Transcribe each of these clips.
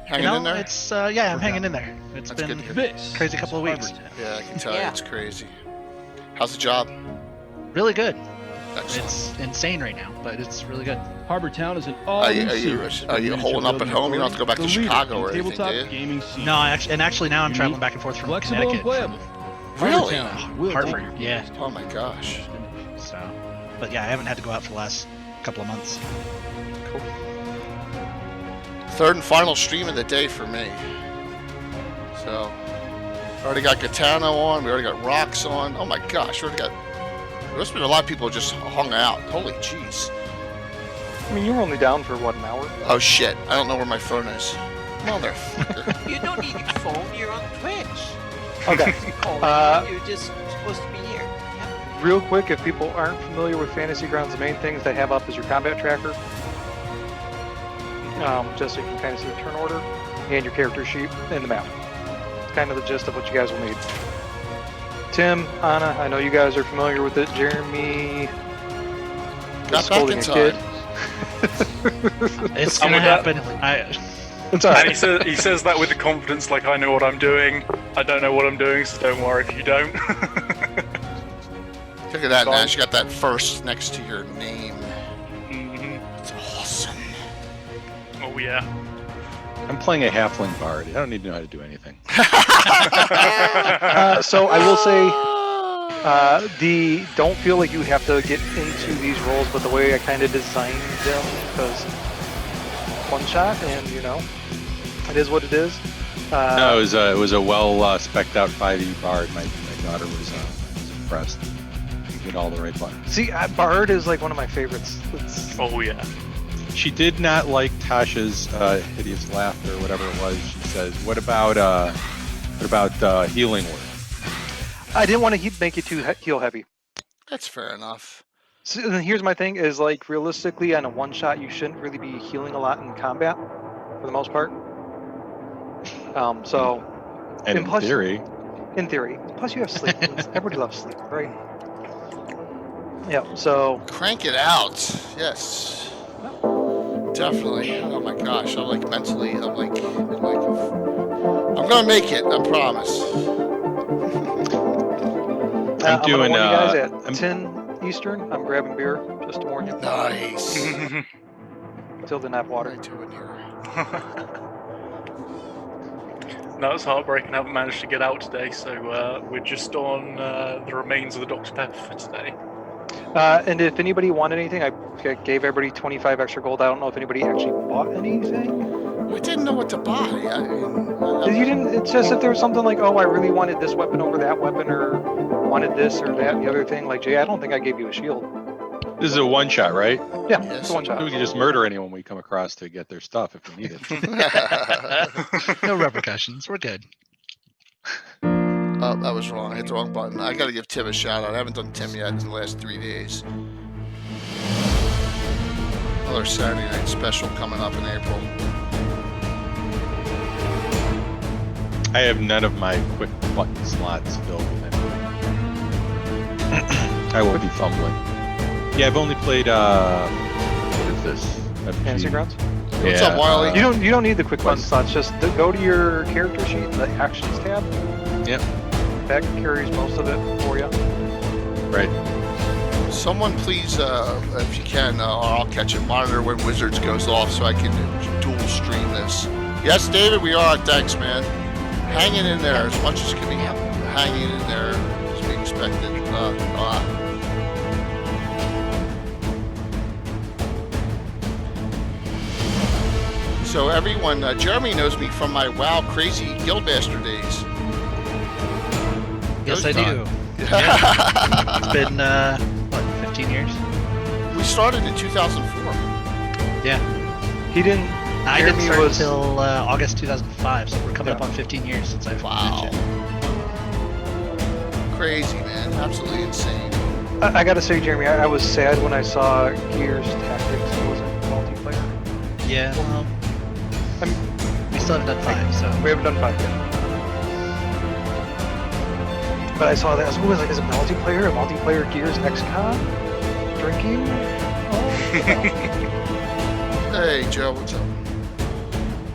Hanging in there? It's yeah, I'm hanging in there. It's That's been good to hear. a crazy couple of weeks. Yeah, I can tell you it's crazy. How's the job? Really good. Excellent. It's insane right now, but it's really good. Harbor Town is an Are you holding up at home? You don't have to go back to Chicago or anything, do you? Gaming scene. No, actually now I'm traveling back and forth from Flexible and Connecticut. playable. Really? Hartford, yeah. Oh my gosh. So, but yeah, I haven't had to go out for the last couple of months. Cool. Third and final stream of the day for me. So, already got Gitano on. We already got Rocks on. Oh my gosh, we already got. There's been a lot of people just hung out. Holy jeez. I mean, you were only down for what, an hour? Oh shit! I don't know where my phone is. Motherfucker. You don't need your phone. You're on Twitch. Okay. You're just supposed to be here. Yeah. Real quick, if people aren't familiar with Fantasy Grounds, the main things they have up is your combat tracker, just so you can kind of see the turn order, and your character sheet and the map. It's kind of the gist of what you guys will need. Tim, Anna, I know you guys are familiar with it. Jeremy Got is back holding in a time. kid. It's gonna happen. It's all And right. he says that with the confidence, like I know what I'm doing. I don't know what I'm doing, so don't worry if you don't. Look at that, Nash. You got that first next to your name. Mhm. It's awesome. Oh yeah. I'm playing a halfling bard. I don't need to know how to do anything. So I will say, don't feel like you have to get into these roles, but the way I kind of designed them, because one shot, and you know, it is what it is. No, it was a well spec'd out 5e bard. My daughter was impressed. You hit all the right buttons. See, Bard is like one of my favorites. Oh yeah. She did not like Tasha's hideous laughter, or whatever it was. She says, "What about healing word?" I didn't want to make it too heal heavy. That's fair enough. So then here's my thing: is like realistically, on a one shot, you shouldn't really be healing a lot in combat, for the most part. So, And in plus, theory, plus you have sleep. Everybody loves sleep, right? Yeah. So Crank it out. Yes. Definitely. Oh my gosh. I'm like mentally. I'm gonna make it. I promise. I'm doing. I'm gonna warn you guys at I'm 10 Eastern. I'm grabbing beer just to warn you. Nice. Until then, I have What water. am I doing here? No, it's heartbreaking. I haven't managed to get out today, so we're just on the remains of the Dr. Pepper for today. And if anybody wanted anything, I gave everybody 25 extra gold. I don't know if anybody actually bought anything. I didn't know what to buy. You didn't. It's just if there was something like, oh, I really wanted this weapon over that weapon, or wanted this or that and the other thing. Like Jay, I don't think I gave you a shield. This is a one shot, right? Yeah, Yes. it's a one shot. We can just murder anyone we come across to get their stuff if we need it. No repercussions. We're good. Oh, that was wrong. I hit the wrong button. I gotta give Tim a shout out. I haven't done Tim yet in the last 3 days. Another Saturday night special coming up in April. I have none of my quick button slots filled with anything. I won't be fumbling. Yeah, I've only played what is this? Fantasy Grounds. What's up, Wiley? You don't need the quick button slots. Just go to your character sheet and the actions tab. Yep. That carries most of it for you. Right. Someone please, if you can, or I'll catch it, monitor when Wizards goes off so I can dual stream this. Yes, David, we are. Thanks, man. Hanging in there as much as can be hanging in there as we expected. So everyone, Jeremy knows me from my WoW crazy Guildmaster days. Yes, I Those do. times. It's been what, 15 years? We started in 2004. Yeah. He didn't. I didn't Jeremy start was- until August 2005, so we're coming up on 15 years since I've Wow. mentioned. Crazy, man. Absolutely insane. I gotta say, Jeremy, I was sad when I saw Gears Tactics wasn't multiplayer. Yeah. Well, I'm- we still haven't done 5, so. We haven't done 5 yet. But I saw that. I was like, is it multiplayer? A multiplayer Gears XCOM? Drinking? Oh, Hey, Joe, what's up?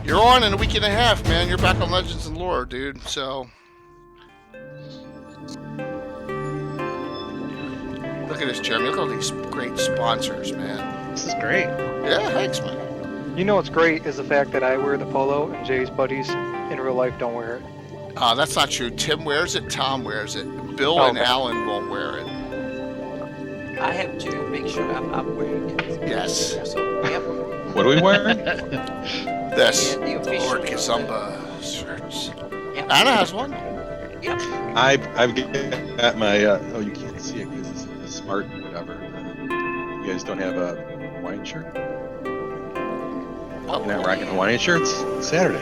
You're on in a week and a half, man. You're back on Legends and Lore, dude. So look at this, Jeremy. Look at all these great sponsors, man. This is great. Yeah, thanks, man. You know what's great is the fact that I wear the polo and Jay's buddies in real life don't wear it. That's not true. Tim wears it. Tom wears it. Bill Oh, and okay. Alan won't wear it. I have to make sure I'm wearing it. Yes. So, yep. What are we wearing? This Yeah, the official, Lord Kazumba shirts. Yep. Anna has one. Yep. I've got my. Oh, you can't see it because it's smart and whatever. You guys don't have a Hawaiian shirt? Oh, You're not rocking Hawaiian shirts? It's Saturday.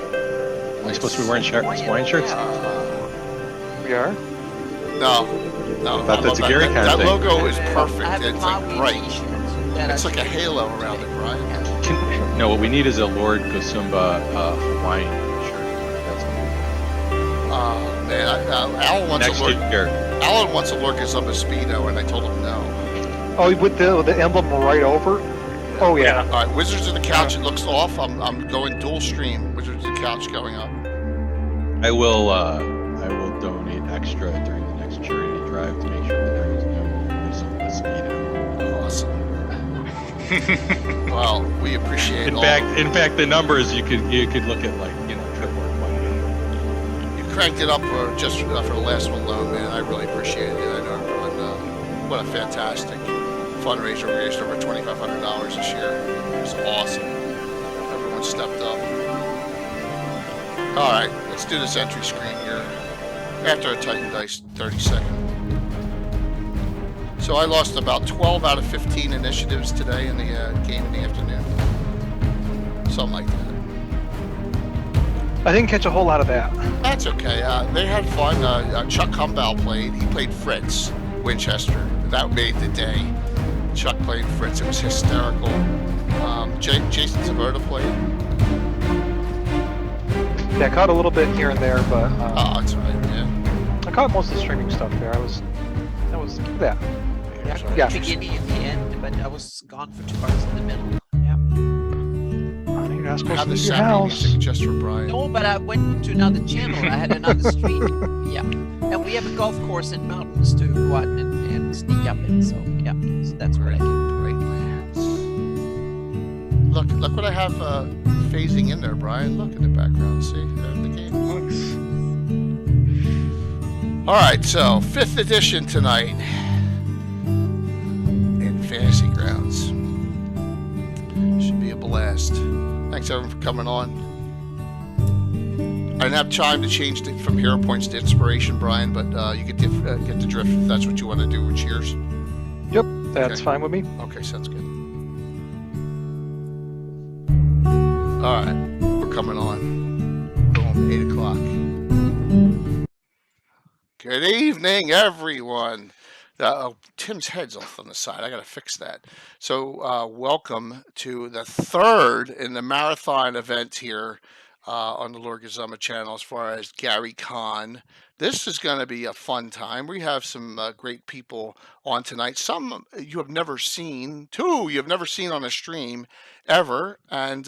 Am I supposed to be wearing Hawaiian shirts? We are? No. I thought I that's love a GaryCon that thing. logo is I perfect. have a It's like Maui bright. t-shirt that It's I like a halo around it, Brian. No, what we need is a Lord Kosumba Hawaiian shirt. That's what Man, Alan wants next a Lord. year. Alan wants a Lord Kazumba Speedo, and I told him no. Oh, with the emblem right over? Oh, yeah. All right, Wizards of the Couch. It looks off. I'm going dual stream. Wizards of the Couch going up. I will donate extra during the next charity drive to make sure that there is no Speedo. Awesome. Well, we appreciate In all. fact, the numbers you could look at like triple or quadruple. You cranked it up just for the last one alone, man. I really appreciate it. I know everyone. What a fantastic fundraiser. We raised over $2,500 this year. It was awesome. Everyone stepped up. All right, let's do this entry screen here. After a Titan Dice 30 second. So I lost about 12 out of 15 initiatives today in the game in the afternoon. Something like that. I didn't catch a whole lot of that. That's okay. They had fun. Chuck Humbal played. He played Fritz Winchester. That made the day. Chuck played Fritz. It was hysterical. Jason Zaverta played. Yeah, I caught a little bit here and there, but Oh, that's right. Yeah. I caught most of the streaming stuff there. That was that. Yeah, Yeah. the beginning and the end, but I was gone for 2 hours in the middle. Yeah. You're not supposed Have to the leave your sappy house. music just for Brian. No, but I went to another channel. I had another stream. Yeah. And we have a golf course and mountains to go out and sneak up in. So, yeah. So that's where I can. Great lands. Look what I have phasing in there, Brian. Look in the background. See, there's the game. All right, so 5th edition tonight in Fantasy Grounds. Should be a blast. Thanks everyone for coming on. I didn't have time to change it from hero points to inspiration, Brian, but you get the drift if that's what you want to do with cheers. Yep, that's Okay. fine with me. Okay, sounds good. All right, we're coming on. Boom, 8 o'clock. Good evening, everyone. Tim's head's off on the side. I got to fix that. So, welcome to the 3rd in the marathon event here on the Lord Kazumba channel as far as GaryCon. This is going to be a fun time. We have some great people on tonight. Some you have never seen. 2 you have never seen on a stream ever. And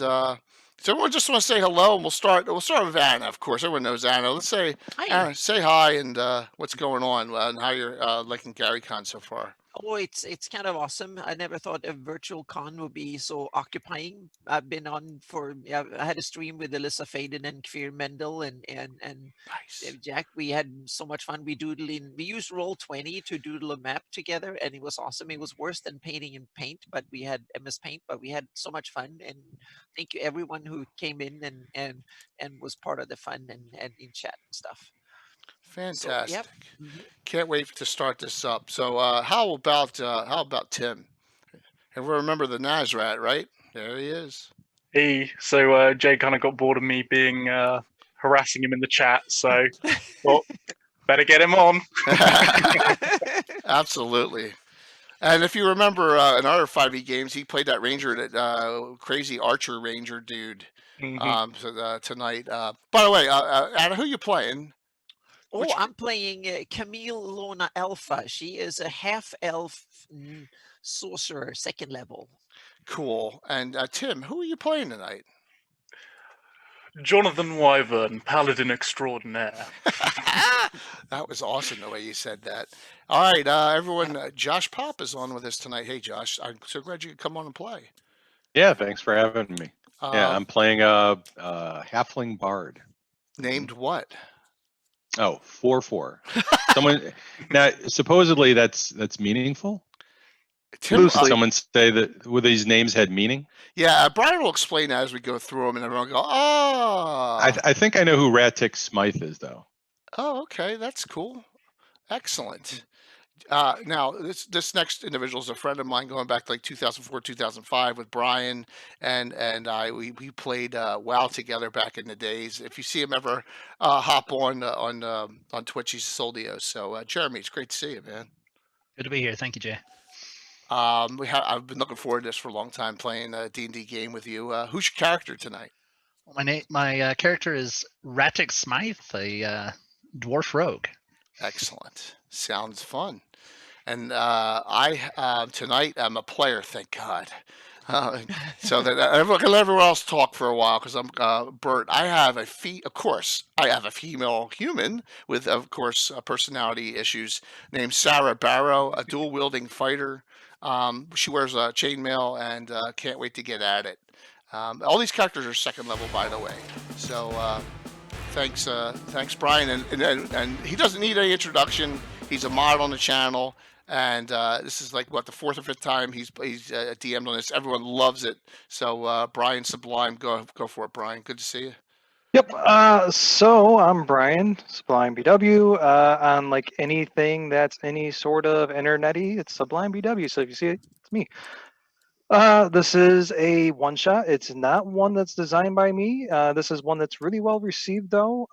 so everyone just want to say hello, and we'll start with Anna, of course. Everyone knows Anna. Let's say, Hi. Anna, say hi and what's going on and how you're liking GaryCon so far. Oh, it's kind of awesome. I never thought a virtual con would be so occupying. I've been on I had a stream with Alyssa Faden and Kfir Mendel and Nice. Jack. We had so much fun. We used Roll20 to doodle a map together, and it was awesome. It was worse than painting in Paint, but we had MS Paint, but we had so much fun. And thank you everyone who came in and was part of the fun and in chat and stuff. Fantastic. So, yep. Mhm. Can't wait to start this up. So how about Tim? Everyone remember the Nazrat, right? There he is. So Jay kind of got bored of me being harassing him in the chat, so well, better get him on. Absolutely. And if you remember in our 5e games, he played that ranger, that crazy archer ranger dude. Mhm. Tonight. By the way, Anna, who you playing? Oh, I'm playing Camille Lona Alpha. She is a half-elf sorcerer, 2nd level. Cool. And Tim, who are you playing tonight? Jonathan Wyvern, Paladin Extraordinaire. That was awesome the way you said that. All right, everyone. Josh Pop is on with us tonight. Hey, Josh, I'm so glad you could come on and play. Yeah, thanks for having me. Yeah, I'm Um, playing a halfling bard. named what? Oh, 4/4. Someone now supposedly that's meaningful. Tim. Did Loosely. someone say that with these names had meaning? Yeah, Brian will explain that as we go through them, and everyone will go, "Oh, I think I know who Ratik Smythe is, though. oh, okay, that's cool, excellent." Now, this next individual is a friend of mine going back to like 2004, 2005 with Brian and I. We played WoW together back in the days. If you see him ever hop on Twitch, he's Soldio. So Jeremy, it's great to see you, man. Good to be here. Thank you, Jay. I've been looking forward to this for a long time, playing a D&D game with you. Who's your character tonight? Well, my character is Ratik Smythe, a dwarf rogue. Excellent. Sounds fun. And I tonight I'm a player, thank God. So that everyone can let everyone else talk for a while because I'm Bert. I have of course, I have a female human with, of course, personality issues named Sarah Barrow, a dual wielding fighter. She wears a chainmail and can't wait to get at it. All these characters are second level, by the way. So thanks, Brian. And he doesn't need any introduction. He's a mod on the channel. And this is like what, the fourth or fifth time he's DM'd on this. Everyone loves it. So Brian Sublime, go for it, Brian. Good to see you. Yep. So I'm Brian, SublimeBW. On like anything that's any sort of internety, it's SublimeBW. So if you see it, it's me. This is a one shot. It's not one that's designed by me. This is one that's really well received, though.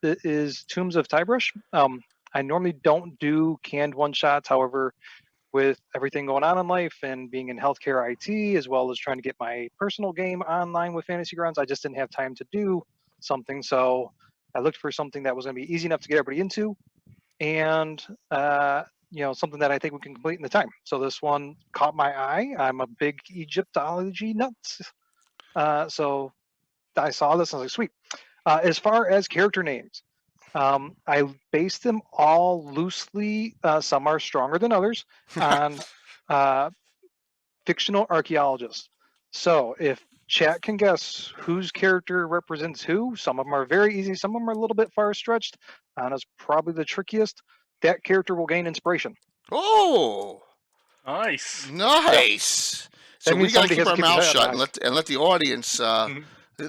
It is Tombs of Tiberesh. I normally don't do canned one shots. However, with everything going on in life and being in healthcare IT, as well as trying to get my personal game online with Fantasy Grounds, I just didn't have time to do something. So I looked for something that was going to be easy enough to get everybody into, and something that I think we can complete in the time. So this one caught my eye. I'm a big Egyptology nuts. So I saw this and I was like, sweet. As far as character names, I based them all loosely. Some are stronger than others on fictional archaeologists. So if chat can guess whose character represents who, some of them are very easy, some of them are a little bit far stretched. Anna's probably the trickiest. That character will gain inspiration. Oh, Nice. nice. So That we means got to somebody keep has to our keep mouth his head shut nice. and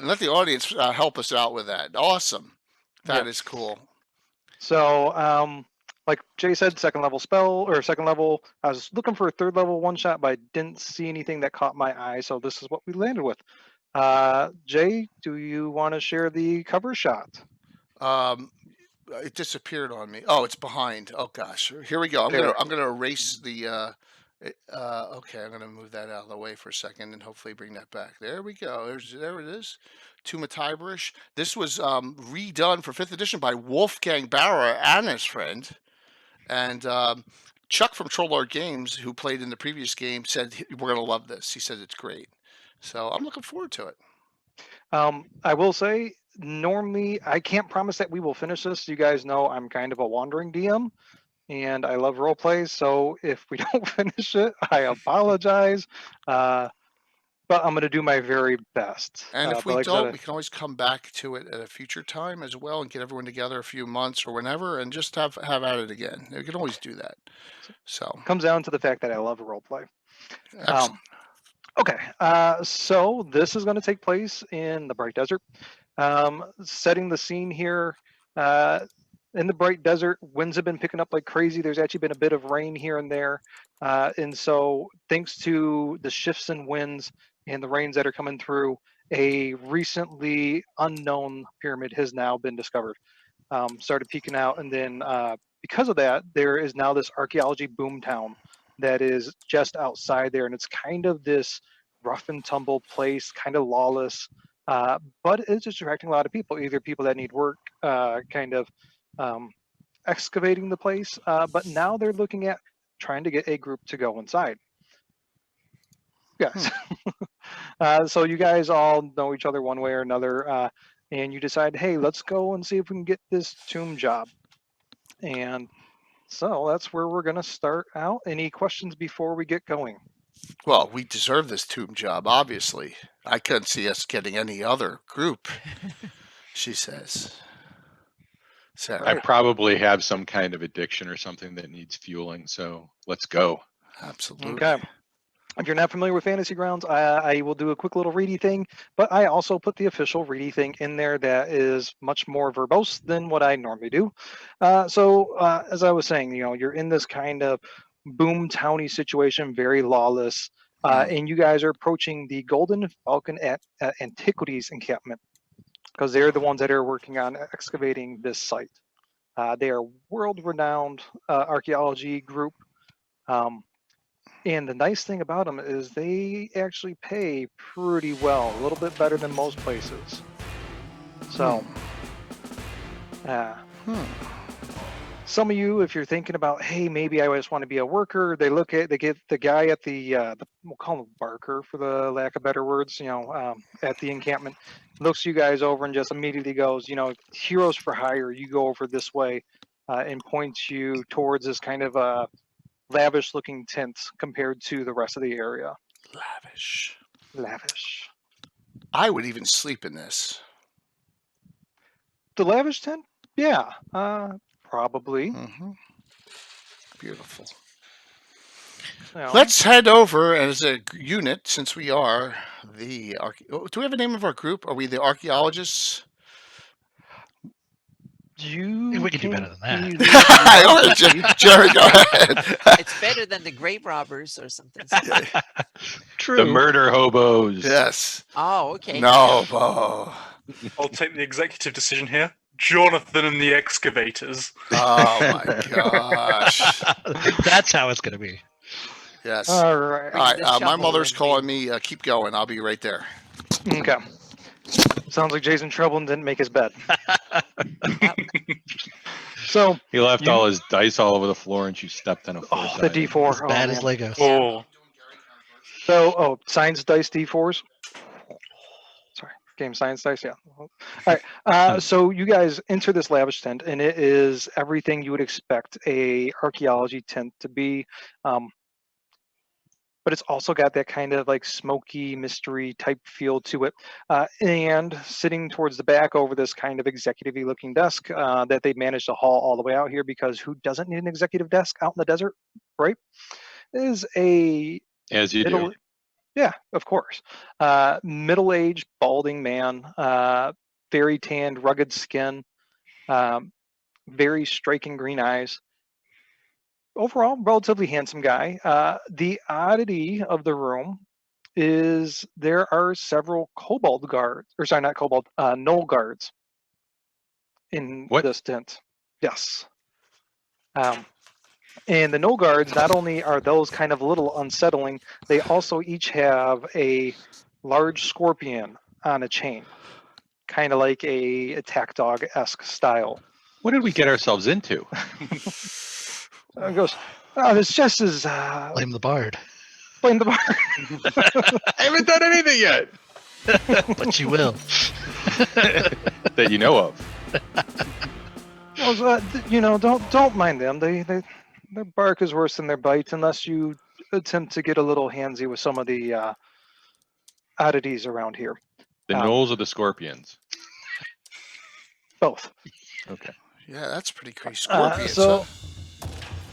let the audience help us out with that. Awesome. That Yep. is cool. So, like Jay said, second level spell or second level. I was looking for a third level one shot, but I didn't see anything that caught my eye. So this is what we landed with. Jay, do you want to share the cover shot? It disappeared on me. Oh, it's behind. Oh gosh. Here we go. I'm gonna erase the. Okay, I'm gonna move that out of the way for a second and hopefully bring that back. There we go. There it is. Tomb of Tiberesh. This was redone for 5th edition by Wolfgang Bauer, Anna's friend, and Chuck from Troll Lord Games, who played in the previous game, said we're gonna love this. He said it's great. So I'm looking forward to it. I will say, normally I can't promise that we will finish this. You guys know I'm kind of a wandering DM, and I love role plays. So if we don't finish it, I apologize. But I'm going to do my very best. And if but we like I don't, said, we can always come back to it at a future time as well and get everyone together a few months or whenever and just have at it again. We can always do that. So it comes down to the fact that I love role play. excellent. Okay, so this is going to take place in the Bright Desert. Setting the scene here, in the Bright Desert, winds have been picking up like crazy. There's actually been a bit of rain here and there. And so thanks to the shifts in winds and the rains that are coming through, a recently unknown pyramid has now been discovered. Started peeking out, and then because of that, there is now this archaeology boomtown that is just outside there, and it's kind of this rough and tumble place, kind of lawless, but it's just attracting a lot of people, either people that need work, excavating the place, but now they're looking at trying to get a group to go inside. Guys. So you guys all know each other one way or another, and you decide, hey, let's go and see if we can get this tomb job. And so that's where we're going to start out. Any questions before we get going? Well, we deserve this tomb job, obviously. I couldn't see us getting any other group, she says. Is that I right? probably have some kind of addiction or something that needs fueling, so let's go. Absolutely. Okay. If you're not familiar with Fantasy Grounds, I will do a quick little ready thing, but I also put the official ready thing in there that is much more verbose than what I normally do. So as I was saying, you're in this kind of boom towny situation, very lawless, and you guys are approaching the Golden Falcon at Antiquities encampment because they're the ones that are working on excavating this site. They are world-renowned archaeology group. And the nice thing about them is they actually pay pretty well, a little bit better than most places. So, some of you, if you're thinking about, hey, maybe I just want to be a worker, they get the guy at the we'll call him Barker for the lack of better words, at the encampment, looks you guys over and just immediately goes, heroes for hire, you go over this way, and points you towards this kind of lavish looking tent compared to the rest of the area. Lavish. I would even sleep in this. The lavish tent? Yeah, probably. Mm-hmm. Beautiful. You know, Let's head over as a unit, since we are the... Do we have a name of our group? Are we the archaeologists? We can do better than that. easily- Jerry, go ahead. It's better than the grave robbers or something. True. The murder hobos. Yes. Oh, okay. No, Bo. I'll take the executive decision here. Jonathan and the excavators. Oh my gosh. That's how it's going to be. Yes. All right. All right. the My shovel mother's and calling me. Keep going. I'll be right there. Okay. Sounds like Jason Trouble didn't make his bed. So, He left You- all his dice all over the floor, and she stepped on a foot. the D4. As bad as man. Legos. Oh, So, science dice D4s. Sorry, game science dice. Yeah. All right. So you guys enter this lavish tent, and it is everything you would expect a archaeology tent to be. But it's also got that kind of like smoky mystery type feel to it. And sitting towards the back over this kind of executive-y looking desk that they managed to haul all the way out here, because who doesn't need an executive desk out in the desert, right? Is a As you do. yeah, of course. Middle-aged, balding man, very tanned, rugged skin, very striking green eyes. Overall, relatively handsome guy. The oddity of the room is there are several kobold guards, or sorry, not kobold, knoll guards in What? this tent. Yes. And the knoll guards, not only are those kind of a little unsettling, they also each have a large scorpion on a chain, kind of like a attack dog-esque style. What did we get ourselves into? It goes, oh, this just is Blame the bard. blame the bar. I haven't done anything yet But you will. that you know of. Don't mind them. Their bark is worse than their bite, unless you attempt to get a little handsy with some of the oddities around here. The gnolls or the scorpions? Both. Okay. Yeah, that's pretty crazy. Scorpions, So huh?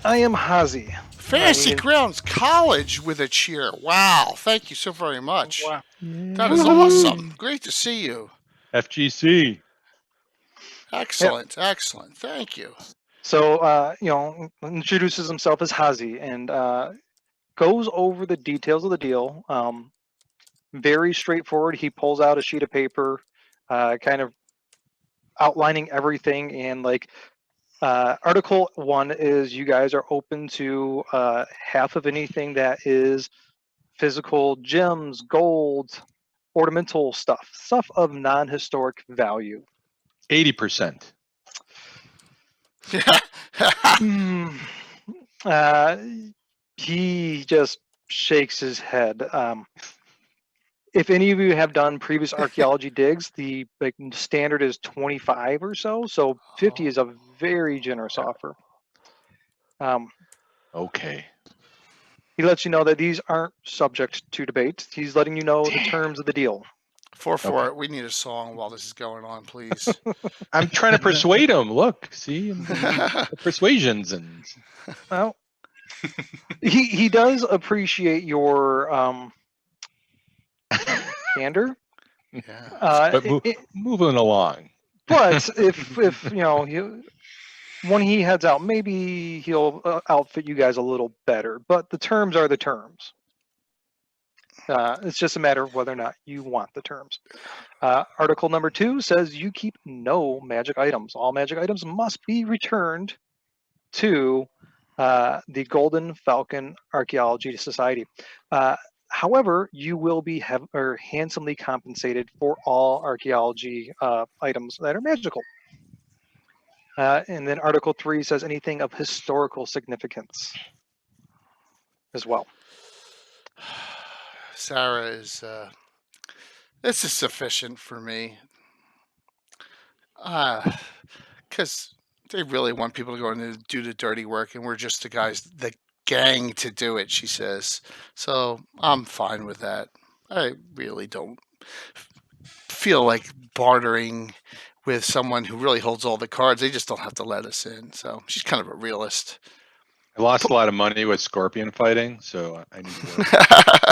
I am Hazi. Fantasy I- Grounds College with a cheer. Wow. Thank you so very much. wow. That is awesome. Great to see you. FGC. Excellent. Excellent. Thank you. So introduces himself as Hazi and goes over the details of the deal. Very straightforward. He pulls out a sheet of paper, kind of outlining everything, and Article 1 is you guys are open to half of anything that is physical gems, gold, ornamental stuff of non-historic value. 80%. He just shakes his head. If any of you have done previous archaeology digs, the standard is 25 or so. So 50 is a very generous offer. Okay. He lets you know that these aren't subject to debate. He's letting you know the terms of the deal. 4-4. We need a song while this is going on, please. I'm trying to persuade him. Look, see, the persuasions and Well, he does appreciate your candor. Yeah. but moving along. But if you know when he heads out, maybe he'll outfit you guys a little better. But the terms are the terms. It's just a matter of whether or not you want the terms. Article number 2 says you keep no magic items. All magic items must be returned to the Golden Falcon Archaeology Society. However, you will be handsomely compensated for all archaeology items that are magical. And then Article 3 says anything of historical significance as well. Sarah is. This is sufficient for me. Because they really want people to go in and do the dirty work, and we're just the gang to do it, she says. So I'm fine with that. I really don't feel like bartering with someone who really holds all the cards. They just don't have to let us in. So she's kind of a realist. I lost a lot of money with scorpion fighting, so I need to work.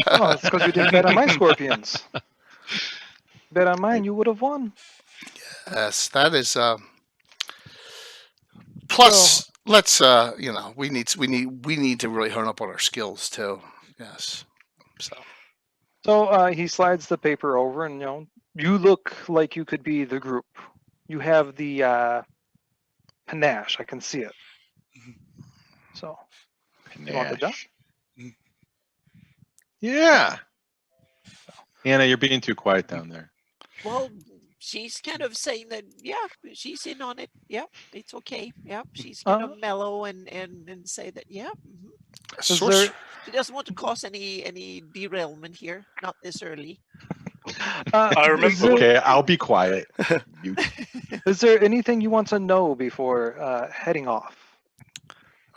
Oh, that's because you didn't bet on my scorpions. Bet on mine, you would have won. Yes, that is. Plus, let's. We need to really hone up on our skills too. Yes. So he slides the paper over, and you look like you could be the group. You have the panache. I can see it. So, you want the job? Yeah. Anna, you're being too quiet down there. Well, she's kind of saying that, yeah, she's in on it. Yeah, it's okay. Yeah, she's kind of mellow and say that, yeah. Mm-hmm. She doesn't want to cause any derailment here, not this early. I remember. Okay, I'll be quiet. Is there anything you want to know before heading off?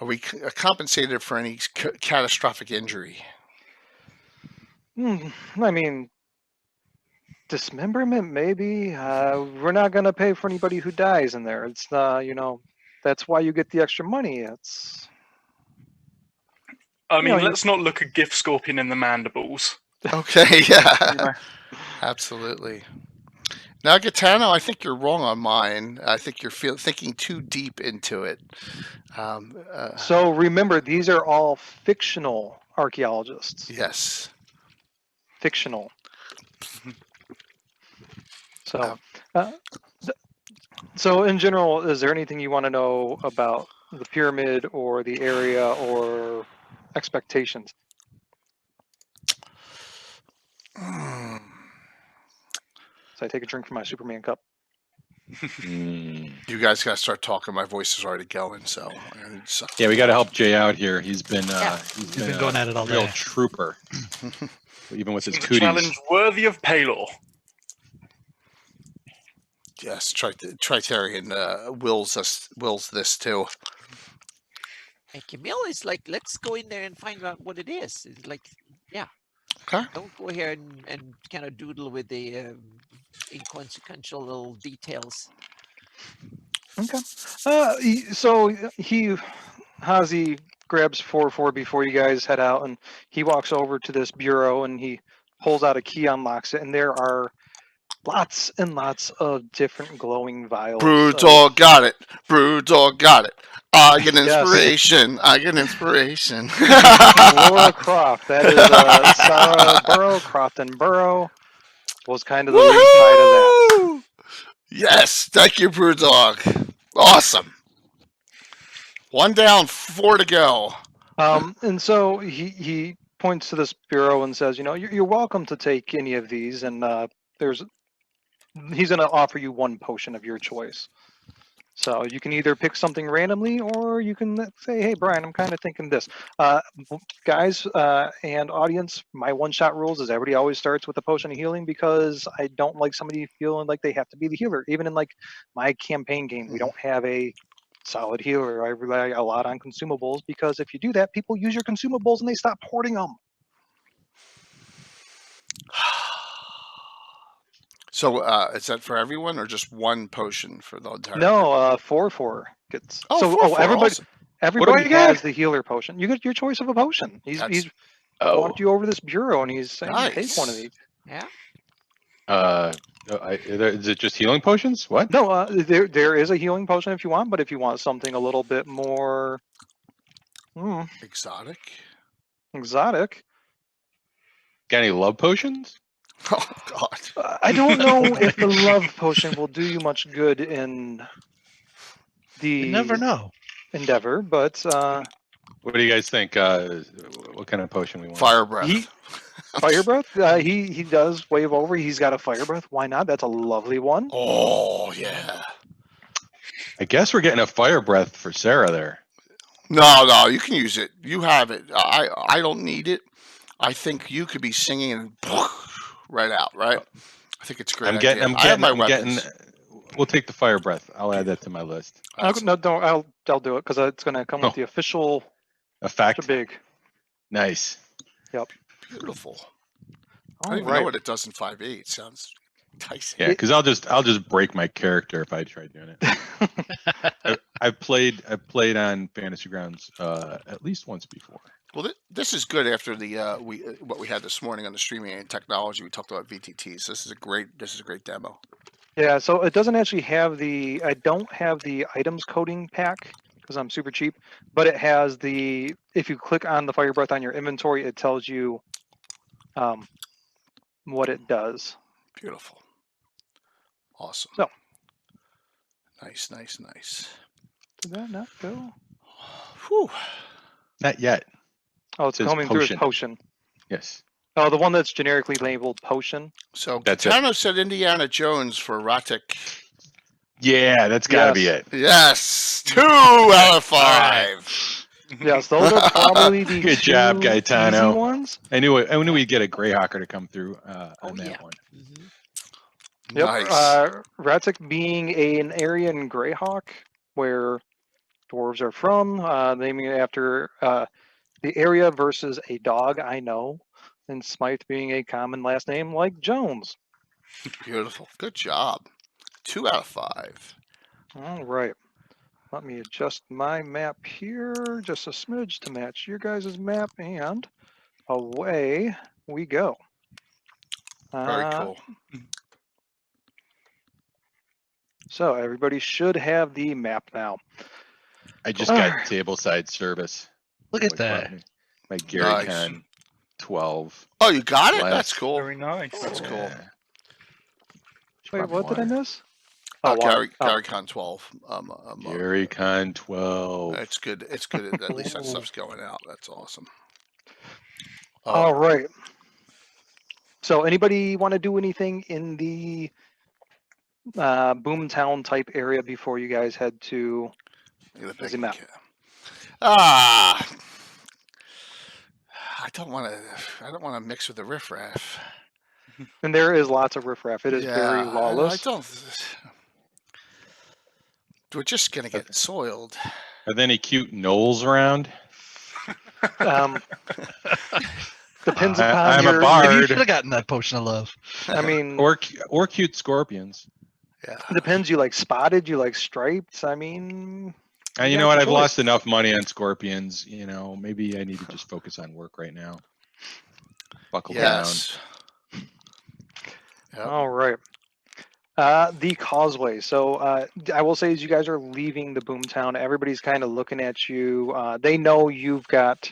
Are we compensated for any catastrophic injury? I mean, dismemberment, maybe. We're not going to pay for anybody who dies in there. It's that's why you get the extra money. It's. I mean, let's not look a gift scorpion in the mandibles. Okay, yeah. Absolutely. Now, Gaetano, I think you're wrong on mine. I think you're thinking too deep into it. So remember, these are all fictional archaeologists. Yes. Fictional. So, so in general, is there anything you want to know about the pyramid or the area or expectations? So I take a drink from my Superman cup. You guys got to start talking. My voice is already going. So yeah, we got to help Jay out here. He's been going at it all day. Real trooper, even with his It's a cooties. challenge worthy of Paylor. Yes, Tritarian wills this too. And Camille is like, let's go in there and find out what it is. It's like, yeah. Okay. Don't go here and kind of doodle with the inconsequential little details. Okay. So Hazi grabs 4-4 before you guys head out, and he walks over to this bureau and he pulls out a key, unlocks it, and there are lots and lots of different glowing vials. Brewdog got it. Brewdog got it. I get inspiration. Yes. I get inspiration. Laura Croft. That is Sarah Burrow. Croft and Burrow was kind of the lead side of that. Yes. Thank you, Brewdog. Awesome. 1 down, 4 to go. And so he points to this bureau and says, you're welcome to take any of these, and he's going to offer you 1 potion of your choice. So you can either pick something randomly, or you can say, "Hey, Brian, I'm kind of thinking this." Guys and audience, my one-shot rules is everybody always starts with a potion of healing, because I don't like somebody feeling like they have to be the healer. Even in like my campaign game, we don't have a solid healer. I rely a lot on consumables, because if you do that, people use your consumables and they stop hoarding them. So is that for everyone or just one potion for the entire? No, 4/4 gets. Oh, so 4/4, everybody. awesome. Everybody I get? has the healer potion. You get your choice of a potion. He's Oh. walked you over this bureau and he's saying, take one of Nice. these. Yeah. Is it just healing potions? What? No, there is a healing potion if you want, but if you want something a little bit more Exotic. exotic, Got any love potions? Oh God. I don't know if the love potion will do you much good in You never the know. endeavor, but What do you guys think? What kind of potion we want? Fire breath. fire breath. He does wave over. He's got a fire breath. Why not? That's a lovely one. Oh yeah. I guess we're getting a fire breath for Sarah there. No, you can use it. You have it. I don't need it. I think you could be singing and right out, right? I think it's a great. I have my weapons. We'll take the fire breath. I'll add that to my list. No, don't. I'll do it, because it's going to come with the official effect. Big. Nice. Yep. Beautiful. All I don't even right. know what it does in 5e. Sounds enticing. Yeah, because I'll just break my character if I try doing it. I've played on Fantasy Grounds at least once before. Well, this is good after the what we had this morning on the streaming and technology. We talked about VTTs. This is a great demo. Yeah, so it doesn't actually have the. I don't have the items coding pack because I'm super cheap, but it has the. If you click on the fire breath on your inventory, it tells you what it does. Beautiful. Awesome. So. Nice. Did that not go? Whew. Not yet. Oh, it's coming through as potion. Yes. Oh, the one that's generically labeled potion. So Katano said Indiana Jones for Ratic. Yeah, that's got to be it. Yes, 2 out of 5. Yes, those are probably the good job, Gaetano. Easy ones. I knew we'd get a Greyhawker to come through on that one. Mm-hmm. Yep. Nice. Ratic being an area in Greyhawk where dwarves are from, naming it after the area versus a dog I know, and Smythe being a common last name like Jones. Beautiful. Good job. 2 out of 5. All right. Let me adjust my map here just a smidge to match your guys' map, and away we go. Very cool. So everybody should have the map now. I just got tableside service. Look at that. My GaryCon 12. Oh, you got it? That's cool. Very nice. That's cool. Wait, what did I miss? GaryCon 12. GaryCon 12. It's good. It's good. At least that stuff's going out. That's awesome. All right. So anybody want to do anything in the Boomtown type area before you guys head to the map? I don't want to mix with the riffraff. And there is lots of riffraff. It is very lawless. We're just gonna get soiled. Are there any cute gnolls around? Depends upon I'm a bard. Maybe you should have gotten that potion of love. I mean, or cute scorpions. Yeah. Depends. You like spotted? You like striped? I mean. And you know what? I've lost enough money on scorpions. You know, maybe I need to just focus on work right now. Buckle down. Yep. All right. The causeway. So I will say, as you guys are leaving the Boomtown, everybody's kind of looking at you. They know you've got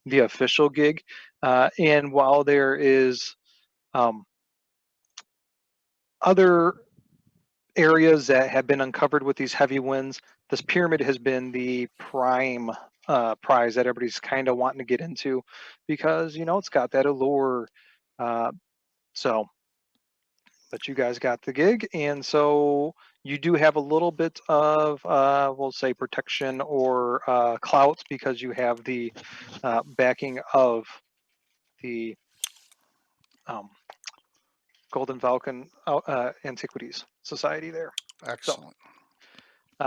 the official gig, and while there is other areas that have been uncovered with these heavy winds, this pyramid has been the prime prize that everybody's kind of wanting to get into, because it's got that allure. But you guys got the gig, and so You do have a little bit of, we'll say, protection or clout because you have the backing of the Golden Falcon Antiquities Society there. Excellent.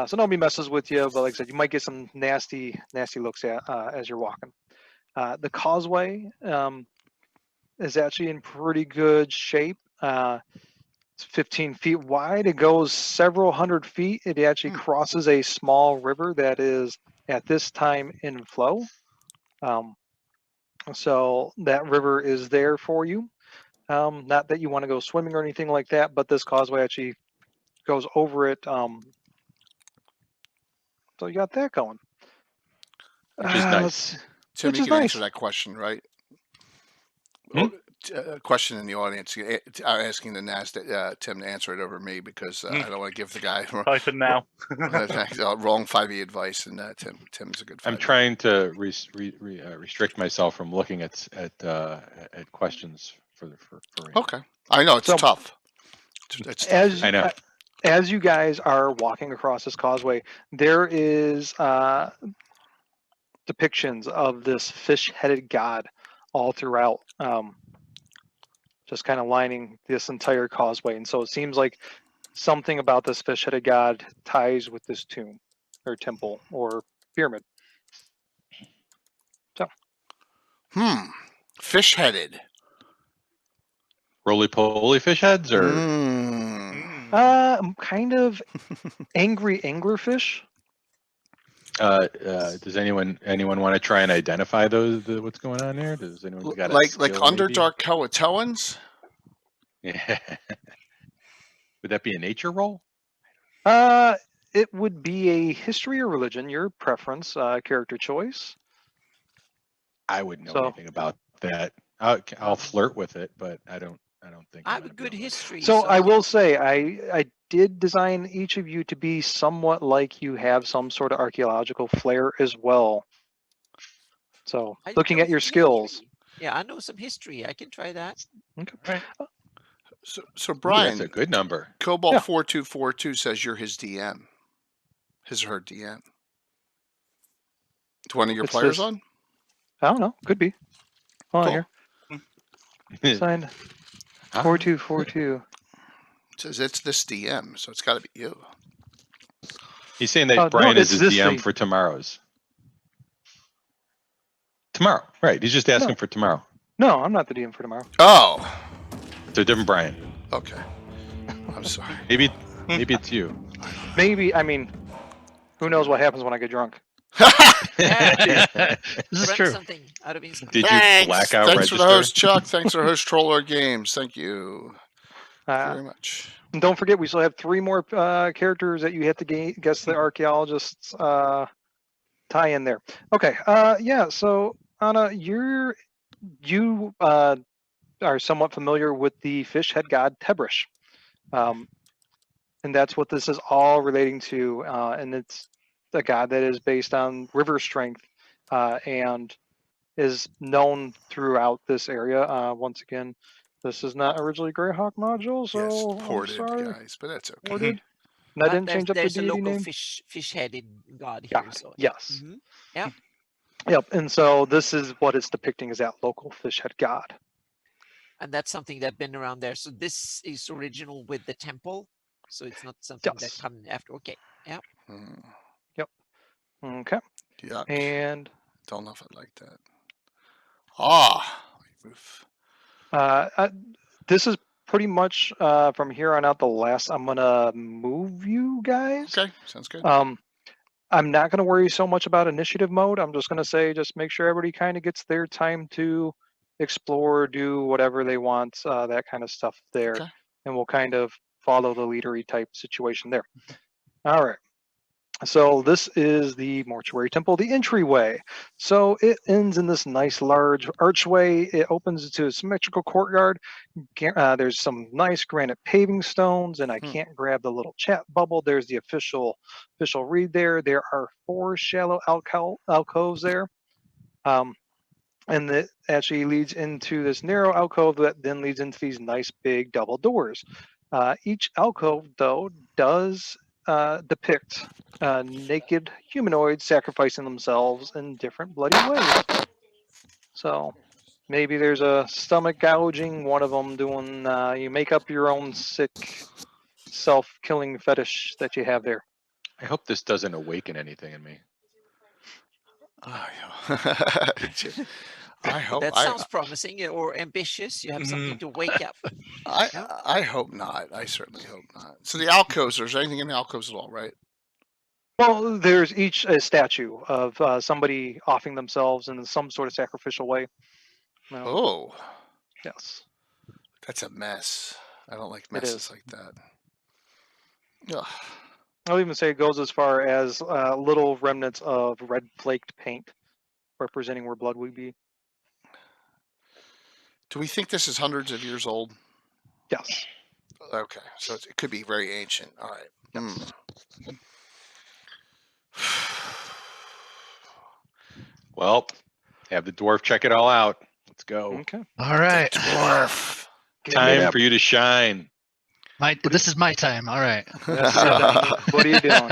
So nobody messes with you, but like I said, you might get some nasty looks at as you're walking. The causeway is actually in pretty good shape. It's 15 feet wide. It goes several hundred feet. It actually crosses a small river that is at this time in flow. So that river is there for you. Not that you want to go swimming or anything like that, but this causeway actually goes over it. So you got that going. Which is nice. Tim, which you is can nice. answer that question, right? Hmm? A question in the audience. Asking the NASDAQ, Tim to answer it over me because I don't want to give the guy Type it now. wrong 5e advice. And Tim's a good 5e. I'm trying to restrict myself from looking at questions for right now. Okay. I know it's So, tough. It's tough. I know. As you guys are walking across this causeway, there is depictions of this fish-headed god all throughout, just kind of lining this entire causeway. And so it seems like something about this fish-headed god ties with this tomb or temple or pyramid. So. Fish-headed. Roly-poly fish heads, or Kind of angry anglerfish. does anyone want to try and identify what's going on there? Does anyone got like skill, Underdark Coatoans? Yeah. Would that be a nature roll? It would be a history or religion, your preference, character choice. I wouldn't know anything about that. I'll flirt with it, but I don't think I I'm have a gonna be good able to- history. So I will say, I did design each of you to be somewhat like you have some sort of archaeological flair as well. So I looking know at your some skills. history. Yeah, I know some history. I can try that. Okay. So Ooh, Brian, that's a good number. Cobalt Yeah. 4242 says you're his DM. His or her DM. To one of your It's players this- on? I don't know. Could be. Hold on Cool. here. Signed 4242. It says it's this DM, so it's got to be you. He's saying that No, Brian is it's his this DM thing. for tomorrow's. Tomorrow, right? He's just asking No. for tomorrow. No, I'm not the DM for tomorrow. Oh, It's a different Brian. okay. I'm sorry. Maybe it's you. Maybe, I mean, who knows what happens when I get drunk. Yeah, This is run true. something out of instant. Did you Thanks. blackout Thanks register? for the host, Chuck. Thanks for the host, Troller Games. Thank you Uh, very much. and don't forget, we still have 3 more characters that you have to guess the archaeologists tie in there. Okay, yeah, so Anna, you are somewhat familiar with the fish head god Tiberesh. And that's what this is all relating to. And it's a god that is based on river strength and is known throughout this area. Once again, this is not originally Greyhawk module, so Yes, I'm ported, sorry. guys, but that's okay. Ported. And I But didn't change up the there's a deity local name. fish-headed god Yeah, here. So yes. Mhm. Yeah. Yep, and so this is what it's depicting is that local fish head god. And that's something that's been around there. So this is original with the temple. So it's not something Yes. that come after. Okay. Yeah. Mm, Okay, yuck. and Don't know if I like that. Ah. Oof. this is pretty much from here on out the last I'm gonna move you guys. Okay, sounds good. I'm not gonna worry so much about initiative mode. I'm just gonna say just make sure everybody kind of gets their time to explore, do whatever they want, that kind of stuff there, Okay. and we'll kind of follow the leadery type situation there. All right. So this is the mortuary temple, the entryway. So it ends in this nice large archway. It opens into a symmetrical courtyard. There's some nice granite paving stones, and I can't grab the little chat bubble. There's the official read there. There are 4 shallow alcoves there. And it actually leads into this narrow alcove that then leads into these nice big double doors. Each alcove, though, does depict naked humanoids sacrificing themselves in different bloody ways. So maybe there's a stomach gouging, one of them doing, you make up your own sick self-killing fetish that you have there. I hope this doesn't awaken anything in me. Oh, yeah. I hope. That sounds promising or ambitious. You have something to wake up. No? I hope not. I certainly hope not. So the alcoves. There's anything in the alcoves at all, right? Well, there's each a statue of somebody offing themselves in some sort of sacrificial way. No. Oh, Yes. that's a mess. I don't like It messes is. like that. Ugh. I'll even say it goes as far as little remnants of red flaked paint representing where blood would be. Do we think this is hundreds of years old? Yes. Okay, so it could be very ancient. All right. Yes. Well, have the dwarf check it all out. Let's go. Okay. All right. Dwarf. Time for you to shine. This is my time. All right. What are you doing?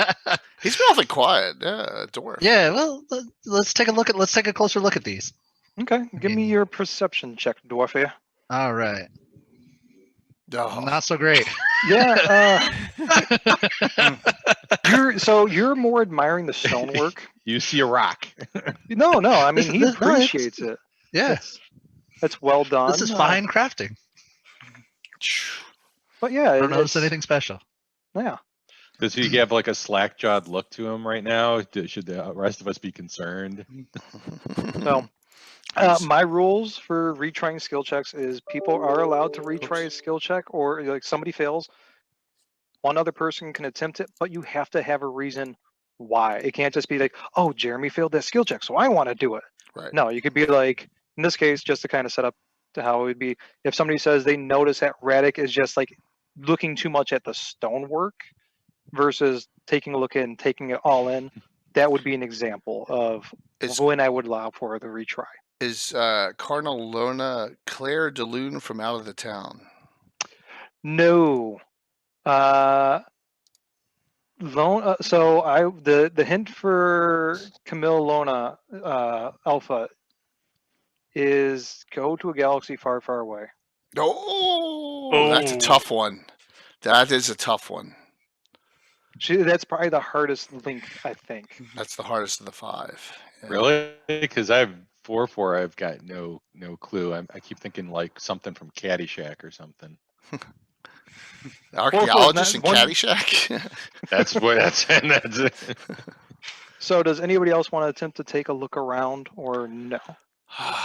He's been awfully quiet. Yeah, dwarf. Yeah. Well, let's take a closer look at these. Okay. Give me your perception check, dwarf here. All right. Oh. Not so great. Yeah. You're more admiring the stonework. You see a rock. No. I mean, he No, it's- appreciates it. Yeah. That's well done. This is fine crafting. But yeah, I don't notice it's- anything special. Yeah. Does he have like a slack-jawed look to him right now? Should the rest of us be concerned? So, my rules for retrying skill checks is people are allowed to retry a skill check, or like somebody fails, one other person can attempt it, but you have to have a reason why. It can't just be like, oh, Jeremy failed that skill check, so I want to do it. Right. No, you could be like, in this case, just to kind of set up to how it would be, if somebody says they notice that Radic is just like looking too much at the stonework versus taking a look at and taking it all in, that would be an example of when I would allow for the retry. Is Cardinal Lona Claire DeLune from out of the town? No. So the hint for Camille Lona Alpha is go to a galaxy far, far away. Oh, that's a tough one. That is a tough one. That's probably the hardest link, I think. That's the hardest of the 5. Yeah. Really? Because I have 4-4. I've got no clue. I keep thinking like something from Caddyshack or something. Archaeologist in one- Caddyshack. That's it. So does anybody else want to attempt to take a look around or no?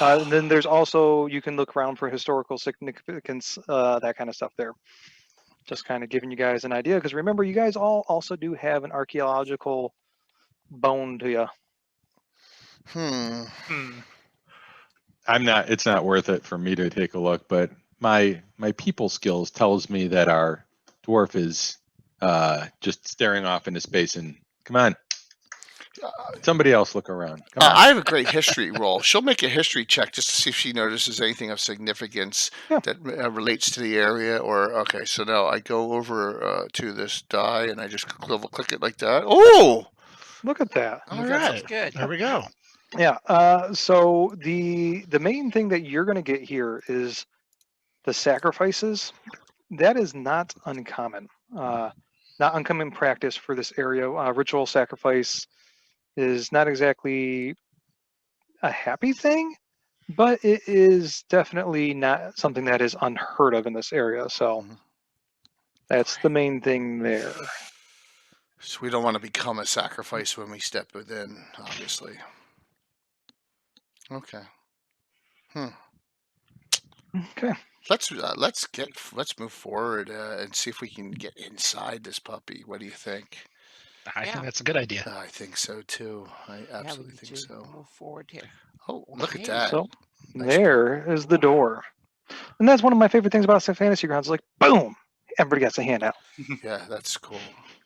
And then there's also, you can look around for historical significance, that kind of stuff there. Just kind of giving you guys an idea, because remember, you guys all also do have an archaeological bone to you. It's not worth it for me to take a look, but my people skills tells me that our dwarf is just staring off into space and come on. Somebody else look around. Come on. I have a great history roll. She'll make a history check just to see if she notices anything of significance that relates to the area. Okay, so now I go over to this die and I just level click it like that. Oh, look at that! All right, good. There we go. Yeah. So the main thing that you're going to get here is the sacrifices. That is not uncommon. Not uncommon practice for this area. Ritual sacrifice is not exactly a happy thing, but it is definitely not something that is unheard of in this area. So that's the main thing there. So we don't want to become a sacrifice when we step within, obviously. Okay. Okay. Let's move forward and see if we can get inside this puppy. What do you think? I think that's a good idea. I think so too. I absolutely think so. Move forward here. Oh, look at Okay. that. So Nice there is the door. And that's one of my favorite things about Fantasy Grounds. Like, boom, everybody gets a handout. Yeah, that's cool.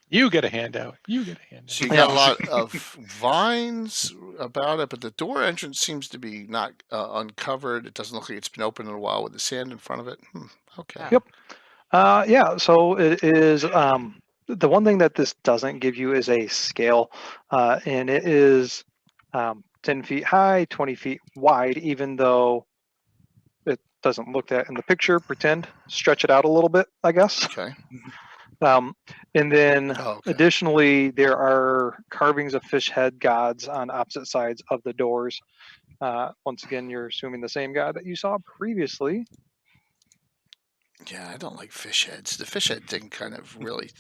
You get a handout. You get a handout. So you got a lot of vines about it, but the door entrance seems to be not uncovered. It doesn't look like it's been open in a while with the sand in front of it. Okay. Yep. Yeah, so it is. The one thing that this doesn't give you is a scale, and it is 10 feet high, 20 feet wide, even though it doesn't look that in the picture. Pretend, stretch it out a little bit, I guess. Okay. And then Oh, okay. additionally, there are carvings of fish head gods on opposite sides of the doors. Once again, you're assuming the same god that you saw previously. Yeah, I don't like fish heads. The fish head thing kind of really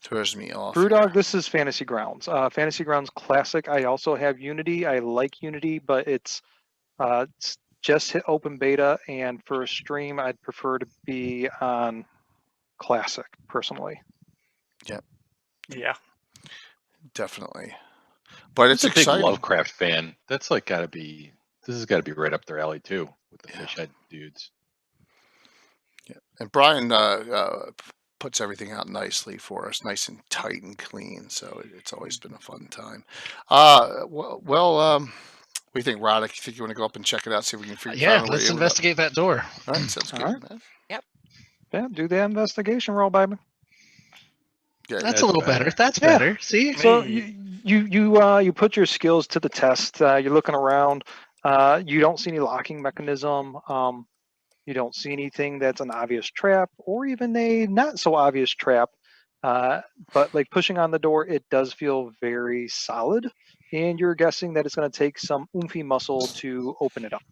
throws me off. Brewdog, here. this is Fantasy Grounds. Fantasy Grounds Classic. I also have Unity. I like Unity, but it's just hit open beta, and for a stream, I'd prefer to be on Classic personally. Yeah. Definitely. But it's a big exciting. Lovecraft fan. That's like got to be. This has got to be right up their alley too, with the Yeah. fish head dudes. Yeah. And Brian puts everything out nicely for us, nice and tight and clean. So it's always been a fun time. What do you think, Roddick? You think you want to go up and check it out, see if we can figure Yeah, out let's investigate that door. All right, sounds All good, right. man. Yeah, do the investigation roll, baby. Yeah, That's a little better. That's Yeah. better. See? So Hey. you put your skills to the test. You're looking around. You don't see any locking mechanism. You don't see anything that's an obvious trap or even a not so obvious trap. But like pushing on the door, it does feel very solid, and you're guessing that it's going to take some oomphy muscle to open it up.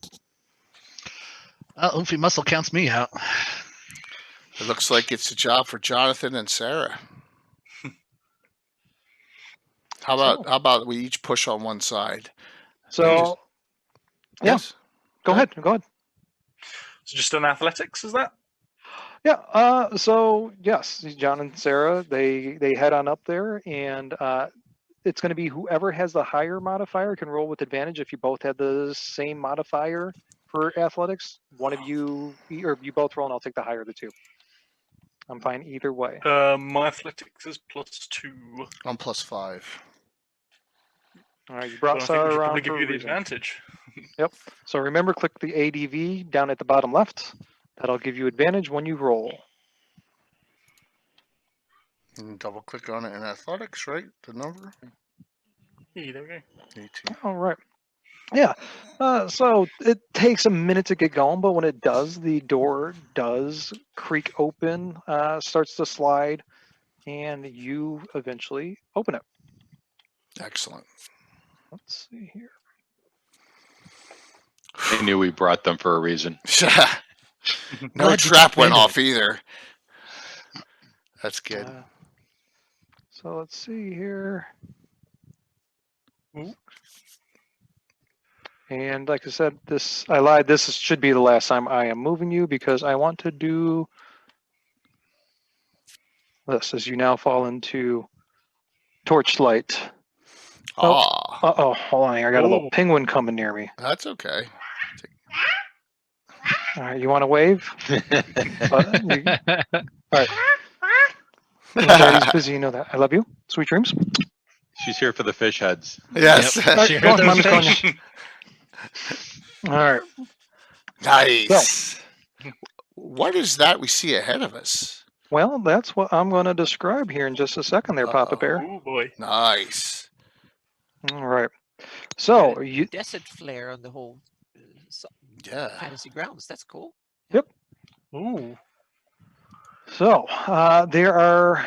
Oofy muscle counts me out. It looks like it's a job for Jonathan and Sarah. How about we each push on one side? So yeah. Yes. Go ahead. So just an athletics, is that? Yeah. So yes, John and Sarah, they head on up there, and it's going to be whoever has the higher modifier can roll with advantage. If you both had the same modifier for athletics, one of you or you both roll, and I'll take the higher of the two. I'm fine either way. My athletics is +2. I'm +5. All right, you Well, brought I think we Sarah should around probably for give a you the reason. advantage. So remember, click the ADV down at the bottom left. That'll give you advantage when you roll. And double click on it in athletics, right? The number? Hey, there we go. 18. All right. Yeah. So it takes a minute to get going, but when it does, the door does creak open, starts to slide, and you eventually open it. Excellent. Let's see here. I knew we brought them for a reason. No Glad you trap talked me went into off either. That's good. So let's see here. Ooh. And like I said, I lied. This should be the last time I am moving you because I want to do this as you now fall into torchlight. Oh, hold on here. I got a little Oh. penguin coming near me. That's okay. All right, you want to wave? All right. Daddy's busy, you know that. I love you. Sweet dreams. She's here for the fish heads. Yes. Yep. All right, She go heard on, those Mommy's calling fish. you. All right. Nice. What is that we see ahead of us? Well, that's what I'm going to describe here in just a second there, Papa Bear. Oh boy. Nice. All right. So, you Desert flare on the whole Yeah. Fantasy Grounds. That's cool. Ooh. So there are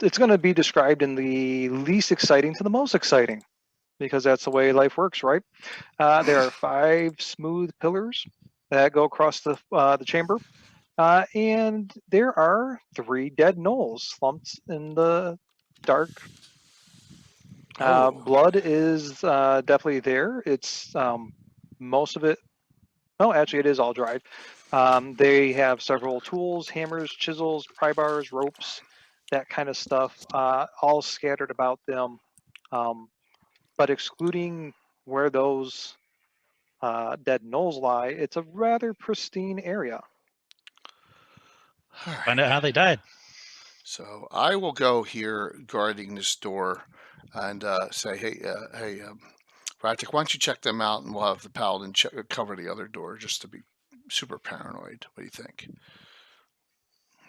it's going to be described in the least exciting to the most exciting, because that's the way life works, right? There are 5 smooth pillars that go across the chamber, and there are 3 dead gnolls slumped in the dark. Oh. Blood is definitely there. It's most of it. Oh, actually, it is all dried. They have several tools, hammers, chisels, pry bars, ropes, that kind of stuff, all scattered about them. But excluding where those dead gnolls lie, it's a rather pristine area. All right. Find out how they died. So I will go here guarding this door and say, hey, Ratic, why don't you check them out, and we'll have the paladin cover the other door just to be super paranoid. What do you think?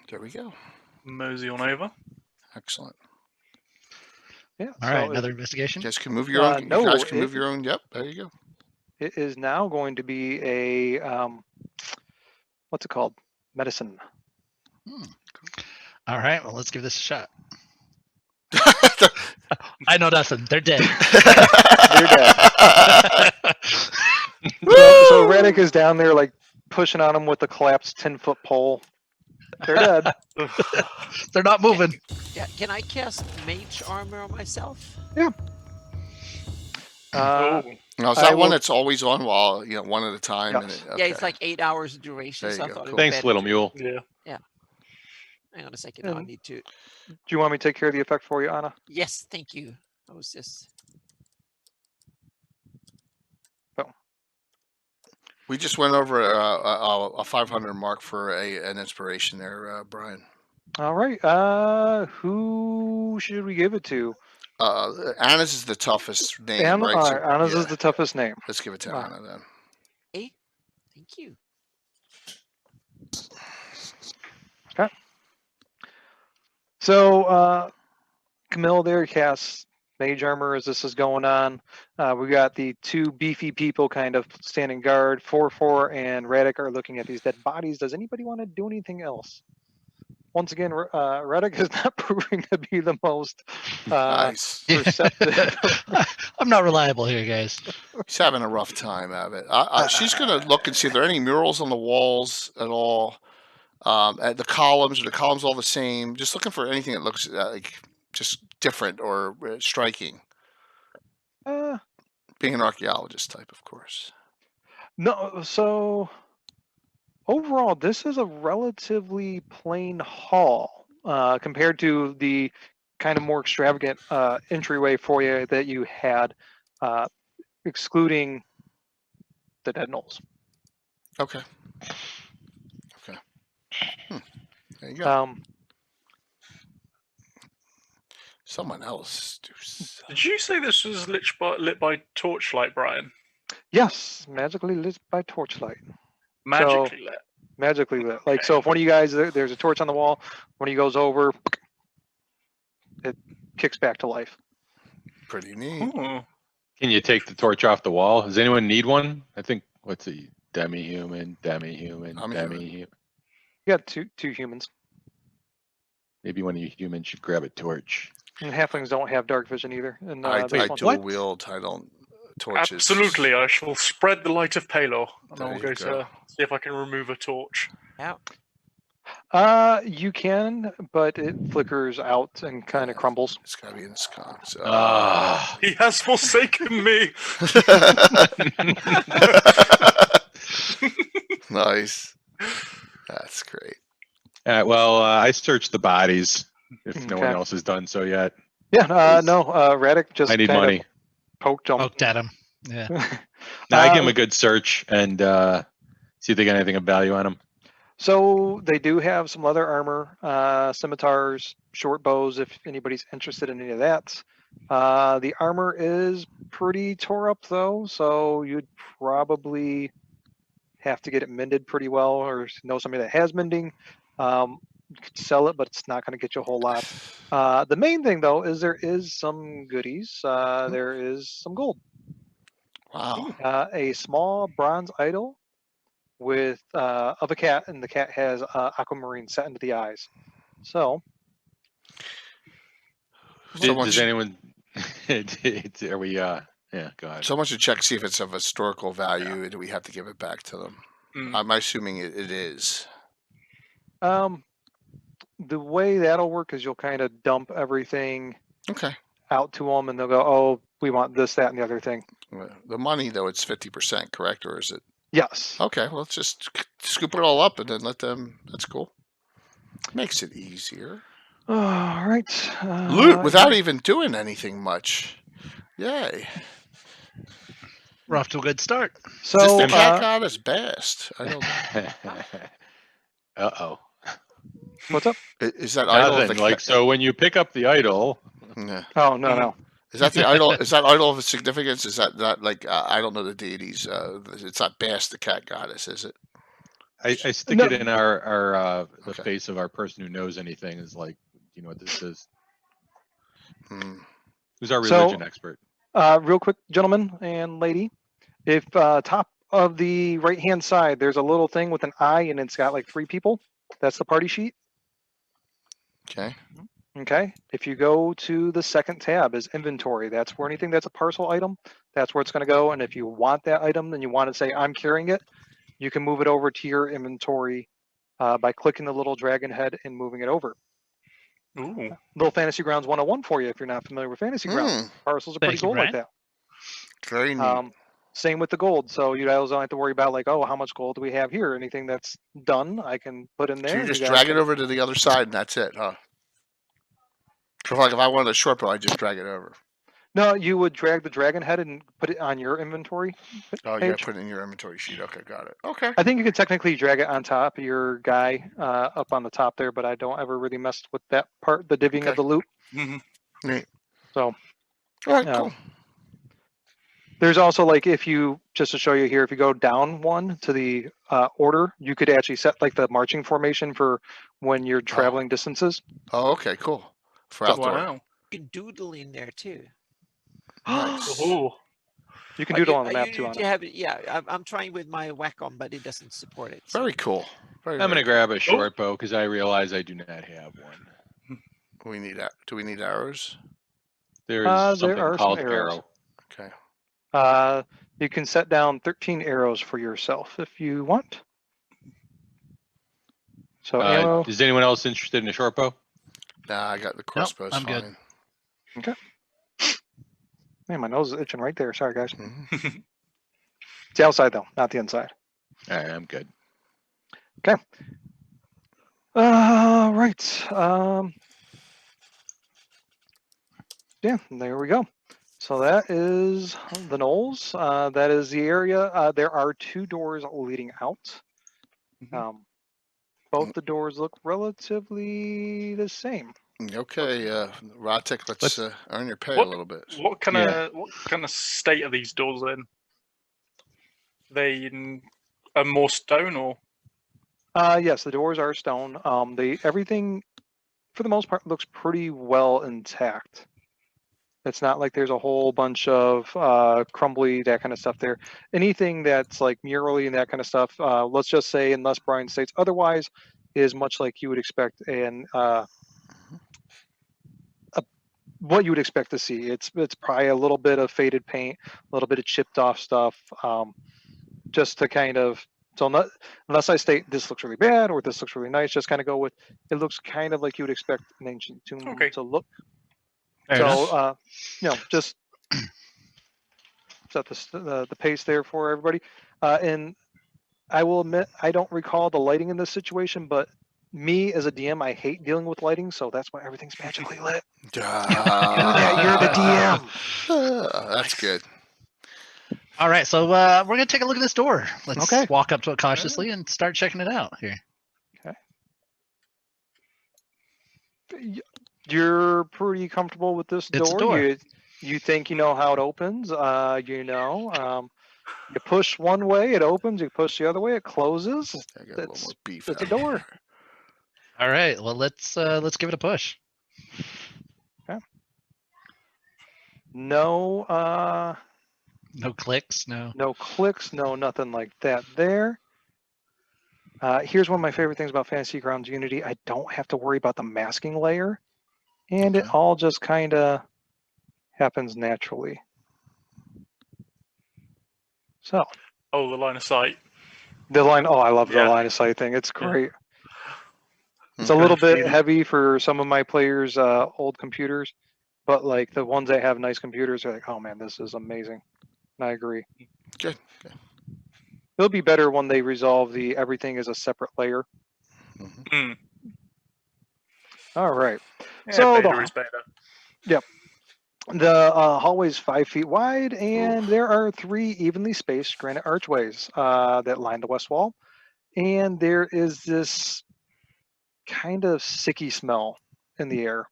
There we go. Mosey on over. Excellent. Yeah. All right, another investigation. You guys can move your own. no, you guys can move your own. Yep. There you go. It is now going to be a what's it called? Medicine. All right, well, let's give this a shot. I know nothing. They're dead. They're dead. So Reddick is down there like pushing on him with the collapsed 10-foot pole. They're dead. They're not moving. Yeah, can I cast mage armor on myself? Yeah. Oh, Now, is I that one will- that's always on while one at a time? Yes. And it, Yeah, it's okay. like 8 hours duration. There So I you go, thought it cool. was Thanks, better little to- mule. yeah. Hang on a second. Now I And- need to. Do you want me to take care of the effect for you, Anna? Yes, thank you. I was just. We just went over a 500 mark for an inspiration there, Brian. All right. Who should we give it to? Anna's is the toughest name, Anna, right? all So, right, Anna's yeah, is the toughest name. let's give it to all right. Anna then. Thank you. So Camille there casts mage armor as this is going on. We got the two beefy people kind of standing guard. 4-4 and Radek are looking at these dead bodies. Does anybody want to do anything else? Once again, Radek is not proving to be the most Nice. perceptive. I'm not reliable here, guys. He's having a rough time of it. She's going to look and see if there are any murals on the walls at all. At the columns, are the columns all the same? Just looking for anything that looks like just different or striking. Being an archaeologist type, of course. No, so overall, this is a relatively plain hall compared to the kind of more extravagant entryway foyer that you had, excluding the dead gnolls. Okay. There you go. Someone else. Did you say this was lit by torchlight, Brian? Yes, magically lit by torchlight. Magically lit. Magically lit. Like, so if one of you guys, there's a torch on the wall, when he goes over, it kicks back to life. Pretty neat. Oh. Can you take the torch off the wall? Does anyone need one? I think, what's a demi-human, demi-human, I'm demi-human? You got two humans. Maybe one of you humans should grab a torch. And halflings don't have dark vision either. And I this one- dual wield. I don't torches. Absolutely, I shall spread the light of Palor, and There I'll you go go. to see if I can remove a torch. Yeah. You can, but it flickers out and kind of crumbles. It's got to be ensconced. Ah. He has forsaken me. Nice. That's great. Well, I searched the bodies. If no one Okay. else has done so yet, Yeah, no, Radek just I need kind money. of poked him. Poked at him. Yeah. Now I give them a good search and see if they got anything of value on them. So they do have some leather armor, scimitars, short bows, if anybody's interested in any of that. The armor is pretty tore up though, so you'd probably have to get it mended pretty well or know somebody that has mending. You could sell it, but it's not going to get you a whole lot. The main thing though is there is some goodies. There is some gold. Wow. A small bronze idol with of a cat, and the cat has aquamarine set into the eyes. So Someone Does should- anyone? Are we? Yeah, go ahead. Someone should check see if it's of historical value. Do we have to give it back to them? Mm. I'm assuming it is. the way that'll work is you'll kind of dump everything Okay. out to them, and they'll go, "Oh, we want this, that, and the other thing." The money though, it's 50%, correct, or is it? Yes. Okay. Well, let's just scoop it all up and then let them. That's cool. Makes it easier. All right. Loot without even doing anything much. Yay. We're off to a good start. Is this So the cat goddess best? I don't. Uh-oh. what's up? Is that idol of the Nothing. Like, cat? so when you pick up the idol, Yeah. Oh no. Is that the idol? Is that idol of significance? Is that like I don't know the deities? It's not Bass the cat goddess, is it? I stick No. it in our the Okay. face of our person who knows anything. Is like, you know what this is? Hmm. Who's our So- religion expert? Real quick, gentlemen and lady, if top of the right-hand side, there's a little thing with an eye and it's got like 3 people. That's the party sheet. Okay. Okay. If you go to the second tab is inventory. That's where anything that's a parcel item, that's where it's going to go. And if you want that item, then you want to say I'm carrying it, you can move it over to your inventory by clicking the little dragon head and moving it over. Ooh. Little Fantasy Grounds 101 for you if you're not familiar with Fantasy Grounds. Parcels are pretty Thank you, cool like Brian. that. Very neat. Same with the gold. So you guys don't have to worry about like, oh, how much gold do we have here? Anything that's done, I can put in there. So you and just guys drag it can- over to the other side, and that's it, huh? So like if I wanted a short bow, I just drag it over. No, you would drag the dragon head and put it on your inventory. Oh, page. yeah, put it in your inventory sheet. Okay, got it. Okay. I think you could technically drag it on top of your guy up on the top there, but I don't ever really mess with that part, the divvying Okay. of the loot. Mhm. Neat. So All right, Yeah. cool. there's also like if you just to show you here, if you go down one to the order, you could actually set like the marching formation for when you're traveling distances. Oh, okay, cool. For So- outdoor. Wow. You can doodle in there too. Nice. Ooh. You can Are doodle you- on the are map you too. On need it. to have it. Yeah, I'm trying with my Wacom, but it doesn't support it. so- Very cool. Very, I'm gonna very grab a short bow because I realize I do not have one. cool. We need that. Do we need arrows? There's There something are some called arrows. arrow. Okay. You can set down 13 arrows for yourself if you want. So ammo. Is anyone else interested in a short bow? Nah, I got the crossbows I'm good. fine. Man, my nose is itching right there. Sorry, guys. Mhm. It's the outside though, not the inside. All right, I'm good. Right. Yeah, there we go. So that is the knolls. That is the area. There are 2 doors leading out. Mhm. Both the doors look relatively the same. Okay, Rotic, let's earn your pay What- a little bit. What kind of state are these doors in? They are more stone or? Yes, the doors are stone. Everything, for the most part, looks pretty well intact. It's not like there's a whole bunch of crumbly, that kind of stuff there. Anything that's like murally and that kind of stuff, let's just say, unless Brian states otherwise, is much like you would expect and what you would expect to see. It's probably a little bit of faded paint, a little bit of chipped off stuff, just to kind of. So unless I state this looks really bad or this looks really nice, just kind of go with it looks kind of like you would expect an ancient tomb Okay. to look. Fair enough. So, just set the pace there for everybody. And I will admit, I don't recall the lighting in this situation, but me as a DM, I hate dealing with lighting, so that's why everything's magically lit. You're the DM. That's good. All right, so we're gonna take a look at this door. Let's Okay. walk up to it cautiously and start checking it out here. You're pretty comfortable with this It's a door. door. You think you know how it opens. You push one way, it opens. You push the other way, it closes. I got a little That's- more beef. it's a out door. here. All right, well let's give it a push. No, No clicks, no. no clicks, no nothing like that there. Here's one of my favorite things about Fantasy Grounds Unity. I don't have to worry about the masking layer, and it Okay. all just kind of happens naturally. So Oh, the line of sight. the line, I love the Yeah. line of sight thing. It's Yeah. great. It's a Okay. little bit Freedom. heavy for some of my players' old computers, but like the ones that have nice computers are like, oh man, this is amazing. And I agree. Good. It'll be better when they resolve the everything is a separate layer. Mhm. Hmm. All right. Yeah, So better the- is better. The hallway is 5 feet wide, and there are 3 evenly spaced granite archways that line the west wall. And there is this kind of sicky smell in the air.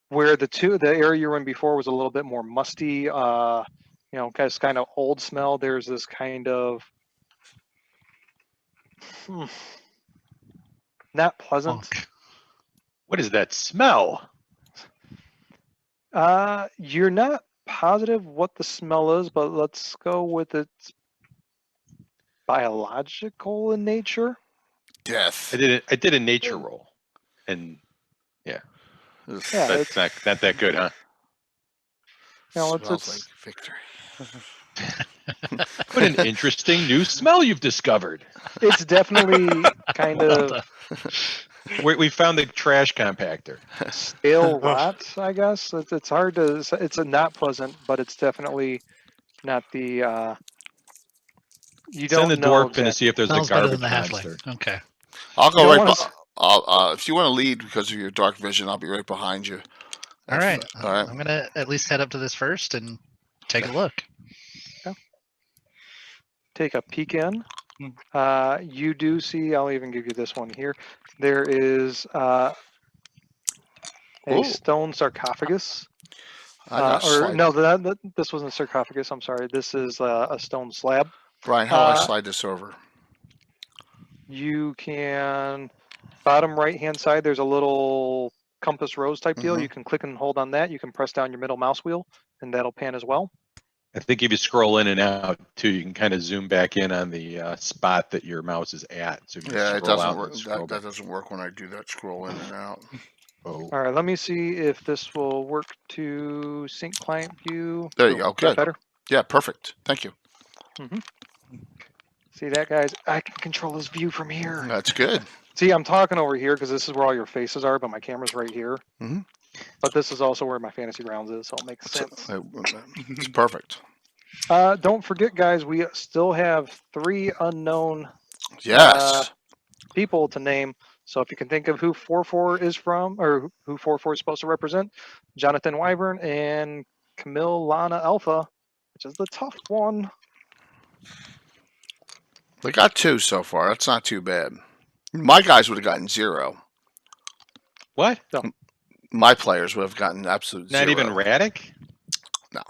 Where the area you were in before was a little bit more musty, kind of old smell. There's this kind of Not pleasant. Honk. What is that smell? You're not positive what the smell is, but let's go with its biological in nature. Death. I did a nature roll, and Yeah, that's not that good, huh? No, Smells it's like victory. What an interesting new smell you've discovered. it's definitely kind Well of done. We found the trash compactor. stale rot, I guess. It's hard to. It's a not pleasant, but it's definitely not the. You Send the don't know dwarf in to see exactly. if there's Smells a better than garbage the halfling. monster. Okay. I'll You go don't right. wanna If you want to lead because of your dark vision, I'll be right behind you. All right. All right. I'm gonna at least head up to this first and take a look. Take a peek in. Hmm. You do see. I'll even give you this one here. There is a Ooh. stone sarcophagus. I got Or slide. no, this wasn't a sarcophagus. I'm sorry. This is a stone slab. Brian, how do I uh, slide this over? You can bottom right hand side. There's a little compass rose type deal. Mhm. You can click and hold on that. You can press down your middle mouse wheel, and that'll pan as well. I think if you scroll in and out too, you can kind of zoom back in on the spot that your mouse is at. So if you Yeah, it scroll doesn't out work. and scroll That back. doesn't work when I do that scroll in and out. Oh. All right, let me see if this will work to sync client view. There you Boom. go. Is that Good. better? Yeah, perfect. Thank you. See that, guys? I can control this view from here. That's good. See, I'm talking over here because this is where all your faces are, but my camera's right here. Mhm. But this is also where my fantasy rounds is, so it makes sense. It's perfect. Don't forget, guys, we still have 3 unknown Yes. people to name. So if you can think of who 4-4 is from, or who 4-4 is supposed to represent, Jonathan Wyvern and Camille Lana Alpha, which is the tough one. We got 2 so far. That's not too bad. My guys would have gotten 0. What? My players would have gotten absolute 0. Not even Radic? No.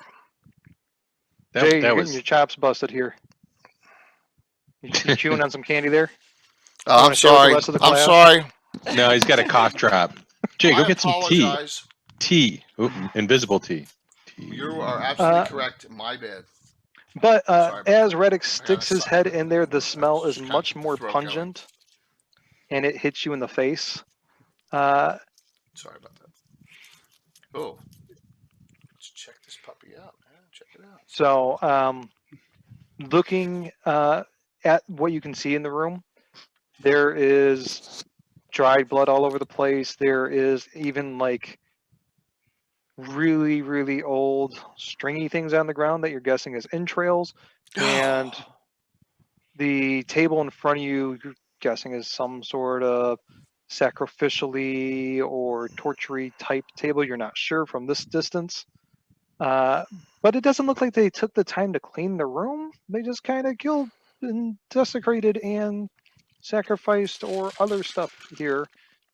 Jay, you're That getting was your chops busted here. You chewing on some candy there? I'm wanna share with the sorry. rest of the I'm class? sorry. no. He's got a cough drop. Jay, go I get some tea. apologize. Tea. Ooh, invisible tea. You are absolutely Uh, correct. My bad. But Sorry about as Reddick I sticks gotta his suck. head in there, the smell is Just got much more throat going. pungent, and it hits you in the face. Sorry about that. Oh. Let's check this puppy out, man. Check it out. So, looking at what you can see in the room, there is dried blood all over the place. There is even like really, really old stringy things on the ground that you're guessing is entrails. And the table in front of you, you're guessing is some sort of sacrificially or tortury type table. You're not sure from this distance. But it doesn't look like they took the time to clean the room. They just kind of killed and desecrated and sacrificed or other stuff here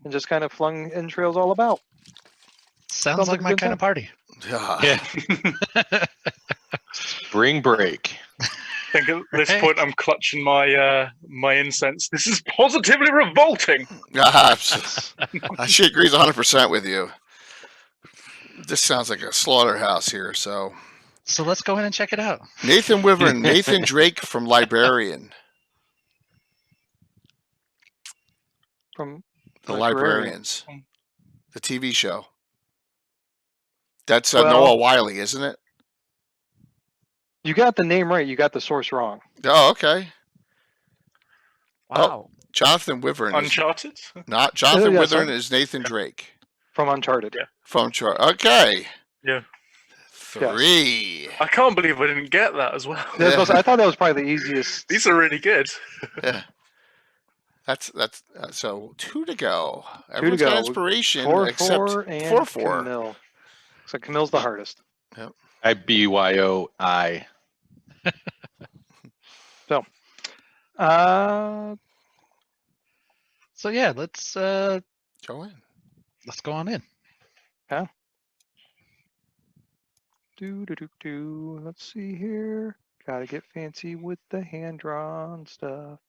and just kind of flung entrails all about. Sounds like a my good kind of party. Yeah. Spring break. I think at this Right. point I'm clutching my my incense. This is positively revolting. I she agrees 100% with you. This sounds like a slaughterhouse here. So So let's go in and check it out. Nathan Wyvern, Nathan Drake from Librarian. From The Librarian. Librarians. The TV show. That's Well- Noah Wiley, isn't it? You got the name right. You got the source wrong. Oh, okay. Wow. Jonathan Wyvern is Uncharted. not Jonathan Yeah, Wyvern sorry. is Nathan Drake From Uncharted. Yeah. from Okay. Yeah. 3. I can't believe I didn't get that as well. Yeah, I thought that was probably the easiest. These are really good. Yeah. That's so 2 to go. 2 to Everyone's got go. inspiration 4-4 except and 4-4. Camille. So Camille's the hardest. I BYOI. So yeah, let's Go in. go on in. Let's see here. Gotta get fancy with the hand-drawn stuff.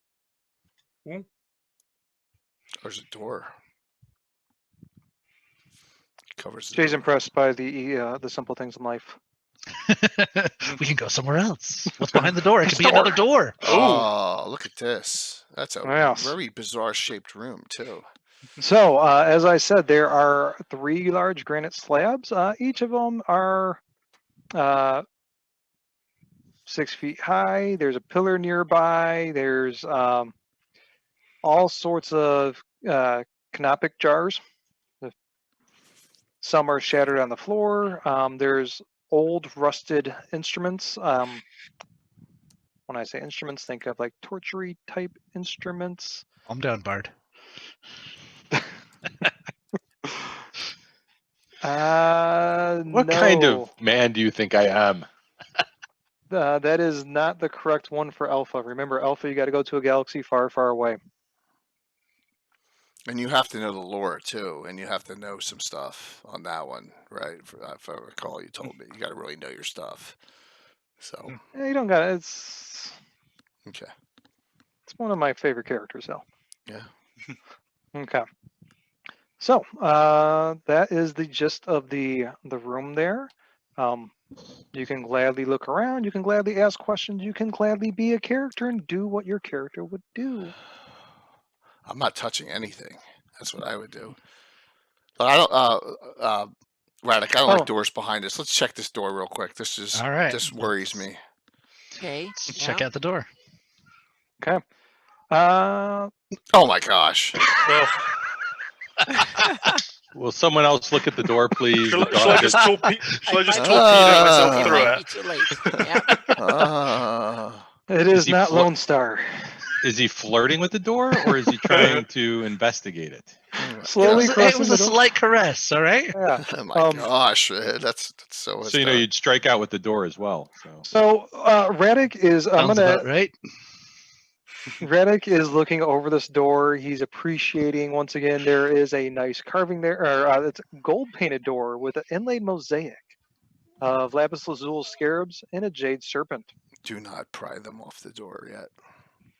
There's a door. Covers the Jay's door. impressed by the simple things in life. We can go somewhere else. What's behind the door? It could be Store. another door. Oh, look at this. That's a Yes. very bizarre shaped room, too. So, as I said, there are 3 large granite slabs. Each of them are 6 feet high. There's a pillar nearby. There's all sorts of canopic jars. Some are shattered on the floor. There's old rusted instruments. When I say instruments, think of like torture type instruments. I'm down, Bard. What kind of man do you think I am? That is not the correct one for Alpha. Remember, Alpha, you got to go to a galaxy far, far away. And you have to know the lore, too. And you have to know some stuff on that one, right? If I recall, you told me. You got to really know your stuff. So, Yeah, you don't got it. It's okay. one of my favorite characters, though. Yeah. Okay. So that is the gist of the room there. You can gladly look around. You can gladly ask questions. You can gladly be a character and do what your character would do. I'm not touching anything. That's what I would do. But I don't, Radek, I don't like doors behind us. Let's check this door real quick. This is, All right. this worries me. Okay. Let's check out the door. Okay. Oh my gosh. Well, Will someone else look at the door, please? shall The I dog just is- torpedo myself It through might it? be too late. Yeah. It is he not flo- Lone Star. Is he flirting with the door, or is he trying to investigate it? Slowly It crossing was the a door. slight caress, all right? Yeah. Oh my gosh. That's so. So you'd strike out with the door as well. So So Radek is. Sounds about right. Radek is looking over this door. He's appreciating once again. There is a nice carving there, or it's a gold painted door with an inlaid mosaic of lapis lazuli scarabs and a jade serpent. Do not pry them off the door yet.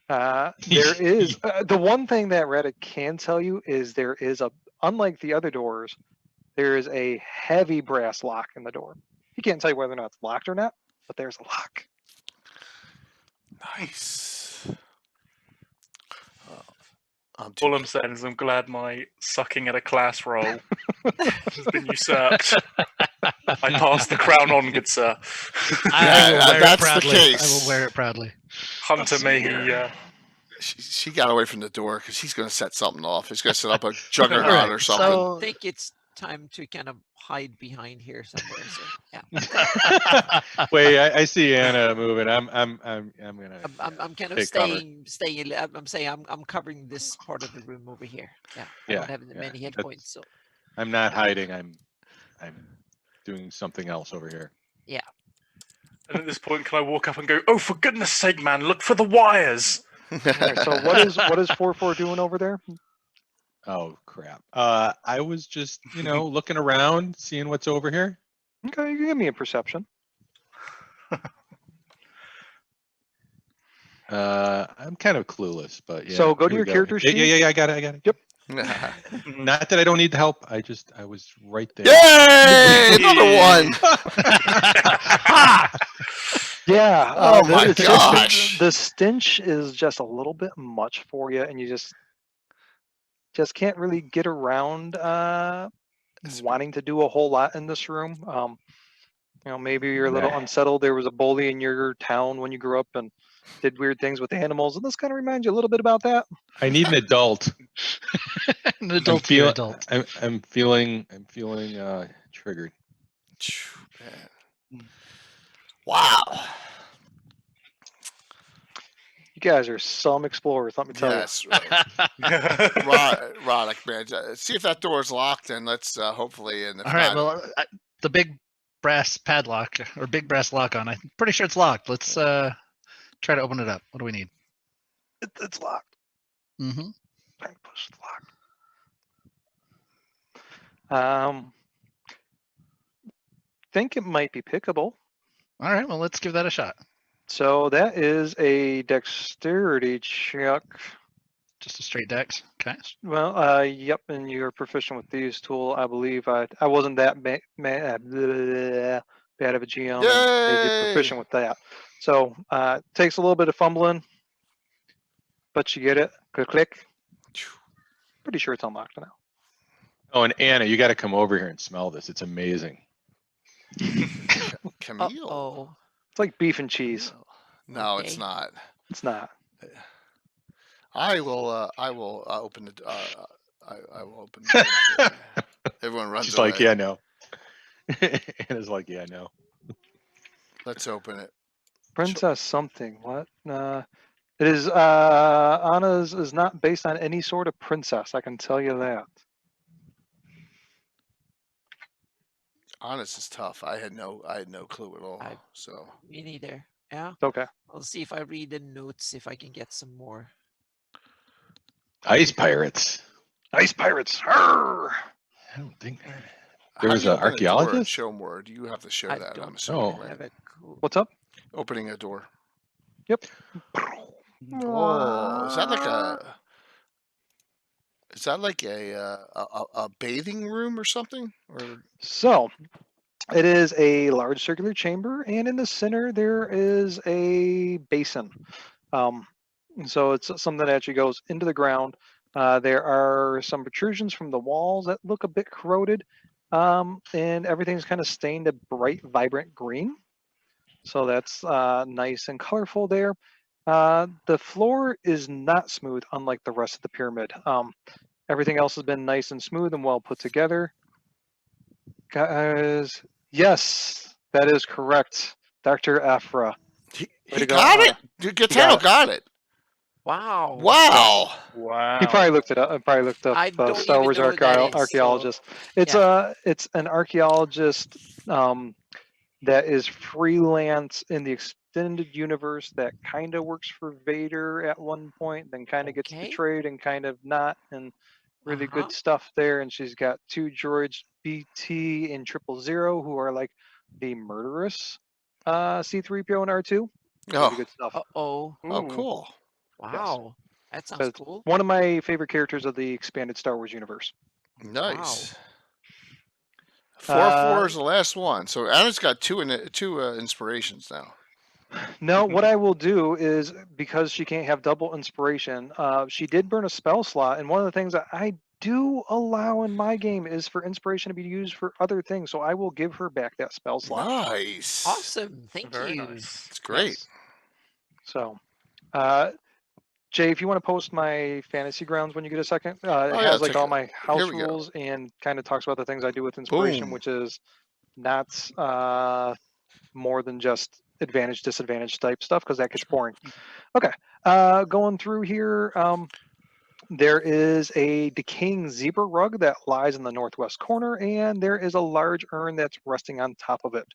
There is the one thing that Radek can tell you is there is unlike the other doors, there is a heavy brass lock in the door. He can't tell you whether or not it's locked or not, but there's a lock. Nice. All I'm saying is I'm glad my sucking at a class roll has been usurped. I pass the crown on, good sir. I will wear that's it the proudly. case. I will wear it proudly. Hunter me. She got away from the door because he's going to set something off. He's going to set up a juggernaut All right, or something. so- I think it's time to kind of hide behind here somewhere. So yeah, wait, I see Anna moving. I'm gonna. I'm kind of take cover. staying. I'm saying I'm covering this part of the room over here. Yeah, I Yeah, don't have many hit that's- points. So I'm not hiding. I'm doing something else over here. And at this point, can I walk up and go, "Oh, for goodness sake, man, look for the wires!" All right, so what is 4-4 doing over there? Oh crap! I was just looking around, seeing what's over here. Okay, you can give me a perception. I'm kind of clueless, but yeah. So go to here we your character sheet. Yeah, I got it. Yep. Not that I don't need the help. I was right there. Yay! Another one. Yeah. Oh my it's gosh. the stench is just a little bit much for you, and you just can't really get around wanting to do a whole lot in this room. Maybe you're a little Nah. unsettled. There was a bully in your town when you grew up and did weird things with animals, and this kind of reminds you a little bit about that. I need an adult. An adult to an adult. I'm feeling triggered. Man. Wow. You guys are some explorers, let me tell Yes. Roddick, man. See if that door's locked, and let's hopefully. And if All right. not, Well, the big brass padlock or big brass lock on. I'm pretty sure it's locked. Let's try to open it up. What do we need? you. It's locked. Mm-hmm. Trying to push the lock. Think it might be pickable. All right. Well, let's give that a shot. So that is a dexterity check. Just a straight dex. Okay. Well, yep, and you're proficient with these tool. I believe I wasn't that bad of a GM, and they get Yay! proficient with that. So it takes a little bit of fumbling, but you get it. Click. Pretty sure it's unlocked now. Oh, and Anna, you got to come over here and smell this. It's amazing. Camille. Oh, It's like beef and cheese. No, it's Okay. not. It's not. I will open the. I will open. The Everyone runs She's away. like, yeah, no. Anna's like, yeah, no. Let's open it. Princess something. What? It is. Anna's is not based on any sort of princess. I can tell you that. Honest is tough. I had no clue at all. So me neither. Yeah. It's okay. I'll see if I read the notes if I can get some more. Ice pirates. Ice pirates. Arr! I don't think how there was do you an open a door and archaeologist. show more. Do you have to show I that? I'm don't assuming. Oh. Right? have a clue. What's up? Opening a door. Yep. Oh, is that like a bathing room or something? Or So, it is a large circular chamber, and in the center there is a basin. So it's something that actually goes into the ground. There are some protrusions from the walls that look a bit corroded, and everything's kind of stained a bright, vibrant green. So that's nice and colorful there. The floor is not smooth, unlike the rest of the pyramid. Everything else has been nice and smooth and well put together. Guys, yes, that is correct. Dr. Afra. he Way to go, got Anna. it. Gitano got it. Wow. Wow. Wow. He probably looked it up. Probably looked up I don't Star even Wars know who that is, so- archaeologist. It's an archaeologist that is freelance in the extended universe that kind of works for Vader at one point, then kind of gets Okay. betrayed and kind of not, and really Uh-huh. good stuff there. And she's got 2 droids, BT and 000, who are like the murderous C-3PO and R2. Really Oh, good stuff. Uh-oh. oh, Ooh. cool. Wow. That sounds That's cool. one of my favorite characters of the expanded Star Wars universe. Nice. Wow. 4-4 is the last one. So Anna's got two inspirations now. No, what I will do is, because she can't have double inspiration, she did burn a spell slot, and one of the things that I do allow in my game is for inspiration to be used for other things, so I will give her back that spell slot. Nice. Awesome. Thank Very you. nice. It's great. Yes. So, Jay, if you want to post my fantasy grounds when you get a second, it Oh, yeah, has like take all a- my house here we go. rules and kind of talks about the things I do with inspiration, Boom. which is not more than just advantage, disadvantage type stuff, because that gets boring. Okay, going through here, there is a decaying zebra rug that lies in the northwest corner, and there is a large urn that's resting on top of it.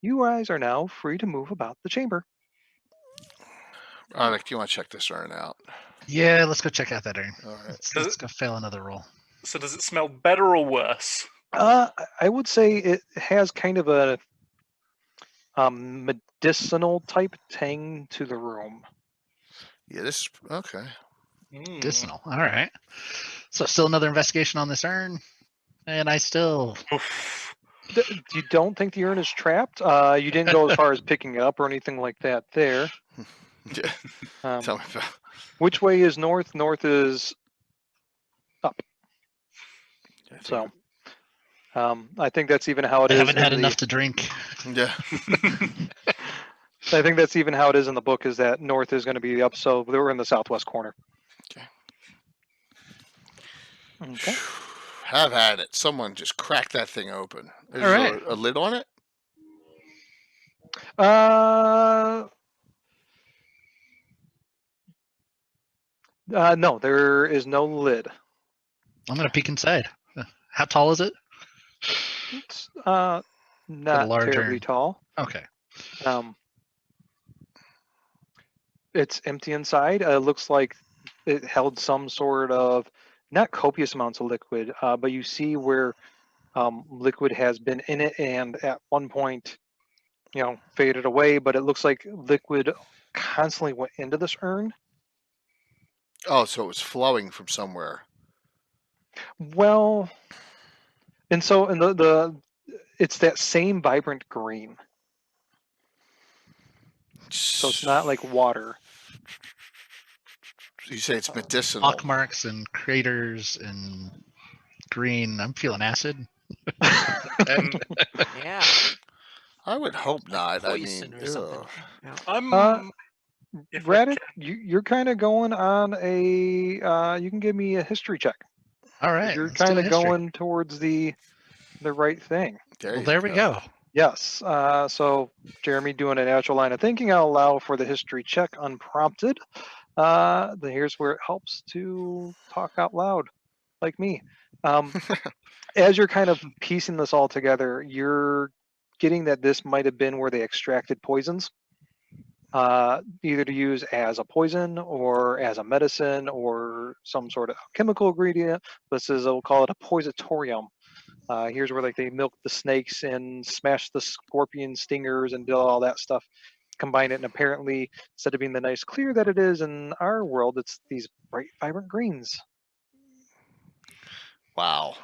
You guys are now free to move about the chamber. Alec, do you want to check this urn out? Yeah, let's go check out that urn. All right. Let's go fail another roll. So does it smell better or worse? I would say it has kind of a medicinal type tang to the room. Yeah, this is okay. Mm. Medicinal. All right. So still another investigation on this urn, and I still. Oof. You don't think the urn is trapped? You didn't go as far as picking it up or anything like that there. Yeah. Tell me about. Which way is north? North is up. I think So I think that's even how it I is. haven't had in enough to drink. Yeah. I think that's even how it is in the book, is that north is going to be up. So we're in the southwest corner. Okay. Okay. Have at it. Someone just crack that thing open. Is All there right. a lid on it? No, there is no lid. I'm gonna peek inside. How tall is it? It's not large terribly urn. tall. Okay. It's empty inside. It looks like it held some sort of, not copious amounts of liquid, but you see where liquid has been in it, and at one point, faded away. But it looks like liquid constantly went into this urn. Oh, so it was flowing from somewhere. Well, and so and the it's that same vibrant green. So it's not like water. You say it's medicinal. Pock marks and craters and green. I'm feeling acid. And Yeah, I would hope not. I poison mean, or something. ugh. Yeah. I'm if I Radit, can, you're kind of going on a. You can give me a history check. All right, You're let's do kind a of history. going towards the right thing. Well, there we go. Yes. So Jeremy doing a natural line of thinking. I'll allow for the history check unprompted. Here's where it helps to talk out loud, like me. As you're kind of piecing this all together, you're getting that this might have been where they extracted poisons, either to use as a poison or as a medicine or some sort of chemical ingredient. This is, we'll call it a poisitorium. Here's where like they milked the snakes and smashed the scorpion stingers and did all that stuff, combine it, and apparently instead of being the nice clear that it is in our world, it's these bright, vibrant greens. Wow.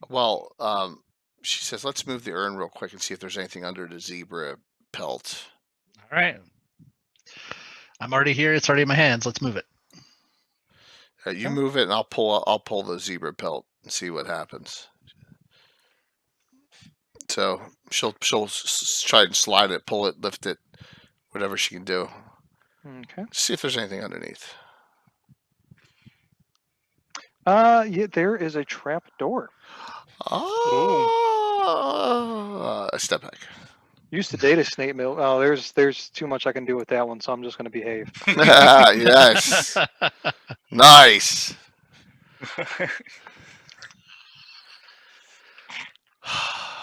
Well, she says, let's move the urn real quick and see if there's anything under the zebra pelt. All right. I'm already here. It's already in my hands. Let's move it. You move it, and I'll pull the zebra pelt and see what happens. So she'll try and slide it, pull it, lift it, whatever she can do. Okay. See if there's anything underneath. Yeah, there is a trap door. Oh, a step back. Used to date a snake mill. Oh, there's too much I can do with that one, so I'm just going to behave. Yes. Nice.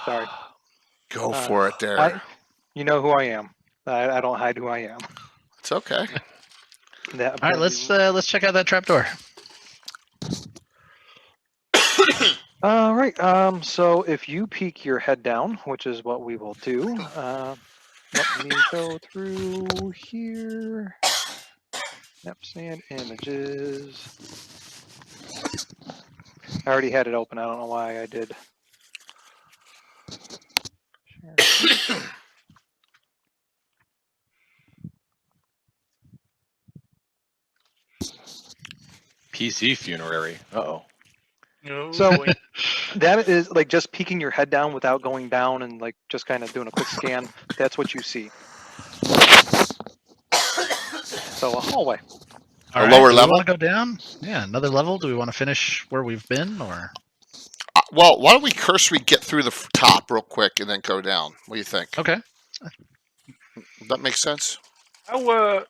Sorry. Go for it there. You know who I am. I don't hide who I am. It's okay. All right, let's check out that trapdoor. All right. So if you peek your head down, which is what we will do, let me go through here. Maps and images. I already had it open. I don't know why I did. Share. PC funerary. Uh-oh. Oh, So- boy. That is like just peeking your head down without going down and like just kind of doing a quick scan. That's what you see. So a hallway. All A right, lower do level? we want to go down? Yeah, another level. Do we want to finish where we've been, or? Well, why don't we cursory get through the top real quick and then go down? What do you think? Okay. That makes sense. How will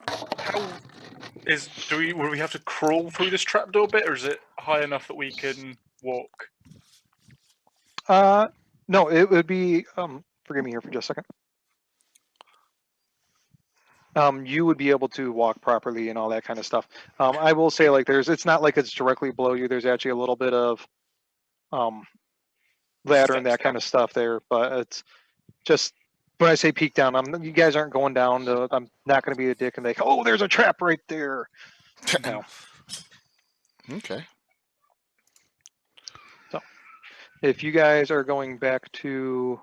we have to crawl through this trapdoor bit, or is it high enough that we can walk? No, it would be. Forgive me here for just a second. You would be able to walk properly and all that kind of stuff. I will say, like, it's not like it's directly below you. There's actually a little bit of ladder and that kind of stuff there, but it's just when I say peek down, you guys aren't going down. I'm not going to be a dick and like, oh, there's a trap right there. No. Okay. So, if you guys are going back to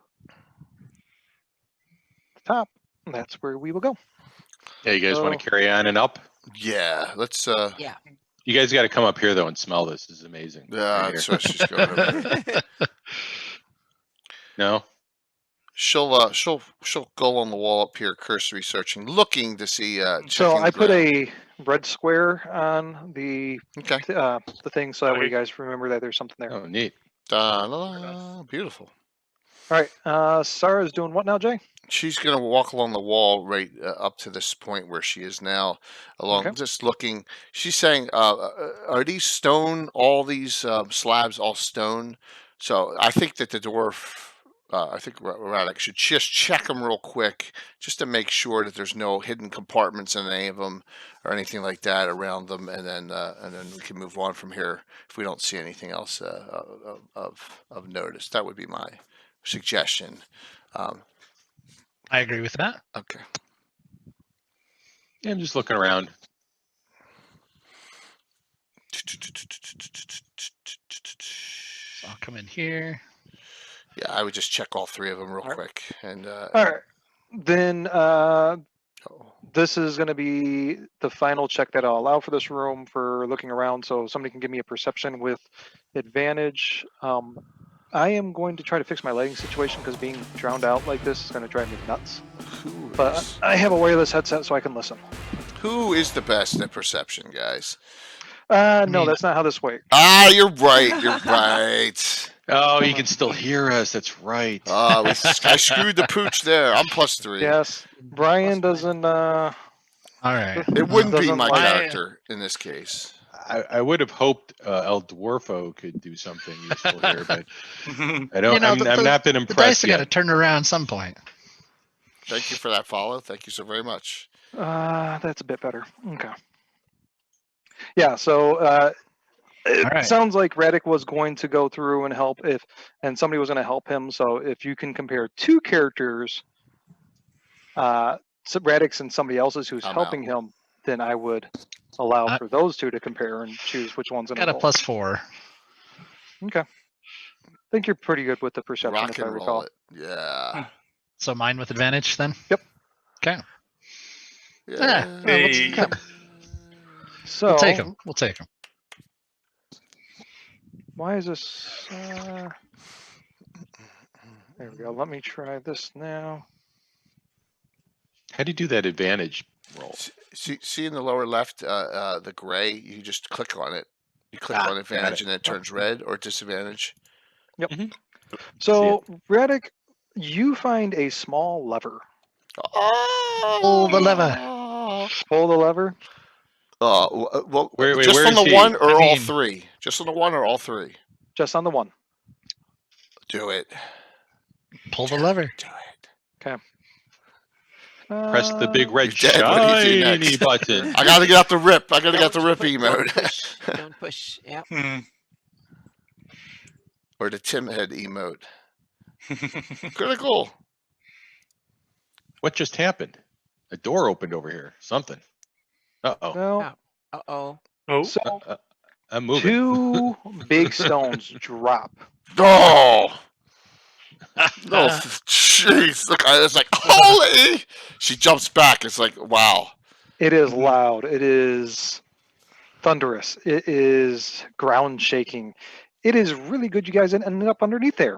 the top, that's where we will go. Yeah, you guys want So- to carry on and up? Yeah. Let's. Yeah. You guys got to come up here though and smell this. This is amazing. Yeah. Right That's here. what she's going over there. No? She'll go on the wall up here, cursory searching, looking to see. So checking I the put ground. a red square on the Okay. the thing so that way you Okay. guys remember that there's something there. Oh, neat. Beautiful. All right. Sarah's doing what now, Jay? She's going to walk along the wall right up to this point where she is now, along Okay. just looking. She's saying, "Are these stone? All these slabs, all stone?" So I think that the dwarf. I think Radek should just check them real quick, just to make sure that there's no hidden compartments in any of them or anything like that around them, and then we can move on from here if we don't see anything else of notice. That would be my suggestion. I agree with that. Okay. Yeah, I'm just looking around. So I'll come in here. Yeah, I would just check all three of them real Alright. quick. And All right. Then oh. this is going to be the final check that I'll allow for this room for looking around. So somebody can give me a perception with advantage. I am going to try to fix my lighting situation because being drowned out like this is going to drive me nuts. But I have a wireless headset so I can listen. Who is the best at perception, guys? No, mean- that's not how this works. Ah, you're right. You're right. Oh, you can still hear us. That's right. Oh, I screwed the pooch there. I'm +3. Yes, Brian Plus one. doesn't. All right. It wouldn't be Doesn't my like- character in this case. I would have hoped El Dwarfo could do something useful here, but I don't. You know, I'm not been The dice impressed have got to yet. turn around some point. Thank you for that follow. Thank you so very much. That's a bit better. Okay. Yeah. So it All right. sounds like Radic was going to go through and help and somebody was going to help him. So if you can compare two characters, Radic's and somebody else's who's I'm helping him, then I would allow Uh, for those two to compare and choose which one's going Got to a roll. +4. Okay. I think you're pretty good with the perception, Rock if I and roll recall. it. Yeah. So mine with advantage then? Yep. Okay. Yeah. Hey. So We'll take them. We'll take them. why is this? There we go. Let me try this now. How do you do that advantage roll? See in the lower left, the gray, you just click on it. You click on got advantage it. and it turns red or disadvantage. So Radic, you find a small lever. Oh, Pull the lever. Pull the lever. Well, Wait, just where on is the he? one or I all mean- three? Just on the one or all three? Just on the one. Do it. Pull the lever. Do it. Press the big red You're dead. What do you do shiny next? button. I gotta get out the rip. I gotta get the rip Don't emote. push. Don't push. Yeah. Hmm. Or the Tim head emote. Critical. What just happened? A door opened over here. Something. Uh-oh. No. Uh-oh. Oh, So I'm moving. two big stones drop. Oh. No, jeez. Look, it's like, holy. She jumps back. It's like, wow. It is loud. It is thunderous. It is ground shaking. It is really good you guys ended up underneath there.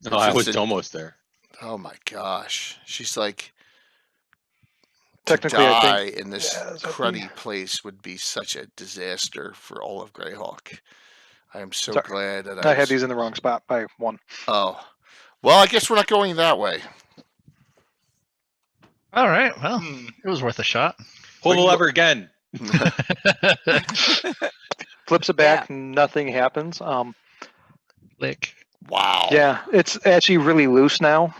No, I was It's a- almost there. Oh my gosh. She's like, Technically, to I die think. in this Yeah, so I cruddy think- place would be such a disaster for all of Greyhawk. I am so Sorry. glad that I had was- these in the wrong spot by one. Oh. Well, I guess we're not going that way. All right. Well, hmm. it was worth a shot. Pull the you go- lever again. Flips it back, nothing happens. Lick. Wow. Yeah, it's actually really loose now.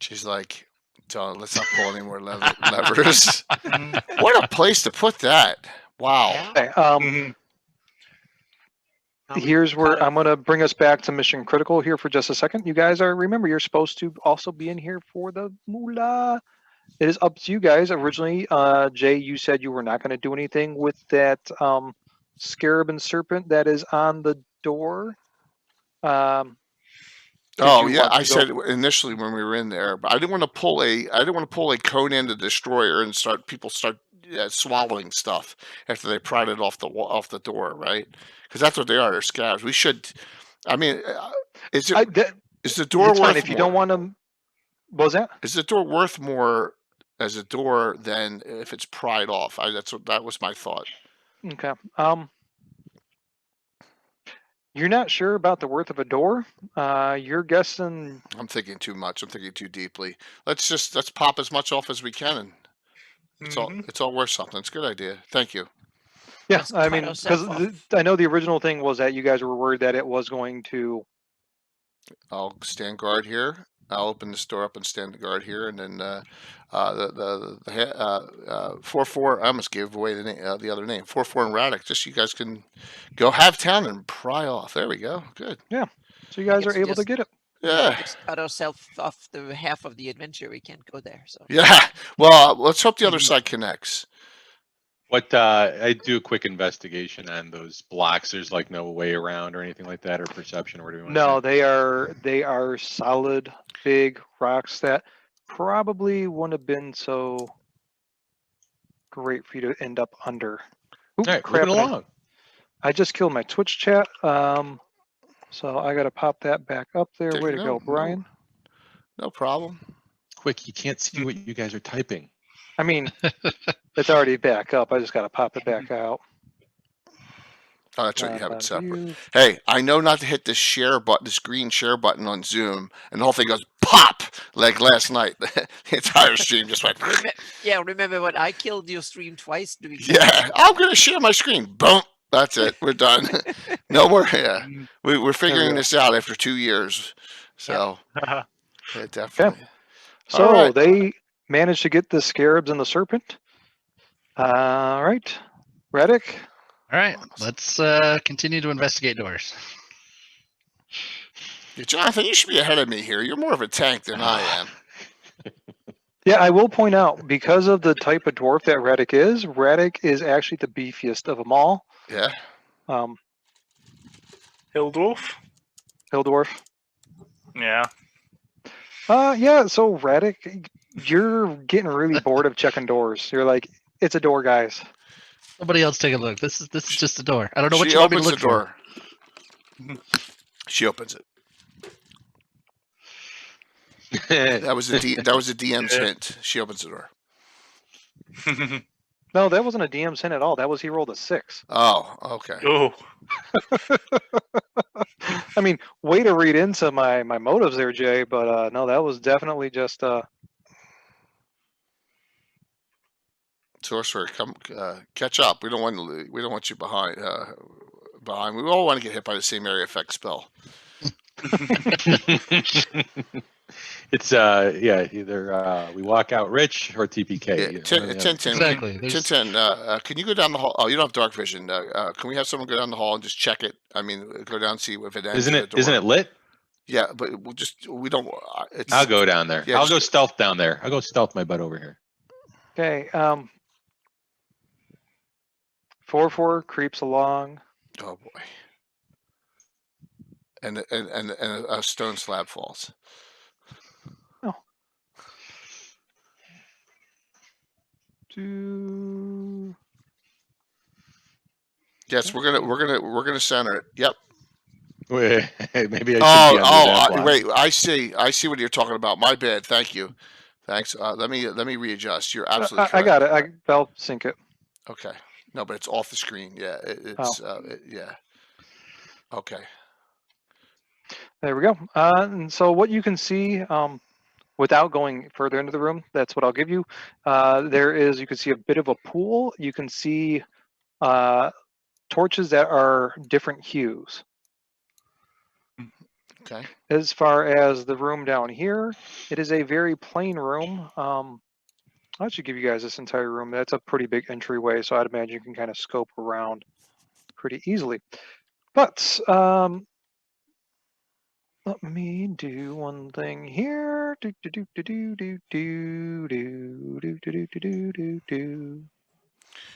She's like, don't, let's not pull any more levers. What a place to put that. Wow. Yeah. Okay, Mhm. Now we here's where cut it. I'm going to bring us back to Mission Critical here for just a second. You guys remember, you're supposed to also be in here for the moolah. It is up to you guys. Originally, Jay, you said you were not going to do anything with that scarab and serpent that is on the door. Did Oh you yeah, want to I go- said initially when we were in there, but I didn't want to pull a Conan the Destroyer and start swallowing stuff after they pried it off the door, right? Because that's what they are. They're scabs. We should. I mean, is the door it's worth fine if you don't more? want to. What was that? Is the door worth more as a door than if it's pried off? That was my thought. Okay. You're not sure about the worth of a door. You're guessing. I'm thinking too much. I'm thinking too deeply. Let's pop as much off as we can, and Mhm. it's all worth something. It's a good idea. Thank you. Yeah, Just I cut mean, ourselves because off. I know the original thing was that you guys were worried that it was going to. I'll stand guard here. I'll open this door up and stand guard here, and then the 4-4. I almost gave away the name, the other name. 4-4 and Radic. Just you guys can go have town and pry off. There we go. Good. So you guys Yes, are able to just- get it. Yeah. Just cut ourselves off the half of the adventure. We can't go there. So Yeah. Well, let's hope the other side connects. What I do a quick investigation on those blocks. There's like no way around or anything like that, or perception, or whatever you want No, to they are solid, big rocks that probably wouldn't have been so great for you to end up under. Oop, say. All right, crap, moving and along. I just killed my Twitch chat. So I gotta pop that back up there. Way to go, Brian. No problem. Quick, you can't see what you guys are typing. I mean, it's already back up. I just gotta pop it back out. Oh, that's right. You have it separate. View. Hey, I know not to hit this share button, this green share button on Zoom, and the whole thing goes pop like last night. The entire stream just went. Yeah, remember when I killed your stream twice doing that? Yeah, I'm gonna share my screen. Boom. That's it. We're done. No more. Yeah, we're figuring this out after 2 years. So yeah, definitely. So All right. they managed to get the scarabs and the serpent. All right, Reddick. All right, let's continue to investigate doors. Yeah, Jonathan, you should be ahead of me here. You're more of a tank than I am. Yeah, I will point out, because of the type of dwarf that Reddick is actually the beefiest of them all. Yeah. Hill dwarf. Hill dwarf. Yeah. Yeah, so Reddick, you're getting really bored of checking doors. You're like, it's a door, guys. Somebody else take a look. This is just a door. I don't know what She you want me to opens look the door. She opens it. That was a DM's hint. She opens the door. No, that wasn't a DM's hint at all. That was he rolled a 6. Oh, okay. Oh. I mean, way to read into my motives there, Jay. But no, that was definitely just. Sorcerer, come catch up. We don't want you behind. Behind. We all want to get hit by the same area effect spell. It's either we walk out rich or TPK. Yeah, Tintin, Exactly. Tintin, can you go down the hall? Oh, you don't have dark vision. Can we have someone go down the hall and just check it? I mean, go down and see if it ends. Isn't it lit? Yeah, but we don't. I'll go down there. Yeah, I'll go stealth down there. I'll go stealth my butt over here. Okay. 4/4 creeps along. Oh boy. And a stone slab falls. Oh. Yes, we're gonna center it. Yep. Wait, maybe I should be under that block. Wait. I see what you're talking about. My bad. Thank you. Thanks. Let me readjust. You're absolutely correct. I got it. I'll sync it. Okay. No, but it's off the screen. Yeah. It's yeah. Okay. There we go. And so what you can see, without going further into the room, that's what I'll give you. You can see a bit of a pool. You can see torches that are different hues. Okay. As far as the room down here, it is a very plain room. I should give you guys this entire room. That's a pretty big entryway, so I'd imagine you can kind of scope around pretty easily. But let me do one thing here.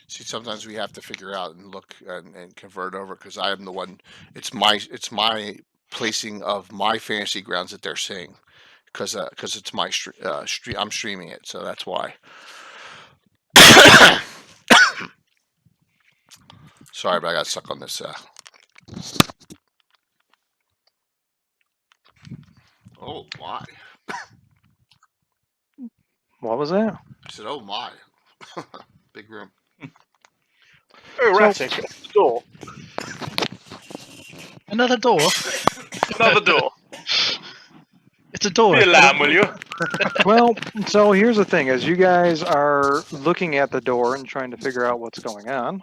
See, sometimes we have to figure out and look and convert over because I am the one. It's my placing of my fantasy grounds that they're seeing because it's my stream. I'm streaming it, so that's why. Sorry, but I got stuck on this. Oh my! What was that? I said, "Oh my!" Big room. Oh, Rattic, the door. Another door. Another door. It's a door. Be a lamb, will you? Well, so here's the thing: as you guys are looking at the door and trying to figure out what's going on,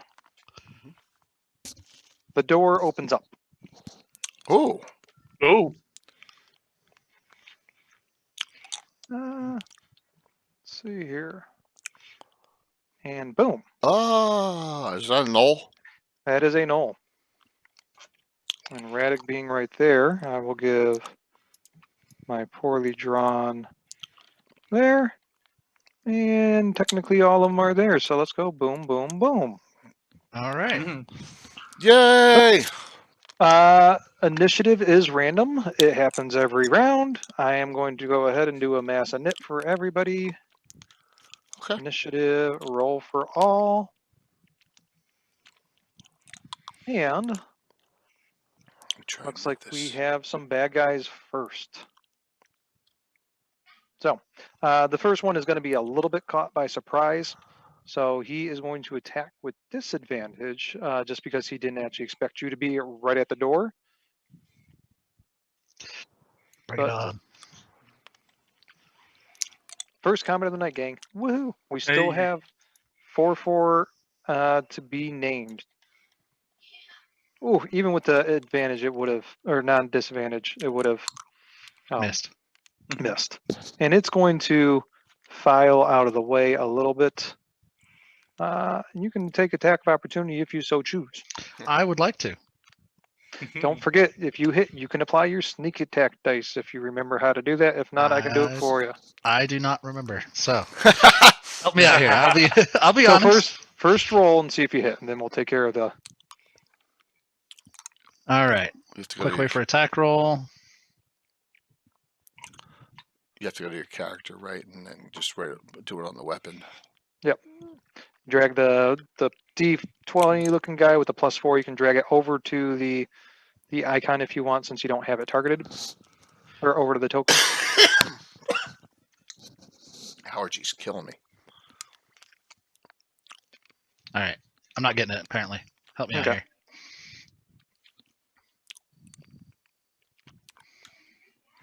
the door opens up. Oh. Oh. Let's see here, and boom. Oh, is that a knoll? That is a knoll. And Raddick being right there, I will give my poorly drawn there. And technically all of them are there, so let's go boom, boom, boom. All right. Mhm. Yay! Initiative is random. It happens every round. I am going to go ahead and do a mass init for everybody. Okay. Initiative, roll for all. And I'm trying looks to like make we this- have some bad guys first. So the first one is going to be a little bit caught by surprise. So he is going to attack with disadvantage just because he didn't actually expect you to be right at the door. Bring it But on. first combat of the night, gang. Woohoo! We still Hey. have 4/4 to be named. Ooh, even with the advantage, it would have, or non-disadvantage, it would have Missed. missed. And it's going to file out of the way a little bit. You can take attack of opportunity if you so choose. I would like to. Don't forget, if you hit, you can apply your sneak attack dice if you remember how to do that. If not, I can do it for you. I do not remember. So help me out here. I'll be So honest. first roll and see if you hit, and then we'll take care of the. All right. You have to go Quick to way your, for attack roll. you have to go to your character, right, and then just do it on the weapon. Drag the D20 looking guy with the +4. You can drag it over to the icon if you want, since you don't have it targeted, or over to the token. Allergies killing me. All right. I'm not getting it, apparently. Help me out Okay.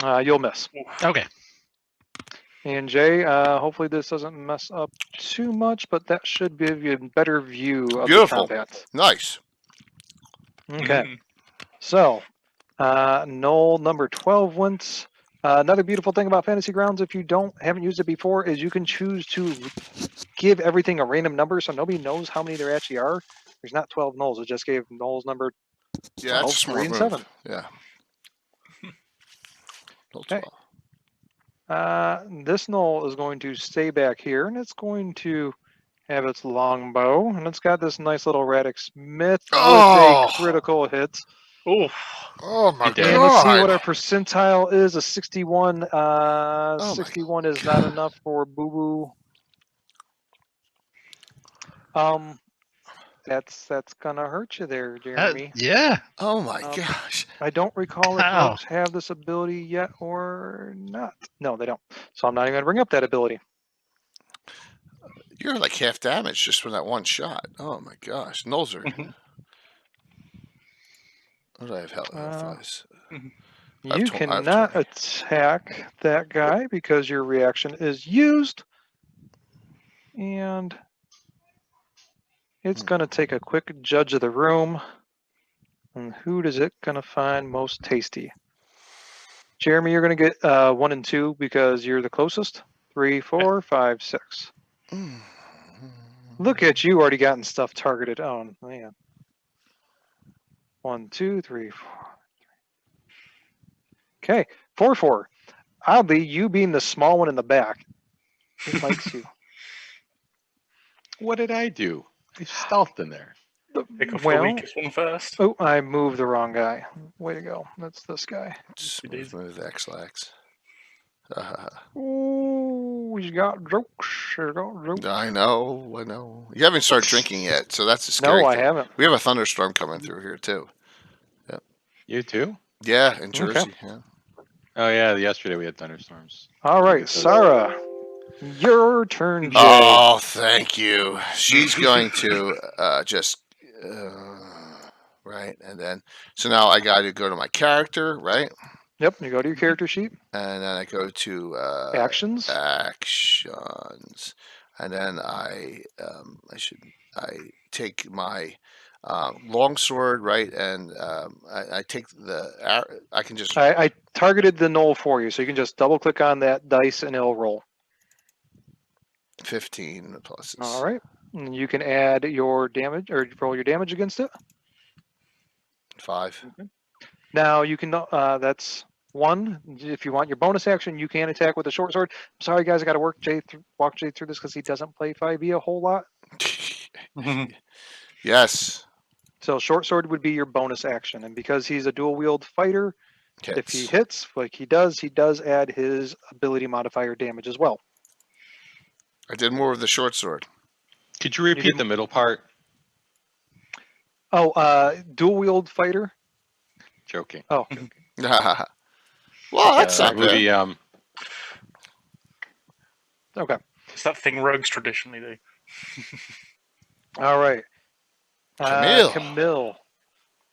here. You'll miss. Okay. And Jay, hopefully this doesn't mess up too much, but that should give you a better view of Beautiful. the combat. Nice. Okay. So, Knoll number 12 wins. Another beautiful thing about Fantasy Grounds, if you haven't used it before, is you can choose to give everything a random number, so nobody knows how many there actually are. There's not 12 Knolls. It just gave Knolls number Yeah, 12, that's a 3, smart and move. 7. Yeah. Roll Okay. 12. This Knoll is going to stay back here, and it's going to have its longbow, and it's got this nice little Radix Smith Oh! with a critical hit. Oof. Oh my He did. And let's see god! what our percentile is. A 61. my 61 is not God. enough for Boo Boo. That's gonna hurt you there, Jeremy. Yeah. Oh my Um, gosh! I don't recall if Ow. rogues have this ability yet or not. No, they don't. So I'm not even gonna bring up that ability. You're like half damage just from that one shot. Oh my gosh! Knolls are. What do I have health-wise? You cannot attack that guy because your reaction is used. And it's going to take a quick judge of the room. And who does it going to find most tasty? Jeremy, you're going to get 1 and 2 because you're the closest. 3, 4, 5, 6. Look at you already gotten stuff targeted. Oh, man. 1, 2, 3, 4. Okay, 4, 4. Oddly, you being the small one in the back, it likes you. What did I do? I stealthed in there. Pick off the weakest one first. Oh, I moved the wrong guy. Way to go. That's this guy. Just You did. move X-lax. Ooh, he's got jokes. He's got jokes. I know. You haven't started drinking yet, so that's a scary No, I thing. haven't. We have a thunderstorm coming through here too. You too? Yeah, in Jersey. Yeah. Oh yeah, yesterday we had thunderstorms. All right, Sarah, your turn, Jay. Oh, thank you. She's going to just right, and then so now I got to go to my character, right? Yep, you go to your character sheet. And then I go to Actions. actions, and then I take my longsword, right, and I take the I can just I targeted the knoll for you, so you can just double click on that dice and it'll roll. 15 pluses. All right, and you can add your damage or roll your damage against it. 5. Now you can that's 1. If you want your bonus action, you can attack with a short sword. I'm sorry, guys, I got to walk Jay through this because he doesn't play 5e a whole lot. Yes. So short sword would be your bonus action, and because he's a dual wield fighter, if he hits like he does add his ability modifier damage as well. I did more with the short sword. Could you repeat the middle part? Oh, dual wield fighter. Joking. Oh, well, that's That not bad. movie. okay. It's that thing rogues traditionally do. All right. Camille. Camille.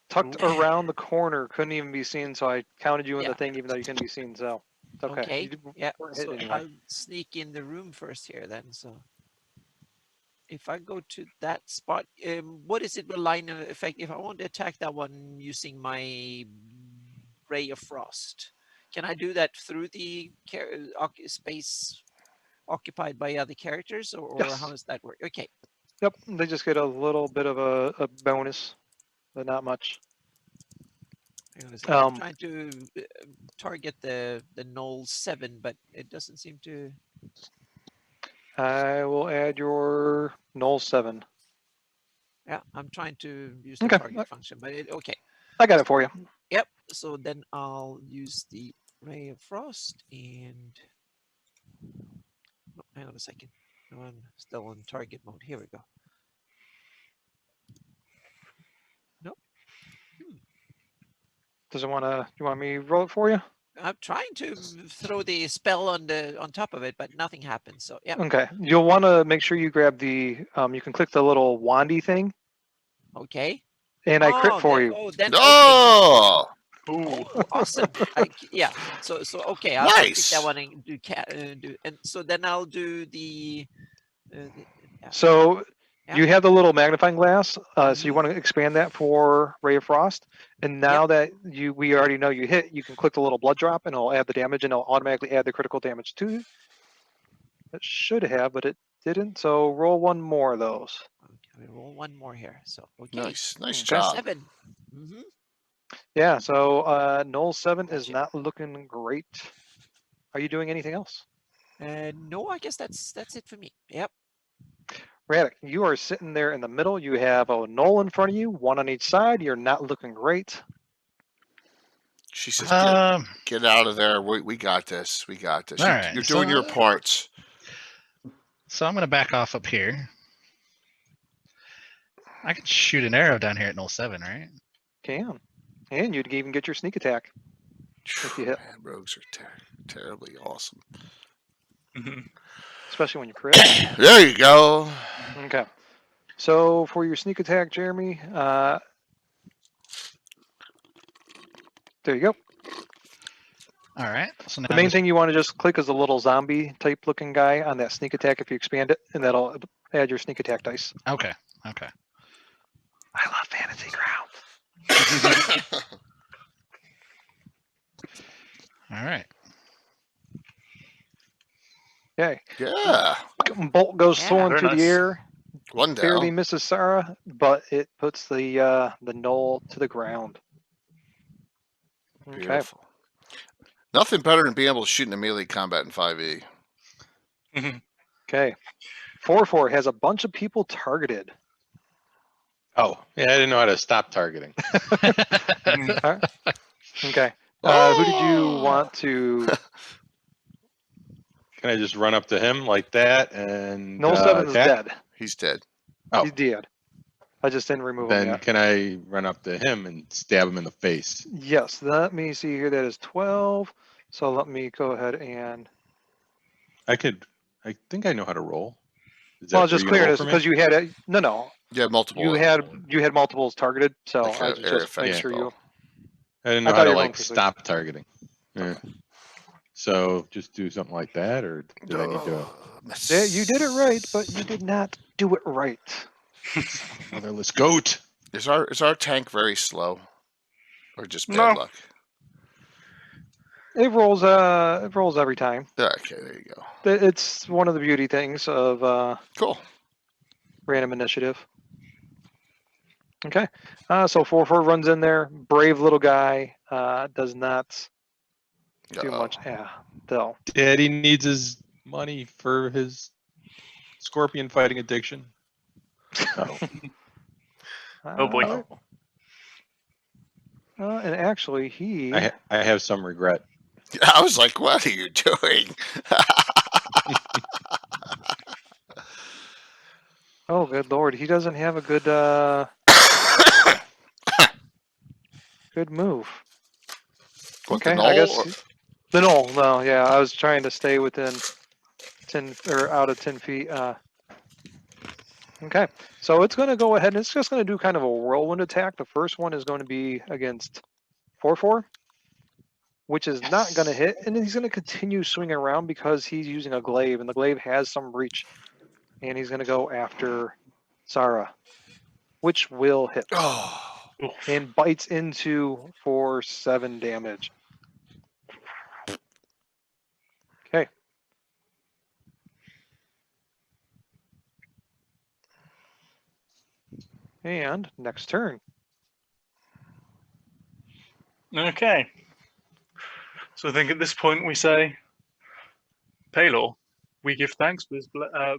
Tucked around the corner, couldn't even be seen, so I counted you in Yeah. the thing even though you couldn't be seen, so it's okay. Okay. Yeah. weren't hit So anyway. I'll sneak in the room first here then. So if I go to that spot, what is it the line of effect? If I want to attack that one using my Ray of Frost, can I do that through the space occupied by other characters, or Yes. how does that work? Okay. Yep, they just get a little bit of a bonus, but not much. Hang on a second. I'm trying to target the Knoll 7, but it doesn't seem to. I will add your Knoll 7. Yeah, I'm trying to use the Okay. target function, but okay. I got it for you. Yep. So then I'll use the Ray of Frost and. Oh, hang on a second. No, I'm still in target mode. Here we go. Nope. Does it want to? You want me to roll it for you? I'm trying to throw the spell on top of it, but nothing happens. So yeah. Okay. You'll want to make sure you grab the. You can click the little wandy thing, Okay. and I crit for then, you. Oh, then Oh, Oh, awesome! Yeah. So okay. I'll take nice. that one and do and so then I'll do the. Yeah. So Yeah. you have the little magnifying glass. So you want to expand that for Ray of Frost. And now that we already know you hit, you can click the little blood drop, and it'll add the damage, and it'll automatically add the critical damage to it. It should have, but it didn't. So roll one more of those. Okay, roll one more here. So okay. Nice Okay. job. 7. Mm-hmm. Yeah. So Knoll 7 is Gotcha. not looking great. Are you doing anything else? No, I guess that's it for me. Yep. Radek, you are sitting there in the middle. You have a Knoll in front of you, one on each side. You're not looking great. She says, "Get out of there. We got this. We got this. All right, You're doing your parts." So I'm going to back off up here. I can shoot an arrow down here at Knoll 7, right? Can. And you'd even get your sneak attack. If you hit. Man, rogues are terribly awesome. Especially when you crit. There you go. Okay. So for your sneak attack, Jeremy, there you go. All right. So now The main thing you want to just click is the little zombie type looking guy on that sneak attack if you expand it, and that'll add your sneak attack dice. Okay. I love Fantasy Ground. All right. Okay. Yeah. Bolt goes Yeah, soaring very through nice. the air, One barely down. misses Sarah, but it puts the Knoll to the ground. Okay. Beautiful. Nothing better than being able to shoot in a melee combat in 5e. Okay. 4-4 has a bunch of people targeted. Oh, yeah, I didn't know how to stop targeting. All right. Okay. Who did you want to? Can I just run up to him like that and Knoll 7 is attack? dead. He's dead. Oh. He's dead. I just didn't remove him Then yet. can I run up to him and stab him in the face? Yes. Let me see here. That is 12. So let me go ahead and. I think I know how to roll. Is Well, that just where clear you roll this for me? because you had a no. Yeah, multiple. You had multiples targeted, so Like I a area just make effect sure you. spell. I didn't I know thought how you to were going like for six. stop targeting. Yeah. So just do something like that, or did I need to? Yeah, you did it right, but you did not do it right. Motherless goat. Is our tank very slow, or just bad No. luck? It rolls every time. Yeah, okay, there you go. It's one of the beauty things of Cool. random initiative. Okay, so 4-4 runs in there. Brave little guy does not too much. Yeah, though. Daddy needs his money for his scorpion fighting addiction. Oh, Oh boy. Alright. And actually, he. I have some regret. I was like, what are you doing? Oh, good lord, he doesn't have a good good move. What, Okay, the I knoll? guess the knoll. No, yeah, I was trying to stay within 10 or out of 10 feet. Okay, so it's going to go ahead and it's just going to do kind of a whirlwind attack. The first one is going to be against 4/4, which is not going to hit, and then he's going to continue swinging around because he's using a glaive, and the glaive has some reach, and he's going to go after Sarah, which will hit Oh, Oof. and bites into for 7 damage. Okay. And next turn. Okay. So I think at this point we say, Paylor, we give thanks for this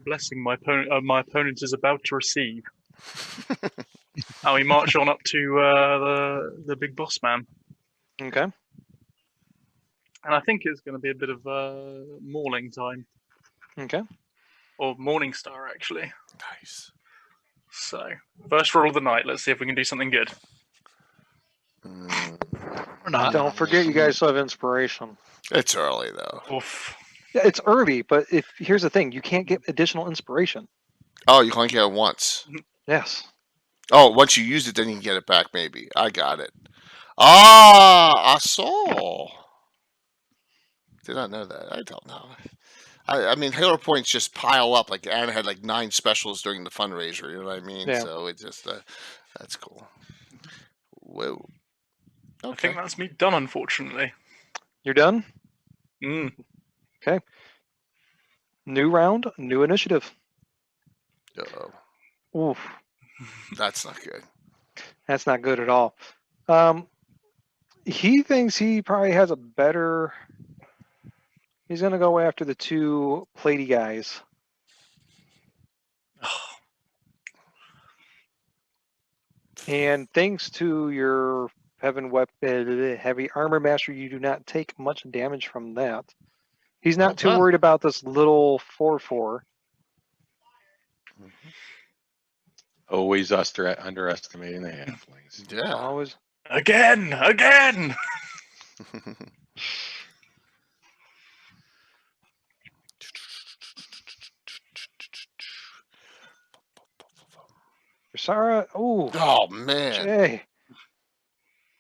blessing my opponent is about to receive. And we march on up to the big boss man. Okay. And I think it's going to be a bit of mauling time. Okay. Or Morning Star, actually. nice. So, first roll of the night. Let's see if we can do something good. Or not. Don't forget, you guys still have inspiration. It's early, though. Oof. Yeah, it's early, but if here's the thing, you can't get additional inspiration. Oh, you can only get it once. Yes. Oh, once you use it, then you can get it back, maybe. I got it. Ah, I saw. Did not know that. I don't know. I mean, halo points just pile up. Like Anna had like 9 specials during the fundraiser. You know what I mean? Yeah. So it just that's cool. Whoa. I Okay. think that's me done, unfortunately. You're done? Mm. New round, new initiative. Uh-oh. Oof. That's not good. That's not good at all. He thinks he probably has a better. He's going to go after the 2 platey guys. And thanks to your heavy armor master, you do not take much damage from that. He's not too done. worried about this little 4/4. Always underestimating the halflings. Yeah. Always. Again! Sarah. Oh, Oh man. Jay.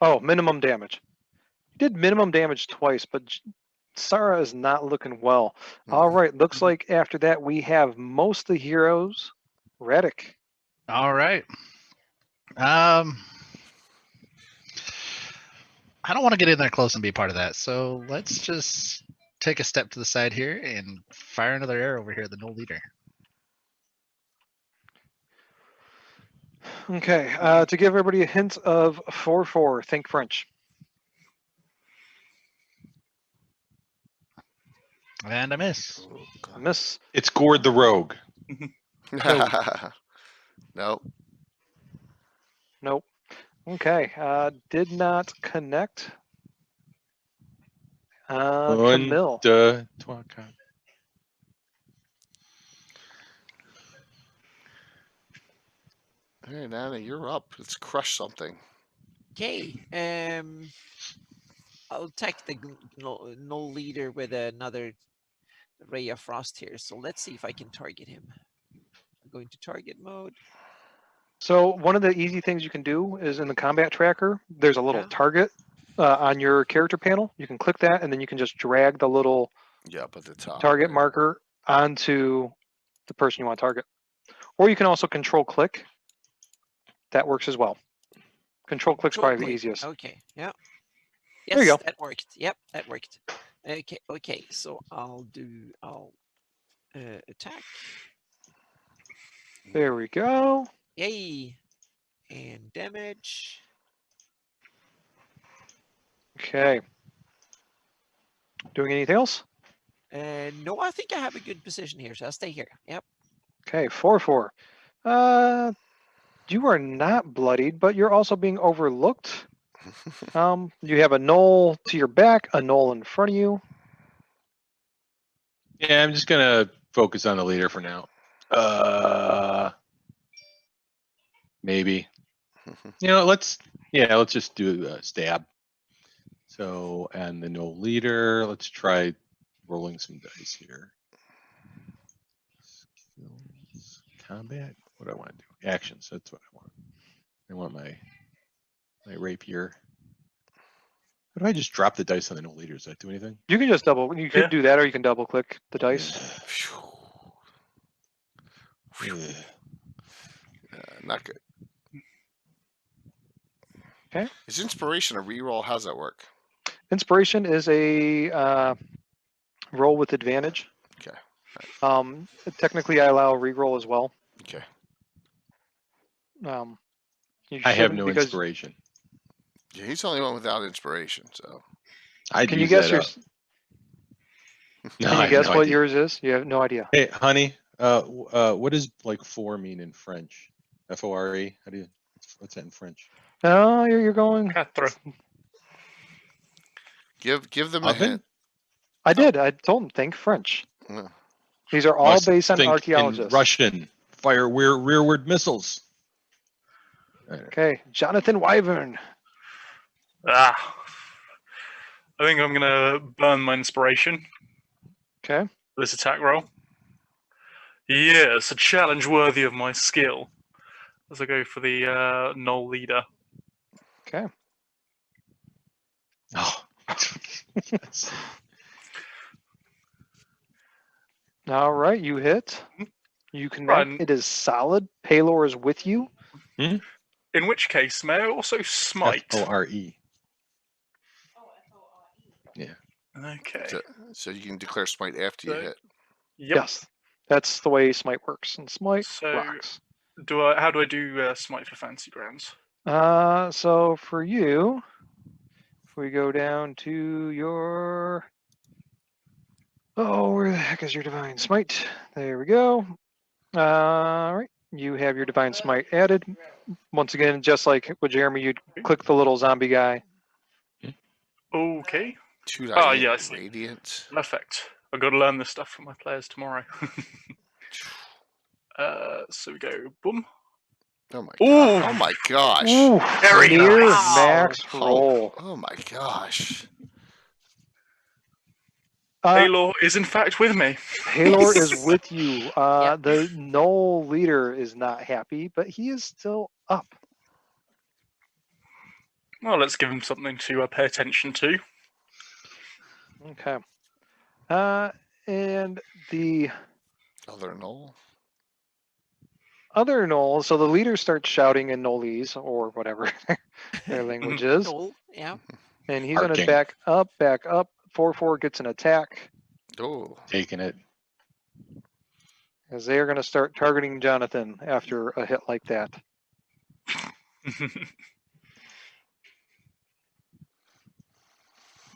Oh, minimum damage. He did minimum damage twice, but Sarah is not looking well. All right, looks like after that we have most of the heroes. Reddick. All right. I don't want to get in there close and be part of that. So let's just take a step to the side here and fire another arrow over here at the no leader. Okay, to give everybody a hint of 4/4, think French. And I miss. A miss. It's Gord the Rogue. Nope. Nope. Okay, did not connect. Camille. Hey, Nana, you're up. Let's crush something. Okay. I'll attack the no leader with another ray of frost here. So let's see if I can target him. I'm going to target mode. So one of the easy things you can do is in the combat tracker, there's a little Yeah. target on your character panel. You can click that, and then you can just drag the little Yep, at the top. target right. marker onto the person you want to target. Or you can also control click. That works as well. Control click's Control probably the click. easiest. Okay. Yeah. Yes, There you go. that worked. Yep, that worked. Okay. Okay. So I'll attack. There we go. Yay. And damage. Okay. Doing anything else? No, I think I have a good position here, so I'll stay here. Yep. Okay, 4-4. You are not bloodied, but you're also being overlooked. You have a knoll to your back, a knoll in front of you. Yeah, I'm just gonna focus on the leader for now. Maybe. You know, let's just do a stab. So, and the no leader, let's try rolling some dice here. Skills, combat, what do I want to do? Actions, that's what I want. I want my rapier. What if I just drop the dice on the no leaders? Does that do anything? You can just you could do that, or you can double click the dice. Not good. Okay. Is inspiration a reroll? How's that work? Inspiration is a roll with advantage. Okay. Technically, I allow reroll as well. Okay. You I have shouldn't, no because- inspiration. Yeah, he's the only one without inspiration. So Can you guess your? No, Can I you have guess no what idea. yours is? You have no idea. Hey, honey, what does like four mean in French? F-O-R-E? How do you? What's that in French? No, you're going. Quatre. give them a Oven? hint. I did. I told him think French. Yeah. These are all Must based on think in archaeologists. Russian. Fire rearward missiles. Okay, Jonathan Wyvern. I think I'm gonna burn my inspiration. Okay. This attack roll. Yes, a challenge worthy of my skill. As I go for the null leader. Okay. Oh. Yes. All right, you hit. You connect. Right. It is solid. Palor is with you. In which case, may I also smite? F-O-R-E. Yeah. Okay. So you can declare smite after you So- hit. Yep. Yes, that's the way smite works. And smite So- rocks. How do I do smite for fancy grounds? So for you, if we go down to your, where the heck is your divine smite? There we go. All right, you have your divine smite added. Once again, just like with Jeremy, you'd click the little zombie guy. Okay. 2 Oh, yeah, I see. radiant. Perfect. I've got to learn this stuff for my players tomorrow. So we go boom. Oh my Ooh. god. Oh my gosh. Ooh, Very near nice. max Oh, roll. oh my gosh. Halor is in fact with me. Halor is with you. Yep. The Knoll leader is not happy, but he is still up. Well, let's give him something to pay attention to. Okay. And the Other null. other Knoll, so the leader starts shouting in Knollese or whatever their language is, Knoll, yeah. and he's going to Arcing. back up. 4-4 gets an attack Oh. Taking it. as they are going to start targeting Jonathan after a hit like that.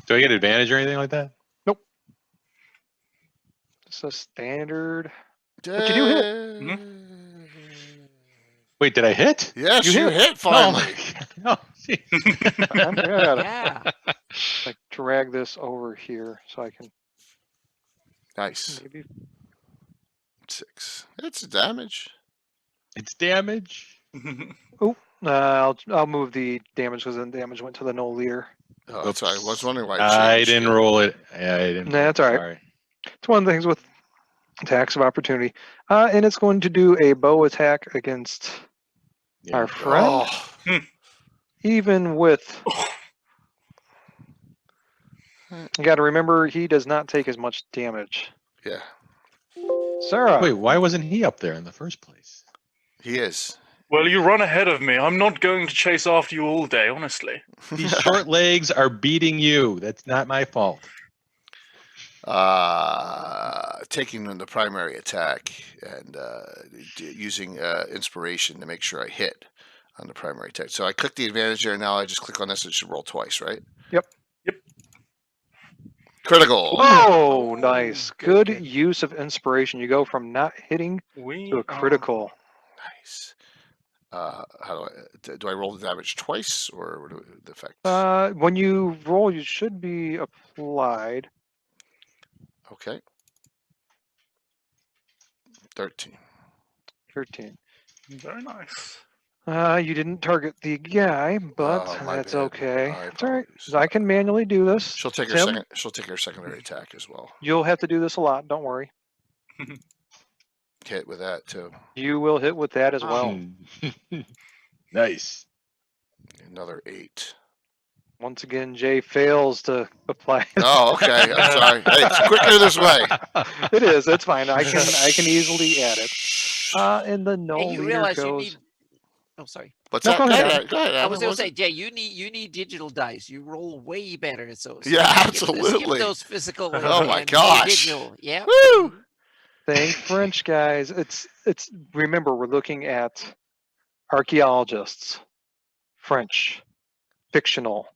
Do I get advantage or anything like that? It's a standard. But you do hit. Wait, did I hit? Yes, You you hit. hit finally. Oh, geez. I'm gonna Yeah. like drag this over here so I can Nice. maybe. 6. It's damage. It's damage. I'll move the damage because then damage went to the Knoll leader. Oh, that's right. I was wondering why. it I changed. didn't roll it. Yeah, I didn't. Nah, that's all right. Sorry. It's one of the things with attacks of opportunity. And it's going to do a bow attack against Yeah. our friend, Oh, even with. You got to remember, he does not take as much damage. yeah. Sarah. Wait, why wasn't he up there in the first place? He is. Well, you run ahead of me. I'm not going to chase after you all day, honestly. These short legs are beating you. That's not my fault. Taking the primary attack and using inspiration to make sure I hit on the primary attack. So I click the advantage there. Now I just click on this. It should roll twice, right? Yep. Yep. Critical. Oh, Ooh, nice. good, Good good. use of inspiration. You go from not hitting We to a critical. Nice. How do I roll the damage twice or what the effect? When you roll, you should be applied. Okay. 13. 13. very nice. You didn't target the guy, but Oh, my that's bad. okay. My It's all right. apologies. I can manually do this. She'll take her Tim, second. She'll take her secondary attack as well. you'll have to do this a lot. Don't worry. Hit with that too. You will hit with that as well. Nice. Another 8. Once again, Jay fails to apply. Oh, okay. I'm sorry. Hey, it's quicker this way. It is. It's fine. I can easily add it. And the no Hey, you leader realize you goes. need. Oh, sorry. What's No, that? go Go ahead, ahead. Go ahead. I was Adam. gonna What's say, it? Jay, you need digital dice. You roll way better. So Yeah, skip absolutely. those physical. Oh my and gosh. Digital. Yeah. Woo! Think French, guys. It's. Remember, we're looking at archaeologists, French, fictional.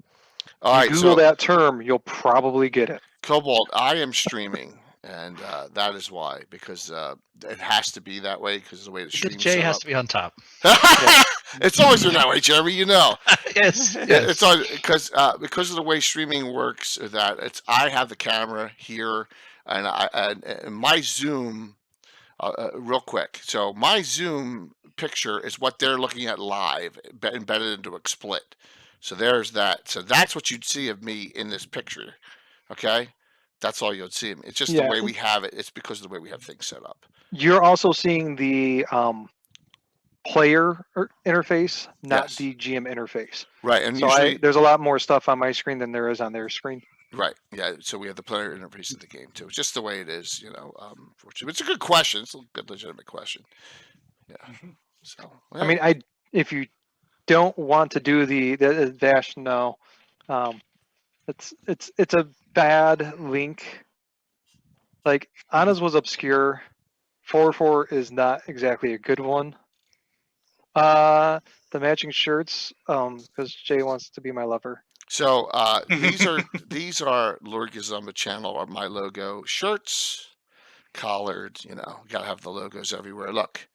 All You right. Google So, that term, you'll probably get it. Cobalt, I am streaming, and that is why, because it has to be that way because of the way the stream's Jay set has up. to be on top. It's always been that way, Jeremy. You know. Yes. It's on because of the way streaming works. That I have the camera here, and and my Zoom. Real quick. So my Zoom picture is what they're looking at live, embedded into a XSplit. So there's that. So that's what you'd see of me in this picture. Okay, that's all you'd see. It's just the Yeah. way we have it. It's because of the way we have things set up. You're also seeing the player interface, not Yes. the GM interface. Right, and So usually, there's a lot more stuff on my screen than there is on their screen. right, yeah. So we have the player interface of the game too. It's just the way it is, you know. Fortunately, it's a good question. It's a good, legitimate question. Yeah. So I mean, if you don't want to do the dash, no, it's a bad link. Like Anna's was obscure. 4-4 is not exactly a good one. The matching shirts, because Jay wants to be my lover. So these are Lord Gazumba channel or my logo shirts, collared. You know, gotta have the logos everywhere. Look,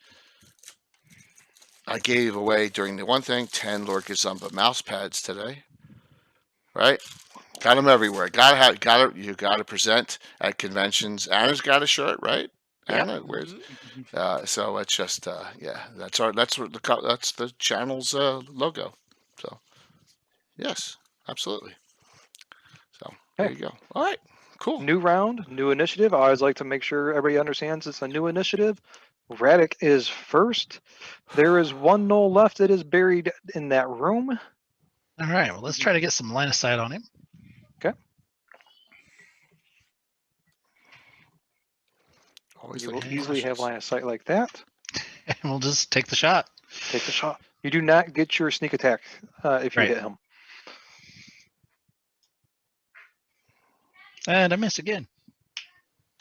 I gave away during the one thing 10 Lord Gazumba mouse pads today. Right, got them everywhere. You gotta present at conventions. Anna's got a shirt, right? Yep. Anna, where's? Mhm. So it's just yeah, that's the channel's logo. So yes, absolutely. So there Okay. you go. All right, cool. New round, new initiative. I always like to make sure everybody understands it's a new initiative. Radek is first. There is one knoll left that is buried in that room. All right. Well, let's try to get some line of sight on him. Always You like will good easily have questions. line of sight like that. And we'll just take the shot. Take the shot. You do not get your sneak attack if you Right. hit him. And I miss again.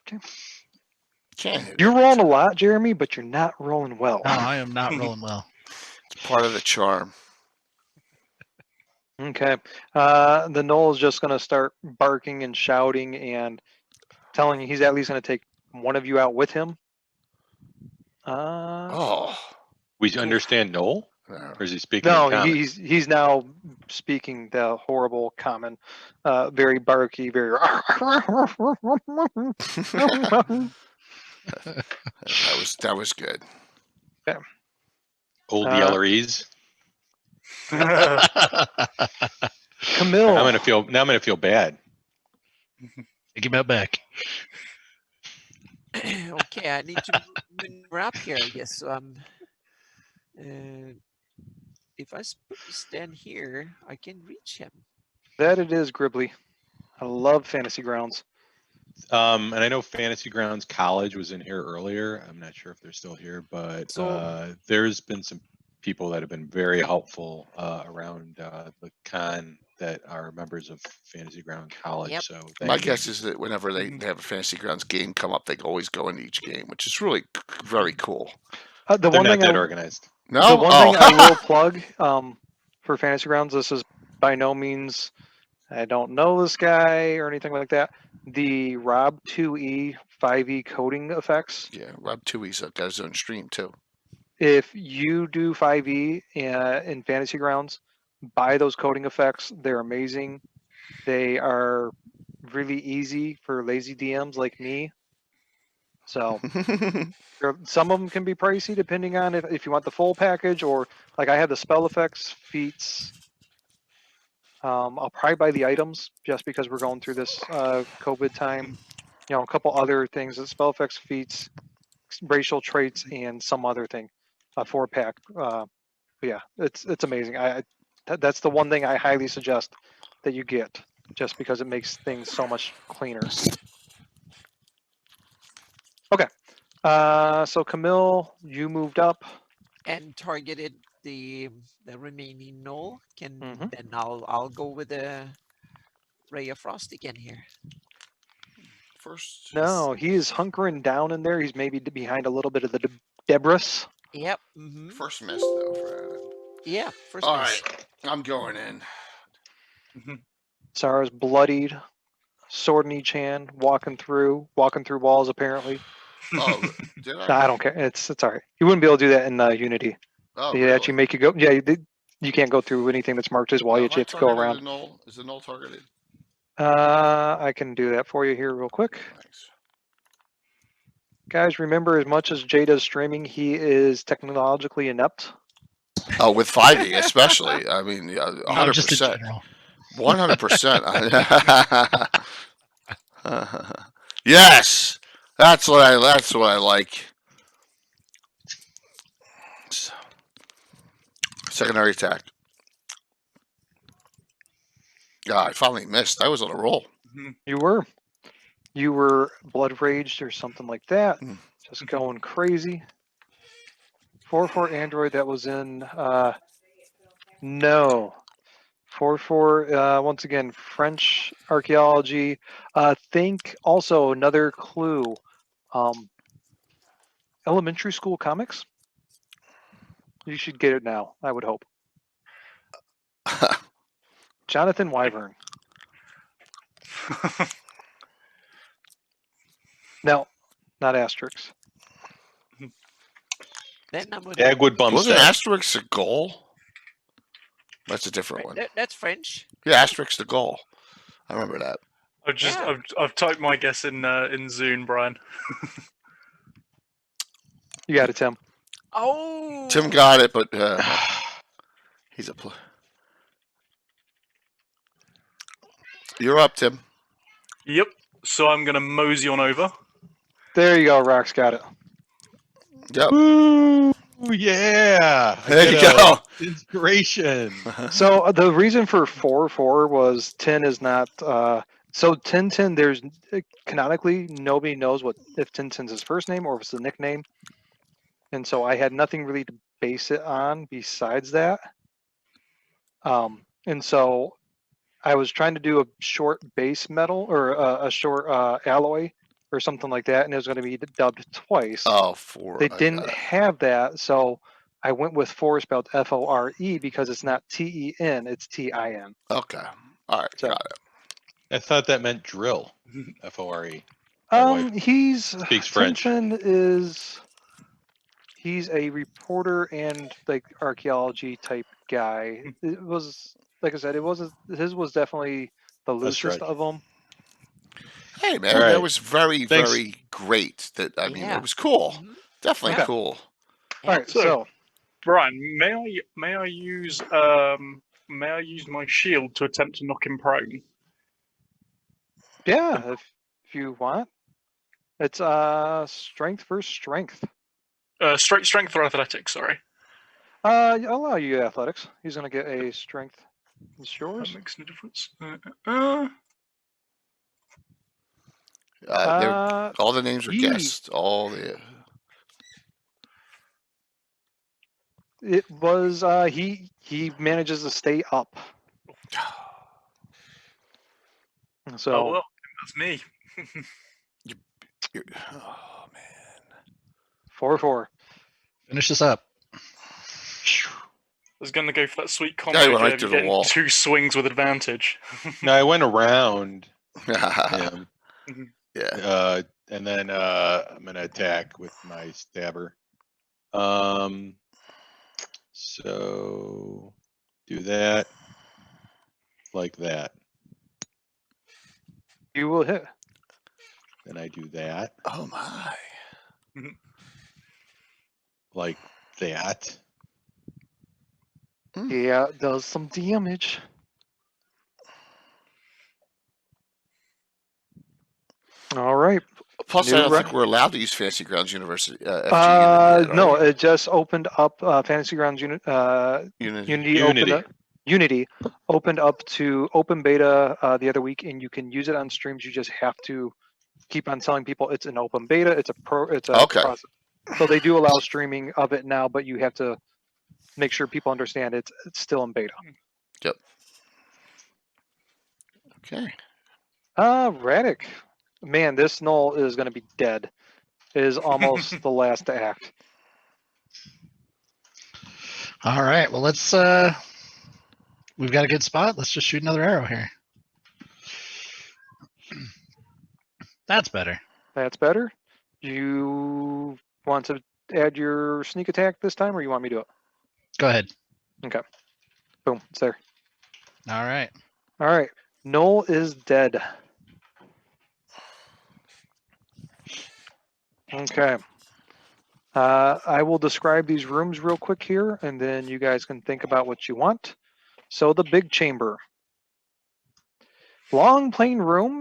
Can't hit You're it. rolling a lot, Jeremy, but you're not rolling well. No, I am not rolling well. It's part of the charm. Okay. The knoll is just going to start barking and shouting and telling you he's at least going to take one of you out with him. Oh, We understand Noel, no. or is he speaking? No, in common? he's now speaking the horrible common, very barky, very. that was good. Old Uh, Yellerese. Camille. I'm gonna feel bad. Take him out back. Okay, I need to maneuver up here, I guess. So if I stand here, I can reach him. That it is, Gribbly. I love Fantasy Grounds. And I know Fantasy Grounds College was in here earlier. I'm not sure if they're still here, but So- there's been some people that have been very helpful around the con that are members of Fantasy Ground College. Yep. So My thank you. guess is that whenever they have a Fantasy Grounds game come up, they always go into each game, which is really very cool. The They're one not thing that I, organized. No, the one thing I will plug for Fantasy Grounds. This is by no means I don't know this guy or anything like that. The Rob 2E 5E coding effects. Yeah, Rob Tui's got his own stream too. If you do 5E in Fantasy Grounds, buy those coding effects. They're amazing. They are really easy for lazy DMs like me. So some of them can be pricey depending on if you want the full package, or like I have the spell effects, feats. I'll probably buy the items just because we're going through this COVID time. You know, a couple other things: the spell effects, feats, racial traits, and some other thing. A 4-pack. Yeah, it's amazing. That's the one thing I highly suggest that you get, just because it makes things so much cleaner. Okay. So Camille, you moved up. And targeted the remaining null. Can Mhm. then I'll go with the Ray of Frost again here. First. No, he is hunkering down in there. He's maybe behind a little bit of the debris. Yep. Mm-hmm. First miss though for Adam. Yeah. First All miss. right, I'm going in. Sarah's bloodied, sword in each hand, walking through walls apparently. Oh, did Nah, I? I don't care. It's all right. You wouldn't be able to do that in Unity. Oh, They really? actually make you go. Yeah, you can't go through anything that's marked as wall. You Am I have to go targeted around. the null? Is the null targeted? I can do that for you here real quick. Thanks. Guys, remember, as much as Jay does streaming, he is technologically inept. Oh, with 5e especially. I mean, No, just in 100%. general. 100%. Yes, that's what I like. So, secondary attack. Yeah, I finally missed. I was on a roll. You were blood raged or something like that. Mm. Just going crazy. 4-4 Android that was in no. 4-4 once again French archaeology. Think also another clue. Elementary school comics. You should get it now, I would hope. Jonathan Wyvern. No, not Asterix. Then I'm gonna. Dagwood Wasn't Bumstead. Asterix a goal? That's a different one. That's French. Yeah, Asterix the goal. I remember that. Yeah. I've typed my guess in Zune, Brian. You got it, Tim. Oh. Tim got it, but he's a. You're up, Tim. Yep. So I'm gonna mosey on over. There you go. Rock's got it. Yep. Ooh, yeah. I There you get a go. Inspiration. So the reason for 4-4 was 10 is not. So 10-10, there's canonically nobody knows if 10-10's his first name or if it's a nickname, and so I had nothing really to base it on besides that. And so I was trying to do a short base metal or a short alloy or something like that, and it was going to be dubbed twice. Oh, 4. They didn't have that, so I went with 4 spelled F-O-R-E because it's not T-E-N, it's T-I-N. Okay. All right. So- Got it. I thought that meant drill. F-O-R-E. My wife He's speaks French. He's a reporter and like archaeology type guy. It was, like I said, his was definitely the That's loosest right. of them. Hey, man, All right. that was very, Thanks. very great. I mean, Yeah. it was cool. Mhm. Definitely Yeah. cool. All right, So- so Brian, may I use my shield to attempt to knock him prone? yeah, if you want, it's strength versus strength. Straight strength or athletics? Sorry, I'll allow you athletics. He's gonna get a strength. It's that yours. makes no difference. All the names are he- guessed. All the. It was he manages to stay up. So Oh well, that's me. Oh man. 4-4. Finish this up. was going to go for that sweet Guy combo went right of through the getting wall. 2 swings with advantage. No, I went around yeah. him, and then I'm gonna attack with my stabber. So do that like that. You will hit. Then I do that Oh my. like that. Yeah, it does some damage. All right. Plus, I New don't ra- think we're allowed to use Fantasy Grounds University. FG Unity yet, No, are we? it just opened up. Fantasy Grounds Unity. Opened up. Unity opened up to open beta the other week, and you can use it on streams. You just have to keep on telling people it's an open beta. It's a Okay. process. So they do allow streaming of it now, but you have to make sure people understand it's still in beta. Yep. Okay. Radic. Man, this null is going to be dead. It is almost the last to act. All right. Well, let's. We've got a good spot. Let's just shoot another arrow here. That's better. That's better. You want to add your sneak attack this time, or you want me to do it? Go ahead. Okay. Boom. It's there. All right. All right. Null is dead. Okay. I will describe these rooms real quick here, and then you guys can think about what you want. So the big chamber. Long plain room.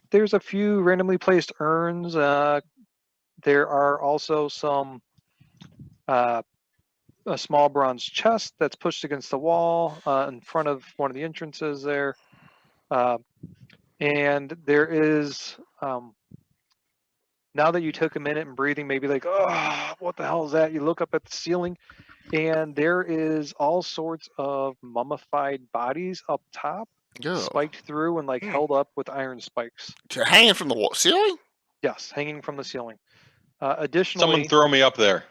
There's a few randomly placed urns. There are also some a small bronze chest that's pushed against the wall in front of one of the entrances there. And there is, now that you took a minute and breathing, maybe like, oh, what the hell is that? You look up at the ceiling, and there is all sorts of mummified bodies up top, Go. spiked through and like held up with iron spikes. Hanging from the wall ceiling? Yes, hanging from the ceiling. Additionally, Someone throw me up there.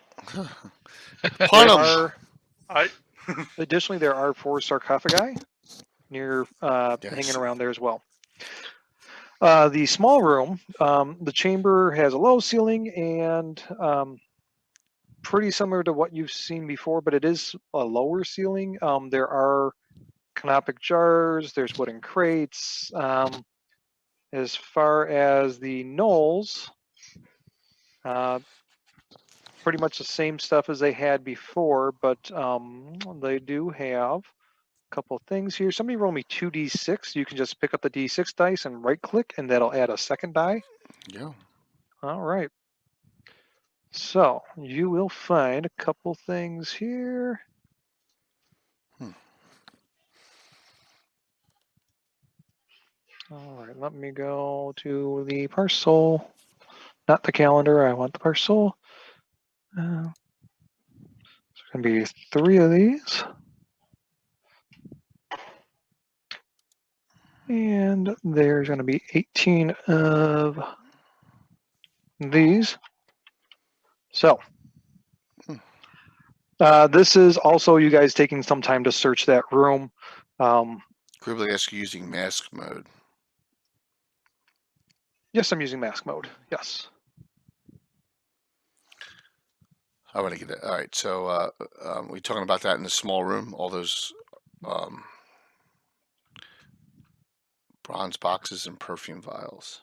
Pun 'em. Additionally, there are 4 sarcophagi near hanging around there as well. The small room, the chamber has a low ceiling and pretty similar to what you've seen before, but it is a lower ceiling. There are canopic jars, there's wooden crates. As far as the knolls, pretty much the same stuff as they had before, but they do have a couple of things here. Somebody roll me 2d6. You can just pick up the d6 dice and right click, and that'll add a second die. Yeah. All right. So you will find a couple things here. All right, let me go to the parcel, not the calendar. I want the parcel. There's going to be 3 of these. And there's going to be 18 of these. So this is also you guys taking some time to search that room. Quickly ask you using mask mode. Yes, I'm using mask mode. Yes. I want to get it. All right. So we talking about that in the small room? All those bronze boxes and perfume vials.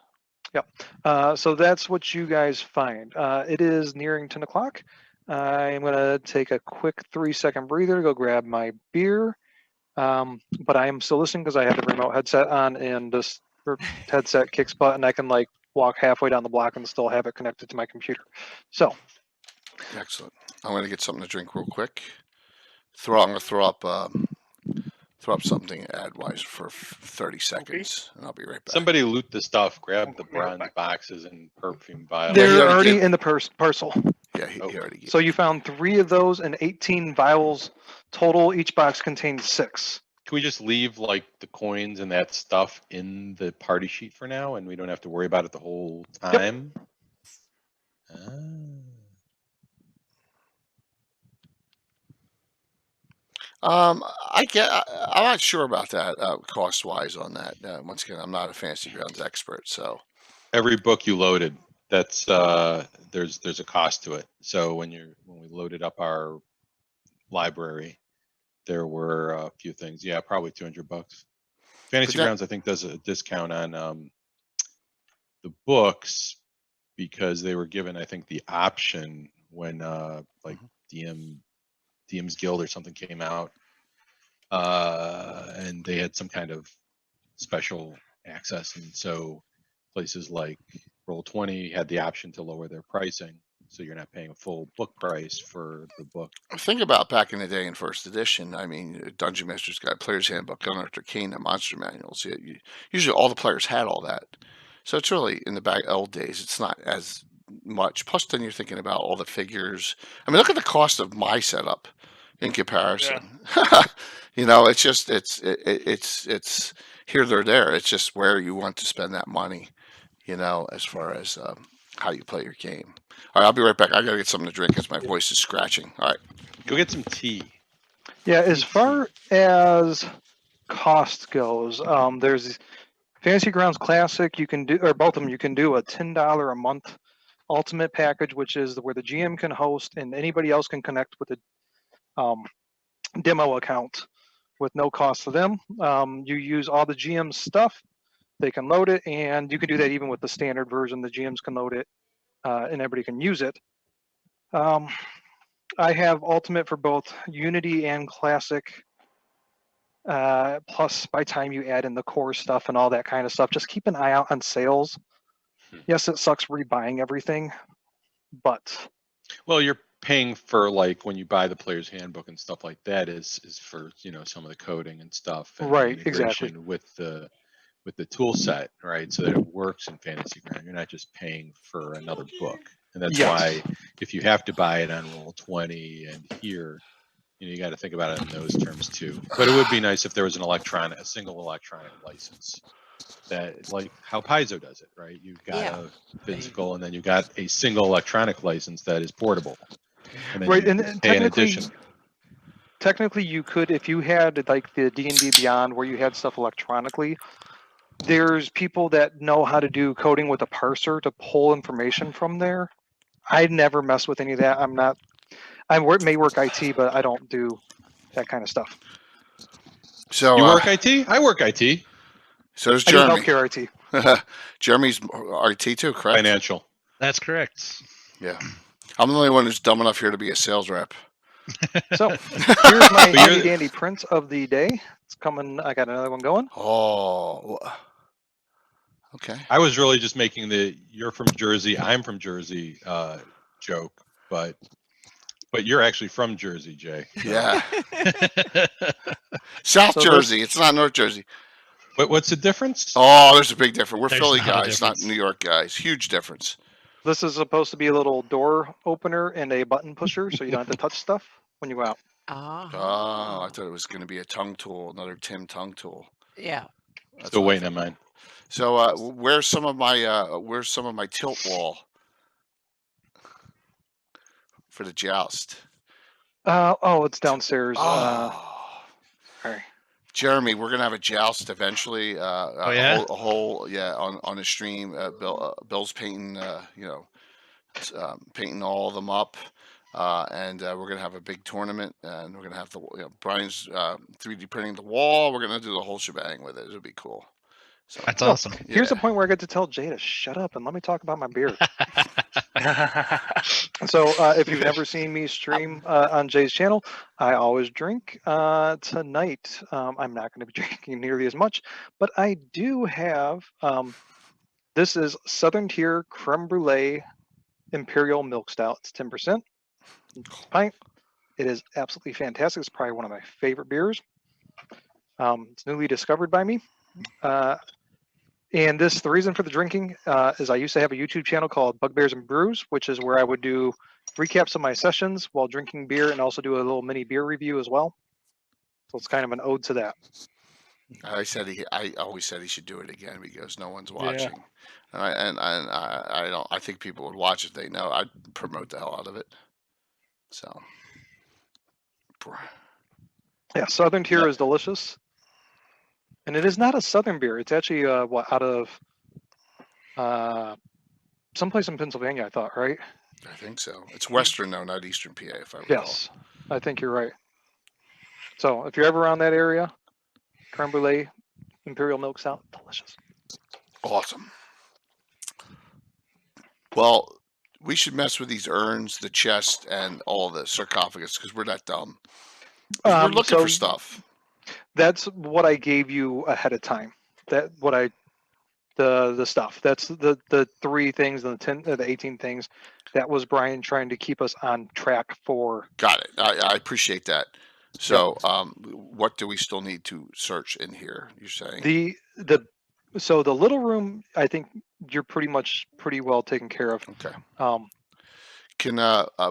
Yep. So that's what you guys find. It is nearing 10 o'clock. I'm going to take a quick 3-second breather to go grab my beer. But I am still listening because I have the remote headset on, and this headset kicks butt, and I can like walk halfway down the block and still have it connected to my computer. So. Excellent. I'm going to get something to drink real quick. I'm going to throw up something ad-wise for 30 seconds, and I'll be right back. Somebody loot the stuff. Grab the bronze boxes and perfume vials. Yeah, he They're already already did. in the parcel. Yeah, he already gave So you found 3 of those and 18 vials total. Each box contains 6. Can we just leave like the coins and that stuff in the party sheet for now, and we don't have to worry about it the whole time? I'm not sure about that cost wise on that. Once again, I'm not a Fantasy Grounds expert, so Every book you loaded, that's there's a cost to it. So when we loaded up our library, there were a few things. Yeah, probably $200. Fantasy that- Grounds, I think, does a discount on the books because they were given, I think, the option when like DM's Guild or something came out, and they had some kind of special access, and so places like Roll20 had the option to lower their pricing, so you're not paying a full book price for the book. think about back in the day in first edition. I mean, Dungeon Master's Guide, Player's Handbook, Gunner Kane, the monster manuals. Usually, all the players had all that. So it's really in the back old days. It's not as much. Plus, then you're thinking about all the figures. I mean, look at the cost of my setup in comparison. You know, it's just it's here, there. It's just where you want to spend that money. You know, as far as how you play your game. All right, I'll be right back. I gotta get something to drink because my voice is scratching. All right. Go get some tea. Yeah, as far as cost goes, there's Fantasy Grounds Classic. You can do, or both of them. You can do a $10 a month Ultimate package, which is where the GM can host and anybody else can connect with a demo account with no cost to them. You use all the GM stuff. They can load it, and you can do that even with the standard version. The GMs can load it, and everybody can use it. I have Ultimate for both Unity and Classic. Plus, by the time you add in the core stuff and all that kind of stuff, just keep an eye out on sales. Yes, it sucks rebuying everything, but Well, you're paying for, like, when you buy the player's handbook and stuff like that is for, you know, some of the coding and stuff, and the Right, exactly. integration with the tool set, right? So that it works in Fantasy Ground. You're not just paying for another book. And that's Yes. why if you have to buy it on Roll20 and here, you know, you got to think about it in those terms too. But it would be nice if there was a single electronic license, that, like how Paizo does it, right? You've got Yeah. a physical, and then you got a single electronic license that is portable. And then Right, you and pay in technically, addition. technically you could, if you had like the D&D Beyond where you had stuff electronically, there's people that know how to do coding with a parser to pull information from there. I never mess with any of that. May work IT, but I don't do that kind of stuff. So You work IT? I work IT. So does I do Jeremy. healthcare IT. Jeremy's RT too, correct? Financial. That's correct. Yeah. I'm the only one who's dumb enough here to be a sales rep. So here's my But you're- handy dandy print of the day. It's coming. I got another one going. Oh. Okay. I was really just making the "you're from Jersey, I'm from Jersey" joke, but you're actually from Jersey, Jay. So. Yeah. South So Jersey. It's not North Jersey. What's the difference? Oh, there's a big difference. We're There's Philly not a guys, not difference. New York guys. Huge difference. This is supposed to be a little door opener and a button pusher, so you don't have to touch stuff when you go out. Oh, I thought it was going to be a tongue tool, another Tim tongue tool. Yeah. That's Still what I waiting on thought. mine. So where's some of my tilt wall for the joust? Oh, it's downstairs. Oh. Sorry. Jeremy, we're gonna have a joust eventually. yeah? A whole on the stream. Bill's painting, painting all of them up, and we're gonna have a big tournament, and we're gonna have Brian's 3D printing the wall. We're gonna do the whole shebang with it. It'll be cool. So That's Oh, awesome. Here's the yeah. point where I get to tell Jay to shut up and let me talk about my beer. So if you've never seen me stream on Jay's channel, I always drink. Tonight, I'm not going to be drinking nearly as much, but I do have, this is Southern Tier Creme Brulee Imperial Milk Stout. It's 10%. Pint. It is absolutely fantastic. It's probably one of my favorite beers. It's newly discovered by me. And the reason for the drinking is I used to have a YouTube channel called Bugbears and Brews, which is where I would do recaps of my sessions while drinking beer and also do a little mini beer review as well. So it's kind of an ode to that. I always said he should do it again because no one's watching, and I don't. I think people would watch if they know. I'd promote the hell out of it. So, Yeah, Southern Tier Yep. is delicious. And it is not a Southern beer. It's actually out of someplace in Pennsylvania, I thought, right? I think so. It's Western though, not Eastern PA, if I recall. Yes, I think you're right. So if you're ever around that area, creme brulee, imperial milk stout, delicious. Awesome. Well, we should mess with these urns, the chest, and all the sarcophagus because we're not dumb. 'Cause we're looking for stuff. That's what I gave you ahead of time. The stuff. That's the 3 things and the 18 things. That was Brian trying to keep us on track for. Got it. I appreciate that. So, what do we still need to search in here? You're saying So the little room, I think you're pretty well taken care of. okay. Can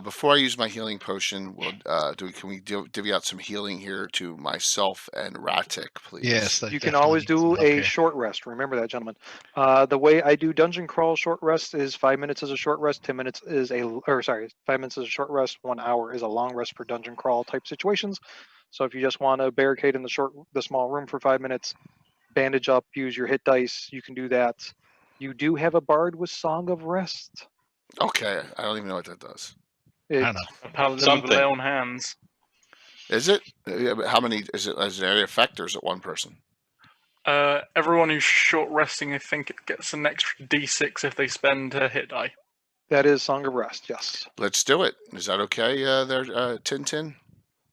Before I use my healing potion, can we divvy out some healing here to myself and Ratic, please? Yes, you can always do a short rest. Remember that, gentlemen. The way I do dungeon crawl short rest is 5 minutes is a short rest, 10 minutes is 5 minutes is a short rest, 1 hour is a long rest for dungeon crawl type situations. So if you just want to barricade in the small room for 5 minutes, bandage up, use your hit dice, you can do that. You do have a bard with Song of Rest. Okay, I don't even know what that does. I don't know. A paladin Something. with lay on hands. Is it? How many? Is it as an area effect or is it one person? Everyone who's short resting, I think, it gets an extra d6 if they spend a hit die. That is Song of Rest, yes. Let's do it. Is that okay? There, Tintin.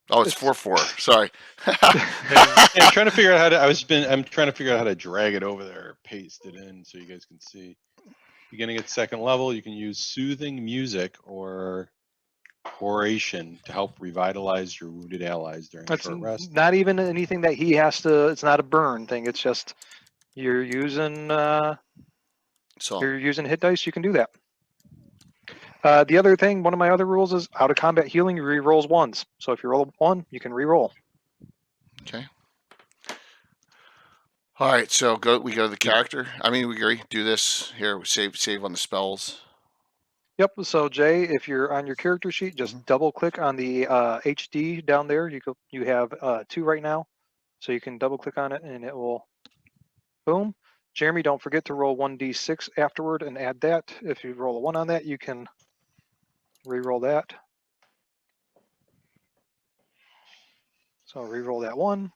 Oh, it's 4/4. Sorry. I'm trying to figure out how to. I'm trying to figure out how to drag it over there, paste it in, so you guys can see. Beginning at 2nd level, you can use soothing music or oration to help revitalize your wounded allies during a That's short rest. not even anything that he has to. It's not a burn thing. It's just you're using hit dice. You can do that. The other thing, one of my other rules is out of combat healing. You re-rolls 1s. So if you roll a 1, you can re-roll. Okay. All right, so we go to the character. I mean, we agree. Do this here. We save on the spells. Yep. So Jay, if you're on your character sheet, just double click on the HD down there. You have 2 right now, so you can double click on it and it will boom. Jeremy, don't forget to roll 1d6 afterward and add that. If you roll a 1 on that, you can re-roll that. So re-roll that 1.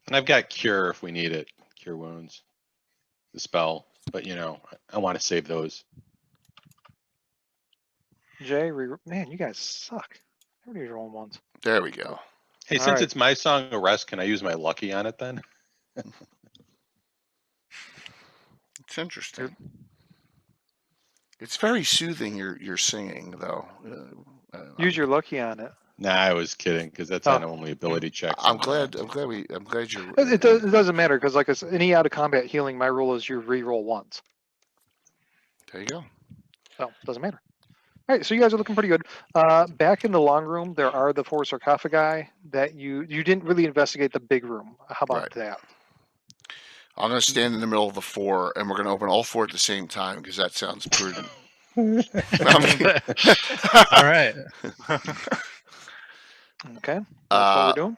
And I've got cure if we need it. Cure wounds. The spell. But I want to save those. Jay, man, you guys suck. Everybody's rolling 1s. There we go. Hey, All since right. it's my Song of Rest, can I use my lucky on it then? It's interesting. It's very soothing. You're singing though. Use your lucky on it. Nah, I was kidding because that's on only ability checks. I'm glad you're. It doesn't matter because, like I said, any out of combat healing, my rule is you re-roll 1s. There you go. So it doesn't matter. All right, so you guys are looking pretty good. Back in the long room, there are the 4 sarcophagi that you didn't really investigate the big room. How about that? I'm going to stand in the middle of the 4, and we're going to open all 4 at the same time because that sounds prudent. All right. Okay, that's what we're doing.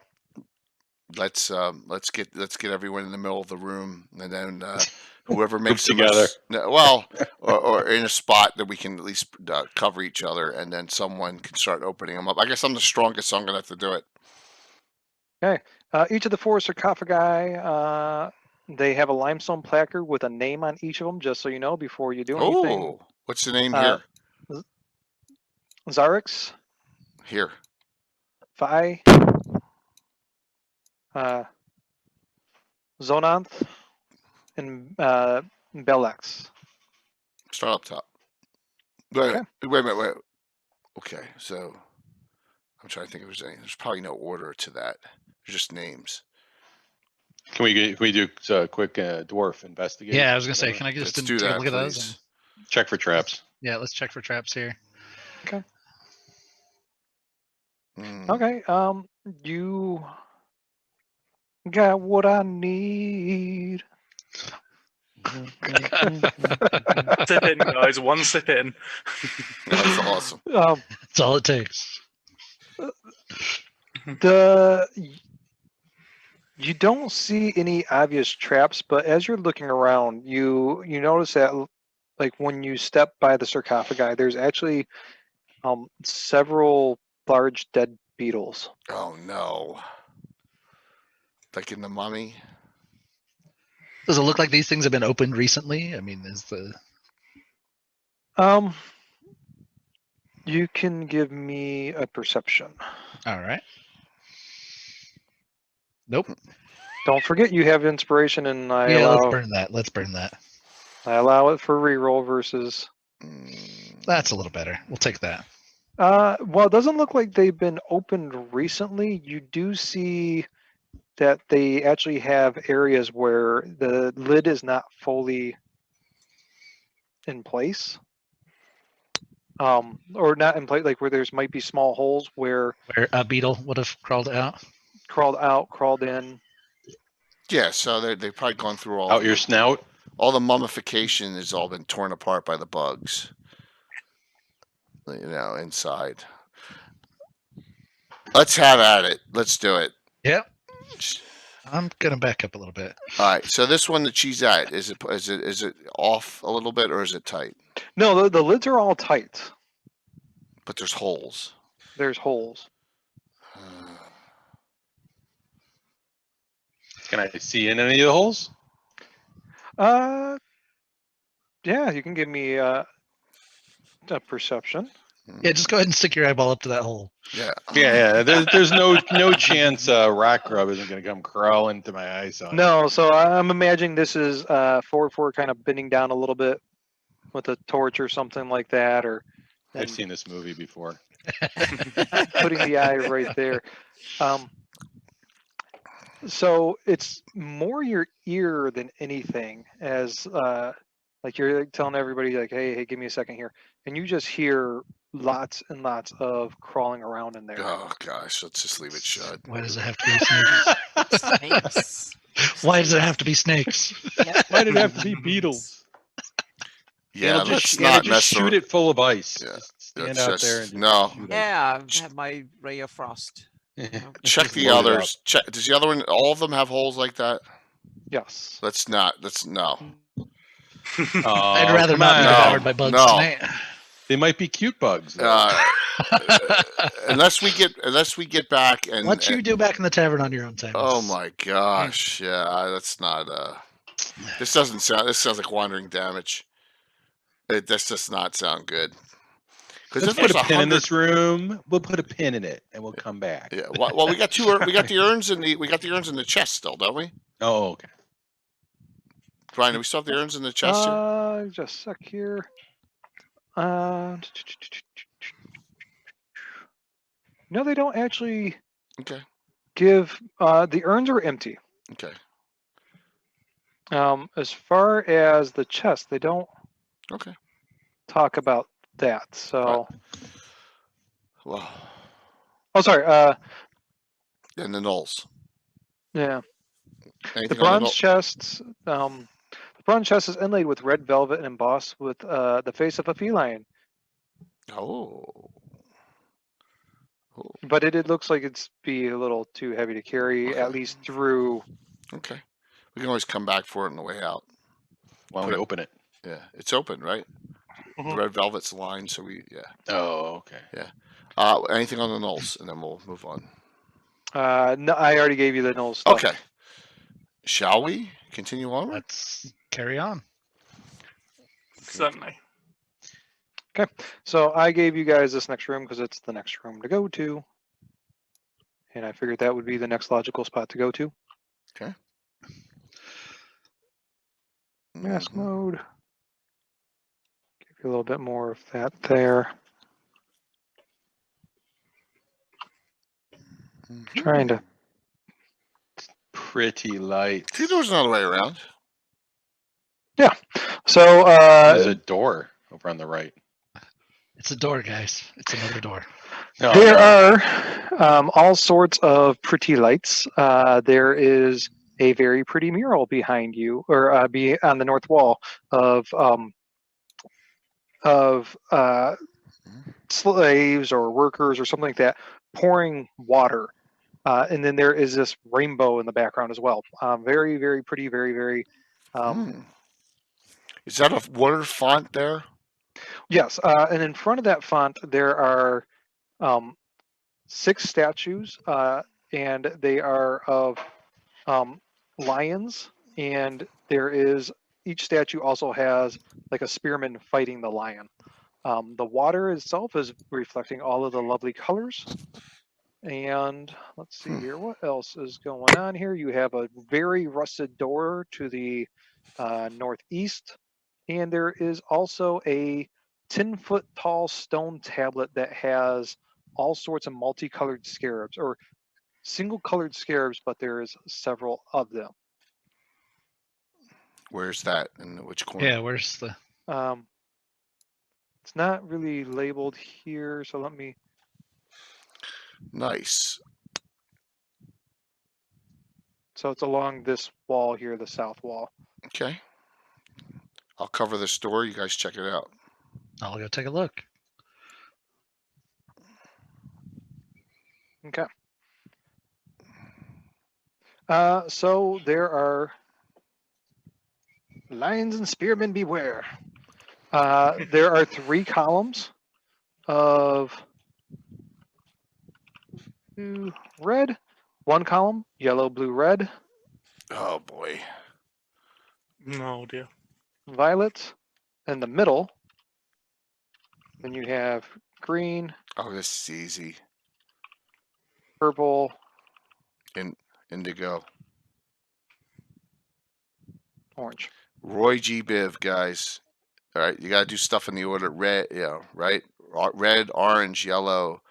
Let's get everyone in the middle of the room, and then whoever makes together. Or in a spot that we can at least cover each other, and then someone can start opening them up. I guess I'm the strongest, so I'm going to have to do it. Okay, each of the 4 sarcophagi, they have a limestone placard with a name on each of them, just so you know before you do anything. Oh, what's the name here? Zarix, Here. Phi, Zonanth, and Belex. Start up top. Wait a minute. Okay, so I'm trying to think if there's any. There's probably no order to that. There's just names. Can we do a quick dwarf investigate? Yeah, I was gonna say, can I just Let's do take that, a look at those? please. Check for traps. Yeah, let's check for traps here. Okay, you got what I need. Sip in, guys. 1 sip in. That's awesome. That's all it takes. You don't see any obvious traps, but as you're looking around, you notice that like when you step by the sarcophagi, there's actually several large dead beetles. Oh no. Like in the Mummy? Does it look like these things have been opened recently? I mean, is the You can give me a perception. all right? Nope. Don't forget you have inspiration, and I Yeah, let's allow burn that. Let's burn that. it for reroll versus. That's a little better. We'll take that. Well, it doesn't look like they've been opened recently. You do see that they actually have areas where the lid is not fully in place. Or not in place, like where there's might be small holes where Where a beetle would have crawled out. crawled in. Yeah, so they've probably gone through all Out your snout. all the mummification has all been torn apart by the bugs. You know, inside. Let's have at it. Let's do it. Yep. I'm gonna back up a little bit. All right. So this one that she's at, is it off a little bit or is it tight? No, the lids are all tight. But there's holes. There's holes. Can I see in any of the holes? Yeah, you can give me a perception. Yeah, just go ahead and stick your eyeball up to that hole. Yeah. Yeah. There's no chance rock grub isn't gonna come crawling to my eyes. No, so I'm imagining this is 4 kind of bending down a little bit with a torch or something like that, or I've seen this movie before. putting the eye right there. So it's more your ear than anything, as like you're telling everybody like, hey, give me a second here, and you just hear lots and lots of crawling around in there. Oh gosh, let's just leave it shut. Why does it have to be snakes? Snakes. Why does it have to be snakes? Yeah. Why did it have to be beetles? Yeah, It'll let's just, not it'll mess just shoot it full of ice. Yeah, Just stand it's out just- there and no. shoot 'em. Yeah, I have my ray of frost. Check the Load it others. Check. Does the other one? All of them have holes like that? Yes. Let's not. Let's no. Oh, I'd rather come not be on. devoured by bugs No. tonight. They might be cute bugs. though. Unless we get back and What you do back in the tavern on your own time. oh my gosh, yeah, that's not. This doesn't sound. This sounds like wandering damage. This does not sound good. Because Let's put a pin in this room. We'll put a pin in it, and we'll come back. Yeah. Well, we got two. We got the urns in the chest still, don't we? Oh, okay. Brian, do we still have the urns in the chest here? Just a sec here. No, they don't actually Okay. give. The urns are empty. Okay. As far as the chest, they don't Okay. talk about that. So, Well, oh, sorry. and the knolls. Yeah, Anything the on bronze knoll- chest. The bronze chest is inlaid with red velvet and embossed with the face of a feline. Oh. Oh. But it looks like it's be a little too heavy to carry, Okay. at least through. Okay. We can always come back for it on the way out. Why don't we open it? Yeah, it's open, right? Mhm. The red velvet's lined, so Oh, okay. anything on the knolls, and then we'll move on. No, I already gave you the null stuff. Okay. Shall we continue onward? Let's carry on. Certainly. So I gave you guys this next room because it's the next room to go to. And I figured that would be the next logical spot to go to. Mask mode. Give you a little bit more of that there. Trying to. Pretty light. See, there was another way around. So There's a door over on the right. It's a door, guys. It's another door. Oh, there no. are all sorts of pretty lights. There is a very pretty mural behind you, or be on the north wall of slaves or workers or something like that pouring water And then there is this rainbow in the background as well. Very, very pretty, very, very. Is that a water font there? Yes, and in front of that font, there are 6 statues, and they are of lions, and there is, each statue also has like a spearman fighting the lion. The water itself is reflecting all of the lovely colors. And let's see here, what else is going on here? You have a very rusted door to the northeast, and there is also a 10-foot tall stone tablet that has all sorts of multicolored scarabs, or single colored scarabs, but there is several of them. Where's that? In which corner? Yeah, where's the? It's not really labeled here, so let me. Nice. So it's along this wall here, the south wall. Okay. I'll cover this door. You guys check it out. I'll go take a look. Okay. So there are lions and spearmen beware. There are 3 columns of red, 1 column yellow, blue, red, Oh boy. Oh dear. violet, in the middle. Then you have green, Oh, this is easy. purple, Indigo. orange. Roy G. Biv, guys. All right, you got to do stuff in the order. Red, yeah, right? Red, orange, yellow,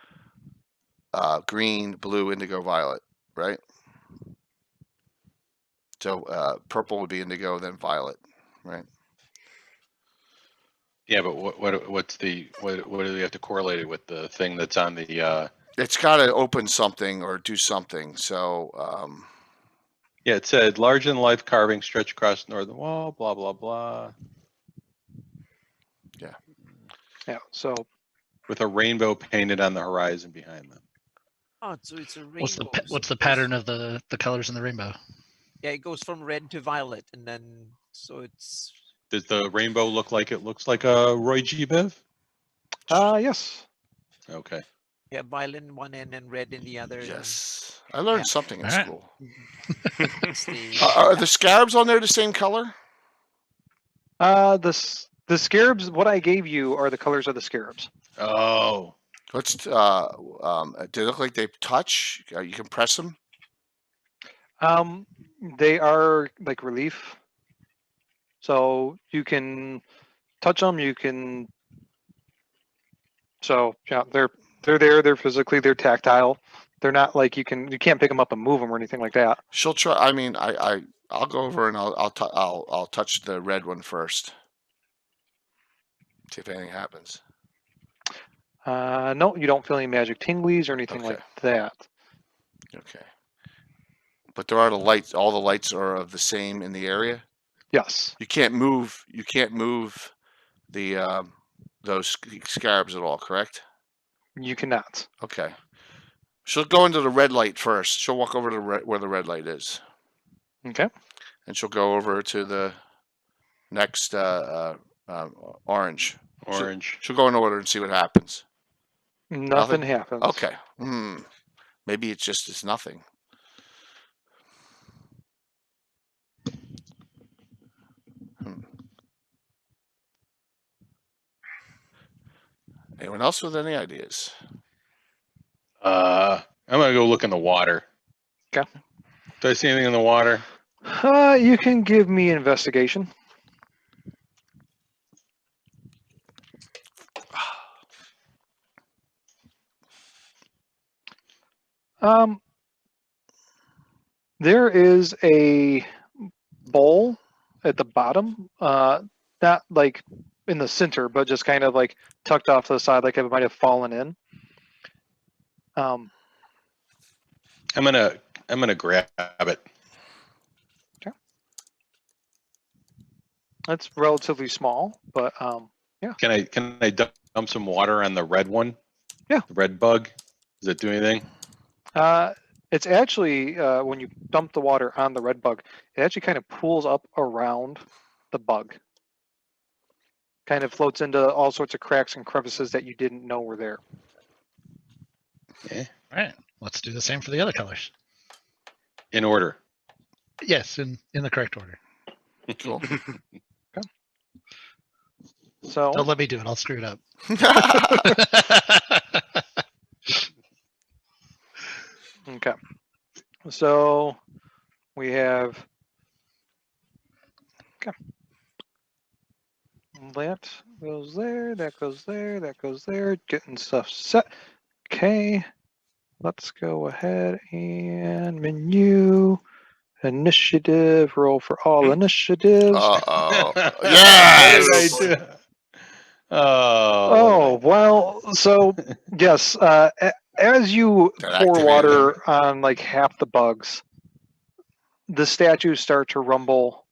green, blue, indigo, violet, right? So purple would be indigo, then violet, right? Yeah, but what do we have to correlate it with the thing that's on the? It's got to open something or do something. So Yeah, it said larger than life carving stretch across the northern wall. Blah blah blah. Yeah, so With a rainbow painted on the horizon behind them. Oh, so it's a rainbow. What's so the it goes- pattern of the colors in the rainbow? Yeah, it goes from red to violet, and then so it's Does the rainbow look like it looks like a Roy G. Biv? yes. Okay. yeah, violet in one end and red in the other. and yes, I learned Yeah. something in All right. school. it's the, Are the scarabs on there the same color? The scarabs, what I gave you are the colors of the scarabs. Oh. Let's. Do they look like they touch? You can press them. They are like relief. So you can touch them, you can. So yeah, they're there, they're physically, they're tactile. They're not like you can't pick them up and move them or anything like that. She'll try. I mean, I'll go over and I'll touch the red one first. See if anything happens. No, you don't feel any magic tinglies or anything like that. Okay. But there are the lights. All the lights are of the same in the area. Yes. You can't move. You can't move the those scarabs at all. Correct. You cannot. Okay. She'll go into the red light first. She'll walk over to where the red light is, Okay. and she'll go over to the next orange. Orange. She'll go in order and see what happens. Nothing happens. Okay. Maybe it's nothing. Anyone else with any ideas? I'm gonna go look in the water. Okay. Do I see anything in the water? You can give me investigation. There is a bowl at the bottom, not like in the center, but just kind of like tucked off to the side, like it might have fallen in. I'm gonna grab it. It's relatively small, but yeah. Can I dump some water on the red one? Yeah. The red bug. Does it do anything? It's actually when you dump the water on the red bug, it actually kind of pools up around the bug. Kind of floats into all sorts of cracks and crevices that you didn't know were there. Yeah. All right, let's do the same for the other colors. In order. Yes, in the correct order. Cool. So Don't let me do it. I'll screw it up. okay. So we have that goes there, that goes there, that goes there, getting stuff set. Okay. Let's go ahead and menu initiative, roll for all initiatives. Uh-oh. What Yes! did I do? Oh. Oh, well, so yes, as you That pour activated water on like half the bugs, the statues start to rumble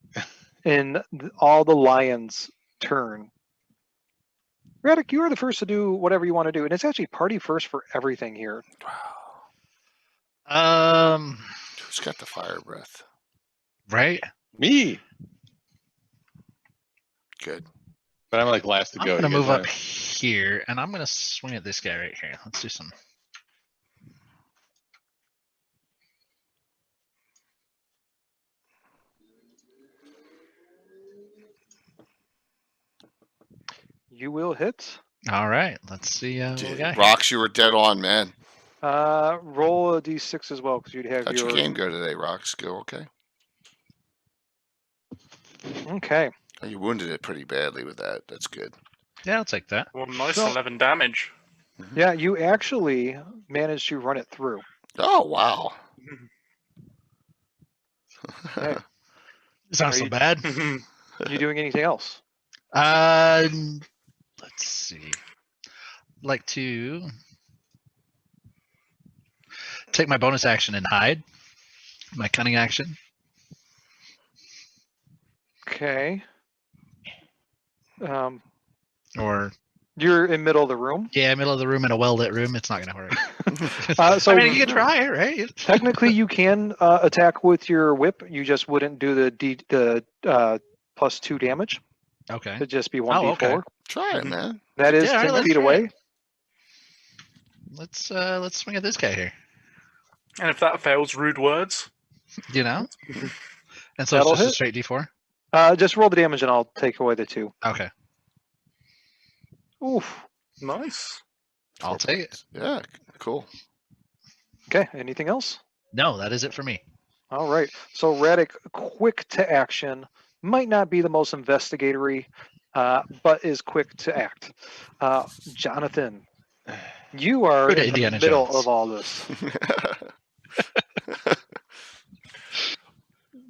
and all the lions turn. Radek, you are the first to do whatever you want to do, and it's actually party first for everything here. Who's got the fire breath? Right. Me. Good. But I'm like last to I'm go. gonna You guys move wanna- up here, and I'm gonna swing at this guy right here. Let's do some. You will hit. All right, let's see what we got here. Rocks, you were dead on, man. Roll a d6 as well, because you'd have How'd your your. game go today, Rocks? Go okay? Okay. Oh, you wounded it pretty badly with that. That's good. Yeah, I'll take that. Well, nice So- 11 damage. Yeah, you actually managed to run it through. Oh, wow. Okay. It's not Are so you- bad. You doing anything else? Let's see. Like to take my bonus action and hide. My cunning action. Okay. Or You're in middle of the room. yeah, middle of the room in a well lit room. It's not gonna work. So I mean, you can try it, right? technically, you can attack with your whip. You just wouldn't do the +2 damage. Okay. It'd just be Oh, 1d4. okay. Try it, man. That is Yeah, all right, 10 let's feet try away. it. Let's swing at this guy here. And if that fails, rude words. You know. And so That'll it's just a hit. straight D4. Just roll the damage, and I'll take away the 2. Okay, Oof. Nice. I'll take it. Yeah, cool. Okay. Anything else? No, that is it for me. All right. So Radek, quick to action, might not be the most investigatory, but is quick to act. Jonathan, you are Good in the Indiana middle Jones. of all this.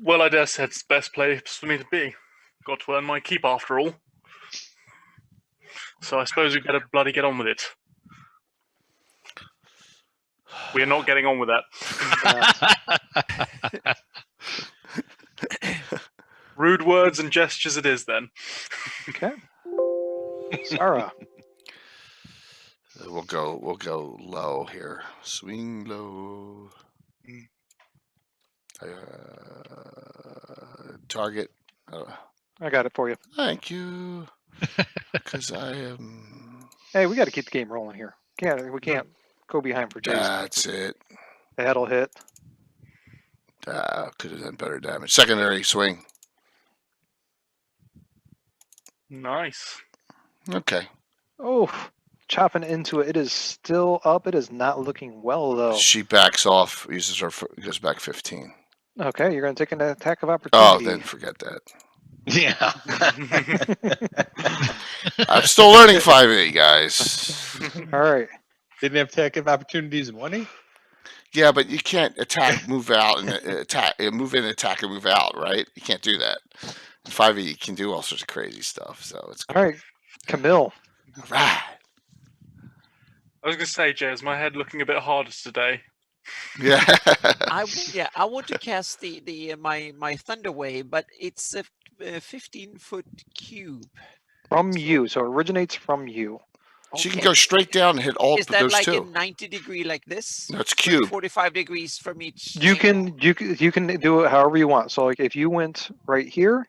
Well, I dare say it's the best place for me to be. Got to earn my keep after all. So I suppose we better bloody get on with it. We are not getting on with that. Rude words and gestures it is then. Okay. Sarah. We'll go low here. Swing low. Target. I got it for you. Thank you. Because I am. Hey, we got to keep the game rolling here. We can't go behind for Jason. That's it. That'll hit. Could have done better damage. Secondary swing. Nice. Okay. Oh, chopping into it. It is still up. It is not looking well, though. She backs off. Uses her. Goes back 15. Okay, you're going to take an attack of Oh, opportunity. then forget that. Yeah. I'm still learning 5e, guys. All right. Didn't have attack of opportunities in 1E? Yeah, but you can't attack, move out, and attack, move in, attack, and move out, right? You can't do that. In 5e, you can do all sorts of crazy stuff. So it's All right. Camille. all right. I was going to say, Jay, is my head looking a bit harder today? Yeah. I want to cast my thunder wave, but it's a 15-foot cube. From you. So it originates from you. She can Okay. go straight down and hit all Is but that those like a two. 90-degree like this? No, it's With cube. 45 degrees from each. You angle? can do it however you want. So like if you went right here,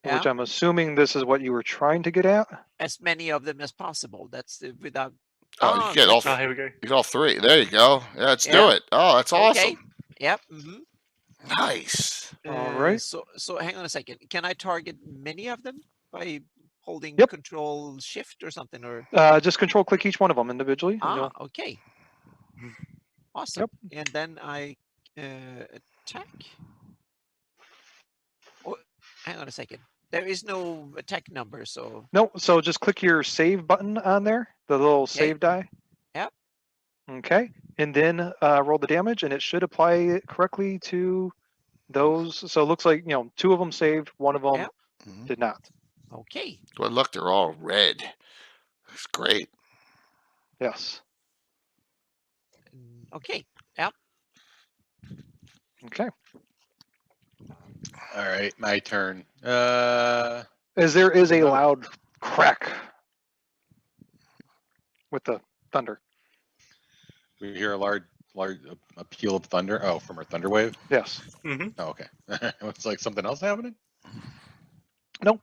Yeah. which I'm assuming this is what you were trying to get at. As many of them as possible. That's without. Oh, you get all. gotcha. Here we go. You get all three. There you go. Yeah, let's do Yeah. it. Oh, that's Okay. awesome. Yep. All Nice. right. So hang on a second. Can I target many of them by holding Yep. Control Shift or something? Or Just control click each one of them individually. And you'll, okay. Awesome. And then I attack. Oh, hang on a second. There is no attack number, so no, so just click your save button on there, the little save die. Yep. Okay. And then roll the damage, and it should apply it correctly to those. So it looks like, 2 of them saved, 1 of them Yep. did not. okay. Well, look, they're all red. It's great. Yes. Okay. Yep. Okay. All right, my turn. As there is a loud crack with the thunder. We hear a large a peal of thunder. Oh, from our thunder wave. Yes. Mm-hmm. Oh, okay. It's like something else happening. Nope.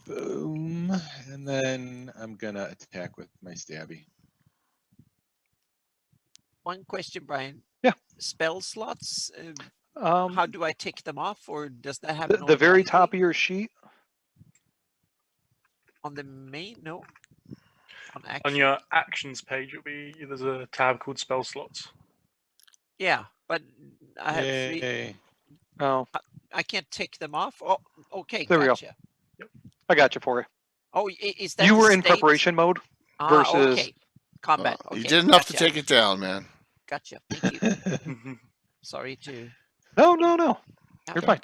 Boom, and then I'm gonna attack with my stabby. One question, Brian. Yeah. Spell slots. How How do I tick them off, or does that happen the very top automatically? of your sheet? On the main? No. On On action. your actions page, there's a tab called spell slots. Yeah, but I have 3. Yay. Oh, I can't tick them off. Oh, okay. There we go. Gotcha. I got you for you. Oh, is that You the were in state? preparation mode. versus- Okay. Combat. You Okay, did enough to gotcha. take it down, man. Gotcha. Thank you. Mm-hmm. Sorry to. No. You're Okay. fine.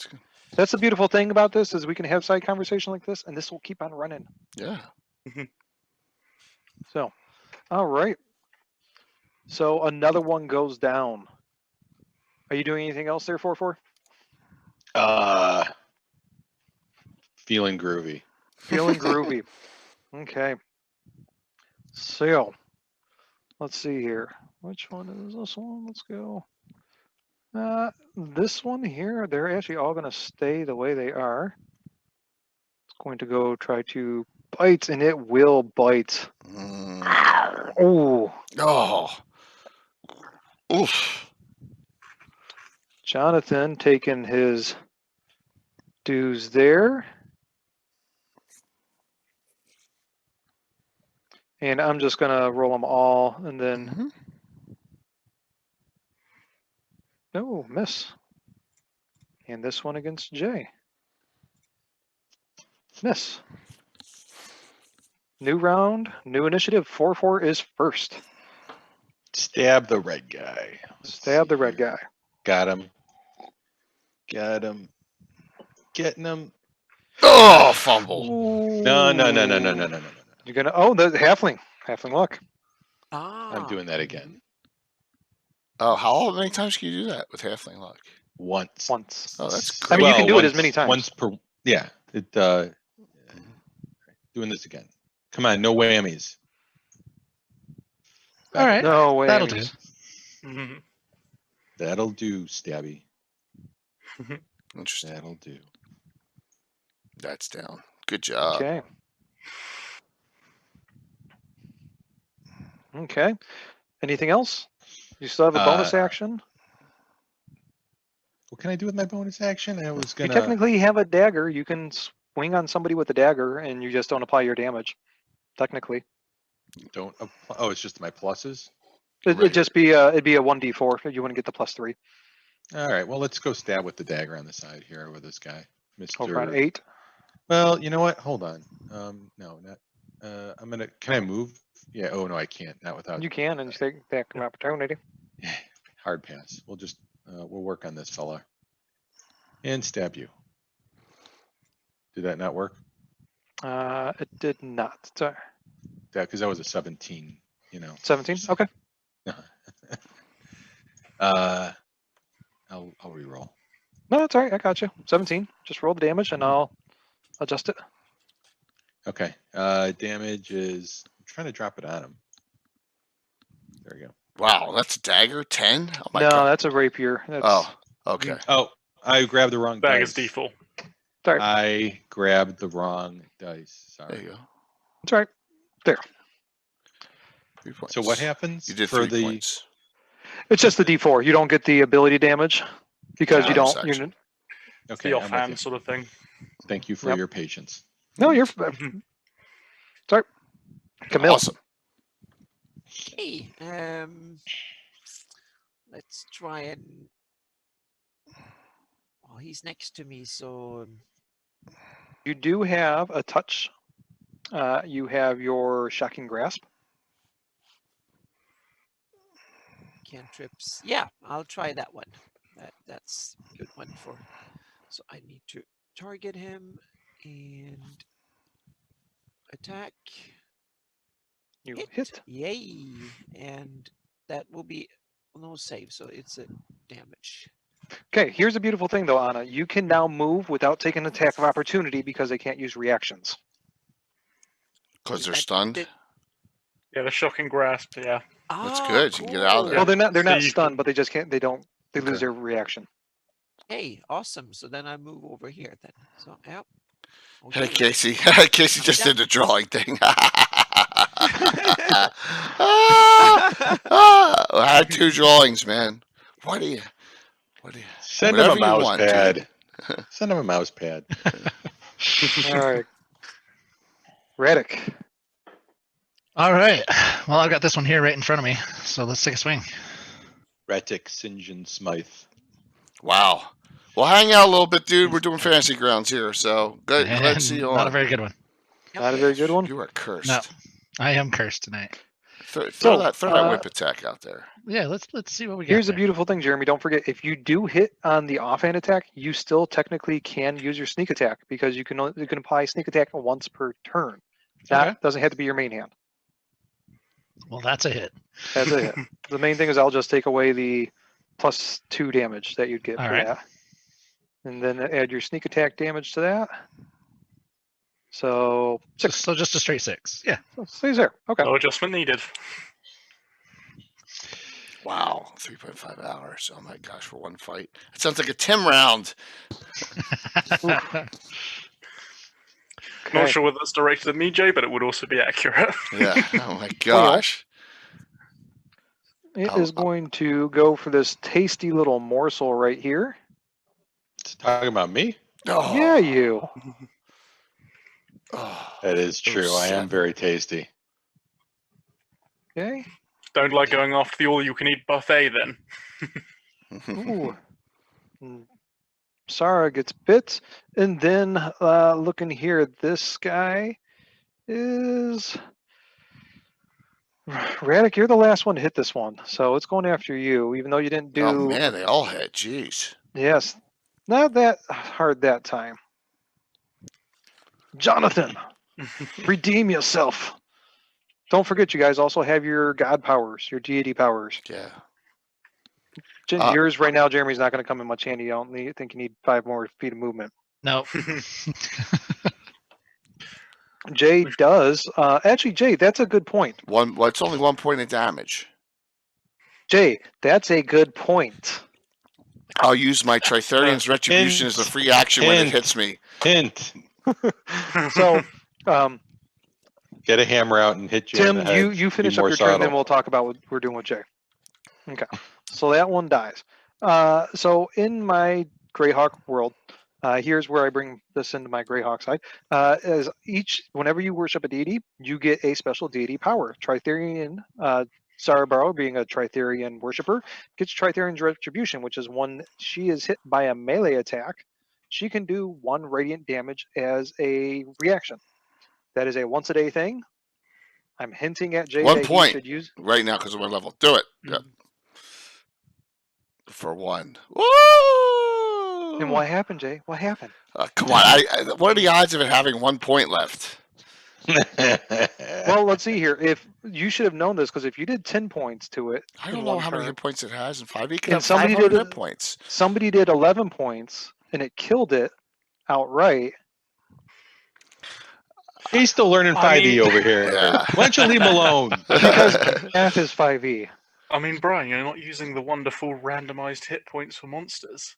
That's the beautiful thing about this is we can have side conversation like this, and this will keep on running. Yeah. So, all right. So another one goes down. Are you doing anything else there, 4-4? Feeling groovy. Feeling groovy. Okay. So, let's see here. Which one is this one? Let's go. This one here, they're actually all going to stay the way they are. It's going to go try to bite, and it will bite. Oh, Oh. Oof. Jonathan taking his dues there. And I'm just going to roll them all, and then... Mhm. No, miss. And this one against Jay. Miss. New round, new initiative. 4-4 is first. Stab the red guy. Let's Stab see the red here. guy. Got him. Got him. Getting him. Oh, fumble. No. You're gonna. Oh, the halfling. Halfling luck. I'm doing that again. Oh, how many times can you do that with halfling luck? Once. Once. Oh, that's I mean, you great. can do it as many times. Once per. Yeah. It. Doing this again. Come on, no whammies. All right. No way. That'll do. Mm-hmm. That'll do, Stabby. Interesting. That'll do. That's down. Good job. Okay. Okay. Anything else? You still have a bonus action? What can I do with my bonus action? I was You gonna. technically have a dagger. You can swing on somebody with a dagger, and you just don't apply your damage. Technically, Don't. Apply, oh, it's just my pluses. it'd just be it'd be a 1d4. You wouldn't get the +3. All right. Well, let's go stab with the dagger on the side here with this guy, Over on Mr. 8. Well, you know what? Hold on. No, not. I'm gonna. Can I move? Yeah. Oh no, I can't. Not without. You can, and you take back an opportunity. Hard pass. We'll just. We'll work on this fella. And stab you. Did that not work? It did not. Sorry. That because that was a 17. You know. 17. Okay. I'll re-roll. No, that's all right. I got you. 17. Just roll the damage, and I'll adjust it. Okay. Damage is. I'm trying to drop it on him. There we go. Wow, that's a dagger. 10. Oh my No, god. that's a rapier. That's, Oh, okay. Oh, I grabbed the wrong Bag dice. is default. sorry. I grabbed the wrong dice. There Sorry. you go. That's right. 3 points. So what happens You did for 3 the? points. It's just the D4. You don't get the ability damage because you Bonus don't. action. It's Okay, the I'm with you. offhand sort of thing. Thank you for Yep. your patience. No, you're. Sorry, Camille. Awesome. Okay. Let's try and. Oh, he's next to me, so You do have a touch. You have your shocking grasp. cantrips. Yeah, I'll try that one. That's a good one for. So I need to target him and attack. You hit. Yay! And that will be no save, so it's a damage. Okay, here's the beautiful thing though, Anna. You can now move without taking an attack of opportunity because they can't use reactions. Because they're That stunned. did- Yeah, the shocking grasp. Yeah. That's Ah, good, you can get out of there. Well, they're not. They're So not you stunned, can- but they just can't. They don't. They lose Okay. their reaction. Hey, awesome. So then I move over here then. So yep. Hey, Okay. Casey. Casey just Yeah. did the drawing thing. I had 2 drawings, man. What do you? Send him a Whatever you mouse want, dude. pad. Send him a mouse pad. All right, Radek. All right. Well, I've got this one here right in front of me. So let's take a swing. Retic St. John Smythe. Wow. Well, hang out a little bit, dude. We're doing fantasy grounds here, so good. Glad to see you Not a on. very good one. Not a very good one. You are cursed. No. I am cursed tonight. Throw So, that whip attack out there. Yeah, let's see what we got. Here's the there. beautiful thing, Jeremy. Don't forget, if you do hit on the offhand attack, you still technically can use your sneak attack because you can apply sneak attack once per turn. That Okay. doesn't have to be your main hand. Well, that's a hit. That's it. The main thing is I'll just take away the +2 damage that you'd get All for right. that, and then add your sneak attack damage to that. So 6. So just a straight 6. Yeah. So stays there. Okay. No adjustment needed. Wow, 3.5 hours. Oh my gosh, for one fight. It sounds like a Tim round. Okay. Not sure whether that's directed at me, Jay, but it would also be accurate. Yeah. Oh my gosh. It I'll- is going to go for this tasty little morsel right here. It's talking about me? Oh, Yeah, you. Oh, That is Those true. I am 7. very tasty. Okay. Don't like going after the all-you-can-eat buffet, then. Ooh. Sarah gets bit. And then looking here, this guy is Radek, you're the last one to hit this one. So it's going after you, even though you didn't do Oh man, they all hit. Jeez. yes. Not that hard that time. Jonathan, redeem yourself. Don't forget, you guys also have your god powers, your deity powers. Yeah. Yours right now, Jeremy's not going to come in much handy. I don't think you need 5 more feet of movement. No. Jay does. Actually, Jay, that's a good point. Well, it's only 1 point of damage. Jay, that's a good point. I'll use my Tritherian's Retribution as a free action when it Hint. hits me. Hint. So, Get a hammer out and hit you in Tim, the head. you Be finish up more your turn, then subtle. we'll talk about what we're doing with Jay. Okay. So that one dies. So in my Greyhawk world, here's where I bring this into my Greyhawk side. Whenever you worship a deity, you get a special deity power. Tritherian, Sarabaro, being a Tritherian worshiper, gets Tritherian's Retribution, which is when she is hit by a melee attack, she can do 1 radiant damage as a reaction. That is a once a day thing. I'm hinting at Jay 1 that point. he should use. Right now because of my level. Do it. Yep. For 1. Woo! And what happened, Jay? What happened? Come on. What are the odds of it having 1 point left? Well, let's see here. If you should have known this, because if you did 10 points to it, I in don't know one how many turn, hit points it has in 5. You can And have somebody 500 did hit it- points. somebody did 11 points and it killed it outright. He's still learning 5e over here. Yeah. Why don't you leave him alone? Because math is 5e. I mean, Brian, you're not using the wonderful randomized hit points for monsters.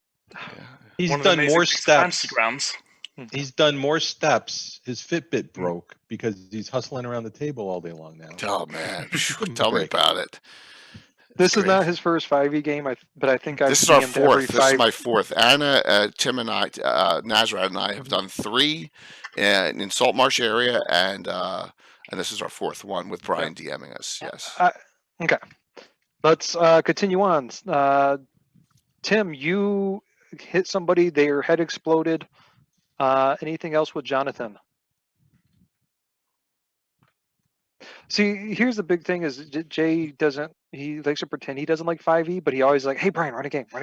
He's One of the done amazing more things of Fantasy steps. Grounds. He's done more steps. His Fitbit broke because he's hustling around the table all day long now. Oh man, Give him a tell me break. about it. This is great. not his first 5e game, but I think I've This is our DM'd every fourth. This is 5. my fourth. Anna, Tim, and I, Nazareth and I have done 3 in Saltmarsh area, and this is our 4th one with Brian DMing us. Yes. Okay, let's continue on. Tim, you hit somebody, their head exploded. Anything else with Jonathan? See, here's the big thing is Jay doesn't, he likes to pretend he doesn't like 5e, but he always like, hey, Brian, run a game. He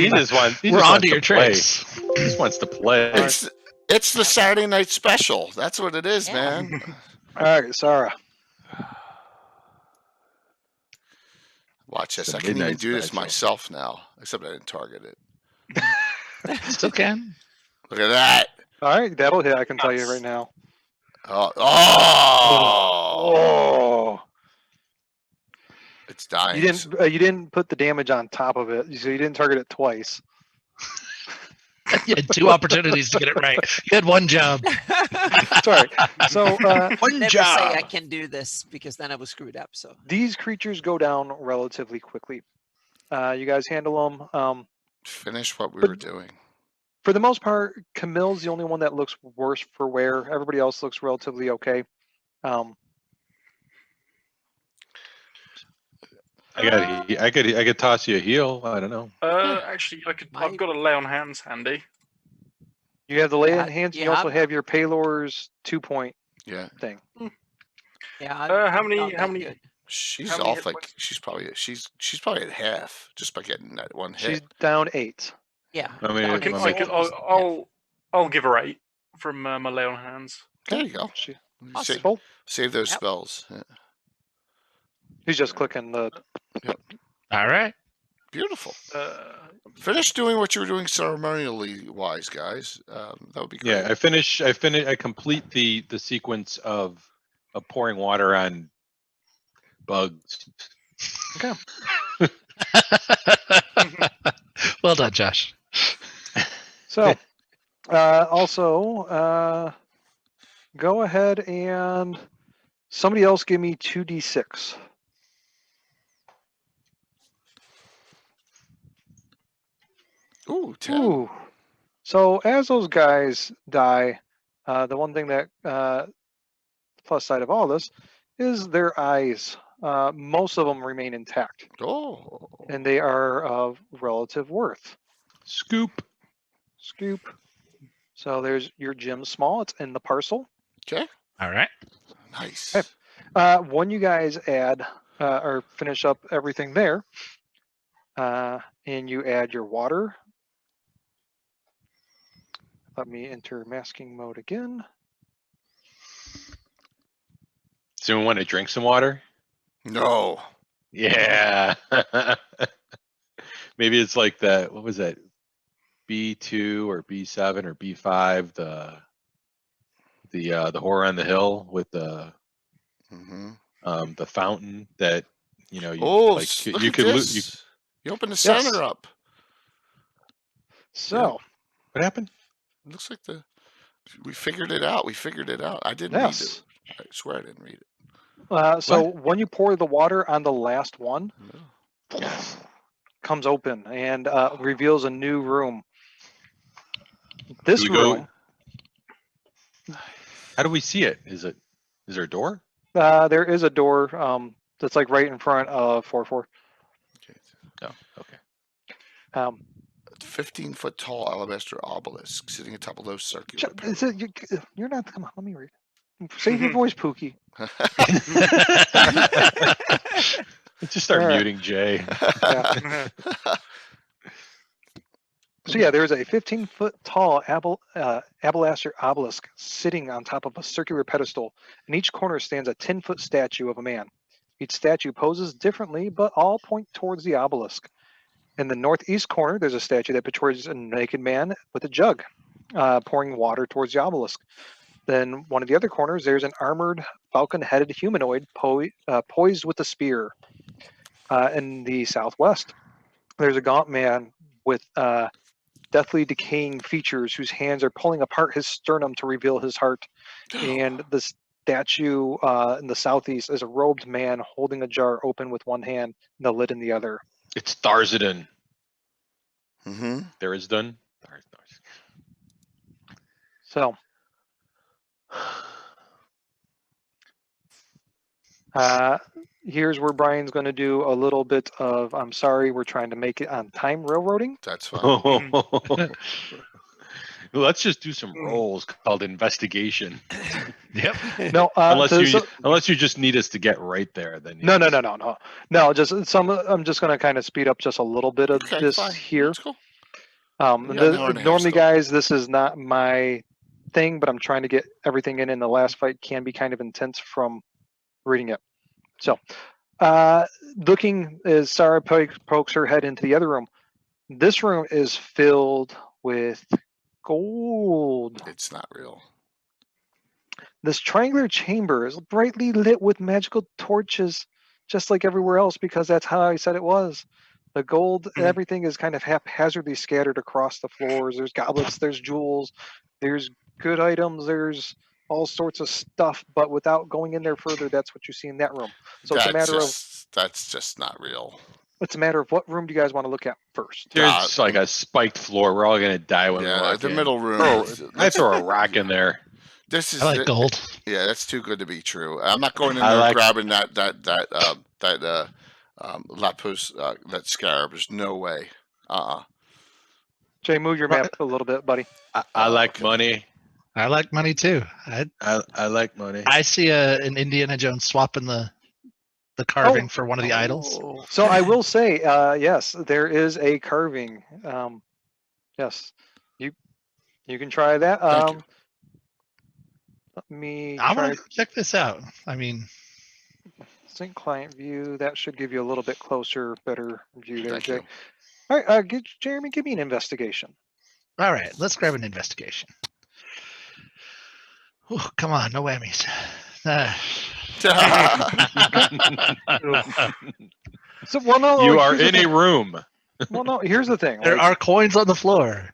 just wants. He We're just on wants to your play. tricks. He just wants to play. It's the Saturday night special. That's what it is, Yeah. man. All right, Sarah. Watch this. The I can even midnight do this special. myself now, except I didn't target it. Still can. Look at that. All right, that'll hit, I can tell you right now. Oh, Oh. It's dying. You didn't put the damage on top of it, so you didn't target it twice. You had 2 opportunities to get it right. You had 1 job. Sorry. So One Never job. say I can do this because then I was screwed up. So these creatures go down relatively quickly. You guys handle them. Finish what we But- were doing. For the most part, Camille's the only one that looks worse for wear. Everybody else looks relatively okay. I could toss you a heel. I don't know. Actually, I've got a lay on hands handy. You have the lay Yeah, in hands. yeah, You also I'm- have your Paylor's 2-point Yeah. thing. yeah. How I'm many- not how that many- good. She's How many off hit like points? she's probably at half just by getting that one She's hit. down 8. Yeah. I mean, down I can, eight, I so can, almost half. I'll give her 8 from my lay on hands. There you go. She, Awesome. full. Save those Yep. spells. Yeah. He's just clicking the. All right. Beautiful. Finish doing what you were doing ceremonially wise, guys. That would be great. Yeah, I complete the sequence of pouring water on bugs. Okay. Well done, Josh. So, also, go ahead and somebody else give me 2d6. Ooh, 10. Ooh. So as those guys die, the one thing that plus side of all this is their eyes. Most of them remain intact, Oh. and they are of relative worth. Scoop. Scoop. So there's your gem small. It's in the parcel. Okay. All right. Nice. Okay. When you guys add or finish up everything there, and you add your water. Let me enter masking mode again. Does anyone want to drink some water? No. Yeah. Maybe it's like that. What was that? B2 or B7 or B5? The horror on the hill with the fountain that you Oh, like look you at could this. You open the center up. So what happened? It looks like we figured it out. I didn't read it. yes. I swear I didn't read it. So when you pour the water on the last one, No. comes open and reveals a new room. This Do we go- room, How do we see it? Is there a door? there is a door that's like right in front of 4-4. Okay. No. Okay. A 15-foot tall alabaster obelisk sitting atop a low circular You're not. Come on, let me read. Save your voice, Pookie. Let's just start All right. muting Jay. Yeah. So yeah, there's a 15-foot tall alabaster obelisk sitting on top of a circular pedestal. In each corner stands a 10-foot statue of a man. Each statue poses differently, but all point towards the obelisk. In the northeast corner, there's a statue that portrays a naked man with a jug. pouring water towards the obelisk. Then one of the other corners, there's an armored falcon-headed humanoid poised with a spear. In the southwest, there's a gaunt man with deathly decaying features whose hands are pulling apart his sternum to reveal his heart. And the statue in the southeast is a robed man holding a jar open with one hand and the lid in the other. It's Tharzadan. Mm-hmm. There is done. So, here's where Brian's going to do a little bit of, I'm sorry, we're trying to make it on time railroading. That's fine. Let's just do some rolls called investigation. Yep. No, Unless you just need us to get right there, then No. Just some. I'm just going to kind of speed up just a little bit of Okay, this fine. here. That's cool. We got an hour and a half Normally, still. guys, this is not my thing, but I'm trying to get everything in. And the last fight can be kind of intense from reading it. So, looking as Sarah pokes her head into the other room, this room is filled with gold. It's not real. This triangular chamber is brightly lit with magical torches, just like everywhere else, because that's how I said it was. The gold, everything is kind of haphazardly scattered across the floors. There's goblets, there's jewels, there's good items, there's all sorts of stuff, but without going in there further, that's what you see in that room. So it's a matter of that's just not real. it's a matter of what room do you guys want to look at first? there's like a spiked floor. We're all gonna die when we Yeah, walk the in. middle room. I throw a rock in there. This is I like gold. Yeah, that's too good to be true. I'm not going in I there like- grabbing that lapis, that scarab. There's no way. Jay, move your map a little bit, buddy. I like Okay. money. I like money too. I like money. I see an Indiana Jones swapping the carving for one of the idols. Oh. So I will say, yes, there is a carving. Yes, you can try that. Thank you. Let me I'm try gonna check this out. I mean, sync client view. That should give you a little bit closer, better view there, Thank Jay. you. All right, Jeremy, give me an investigation. all right, let's grab an investigation. Ooh, come on, no whammies. So, well, no, You like, are here's the in a thing. room. Well, no, here's the thing. There like, are coins on the floor.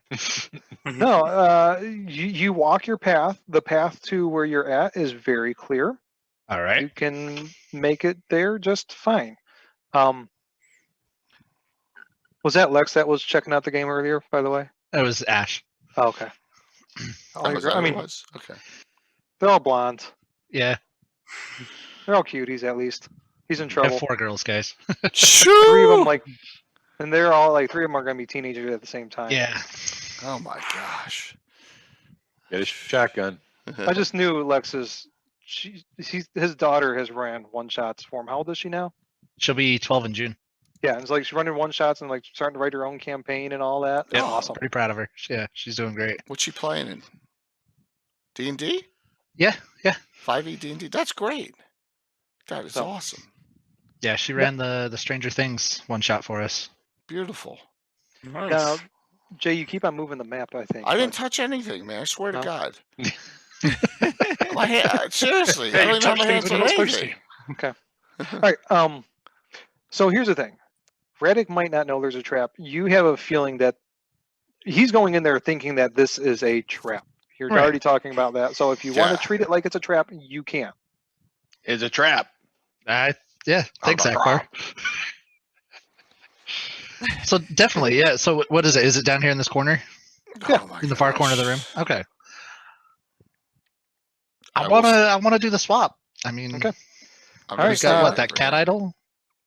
no, you walk your path. The path to where you're at is very clear. All right. You can make it there just fine. Was that Lex that was checking out the game earlier, by the way? That was Ash. Oh, okay. That was- I mean, that was? Okay. they're all blondes. Yeah. They're all cuties, at least. He's in I trouble. have 4 girls, guys. Three of them, Shoo! like, and they're all like, 3 of them are going to be teenagers at the same time. Yeah. Oh my gosh. Get a shotgun. I just knew Lex's. His daughter has ran one shots for him. How old is she now? She'll be 12 in June. Yeah, it's like she's running one shots and like starting to write her own campaign and all that. That's Yeah. awesome. Pretty proud of her. Yeah, she's doing great. What's she playing in? D&D? Yeah, yeah. 5e D&D? That's great. That is So- awesome. Yeah, she ran the Stranger Things one shot for us. Beautiful. Nice. Now, Jay, you keep on moving the map, I think. I didn't but- touch anything, man. I swear to No. God. My hand, seriously. I Hey, don't you even have touch my things hands when on you're not supposed anything. to. All right. So here's the thing. Radek might not know there's a trap. You have a feeling that he's going in there thinking that this is a trap. You're Right. already talking about that. So if you want Yeah. to treat it like it's a trap, you can. It's a trap. Yeah, thanks, Akbar. So definitely, yeah. So what is it? Is it down here in this corner, Oh my in the far corner of the room? gosh. Okay. I I will wanna do the swap. I mean, Okay. I'm All gonna right, we stand got what, over that cat here. idol?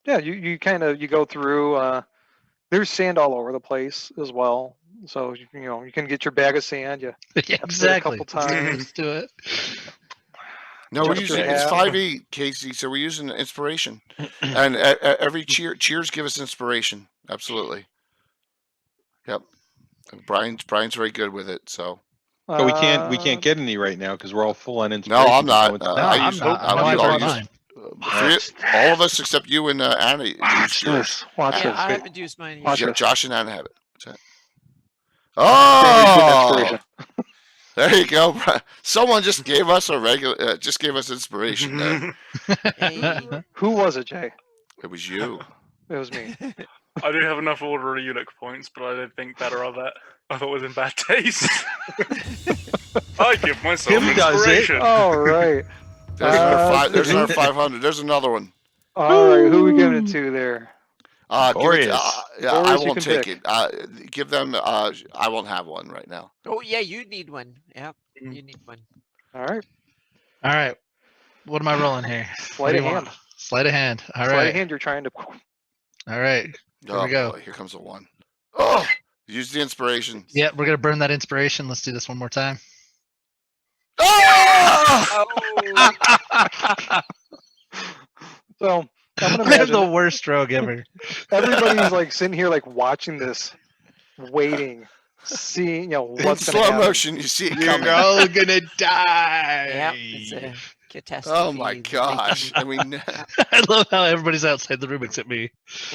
Yeah, you kind of you go through. There's sand all over the place as well. So you can get your bag of sand. You Yeah, I've said a exactly. couple times. Let's do it. No, we're Just your using it's hat. 5e, Casey. So we're using inspiration, and every cheers give us inspiration. Absolutely. Yep. And Brian's very good with it. So But we can't get any right now because we're all full on no, inspiration. I'm not. No, I I'm use not. I I use brought all, mine. all of us except you and Anna Watch use yours. this. Watch Yeah, this. I Wait, haven't used mine Watch yet. Yeah, this. Josh and Anna have it. What's that? Jeremy's getting Oh, inspiration. There you go. Someone just gave us a regular, just gave us inspiration there. Hey. Who was it, Jay? It was you. It was me. I do have enough order of Ulick points, but I don't think better of it. I thought it was in bad taste. I give myself Him does it. inspiration. All right. There's another Uh, there's another 500. There's another one. All right. Who are we giving it to there? Give it, Glorious. yeah, I Glorious, you won't can take pick. it. Give them. I won't have one right now. Oh yeah, you need one. Yeah, Mm. you need one. All right. All right. What am I rolling here? What Sleight do of you want? hand. Sleight of hand. All Sleight right. of hand. You're trying to. All right. Here we go. Boy, here comes a one. Oh, use the inspiration. Yeah, we're gonna burn that inspiration. Let's do this one more time. Oh! Oh, So I'm gonna I have imagine the worst rogue ever. everybody's like sitting here, like watching this, waiting, seeing, In what's going to slow happen. motion, you see it coming. You're all gonna die. yeah, it's a catastrophe. Oh my gosh! I mean, I love how everybody's outside the room except me.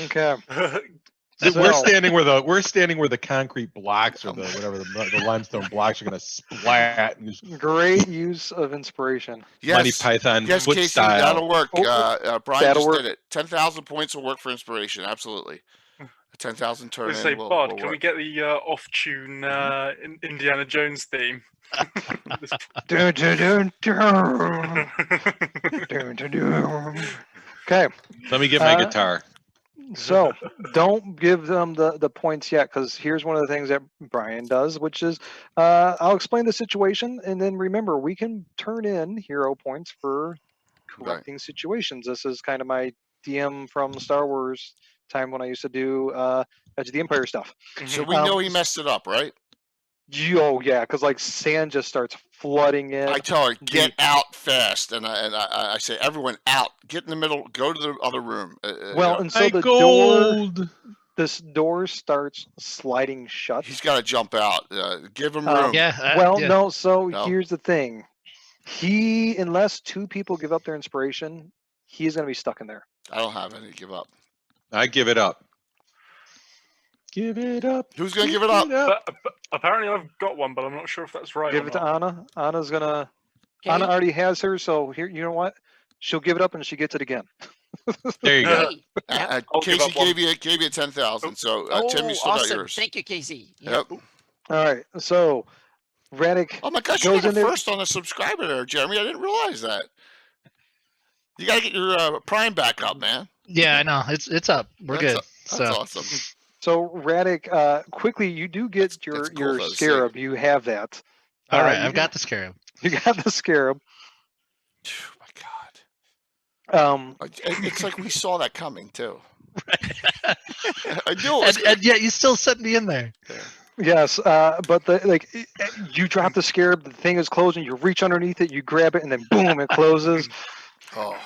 Okay. We're So- standing where the concrete blocks or the whatever the limestone blocks are gonna splat and just Great use of inspiration. Monty yes, Python yes, foot Casey, style. that'll work. Oh, Brian that'll just work. did it. 10,000 points will work for inspiration. Absolutely. 10,000 turn Let's say, in will Bod, can work. we get the off-tune Indiana Jones theme? Dun, dun, dun, dun. Dun, dun, dun. Okay. Let me get my Uh, guitar. So don't give them the points yet, because here's one of the things that Brian does, which is I'll explain the situation, and then remember, we can turn in hero points for correcting situations. This is kind of my DM from Star Wars time when I used to do Edge of the Empire stuff. So we know he messed it up, right? Oh yeah, because like sand just starts flooding in. I tell her, get out fast, and I say, everyone out, get in the middle, go to the other room. Well, and so My the gold. this door starts sliding shut. he's got to jump out. Give him room. Yeah. Well, yeah. no. So No. here's the thing: unless two people give up their inspiration, he's going to be stuck in there. I don't have any. Give up. I give it up. Give it up. Who's gonna give it up? But apparently I've got one, but I'm not sure if that's right. Give or it to not. Anna. Anna's gonna. Okay. Anna already has hers, so here, you know what? She'll give it up and she gets it again. There you go. Hey. Yep. I'll give Casey up one. gave you 10,000. So Tim, you Oh, still got awesome! yours. Thank you, Casey. Yep. Yep. All right. So, Radic. Oh my gosh, you Goes got in a there- first on a subscriber there, Jeremy. I didn't realize that. You gotta get your Prime back up, man. Yeah, I know. It's up. We're That's good. That's So awesome. So Radic, quickly, you do get That's your cool, though, to see. scarab. You have that. all right, you I've got the scarab. You got the scarab. Oh my God. Um, It's like we saw that coming too. I knew it was And yet you still sent me in there. Yes, but you drop the scarab, the thing is closing, you reach underneath it, you grab it, and then boom, it closes. Oh.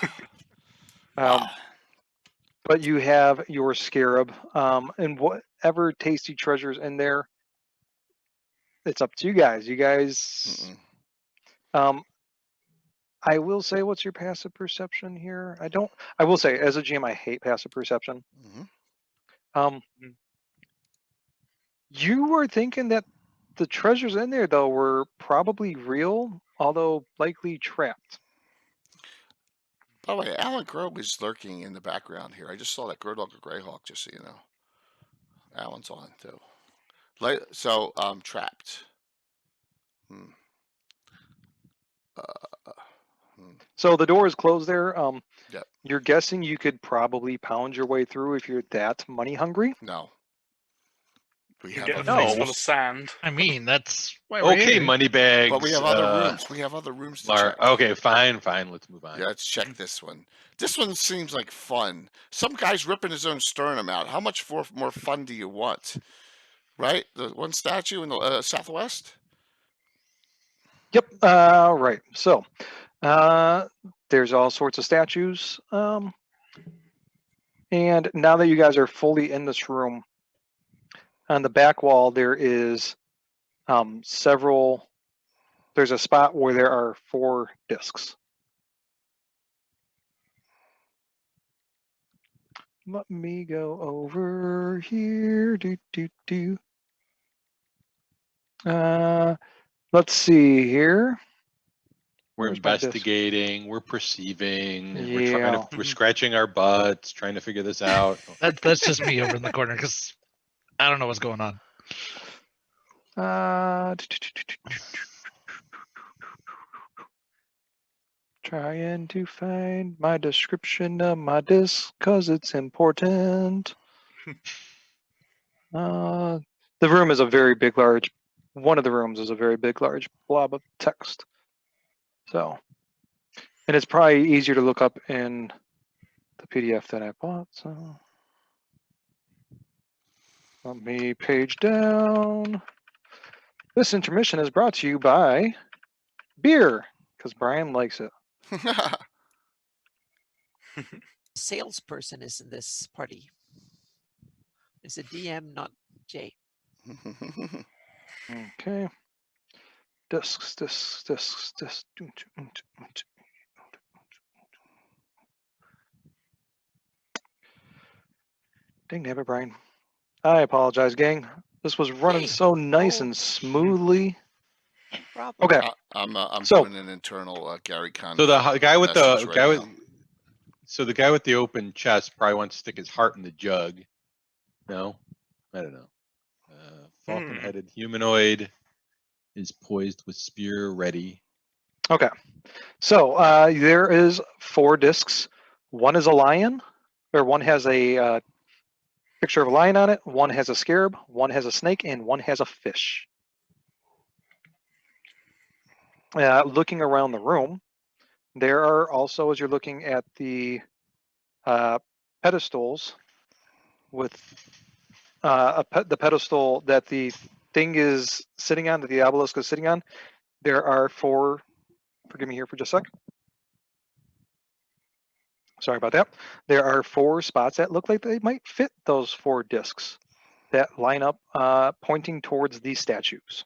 But you have your scarab, and whatever tasty treasures in there, it's up to you guys. You guys, I will say, what's your passive perception here? I will say, as a GM, I hate passive perception. Mhm. You were thinking that the treasures in there, though, were probably real, although likely trapped. By the way, Alan Grove is lurking in the background here. I just saw that Greyhawk or Greyhawk, just so you know. Alan's on too. So trapped. So the door is closed there. Yep. You're guessing you could probably pound your way through if you're that money hungry. No. We You have get a other face No. full of sand. I mean, that's why we're Okay, here. money bags. But we have other rooms. We have other rooms to check. Okay, fine. Let's move on. Yeah, let's check this one. This one seems like fun. Some guy's ripping his own sternum out. How much more fun do you want? Right? The one statue in the southwest? Yep. Right. So there's all sorts of statues. And now that you guys are fully in this room, on the back wall there is several. There's a spot where there are 4 discs. Let me go over here. Let's see here. We're Where's my disc? investigating. We're perceiving. We're Yeah. we're scratching our butts, trying to figure this out. That's just me over in the corner because I don't know what's going on. Trying to find my description of my disc because it's important. The room is a very big, large. One of the rooms is a very big, large blob of text. So, and it's probably easier to look up in the PDF that I bought. So, let me page down. This intermission is brought to you by beer because Brian likes it. Salesperson is in this party. It's a DM, not Jay. Okay. Discs. Dang nabbit, Brian. I apologize, gang. This was running Hey, so nice no and smoothly. problem. Okay. I'm So- doing an internal GaryCon. So the guy with the message right now. so the guy with the open chest probably wants to stick his heart in the jug. No, I don't know. Falcon-headed humanoid is poised with spear ready. Okay. So there is 4 discs. One is a lion, or one has a picture of a lion on it. One has a scarab. One has a snake, and one has a fish. Looking around the room, there are also, as you're looking at the pedestals, with the pedestal that the thing is sitting on, that the obelisk is sitting on, there are 4. Forgive me here for just a sec. Sorry about that. There are 4 spots that look like they might fit those 4 discs that line up pointing towards these statues.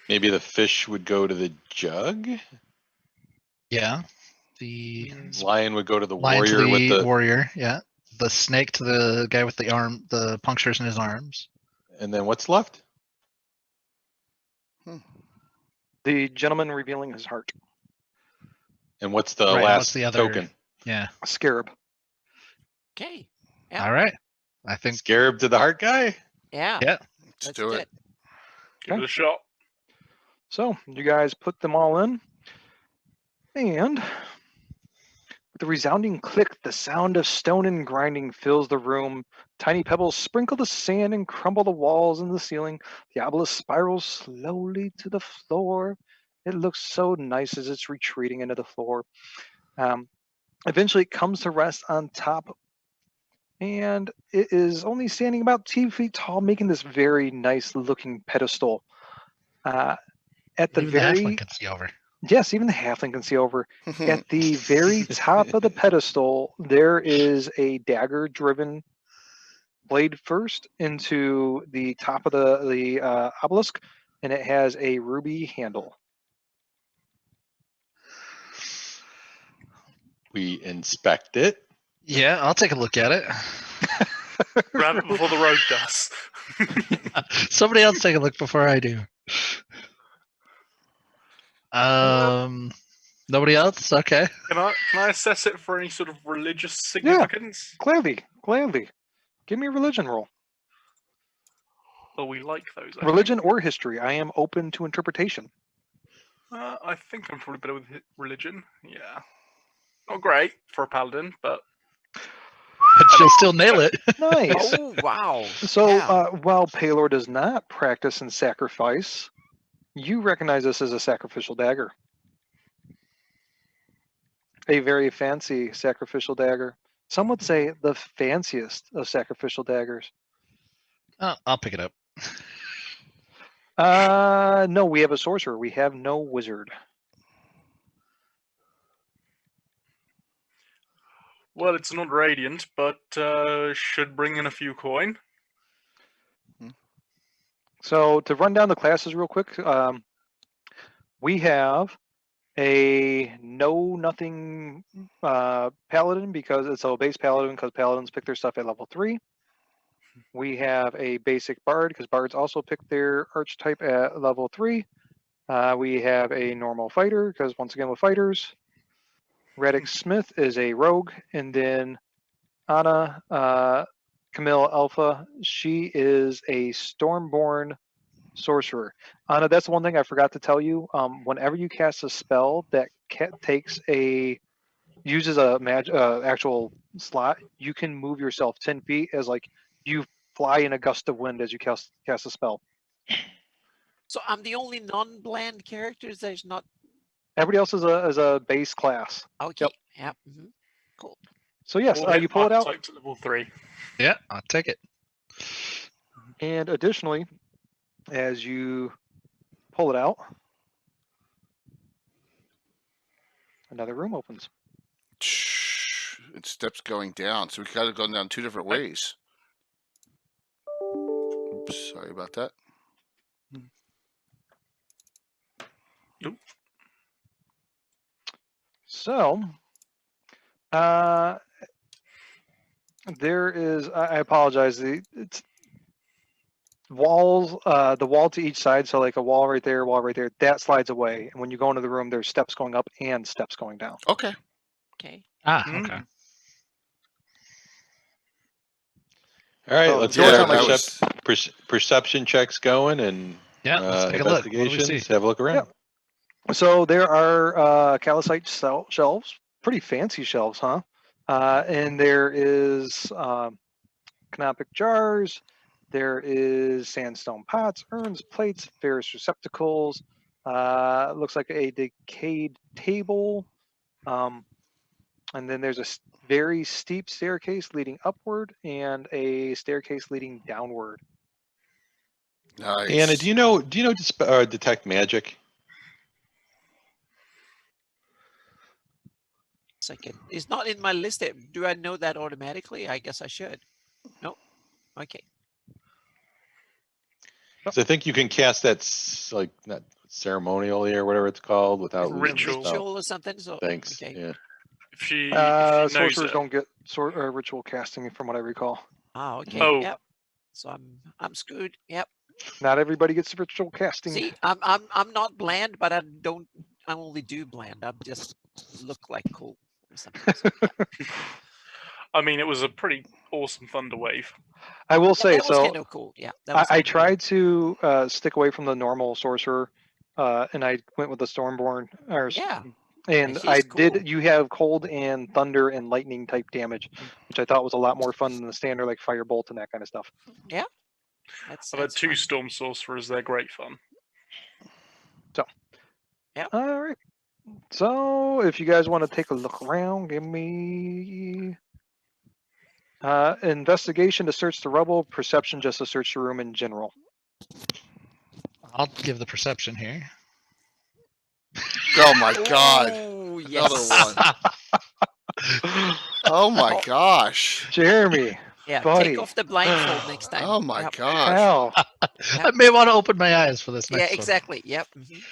Maybe the fish would go to the jug. Yeah. The Lion would go to the lion to warrior with the the, warrior. Yeah. The snake to the guy with the arm, the punctures in his arms. and then what's left? The gentleman revealing his heart. And what's the Right, and last what's the other- token? Yeah. A scarab. Okay. Yeah. All right. I think Scarab to the heart guy? Yeah. Yeah. Let's do it. Give it a shot. So you guys put them all in, and with a resounding click, the sound of stone and grinding fills the room. Tiny pebbles sprinkle the sand and crumble the walls and the ceiling. The obelisk spirals slowly to the floor. It looks so nice as it's retreating into the floor. Eventually, it comes to rest on top, and it is only standing about 2 feet tall, making this very nice looking pedestal. At the even the very halfling can see over. yes, even the halfling can see over. At the very top of the pedestal, there is a dagger-driven blade first into the top of the obelisk, and it has a ruby handle. We inspect it. Yeah, I'll take a look at it. Grab it before the road does. Somebody else take a look before I do. Nobody else? Okay. Can I assess it for any sort of religious significance? Gladly. Give me a religion roll. Oh, we like those. I Religion think. or history. I am open to interpretation. I think I'm probably better with religion. Yeah. Not great for a paladin, but But she'll still nail it. Nice. Oh wow. So Yeah. while Palor does not practice and sacrifice, you recognize this as a sacrificial dagger. A very fancy sacrificial dagger. Some would say the fanciest of sacrificial daggers. Oh, I'll pick it up. No, we have a sorcerer. We have no wizard. well, it's not radiant, but should bring in a few coin. So to run down the classes real quick, we have a nothing paladin because it's a base paladin because paladins pick their stuff at level 3. We have a basic bard because bards also pick their archetype at level 3. We have a normal fighter because once again with fighters. Reddick Smith is a rogue, and then Anna Camille Alpha, she is a Stormborn sorcerer. Anna, that's one thing I forgot to tell you. Whenever you cast a spell that uses a actual slot, you can move yourself 10 feet as like you fly in a gust of wind as you cast a spell. So I'm the only non-bland character that's not. Everybody else is a base class. Okay. Yep. Cool. So yes, All you pull it out, archetypes at level 3. Yeah, I'll take it. and additionally, as you pull it out, another room opens. It steps going down, so we got to go down 2 different ways. Oops, sorry about that. Nope. So, there is. I apologize. It's walls. The wall to each side. So like a wall right there, that slides away. And when you go into the room, there's steps going up and steps going down. Okay. Okay. Ah, Mm. okay. All right, Oh, let's yeah, get our that perception checks going and Yeah, let's take a look. What do we see? investigations. Have a look around. Yep. So there are calcite shelves, pretty fancy shelves, huh? And there is canopic jars. There is sandstone pots, urns, plates, various receptacles. Looks like a decayed table. And then there's a very steep staircase leading upward and a staircase leading downward. Nice. Anna, do you know detect magic? Second. It's not in my list. Do I know that automatically? I guess I should. No. Okay. So I think you can cast that like not ceremonially or whatever it's called without Like losing the ritual. spell. Ritual or something. So Thanks. Okay. Yeah. If she knows Sorcerers it. don't get ritual casting, from what I recall. Ah, okay. Oh. Yep. So I'm screwed. Yep. Not everybody gets ritual casting. See, I'm not bland, but I only do bland. I just look like cool or something. So, yeah. I mean, it was a pretty awesome thunder wave. I will say that was so. kind of cool. Yeah. That was I kinda tried to stick away from the normal sorcerer, and I went with the Stormborn. Yeah. And He's I cool. did. You have cold and thunder and lightning type damage, which I thought was a lot more fun than the standard like firebolt and that kind of stuff. Yeah. That's I've had 2 fun. storm sorcerers. They're great fun. All right. So if you guys want to take a look around, give me investigation to search the rubble, perception just to search the room in general. I'll give the perception here. Oh my God. Oh, Another yes. one. Oh my gosh. Jeremy, Yeah. buddy. Take off the blindfold next time. Oh my Yep. gosh. hell, I may want to open my eyes for this Yeah, next exactly. Yep.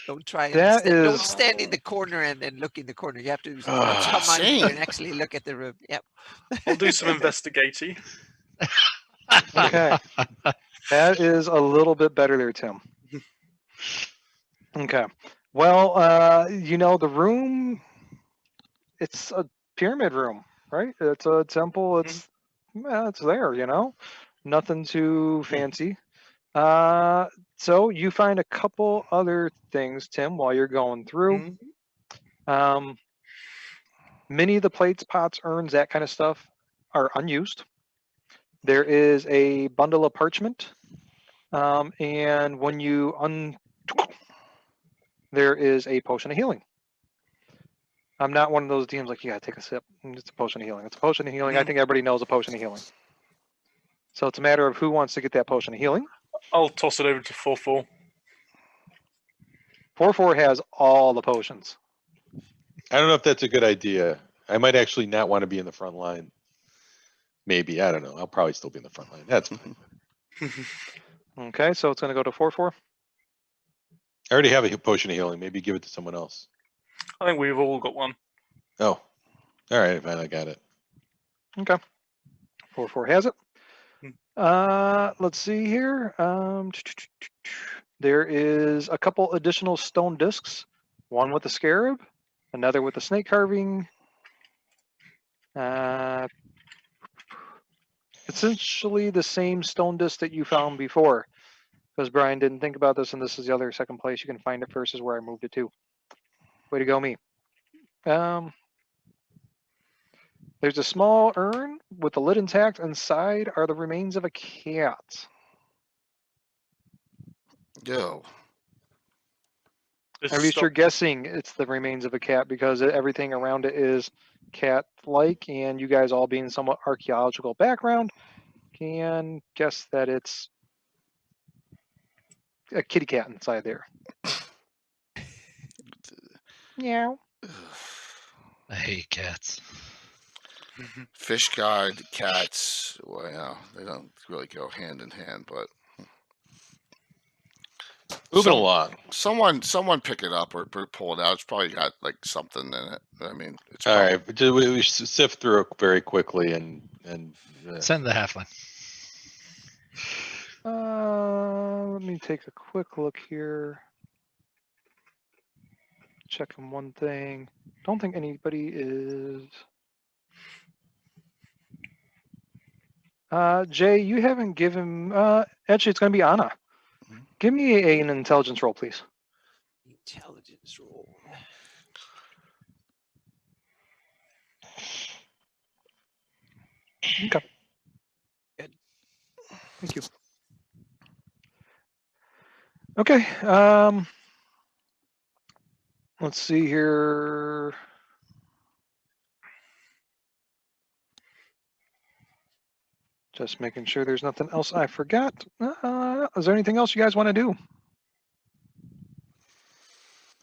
Don't try and That don't is- stand in the corner and look in the corner. You have to come out insane. and actually look at the room. Yep. I'll do some investigating. okay. That is a little bit better there, Tim. Okay. Well, the room, it's a pyramid room, right? It's a temple. It's there, nothing too fancy. So you find a couple other things, Tim, while you're going through. Many of the plates, pots, urns, that kind of stuff are unused. There is a bundle of parchment. And when you there is a potion of healing. I'm not one of those DMs like, you gotta take a sip. It's a potion of healing. It's a potion of healing. I think everybody knows a potion of healing. So it's a matter of who wants to get that potion of healing. I'll toss it over to 4-4. 4-4 has all the potions. I don't know if that's a good idea. I might actually not want to be in the front line. Maybe, I don't know. I'll probably still be in the front line. That's fine. Okay, so it's gonna go to 4-4. I already have a potion of healing. Maybe give it to someone else. I think we've all got one. Oh, all right, fine. I got it. Okay. 4-4 has it. Let's see here. There is a couple additional stone discs. One with the scarab, another with the snake carving. Essentially the same stone disc that you found before. Because Brian didn't think about this, and this is the other second place you can find it versus where I moved it to. Way to go, me. There's a small urn with the lid intact. Inside are the remains of a cat. Yo. This At least stop- you're guessing it's the remains of a cat because everything around it is cat-like, and you guys all being somewhat archaeological background can guess that it's a kitty cat inside there. Meow. I hate cats. Fish guide, cats. Well, yeah, they don't really go hand in hand, but Moving along. Someone pick it up or pull it out. It's probably got like something in it. I mean, it's All probably, right, but we should sift through it very quickly and Send the halfling. Let me take a quick look here. Checking one thing. Don't think anybody is. Jay, you haven't given. Actually, it's going to be Anna. Give me an intelligence roll, please. Intelligence roll. Okay. Good. Thank you. Okay. Let's see here. Just making sure there's nothing else I forgot. Is there anything else you guys want to do?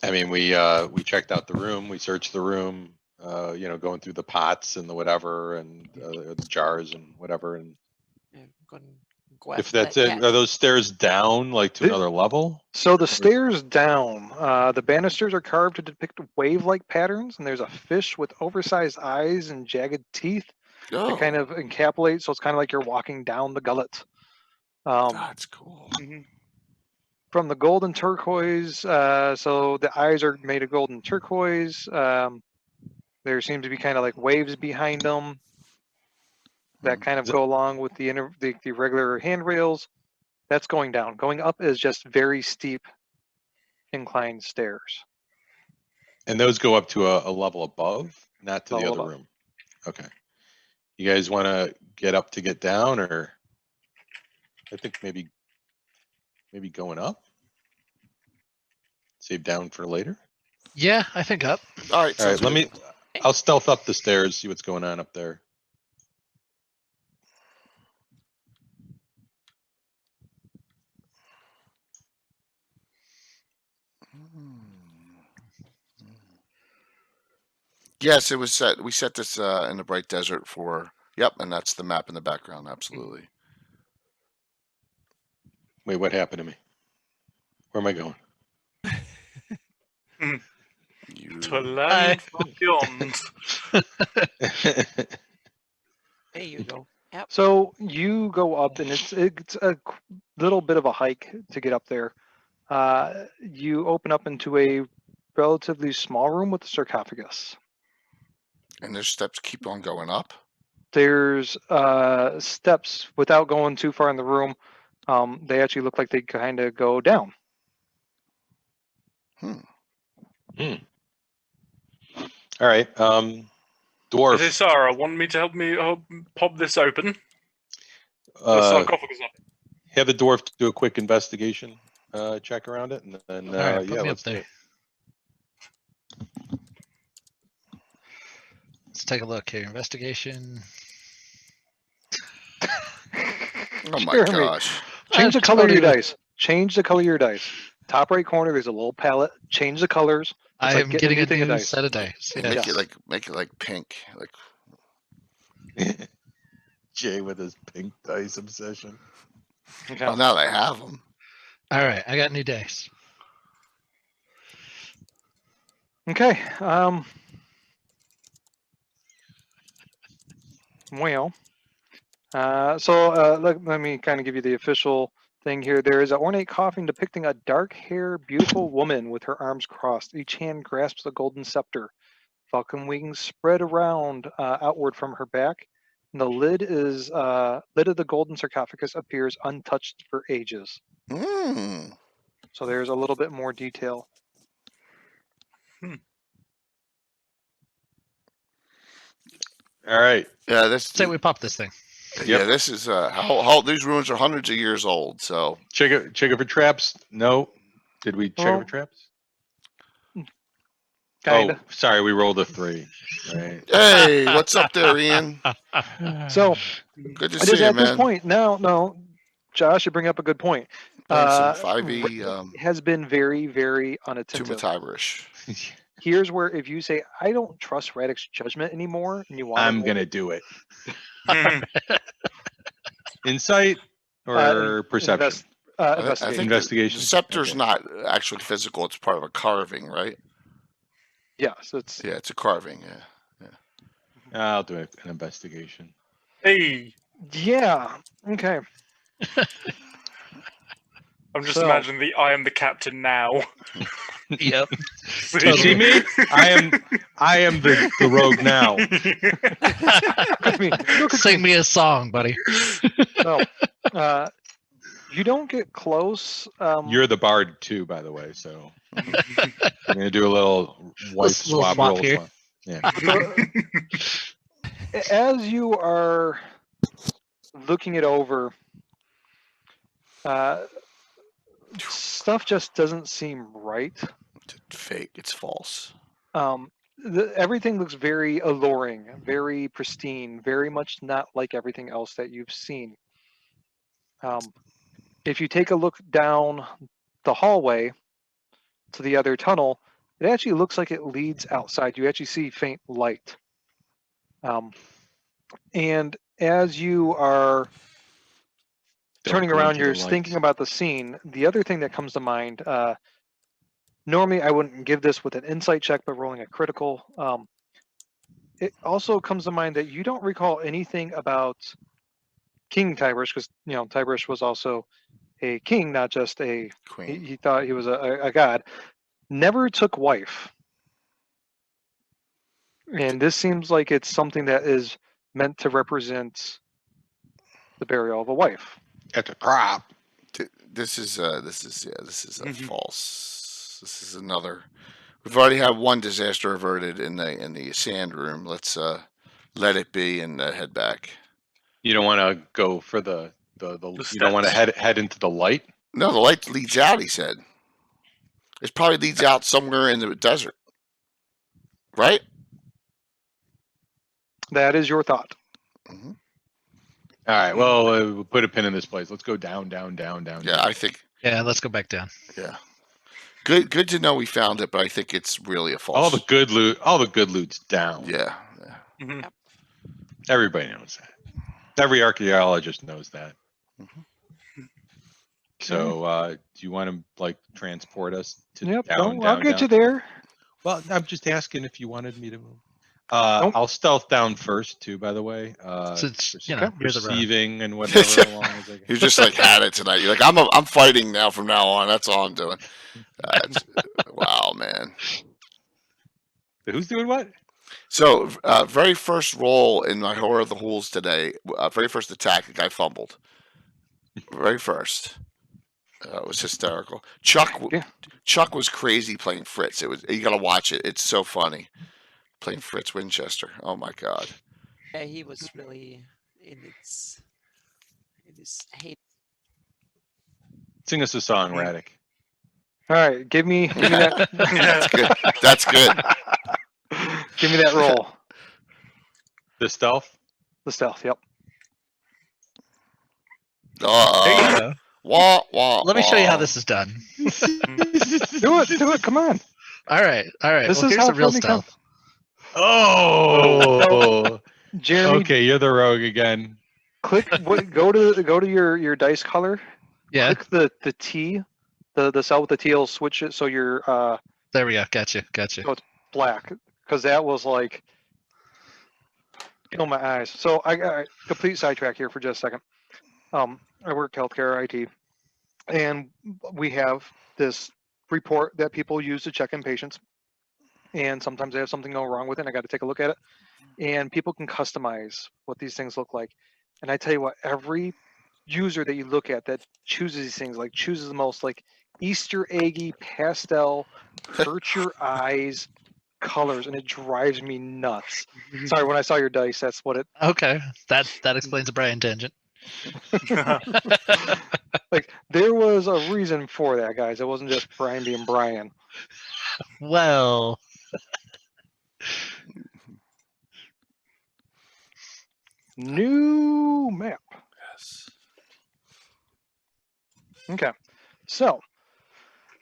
I mean, we checked out the room, we searched the room, going through the pots and the whatever and the jars and whatever. And Yeah, go if after that's that it, cat. are those stairs down like to The- another level? So the stairs down, the banisters are carved to depict wave-like patterns, and there's a fish with oversized eyes and jagged teeth to oh, kind of encapsulate. So it's kind of like you're walking down the gullet. that's cool. From the golden turquoise, so the eyes are made of golden turquoise. There seems to be kind of like waves behind them that kind of Is it- go along with the regular handrails. That's going down. Going up is just very steep inclined stairs. And those go up to a level above, not to the Level other above. room. Okay. You guys want to get up to get down, or I think maybe going up? Save down for later. Yeah, I think up. All right, All right, sounds let good. me. I'll stealth up the stairs, see what's going on up there. Yes, it was set. We set this in the Bright Desert for. Yep, and that's the map in the background. Absolutely. Wait, what happened to me? Where am I going? You. To land from beyond. There you go. Yep. So you go up, and it's a little bit of a hike to get up there. You open up into a relatively small room with a sarcophagus. And their steps keep on going up. There's steps without going too far in the room. They actually look like they kind of go down. All right, dwarf. Hey, Sarah, want me to help me pop this open? The Uh, sarcophagus up. have the dwarf do a quick investigation check around it, and then All right, put yeah, me up let's do there. it. Let's take a look here. Investigation. Oh my Jeremy, gosh. Change the color of your 20. dice. Change the color of your dice. Top right corner, there's a little palette. Change the colors. I like am getting getting a a new thing of new dice. set of dice. And Yes. make it like pink. Like Jay with his pink dice obsession. Okay. well, now they have them. All right, I got new dice. Okay. Well, Let me kind of give you the official thing here. There is an ornate coffin depicting a dark-haired, beautiful woman with her arms crossed. Each hand grasps a golden scepter. Falcon wings spread around outward from her back. And the lid of the golden sarcophagus appears untouched for ages. Hmm. So there's a little bit more detail. All right. Yeah, this. Say we pop this thing. Yeah, this is how these ruins are hundreds of years old. So Check it for traps. No. Did we check it Well, for traps? Kinda. Oh, sorry, we rolled a 3. Right. hey, what's up there, Ian? So Good to I see just you, at this man. point, no, Josh, you bring up a good point. Playing some Uh, 5e has been very, very unattentive. Tiberesh. Here's where if you say, I don't trust Radix judgment anymore, and you want I'm gonna do it. Insight or perception? I Investigation. think Investigation? the scepter's Okay. not actually physical. It's part of a carving, right? Yes, it's Yeah, it's a carving. Yeah. I'll do an investigation. Hey, yeah. Okay. I'm just So- imagining the I am the captain now. Yep. You see me? I am the rogue now. Look at me. Look at Sing me a song, buddy. So, you don't get close. You're the bard too, by the way. So I'm gonna do a little wife Little swap swap roll. here. Swap. Yeah. As you are looking it over, stuff just doesn't seem right. It's fake. It's false. Everything looks very alluring, very pristine, very much not like everything else that you've seen. If you take a look down the hallway to the other tunnel, it actually looks like it leads outside. You actually see faint light. And as you are turning go around, into you're the light. thinking about the scene. The other thing that comes to mind, normally I wouldn't give this with an insight check, but rolling a critical. It also comes to mind that you don't recall anything about King Tiberesh, because Tiberesh was also a king, not just a. Queen. He thought he was a god. Never took wife, and this seems like it's something that is meant to represent the burial of a wife. At the crop. This is a Mhm. false. This is another. We've already had one disaster averted in the sand room. Let's let it be and head back. You don't want to go for the you don't want to steps. head into the light. No, the light leads out. He said. It probably leads out somewhere in the desert, right? That is your thought. Hmm. All right. Well, we'll put a pin in this place. Let's go down. Yeah, I think. Yeah, let's go back down. Yeah. Good to know we found it, but I think it's really a false. All the good loot. All the good loot's down. Yeah. Mhm. Everybody knows that. Every archaeologist knows that. Mhm. So, do you want to transport us to Yep. down? I'll get you there. Well, I'm just asking if you wanted me to move. Nope. I'll stealth down first too, by the way. Since perce- you're the rogue. perceiving and whatever. Along as I You're just like had it tonight. You're like I'm fighting now from now on. That's all I'm doing. Wow, man. Who's doing what? So, very first roll in my Horror of the Hools today, very first attack, the guy fumbled. Very first. It was hysterical. Yeah. Chuck was crazy playing Fritz. You got to watch it. It's so funny. Playing Fritz Winchester. Oh my God. Yeah, he was really in his hate. Sing us a song, Radic. All right, give me that. That's good. That's good. Give me that roll. The stealth. The stealth. Yep. Wah, wah, Let me show you how wah. this is done. Do it. Come on. All right. This Well, is here's how the real friendly com- stealth. Oh. Jeremy, Okay, you're the rogue again. click. Go to your dice color. Yeah. Click the T, the cell with the T. Will switch it so you're There we go. Gotcha. black, because that was like kill my eyes. So I got complete sidetrack here for just a second. I work healthcare IT, and we have this report that people use to check in patients. And sometimes they have something go wrong with it, and I got to take a look at it. And people can customize what these things look like. And I tell you what, every user that you look at that chooses these things, like chooses the most like Easter eggy, pastel, hurt your eyes colors, and it drives me nuts. Sorry, when I saw your dice, that's what it. Okay, that explains the Brian tangent. Like there was a reason for that, guys. It wasn't just Brian being Brian. Well, New map. Yes. Okay, so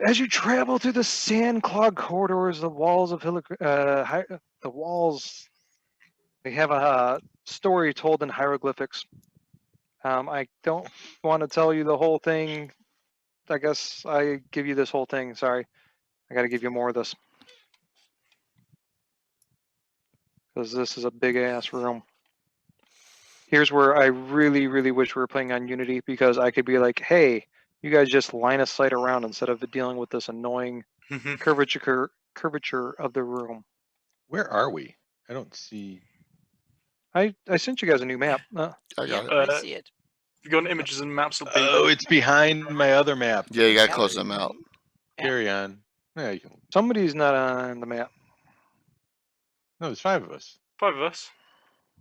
as you travel through the sand-clogged corridors, the walls of the walls, they have a story told in hieroglyphics. I don't want to tell you the whole thing. I guess I give you this whole thing. Sorry, I got to give you more of this because this is a big ass room. Here's where I really, really wish we were playing on Unity because I could be like, hey, you guys just line of sight around instead of dealing with this annoying curvature of the room. Where are we? I don't see. I sent you guys a new map. I Yeah, got it. I see it. If you go on images and maps, will be Oh, it's behind my other map. Yeah, you gotta Yep. close them out. Carry on. Yeah, you can. Somebody's not on the map. No, there's 5 of us. 5 of us.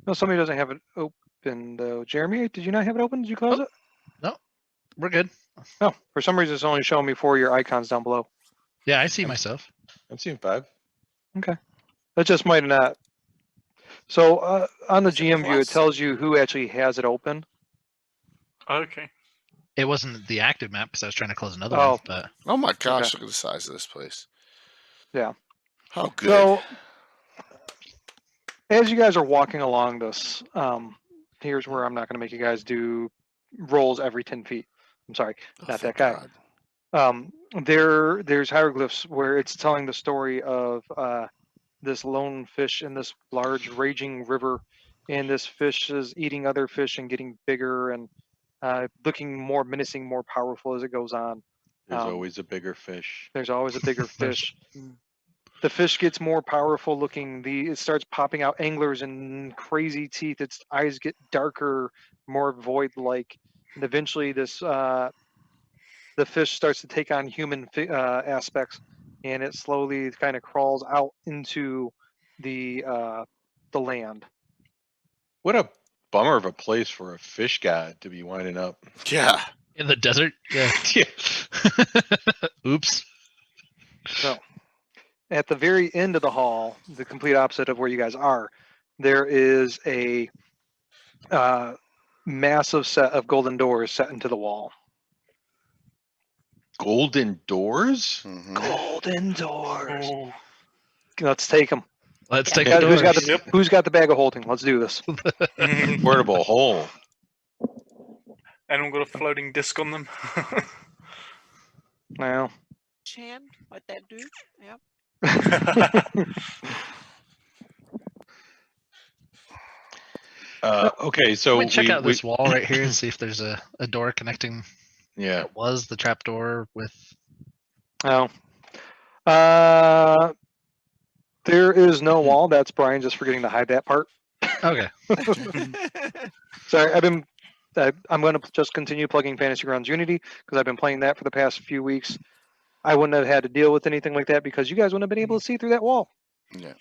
No, somebody doesn't have it open though. Jeremy, did you not have it open? Did you close it? we're good. No, for some reason it's only showing me 4 of your icons down below. Yeah, I see myself. I'm seeing 5. That just might not. So on the Is it GM view, it plus? tells you who actually has it open. Okay. It wasn't the active map because I was trying to close another Oh. one. But Oh my gosh, Okay. look at the size of this place. Yeah. How good. So as you guys are walking along this, here's where I'm not going to make you guys do rolls every 10 feet. I'm sorry, Oh, not thank that guy. God. There's hieroglyphs where it's telling the story of this lone fish in this large raging river, and this fish is eating other fish and getting bigger and looking more menacing, more powerful as it goes on. There's always a bigger fish. There's always a bigger There's- fish. The fish gets more powerful looking. It starts popping out anglers and crazy teeth. Its eyes get darker, more void-like, and eventually this the fish starts to take on human aspects, and it slowly kind of crawls out into the land. What a bummer of a place for a fish god to be winding up. Yeah. in the desert, yeah. Yeah. Oops. At the very end of the hall, the complete opposite of where you guys are, there is a massive set of golden doors set into the wall. Golden doors? Mhm. Golden doors. Oh. Let's take them. Let's take Guys, the who's got doors. the who's got the bag of holding? Let's do this. Portable hole. Anyone got a floating disc on them? Now, Chan, what that do? Yeah. Okay, so Wait, check out we- this wall right here and see if there's a door connecting. Yeah. It was the trap door with. oh, there is no wall. That's Brian just forgetting to hide that part. Okay. Sorry, I'm going to just continue plugging Fantasy Grounds Unity because I've been playing that for the past few weeks. I wouldn't have had to deal with anything like that because you guys wouldn't have been able to see through that wall. Yeah.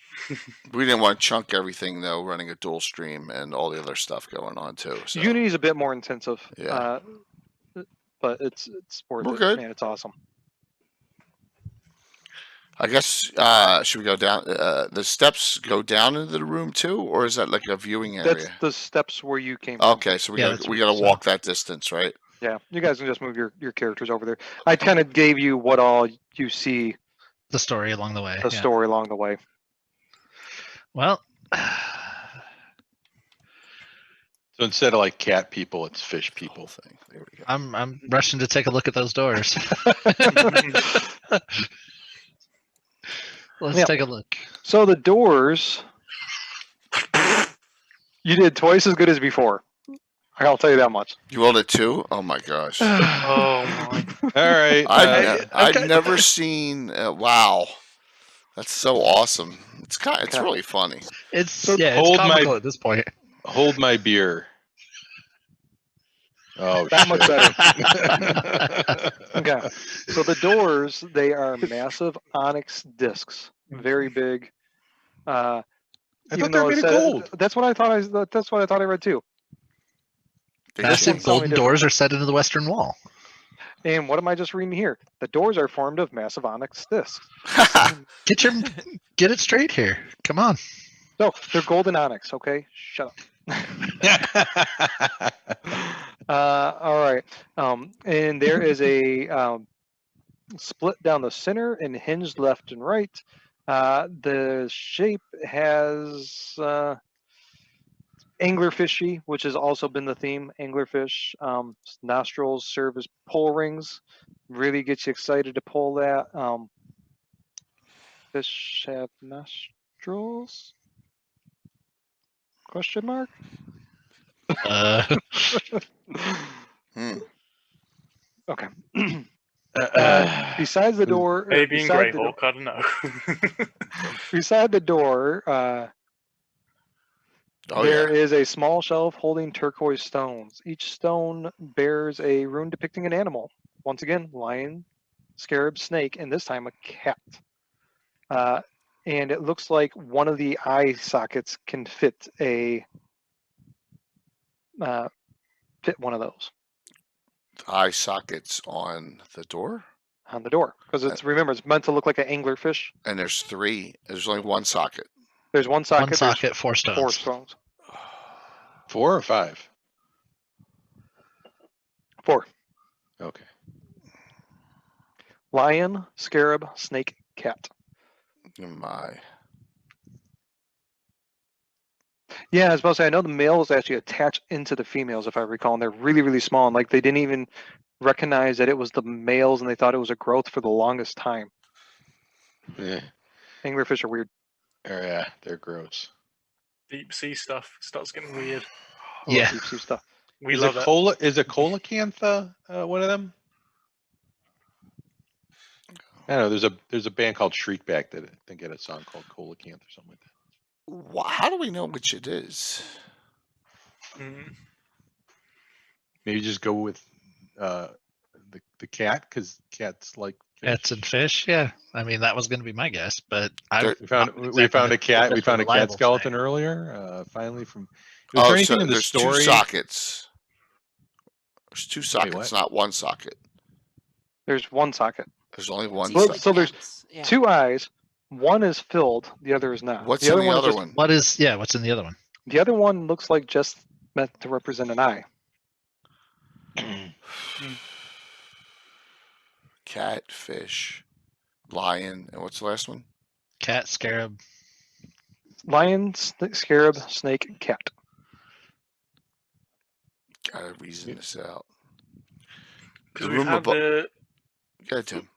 We didn't want to chunk everything though, running a dual stream and all the other stuff going on too. So Unity is a bit more intensive. Yeah. But it's worth We're it, good. man. It's awesome. I guess should we go down? The steps go down into the room too, or is that like a viewing area? That's the steps where you came from. Okay, so Yeah, we that's got to so- walk that distance, right? Yeah, you guys can just move your characters over there. I kind of gave you what all you see, The story along the way. the yeah. story along the way. Well, So instead of like cat people, it's fish Whole people. thing. There we go. I'm rushing to take a look at those doors. Let's Yeah. take a look. So the doors You did twice as good as before. I'll tell you that much. You rolled a 2? Oh my gosh. Oh my. All right. I'd okay. never seen. Wow, that's so awesome. It's Okay. really funny. It's So it's hold my- comical at this point. Hold my beer. Oh, That much better. shit. Okay. So the doors, they are massive onyx discs, very big. I Even thought they though were it made of said- gold. That's what I thought. That's what I thought I read too. They Massive didn't tell me golden different. doors are set into the western wall. And what am I just reading here? The doors are formed of massive onyx discs. Get it straight here. Come on. No, they're golden onyx. Okay, shut up. All right. And there is a split down the center and hinged left and right. The shape has anglerfishy, which has also been the theme. Anglerfish nostrils serve as pull rings. Really gets you excited to pull that. Fish have nostrils? Question mark? Hmm. Okay. Besides the door, Maybe in beside the Greyhawk, I don't know. beside the door, Oh there yeah. is a small shelf holding turquoise stones. Each stone bears a rune depicting an animal. Once again, lion, scarab, snake, and this time a cat. And it looks like one of the eye sockets can fit fit one of those Eye sockets on the door, on the door because remember it's meant to look like an anglerfish. and there's 3. There's only one socket. There's one socket. One socket, 4 There's stones. 4 stones. 4 or 5? 4. Okay. Lion, scarab, snake, cat. Oh my. Yeah, I was about to say, I know the males actually attach into the females, if I recall, and they're really, really small. And like they didn't even recognize that it was the males and they thought it was a growth for the longest time. Yeah. Anglerfish are weird. Oh, yeah, they're gross. Deep sea stuff starts getting weird. I love Yeah. deep sea stuff. We Is love a it. Is a coelacanth one of them? I don't know. There's a band called Shriekback that I think had a song called Coelacanth or something like that. How do we know which it is? Mm. Maybe just go with the cat because cats like fish. Cats and fish. Yeah. I mean, that was going to be my guess, but There- We found a cat. We found a cat skeleton earlier. Finally, from. Was there anything in the there's story? 2 sockets. There's 2 sockets, what? not one socket. There's one socket. There's only one Seems socket. So there's cats, yeah. 2 eyes. One is filled. The other is not. What's the in other the one other is one? What's in the other one? The other one looks like just meant to represent an eye. Cat, fish, lion, and what's the last one? Cat, scarab. Lion, scarab, snake, cat. Gotta reason this out. Because The we've room had above. the Go ahead, Tim.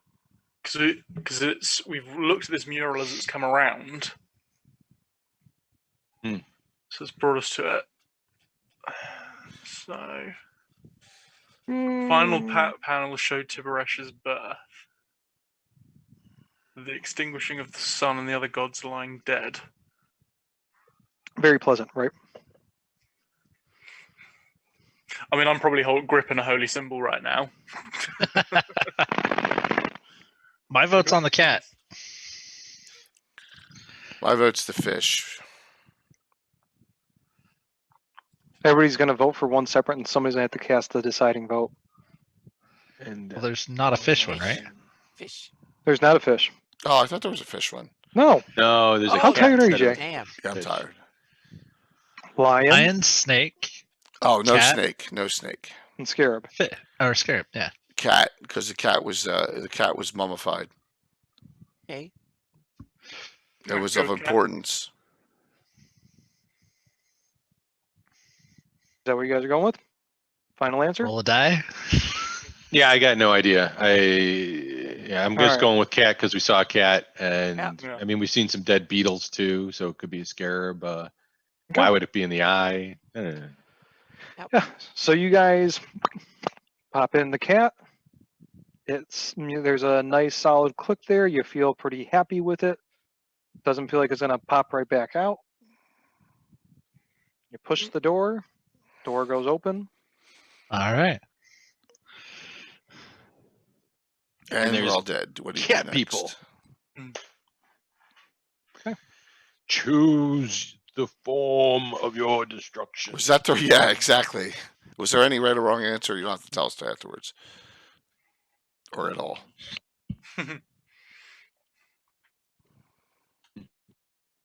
because we've looked at this mural as it's come around. Hmm. So it's brought us to it. So final panel showed Tiberesh's birth. The extinguishing of the sun and the other gods lying dead. Very pleasant, right? I mean, I'm probably gripping a holy symbol right now. My vote's on the cat. My vote's the fish. Everybody's going to vote for one separate, and somebody's going to have to cast the deciding vote. And Well, there's not a fish one, right? Fish. There's not a fish. Oh, I thought there was a fish one. No. no, there's a How cat. tired are you, instead of- Jay? Damn. Yeah, I'm Fish. tired. Lion Lion, snake, Oh, no Cat. snake. No snake. and scarab. or scarab. Yeah. Cat, because the cat was mummified. Okay. It was of Go cat. importance. Is that what you guys are going with? Final answer? Roll a die. Yeah, I got no idea. I'm just Alright. going with cat because we saw a cat, and Yeah. I mean we've seen some dead beetles too, so it could be a scarab. Why would it be in the eye? Yeah. So you guys pop in the cat. There's a nice solid click there. You feel pretty happy with it. Doesn't feel like it's gonna pop right back out. You push the door. Door goes open. All right. And we're there's all dead. What do you cat do people. next? Choose the form of your destruction. Was that the? Yeah, exactly. Was there any right or wrong answer? You don't have to tell us afterwards, or at all.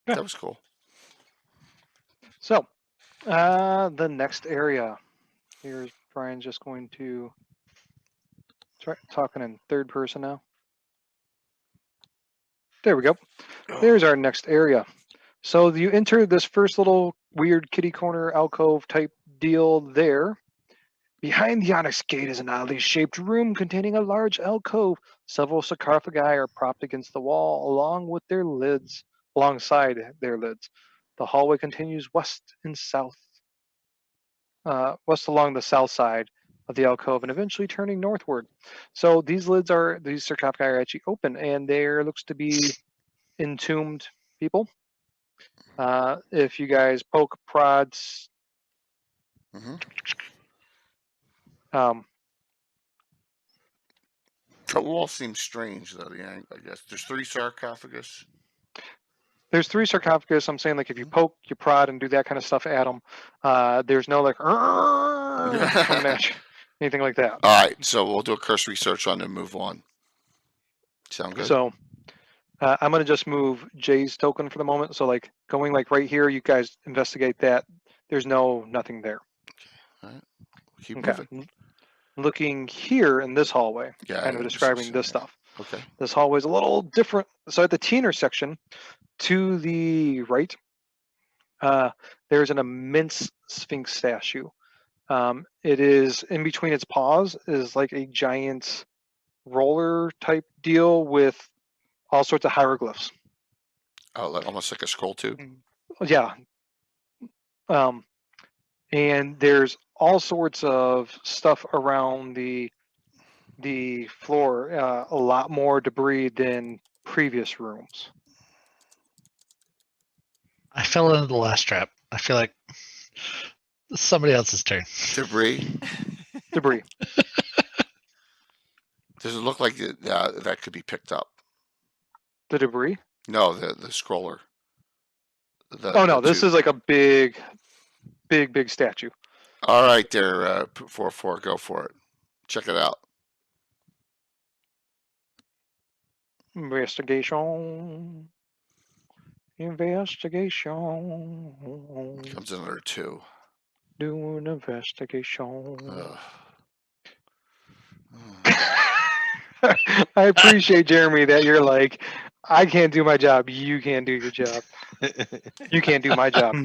That was cool. So, the next area. Here's Brian just going to start talking in third person now. There we go. There's our next area. So you enter this first little weird kitty corner alcove type deal there. Behind the onyx gate is an oddly shaped room containing a large alcove. Several sarcophagi are propped against the wall alongside their lids. The hallway continues west and south. West along the south side of the alcove and eventually turning northward. So these sarcophagi are actually open, and there looks to be entombed people. If you guys poke prods, It all seems strange, though. Yeah, I guess there's 3 sarcophagus. there's 3 sarcophagus. I'm saying, like, if you poke, you prod, and do that kind of stuff at them, there's no like coming at you, anything like that. All right, so we'll do a cursory search on and move on. Sound good? So I'm gonna just move Jay's token for the moment. So like going like right here, you guys investigate that. There's nothing there. All right, keep Okay. moving. Looking here in this hallway, Yeah, kind of I describing this see. stuff. Okay. This hallway is a little different. So at the T intersection, to the right, there's an immense Sphinx statue. It is in between its paws is like a giant roller type deal with all sorts of hieroglyphs. Oh, almost like a scroll tube. Yeah. And there's all sorts of stuff around the floor, a lot more debris than previous rooms. I fell into the last trap. I feel like it's somebody else's turn. Debris. Debris. Does it look like that could be picked up? The debris? No, the scroller. Oh no, this tube. is like a big statue. All right, there, 4-4, go for it. Check it out. Investigation. Comes in under 2. Do an investigation. Ugh. I appreciate, Jeremy, that you're like, I can't do my job. You can't do your job. You can't do my job.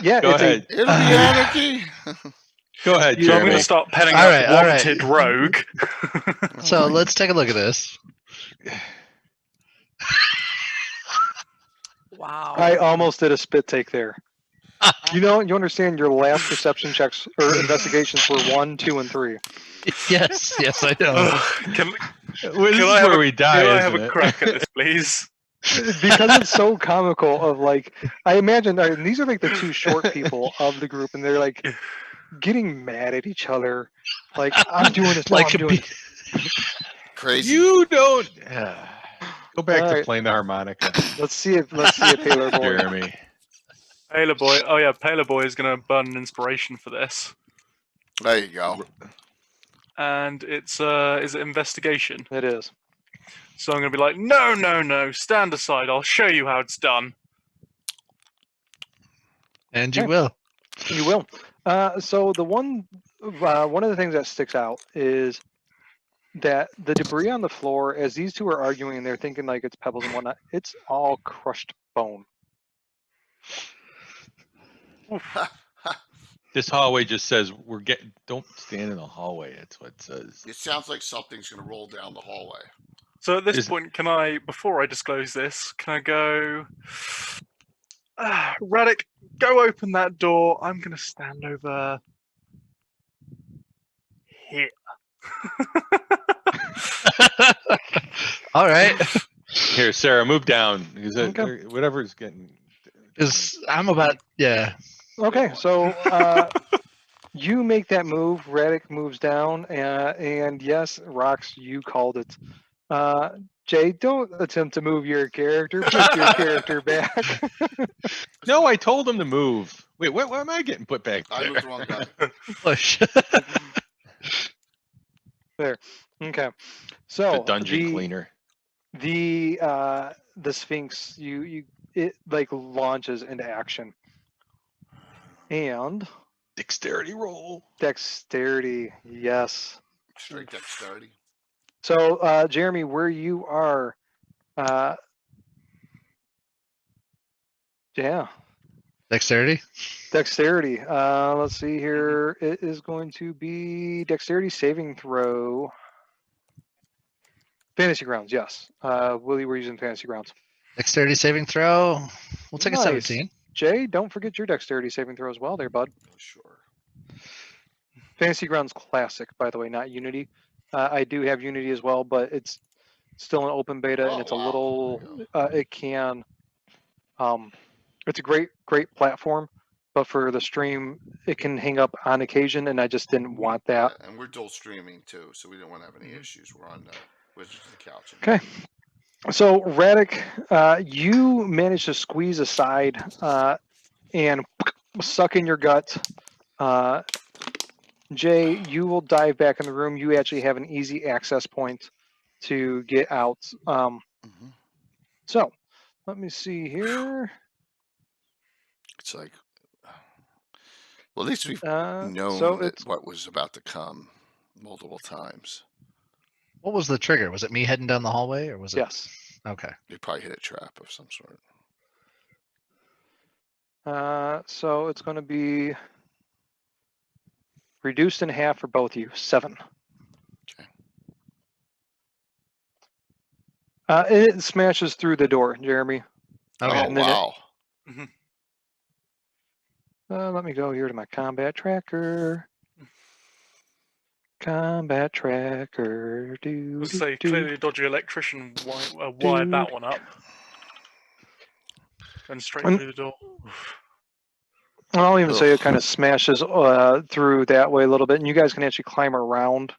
Yeah, Go it's ahead. It'll be anarchy. Go ahead, You So I'm Jeremy. going to start penning All up right, all right. wanted rogue. So let's take a look at this. Wow. I almost did a spit take there. You understand your last perception checks or investigations were 1, 2, and 3. Yes, yes, I know. Can Well, this is I have where we die, I have isn't a it? crack at this, please? Because it's so comical of like, I imagine and these are like the 2 short people of the group, and they're like getting mad at each other. Like, I'm doing this, Like I'm a doing Crazy. You don't. Go back All to right. playing the harmonica, Let's see it, Taylor boy. Jeremy. Paler Boy. Oh yeah, Paler Boy is going to burn an inspiration for this, There you go. and it's is it investigation. It is. So I'm going to be like, no, stand aside. I'll show you how it's done. And you Okay. will. You will. So the one of the things that sticks out is that the debris on the floor, as these 2 are arguing and they're thinking like it's pebbles and whatnot, it's all crushed bone. This hallway just says don't stand in the hallway. That's what it says. It sounds like something's going to roll down the hallway. So at this Is- point, can I, before I disclose this, can I go? Radek, go open that door. I'm gonna stand over here. All right. Here, Sarah, move down because Okay. whatever's getting. I'm about, yeah. Okay, so you make that move. Radek moves down, and yes, Rox, you called it. Jay, don't attempt to move your character. Put your character back. No, I told him to move. Wait, what am I getting put back I there? moved the wrong guy. Push. There. Okay. So The dungeon cleaner. the Sphinx, it like launches into action. And Dexterity roll. dexterity, yes. Straight dexterity. So Jeremy, where you are, yeah, Dexterity. dexterity. Let's see here. It is going to be dexterity saving throw. Fantasy grounds, yes. Willie, we're using fantasy grounds. Dexterity saving throw. We'll take Nice. a 17. Jay, don't forget your dexterity saving throw as well there, bud. Sure. Fantasy grounds classic, by the way, not Unity. I do have Unity as well, but it's still an open beta, and Oh, it's a wow. little. There you It can. It's a great platform, but for the stream, it can hang up on occasion, and I just didn't want that. Yeah, and we're dual streaming too, so we don't want to have any issues. We're on Wizards of the Couch. Okay. So Radek, you managed to squeeze aside and suck in your gut. Jay, you will dive back in the room. You actually have an easy access point to get out. Mhm. So let me see here. It's like, well, at least we've known So that it's what was about to come multiple times. What was the trigger? Was it me heading down the hallway or was it? yes. Okay. They probably hit a trap of some sort. So it's going to be reduced in half for both of you. 7. Okay. It smashes through the door, Jeremy. Okay. Oh, And then it- wow. Let me go here to my combat tracker. Combat tracker. Do, Let's do, say do. clearly a dodgy electrician wired that one up. And straight And- through the door. I'll even say it Ugh. kind of smashes through that way a little bit, and you guys can actually climb around.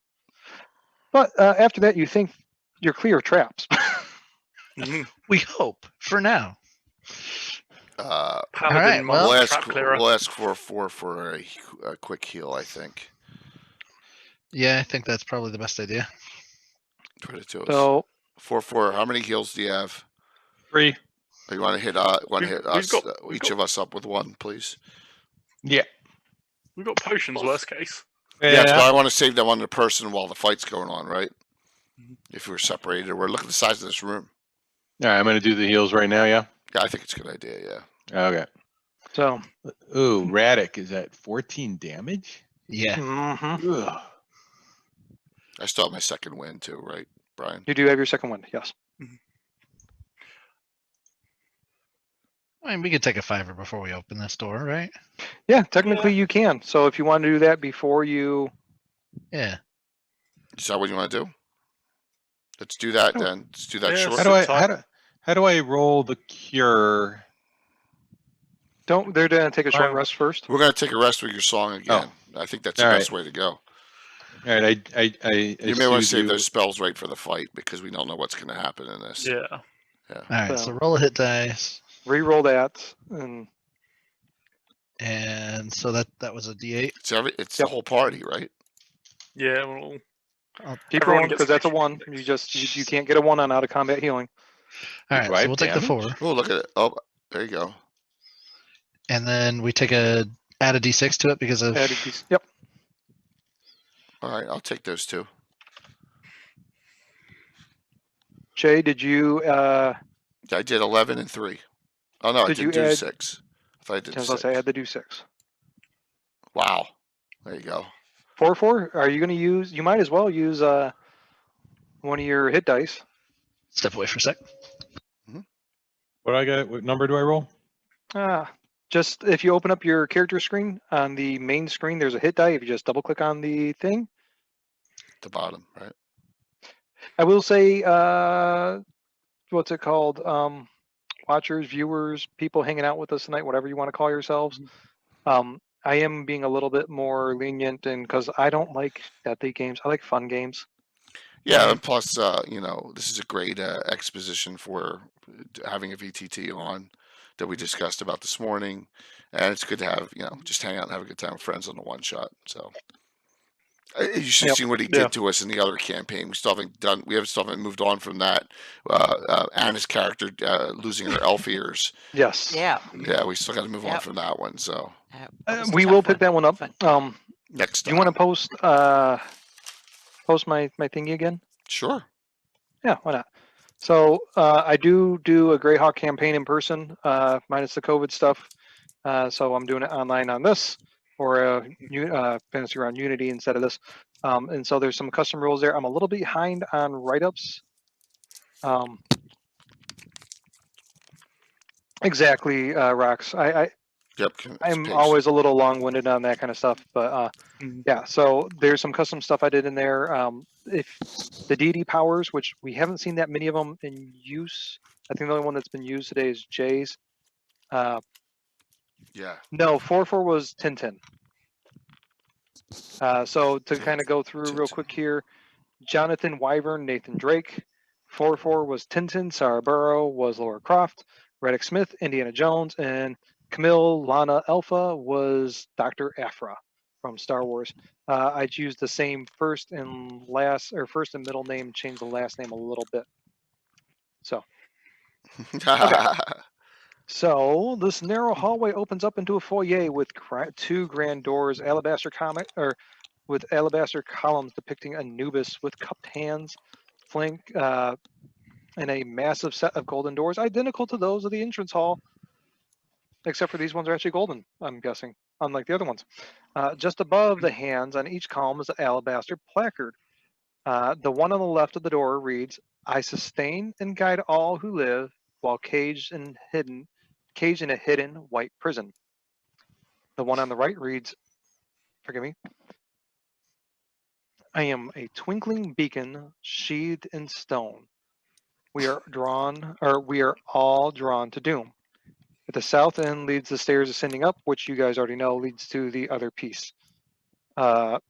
But after that, you think you're clear of traps. We hope for now. Paladin right, well- We'll master ask, trap clearer. we'll ask for a 4 for a quick heal, I think. Yeah, I think that's probably the best idea. Try to do us. So 4. How many heals do you have? 3. Or you want to hit We've us, got- we've each got- of us up with 1, please? Yeah. We've got potions, worst case. Yes, but I want to save that one to person while the fight's going on, right? Mhm. If we're separated, or look at the size of this room. All right, I'm going to do the heals right now, yeah? Yeah, I think it's a good idea, yeah. Okay. So, Ooh, Radek is at 14 damage? Yeah. mhm. Ugh. I still have my second win too, right, Brian? You do have your second one, yes. I mean, we could take a 5 before we open this door, right? Yeah, technically you can. So if you want to do that before you, Yeah. Is that what you want to do? Let's do that Oh. then. Let's do that Yeah, short. How do I roll the cure? they're going to take a short Alright. rest first. We're gonna take a rest with your song again. I think that's the All best way to go. All right, I You may want to soothe save you. those spells right for the fight because we don't know what's gonna happen in this. Yeah. All right. So- So roll a hit dice. Re-roll that, and And so that was a D8. It's the whole party, right? Yeah, well, keep Everyone rolling gets because that's a fish. 1. You can't get a 1 on out of combat healing. All Do right. I So have we'll take the damage? 4. Oh, look at it. Oh, there you go. And then we add a D6 to it because of. Add a piece. Yep. All right, I'll take those 2. Jay, did you? I did 11 and 3. Oh no, I Did you didn't do add- 6. I thought I did I was 6. say add the do6. Wow. There you go. 4. Are you going to use? You might as well use one of your hit dice. Step away for a sec. What I got? What number do I roll? Just if you open up your character screen on the main screen, there's a hit die. If you just double click on the thing, At the bottom, right? I will say, what's it called? Watchers, viewers, people hanging out with us tonight, whatever you want to call yourselves. I am being a little bit more lenient, and because I don't like deathly games, I like fun games. Yeah, and plus, this is a great exposition for having a VTT on that we discussed about this morning, and it's good to have just hang out and have a good time with friends on the one shot. So you should have Yep. seen what he Yeah. did to us in the other campaign. We still haven't moved on from that. Anna's character losing her elf ears. Yes. Yeah. Yeah, we still got to move on Yep. from that one. So That was a We tough will pick that one up. Fun. next Do time, you want to post my thingy again? sure. Yeah, why not? So I do a Greyhawk campaign in person, minus the COVID stuff. So I'm doing it online on this, or Fantasy Ground Unity instead of this. And so there's some custom rules there. I'm a little behind on write-ups. Exactly, Rox. Yep. I'm always a little long-winded on that kind of stuff, but yeah. So there's some custom stuff I did in there. If the DD powers, which we haven't seen that many of them in use, I think the only one that's been used today is Jay's. Yeah. No, 4/4 was Tintin. So to kind of go through real Tintin. quick here, Jonathan Wyvern, Nathan Drake. 4/4 was Tintin. Sarah Burrow was Laura Croft. Reddick Smith, Indiana Jones, and Camille Lana Alpha was Dr. Aphra from Star Wars. I used the same first and middle name, changed the last name a little bit. So, so this narrow hallway opens up into a foyer with two grand doors, with alabaster columns depicting Anubis with cupped hands, flank, and a massive set of golden doors identical to those of the entrance hall, except for these ones are actually golden, I'm guessing, unlike the other ones. Just above the hands on each column is an alabaster placard. The one on the left of the door reads, "I sustain and guide all who live while caged in a hidden white prison." The one on the right reads, forgive me, "I am a twinkling beacon sheathed in stone. We are all drawn to doom. At the south end leads the stairs ascending up, which you guys already know leads to the other piece, where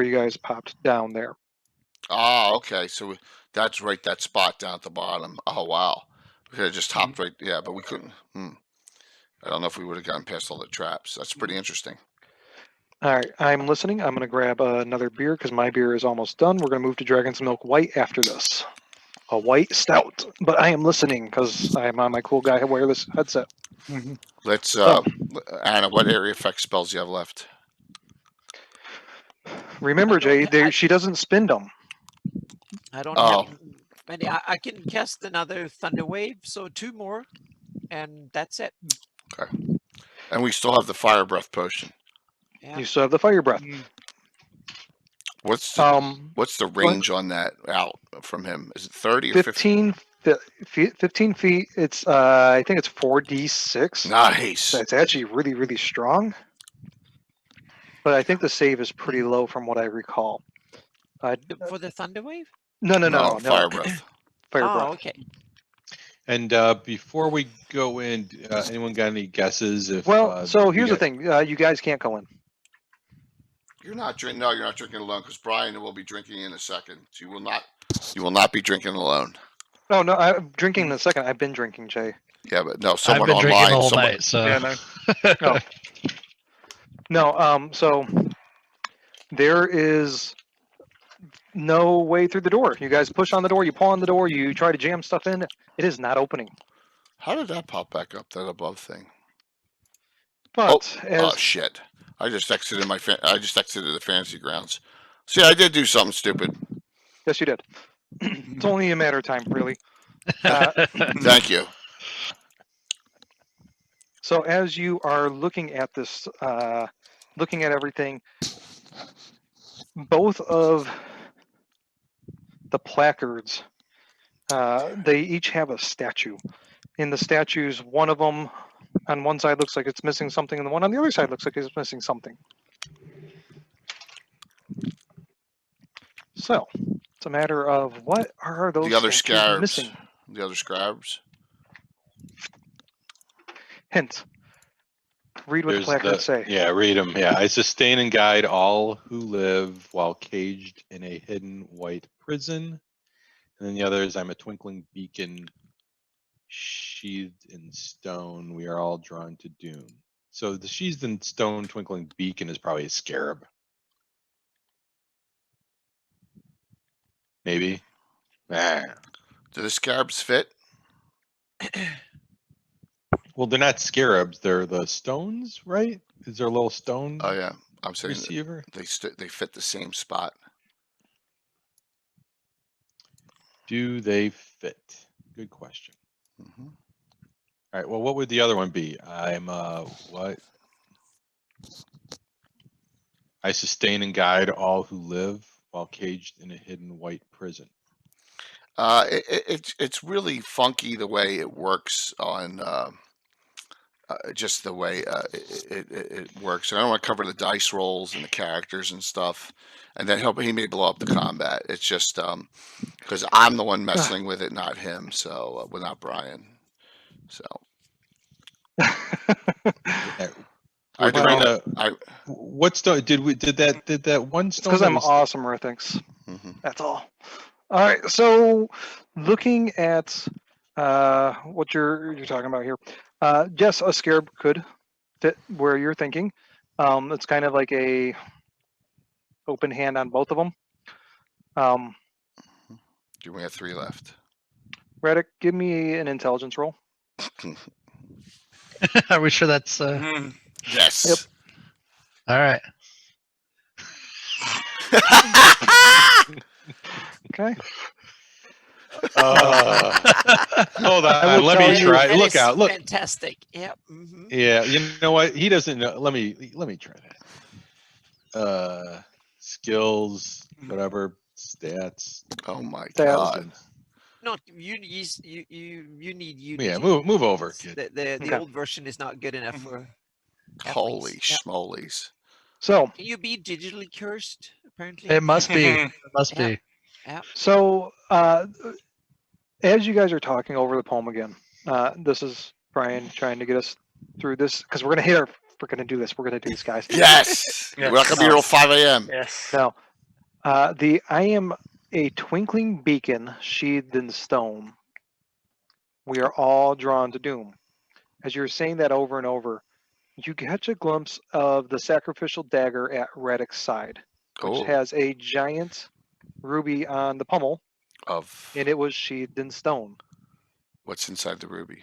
you guys popped down there." Ah, okay. So that's right, that spot down at the bottom. Oh, wow. We could have just hopped right. Yeah, but we couldn't. I don't know if we would have gotten past all the traps. That's pretty interesting. All right, I'm listening. I'm going to grab another beer because my beer is almost done. We're going to move to Dragon's Milk White after this. A white stout. But I am listening because I'm on my cool guy wireless headset. Let's, Oh. Anna, what area effect spells do you have left? Remember, Jay, she doesn't spin them. I don't Oh. have many. I can cast another Thunder Wave, so 2 more, and that's it. Okay. And we still have the fire breath potion. Yeah. You still have the fire breath. What's the range on that out from him? Is it 30 or 50? 15 feet. It's I think it's 4d6. Nice. So it's actually really, really strong. But I think the save is pretty low from what I recall. For the Thunder Wave? No. Fire breath. Fire Oh, breath. okay. And before we go in, anyone got any guesses? If so here's the thing: you guys can't go in. You're not drinking. No, you're not drinking alone because Brian will be drinking in a second. So you will not be drinking alone. Oh no, I'm drinking in a second. I've been drinking, Jay. Yeah, but no, I've someone been drinking online. the whole night, so Yeah, no. No, so there is no way through the door. You guys push on the door, you pull on the door, you try to jam stuff in. It is not opening. How did that pop back up? That above thing. But Oh shit! I just exited the fantasy grounds. See, I did do something stupid. Yes, you did. It's only a matter of time, really. Thank you. So as you are looking at this, looking at everything, both of the placards, they each have a statue. In the statues, one of them on one side looks like it's missing something, and the one on the other side looks like it's missing something. So it's a matter of what are those The other statues scarabs. missing? The other scarabs. Hint. Read what the placards say. Yeah, read them. Yeah, I sustain and guide all who live while caged in a hidden white prison. And then the other is I'm a twinkling beacon sheathed in stone. We are all drawn to doom. So the sheathed in stone twinkling beacon is probably a scarab. Maybe. Ah. Do the scarabs fit? Well, they're not scarabs. They're the stones, right? Is there a little stone Oh yeah, I'm saying that receiver? they fit the same spot. Do they fit? Good question. Mm-hmm. All right. Well, what would the other one be? I'm what? I sustain and guide all who live while caged in a hidden white prison. It's really funky the way it works on just the way it works. And I don't want to cover the dice rolls and the characters and stuff, and then he may blow up the combat. It's just because I'm the one messing with it, not him. So well, not Brian. So We're trying to. I What stone did we? Did that one It's stone? because that I'm we- awesome, Rithix. mhm. That's all. All right. So, looking at what you're talking about here, yes, a scarab could fit where you're thinking. It's kind of like a open hand on both of them. Do we have 3 left? Reddick, give me an intelligence roll. Are we sure that's Mhm. Yes. Yep. all right? Okay. Hold I on. will Let tell me you- try. That Look is out. Look. Fantastic. Yep. Yeah. You know what? He doesn't know. Let me try that. Skills, whatever, stats. Oh my That- God. No, you need Yeah. Unity. Move over, It's- kid. The Okay. old version is not good enough for. Holy Athletes. Yep. schmolies. So, Can you be digitally cursed? Apparently. It must be. It must Yeah. be. Yep. So, as you guys are talking over the poem again, this is Brian trying to get us through this because we're gonna do this. We're gonna do this, guys. Yes. Yes. We're not gonna be here till 5 a.m. Yes. Now, I am a twinkling beacon sheathed in stone. We are all drawn to doom. As you're saying that over and over, you catch a glimpse of the sacrificial dagger at Reddick's side, which Oh, has a giant ruby on the pommel, of and it was sheathed in stone. what's inside the ruby.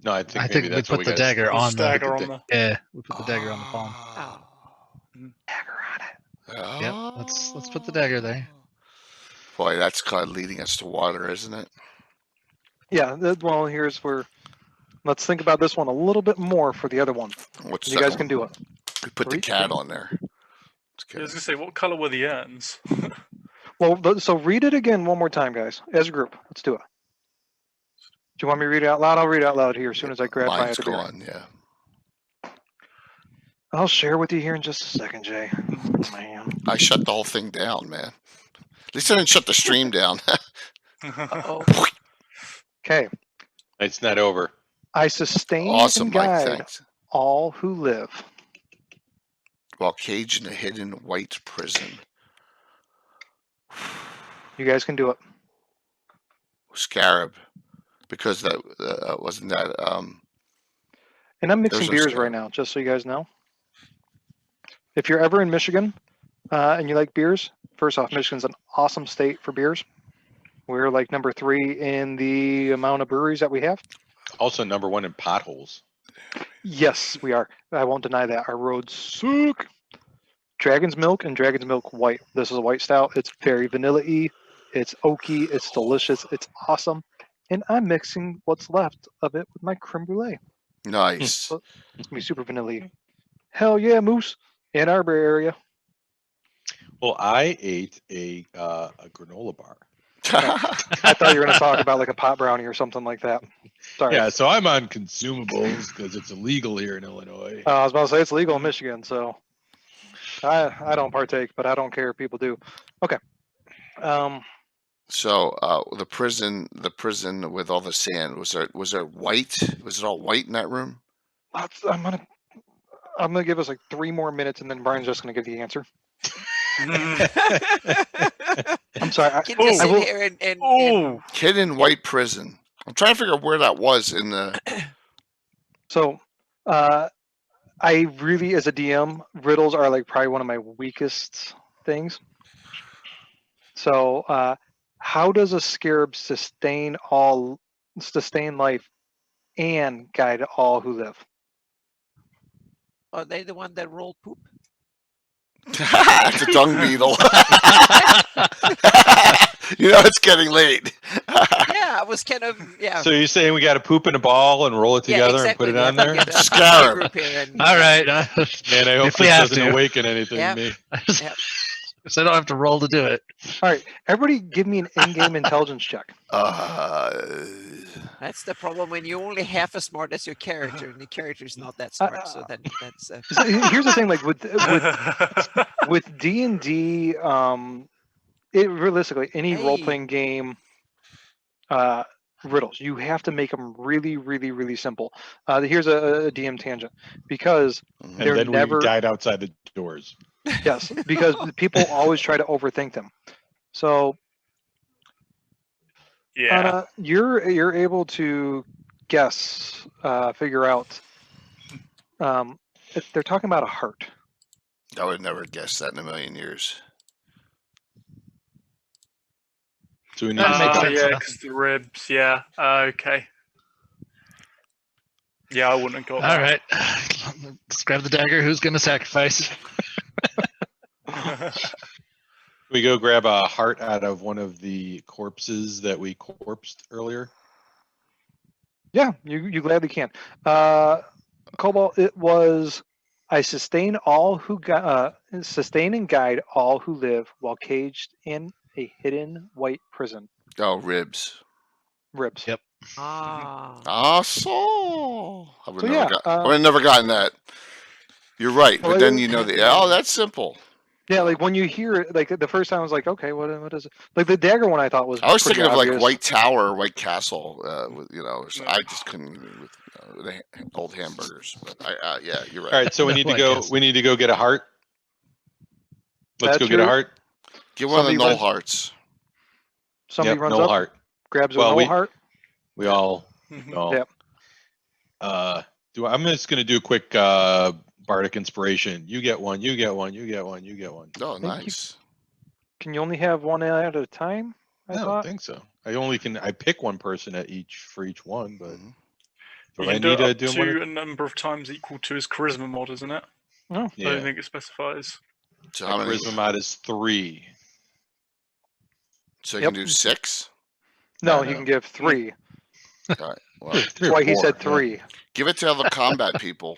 No, I think I maybe think we that's what put we the got. dagger Put on the. dagger on the. Yeah, we put the dagger on the palm. Oh. Dagger on it. Yep, let's put the dagger there. Boy, that's kind of leading us to water, isn't it? Yeah, well, here's where. Let's think about this one a little bit more for the other one. What's You guys can do it. We put the 3, cat 2. on there. Just I was kidding. gonna say, what color were the urns? Well, so read it again one more time, guys, as a group. Let's do it. Do you want me to read it out loud? I'll read it out loud here as soon as I grab my Mine's other beer. gone. Yeah. I'll share with you here in just a second, Jay. Man. I shut the whole thing down, man. At least I didn't shut the stream down. Oh. Okay. It's not over. I sustain Awesome, and Mike. guide Thanks. all who live. While caged in a hidden white prison. You guys can do it. Scarab. Because that wasn't that And I'm mixing There's no beers scarab. right now, just so you guys know. If you're ever in Michigan and you like beers, first off, Michigan's an awesome state for beers. We're like number 3 in the amount of breweries that we have. Also, number 1 in potholes. Yes, we are. I won't deny that. Our roads suck. Dragon's Milk and Dragon's Milk White. This is a white stout. It's very vanilla-y. It's oaky. It's delicious. It's awesome. And I'm mixing what's left of it with my creme brulee. nice. It's gonna be super vanilla-y. Hell yeah, Moose. Ann Arbor area. Well, I ate a granola bar. I thought you were gonna talk about like a pot brownie or something like that. Sorry. Yeah, so I'm on consumables because it's illegal here in Illinois. I was about to say it's legal in Michigan, so I don't partake, but I don't care if people do. Okay. So the prison with all the sand, was there white? Was it all white in that room? I'm gonna give us like 3 more minutes, and then Brian's just gonna give the answer. I'm sorry. Can you I sit will- here and Oh, Kid in white prison. I'm trying to figure out where that was in the. So, I really, as a DM, riddles are like probably one of my weakest things. So, how does a scarab sustain life and guide all who live? are they the one that roll poop? It's a dung beetle. You know it's getting late. Yeah, I was kind of So you're saying we got to poop in a ball and roll it together and put it on there? Scarab. Group here and, All right. Man, I hope If we this have doesn't to. awaken anything Yeah. in me. So I don't have to roll to do it. All right, everybody, give me an in-game intelligence check. That's the problem when you're only half as smart as your character, and the character's not that smart. So that's So here's the thing: like with D&D, it realistically any Hey. role-playing game, riddles you have to make them really, really, really simple. Here's a DM tangent because And they're then never we died outside the doors. yes because people always try to overthink them. So yeah. you're able to guess, figure out. If they're talking about a heart. I would never guess that in a million years. So we need That to makes make sense. Yeah, because the ribs. Yeah. Okay. Yeah, I wouldn't have got All that. right. Let's grab the dagger. Who's going to sacrifice? we go grab a heart out of one of the corpses that we corpsed earlier. Yeah, you gladly can. Cobalt, it was I sustain and guide all who live while caged in a hidden white prison. Oh, ribs. Ribs. Yep. Ah, so I would So, never yeah, I would have never gotten that. You're right, but Well, then you know that's simple. Yeah, like when you hear it, like the first time I was like, okay, what is it? Like the dagger one I thought was. I was pretty thinking of like obvious. White Tower or White Castle. I just couldn't even with the old hamburgers. But yeah, you're right. All right, so we need to White go. Castle. We need to go get a heart. Let's That's go get a your- heart. Get one of the somebody null runs- hearts. Somebody Yep, runs no up, heart. grabs a Well, null we- heart. We all. Mhm. all Yep. I'm just gonna do a quick bardic inspiration. You get one. You get one. You get one. You get one. Oh, Thank you. nice. Can you only have one at a time? I don't think so. I pick one person for each one, but Mhm. do You I can do need it to up do one? to a number of times equal to his charisma mod, isn't it? No. I Yeah, don't think it specifies. So my how many? charisma mod is 3. So you Yep. can do 6. No, No, he no. can give 3. All right. Well, That's why he said 3. give it to other combat people.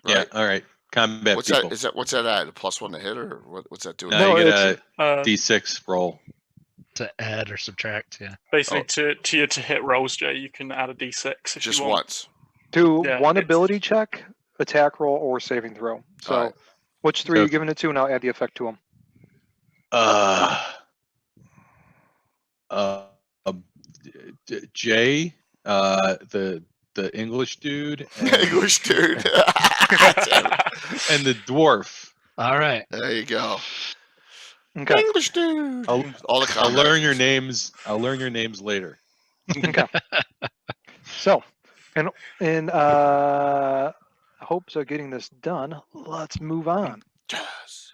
Yeah. Right? All right. Combat What's people. that? What's that at? A +1 to hit, or what's that doing? No, No, you get it's- a D6 roll. To add or subtract, yeah. Basically, to your to hit rolls, Jay, you can add a d6 if Just you want. once. Do Yeah, one it's- ability check, attack roll, or saving throw. So, Alright. which 3 are you So- giving it to, and I'll add the effect to them. Jay, the English dude, and, English dude. and the dwarf. All right. There you go. Okay. English dude. I'll, All the I'll combat. learn your names. I'll learn your names later. Okay. So, in hopes of getting this done, let's move on. Yes.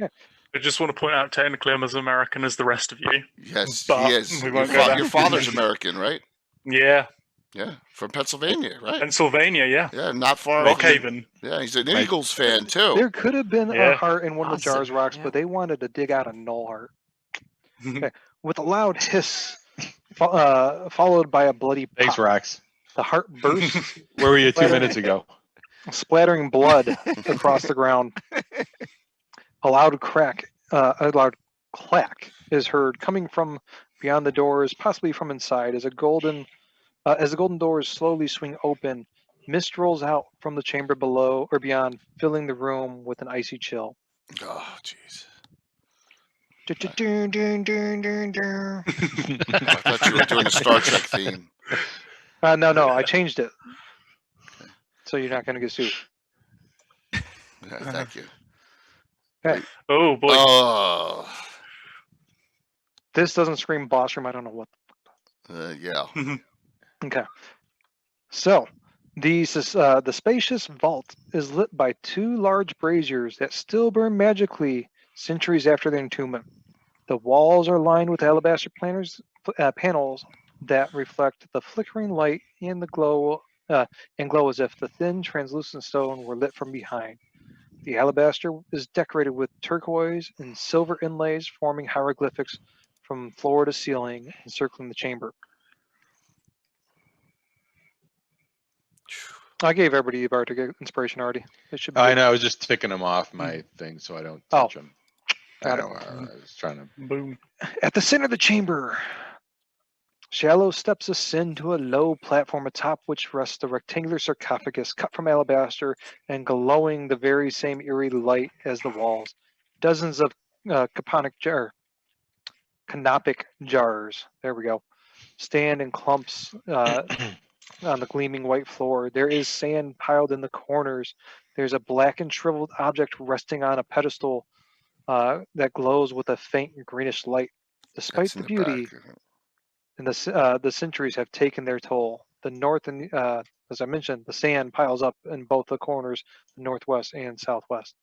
I just want to point out, technically, I'm as American as the rest of you. Yes, But he is. we Your, won't go there. your father's American, right? Yeah, Yeah, from Pennsylvania, right? Pennsylvania, yeah. Yeah, not far. Rockhaven. Yeah, he's an Eagles fan too. There could have been a Yeah. heart in one of the Awesome, jars rocks, yeah. but they wanted to dig out a null heart. With a loud hiss, followed by a bloody Thanks, pop, Rox. the heart bursts, Where were you 2 minutes ago? splattering blood across the ground. A loud clack is heard coming from beyond the doors, possibly from inside, as a golden As the golden doors slowly swing open, mist rolls out from the chamber below or beyond, filling the room with an icy chill. Oh, jeez. No, I thought you were doing a Star Trek theme. no, I changed it. So you're not going to get sued. Yeah, thank you. Oh boy. Oh, This doesn't scream boss room. I don't know what. yeah. Okay. So, the spacious vault is lit by 2 large braziers that still burn magically centuries after their entombment. The walls are lined with alabaster panels that reflect the flickering light and glow as if the thin, translucent stone were lit from behind. The alabaster is decorated with turquoise and silver inlays, forming hieroglyphics from floor to ceiling, encircling the chamber. I gave everybody a bardic inspiration already. It should be I good. know. I was just ticking them off my thing so I don't Oh, touch them. got I it. know. I was trying to. Boom. At the center of the chamber, shallow steps ascend to a low platform atop which rests a rectangular sarcophagus cut from alabaster and glowing the very same eerie light as the walls. Dozens of canopic jars, there we go, stand in clumps on the gleaming white floor. There is sand piled in the corners. There's a black and shriveled object resting on a pedestal that glows with a faint greenish light. Despite That's in the the beauty, back. and the centuries have taken their toll. The north and as I mentioned, the sand piles up in both the corners, the northwest and southwest.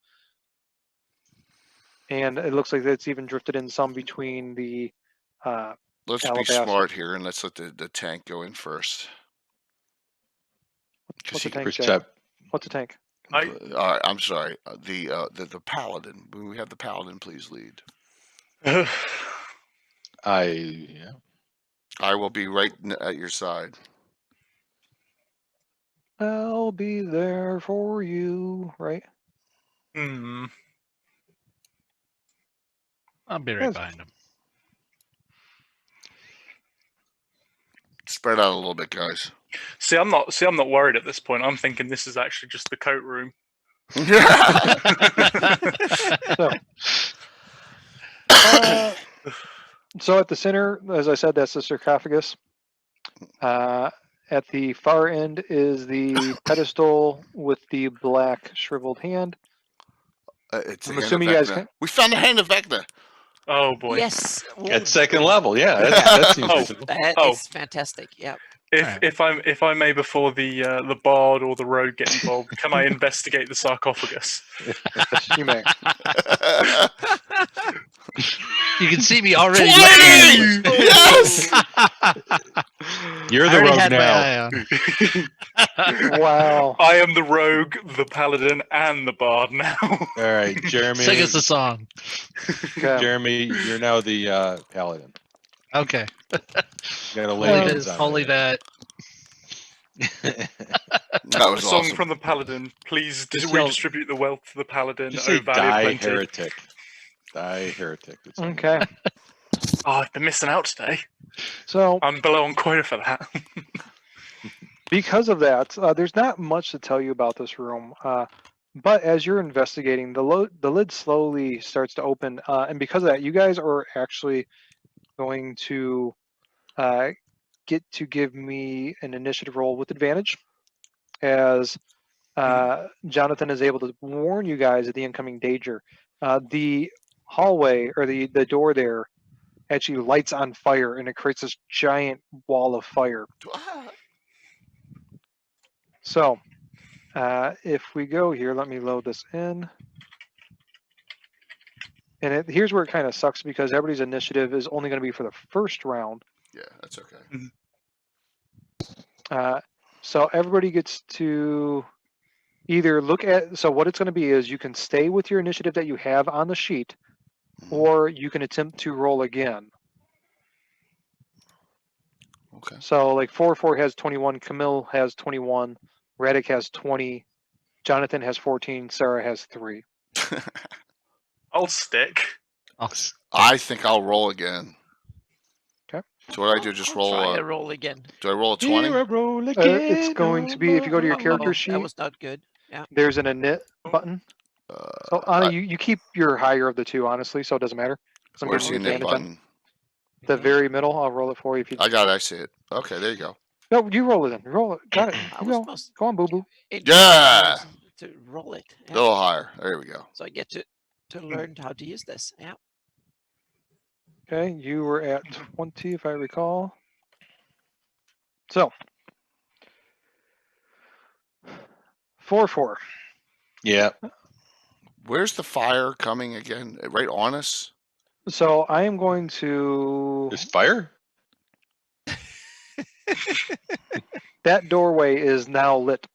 And it looks like it's even drifted in some between the Let's be alabaster. smart here and let's let the tank go in first. What's a tank, Jay? Percep- What's a tank? I- All right, I'm sorry. The paladin. When we have the paladin, please lead. yeah. I will be right at your side. I'll be there for you, right? Hmm. I'll be right Yes. behind him. Spread out a little bit, guys. See, I'm not worried at this point. I'm thinking this is actually just the coat room. So at the center, as I said, that's the sarcophagus. At the far end is the pedestal with the black shriveled hand. It's I'm the hand assuming of you guys Vecna. can. We found the hand of Vecna. Oh boy. Yes. At second level, yeah. That seems Oh. reasonable. That Oh. is fantastic. Yeah. If I may, before the bard or the rogue get involved, can I investigate the sarcophagus? You may. You can see me already. 20! looking at Yes! You're I the already rogue had my now. eye on. Wow. I am the rogue, the paladin, and the bard now. All right, Jeremy. Sing us a song. Okay. Jeremy, you're now the paladin. Okay. You gotta lay Only hands on Only me. that. That was Song awesome. from the paladin. Please Just yell- redistribute the wealth to the paladin. Just Oh, say valley of die plenty. heretic. Die heretic. That's all. Okay. Oh, I've been missing out today. So I'm below on quota for that. because of that, there's not much to tell you about this room. But as you're investigating, the lid slowly starts to open, and because of that, you guys are actually going to get to give me an initiative roll with advantage, as Jonathan is able to warn you guys of the incoming danger. The hallway or the door there actually lights on fire, and it creates this giant wall of fire. So, if we go here, let me load this in. And here's where it kind of sucks because everybody's initiative is only going to be for the first round. Yeah, that's okay. So everybody gets to either look at, so what it's going to be is you can stay with your initiative that you have on the sheet, or you can attempt to roll again. Okay. So like 4 has 21, Camille has 21, Radic has 20, Jonathan has 14, Sarah has 3. I'll stick. I think I'll roll again. So what do I do? Just I'll roll. try a roll again. Do I roll a 20? Here I roll It's going to be, if you go to your Oh, character that sheet, was not good. Yeah. there's an init button. So Anna, you keep your higher of the two, honestly, so it doesn't matter. 'Cause I'm Where's giving the you init advantage on button? the very middle. I'll roll it for you if you. I got it. I see it. Okay, there you go. No, you roll it in. Roll it. Got it. I You was go. most Go on, boo boo. Yeah! to roll it. A Yeah. little higher. There we go. So I get to learn how to use this. Yeah. Okay, you were at 20, if I recall. So, 4-4. Yeah. Where's the fire coming again? Right on us? So I am going to. There's fire? That doorway is now lit.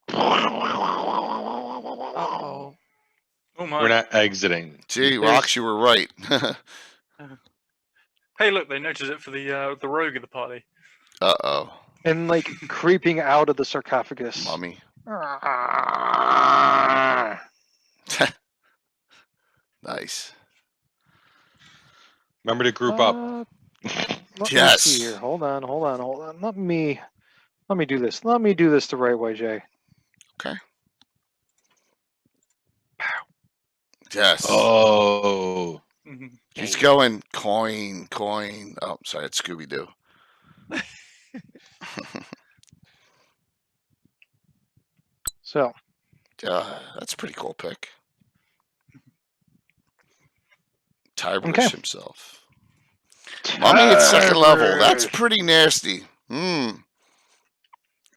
Uh-oh. Oh my. We're not exiting. Gee, There's- Rox, you were right. Hey, look, they noticed it for the rogue of the party. Uh-oh. And like creeping out of the sarcophagus. Mummy. Nice. Remember to group up. Let Yes. me see here. Hold on. Let me do this. Let me do this the right way, Jay. Yes. Oh. Mhm. He's going coin. Oh, sorry, it's Scooby-Doo. So That's a pretty cool pick. Tiberesh Okay. himself. Mummy at second level. That's pretty nasty.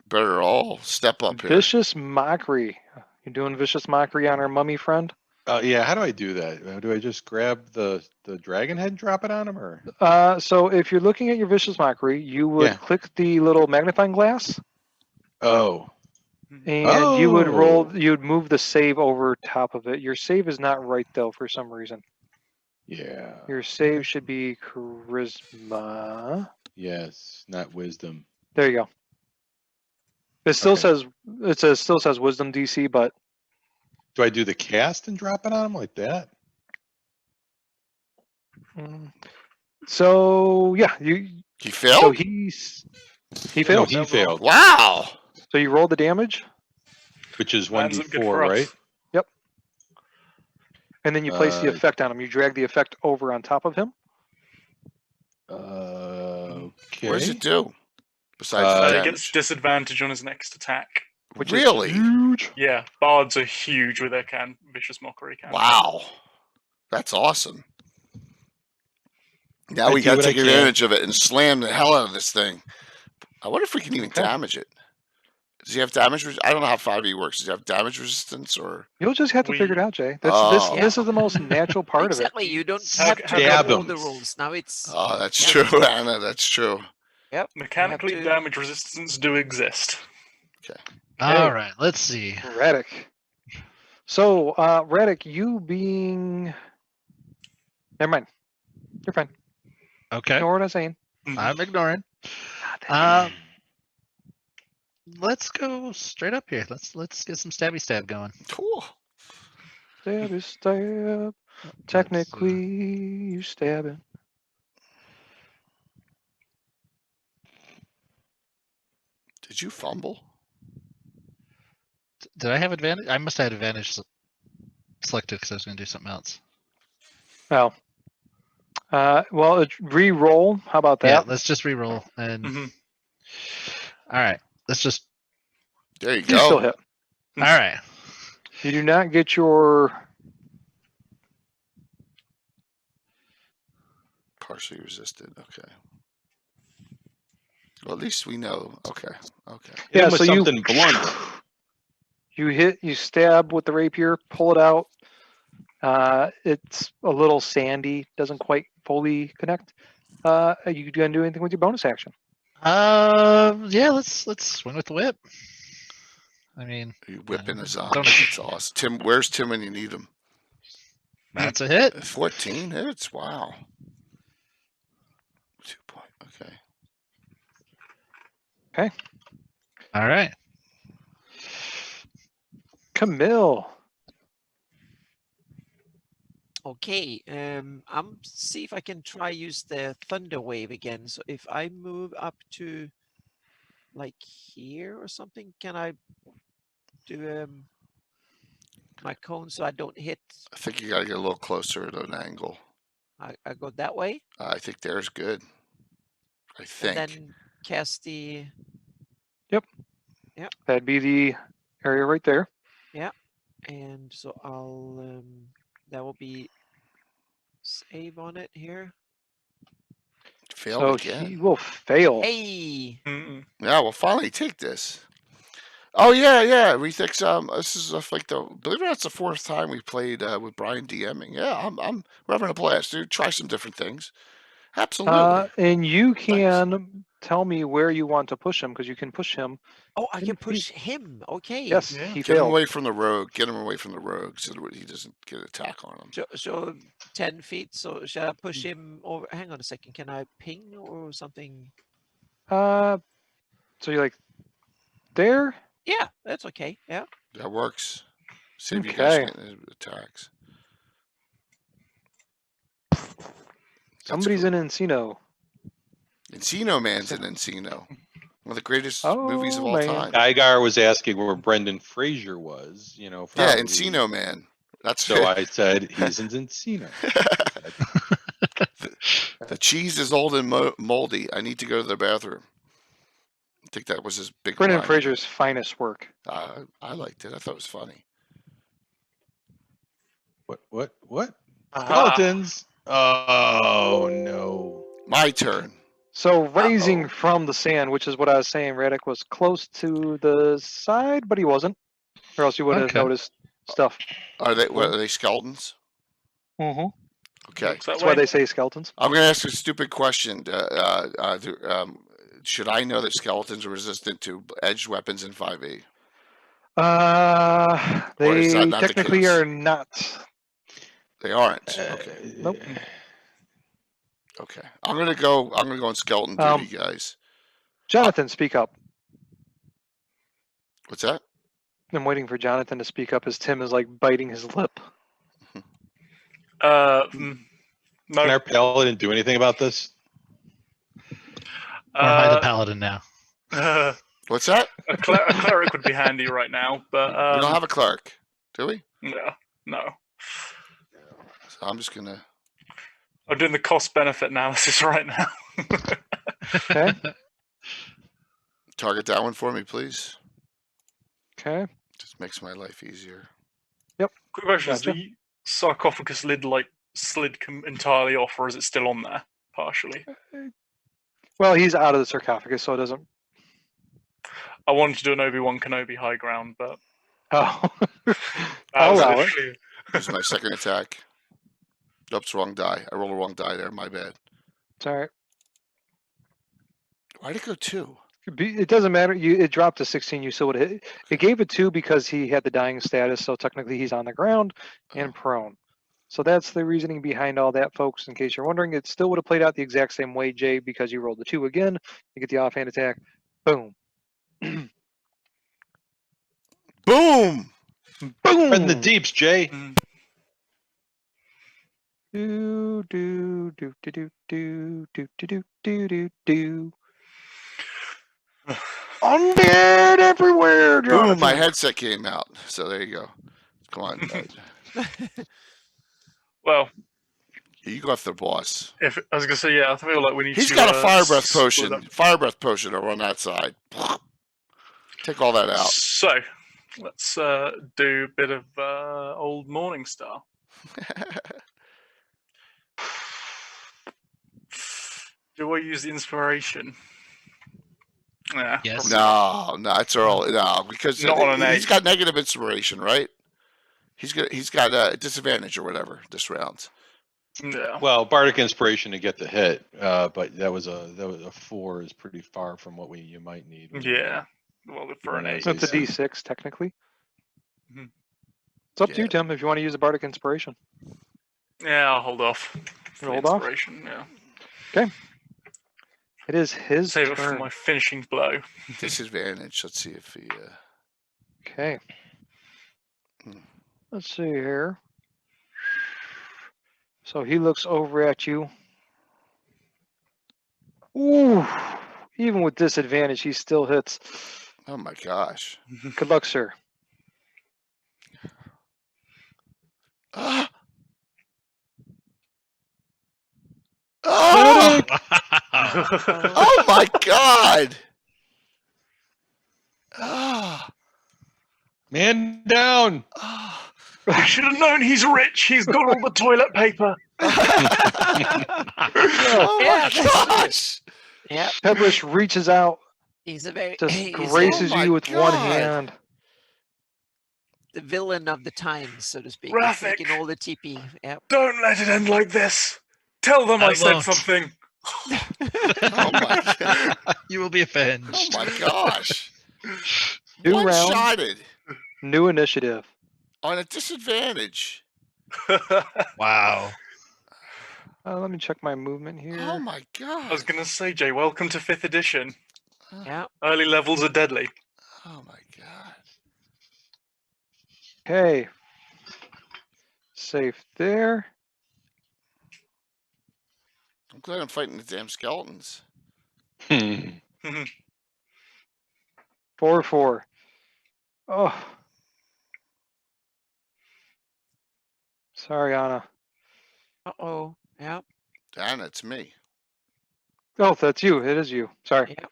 Better all step up here. Vicious mockery. You doing vicious mockery on our mummy friend? Yeah, how do I do that? Do I just grab the dragon head and drop it on him, or? So if you're looking at your vicious mockery, you would Yeah. click the little magnifying glass, Oh. and you would roll. Oh. You would move the save over top of it. Your save is not right though for some reason. Yeah. Your save should be charisma. Yes, not wisdom. There you go. It still Okay. still says wisdom DC, but Do I do the cast and drop it on him like that? so yeah, you. He So failed? he No, failed. he failed, Wow. So you roll the damage, which is That ends up good 1d4, for us. right? and then you place the effect on him. You drag the effect over on top of him. Okay. What does it do? Besides Uh, the He damage? gets disadvantage on his next attack. Which Really? is huge. Yeah, bards are huge with their vicious mockery can. Wow. That's awesome. Now I we do got to what I take can. advantage of it and slam the hell out of this thing. I wonder if we can even Okay. damage it. Does he have damage? I don't know how 5e works. Does he have damage resistance or? You'll just have to figure it We- out, Jay. Oh. This is the most natural part of it. Exactly. You don't Stab have to know all him. the rules. Now it's Oh, that's Yeah. true, Anna. That's true. yep. Mechanically, to- damage resistance do exist. All right, let's see. Radic. So, Radic, you being. Never mind. You're fine. Okay, Ignore what I'm saying. I'm ignoring. God, Let's go straight up here. Let's get some stabby stab going. Cool. stab is stab. Technically, you stabbing. Did you fumble? Did I have advantage? I must have had advantage selected because I was going to do something else. Oh. Well, re-roll. How about Yeah, that? let's just re-roll and. Mhm. All right, let's just. There you You still go. hit. All right. You do not get your. Partially resisted. Okay. Well, at least we know. Okay. Okay. Hit Yeah, him with so something blunt. You stab with the rapier, pull it out. It's a little sandy, doesn't quite fully connect. You gonna do anything with your bonus action? Yeah, let's swing with the whip. I mean, You whipping a zombie. Don't- That's awesome. Tim, where's Tim when you need him? that's a hit. 14 hits. Wow. 2 point. Okay. All right. Camille. Okay, I'm see if I can try use the thunder wave again. So if I move up to like here or something, can I do my cone so I don't hit? I think you got to get a little closer at an angle. I go that way I think there's good. I think. and then cast the. That'd be the area right there. And so I'll that will be save on it here. Failed So again. he will fail. Hey, Mm-mm. Yeah, we'll finally take this. Oh yeah. We think this is like believe it or not, it's the 4th time we played with Brian DMing. Yeah, we're having a blast, dude. Try some different things. Absolutely. And you Thanks. can tell me where you want to push him because you can push him. oh, I can Didn't he- push him. Okay. Yes, Yeah. he Get him failed. away from the rogue. Get him away from the rogue so that he doesn't get an attack on him. So 10 feet. So shall I push him over? Hang on a second. Can I ping or something? So you're like there. Yeah, that's okay. Yeah. That works. Save you guys Okay. getting attacks. Somebody's in Encino. Encino Man's in Encino. One of the greatest movies of Oh, all man. time. Igar was asking where Brendan Fraser was, you know. Yeah, for the- Encino Man. That's So I said he's in Encino. The cheese is old and moldy. I need to go to the bathroom. I think that was his big Brendan line. Fraser's finest work. I liked it. I thought it was funny. What? Aha. Skeletons? Oh no. My turn. So raising Uh-oh. from the sand, which is what I was saying, Radek was close to the side, but he wasn't, or else you would have Okay. noticed stuff. Are they skeletons? Mm-hmm. Okay. Looks that That's way. why they say skeletons. I'm going to ask a stupid question. Should I know that skeletons are resistant to edged weapons in 5e? Or is They that not the technically case? are not. They aren't. Okay. Nope. Okay. I'm gonna go on skeleton duty, guys. Jonathan, speak up. What's that? I'm waiting for Jonathan to speak up as Tim is like biting his lip. No. Can our paladin do anything about this? Or am I the paladin now? What's that? A cleric would be handy right now, but We don't have a clerk, do we? no. So I'm just gonna. I'm doing the cost-benefit analysis right now. Okay. Target that one for me, please. Okay. Just makes my life easier. Quick question: Gotcha. Is the sarcophagus lid slid entirely off, or is it still on there partially? Well, he's out of the sarcophagus, so it doesn't. I wanted to do an Obi-Wan Kenobi high ground, but Oh. that I'll was allow it. literally- Use my second attack. Oops, wrong die. I rolled a wrong die there. My bad. It's all right. Why'd it go 2? It doesn't matter. It dropped to 16. You still would hit. It gave it 2 because he had the dying status, so technically he's on the ground and prone. So that's the reasoning behind all that, folks. In case you're wondering, it still would have played out the exact same way, Jay, because you rolled the 2 again. You get the offhand attack. Boom. Boom! Boom. Spreading the deeps, Jay. Do do do do do do do do do do do. Undead everywhere, Jonathan. Boom! My headset came out. So there you go. Come on. well, You go after the boss. if I was gonna say, yeah, I feel like we need He's to. got a fire breath split potion. up. Fire breath potion over on that side. Take all that out. So let's do a bit of old Morningstar. Do I use the inspiration? Yeah. Yes. No, it's early. No, because Not on an he's 8. got negative inspiration, right? He's got a disadvantage or whatever this round. Yeah. Well, bardic inspiration to get the hit, but that was a 4 is pretty far from what you might need. Yeah. Well, for an 8. That's a Yeah. D6 technically. Mhm. It's up to Yeah. you, Tim, if you want to use a bardic inspiration. Yeah, I'll hold off. For the Hold off? inspiration, yeah. It is his Save it turn. for my finishing blow. Disadvantage. Let's see if he. Okay. Hmm. Let's see here. So he looks over at you. Ooh, even with disadvantage, he still hits. Oh my gosh. Good luck, sir. Ah! Oh! Oh my god! Ah! Man down. Ah! You should have known he's rich. He's got all the toilet paper. Oh Yeah, my that's true. gosh! Yeah, Tiberesh reaches out, he's a very just he's graces Oh my you with one God. hand. the villain of the times, so to speak. He's Rafik. taking all the TP. Yeah. Don't let it end like this. Tell them I I said won't. something. Oh my god! You will be Oh avenged. my gosh! New One round, shotted new initiative. on a disadvantage. Wow. Let me check my movement here. Oh my I god! was going to say, Jay, welcome to 5th edition. Yeah. Early levels are deadly. Oh my god! Okay. Safe there. I'm glad I'm fighting the damn skeletons. 4-4. Oh. Sorry, Anna. Uh-oh. Yeah. Dan, it's me. Oh, that's you. It is you. Sorry. Yeah.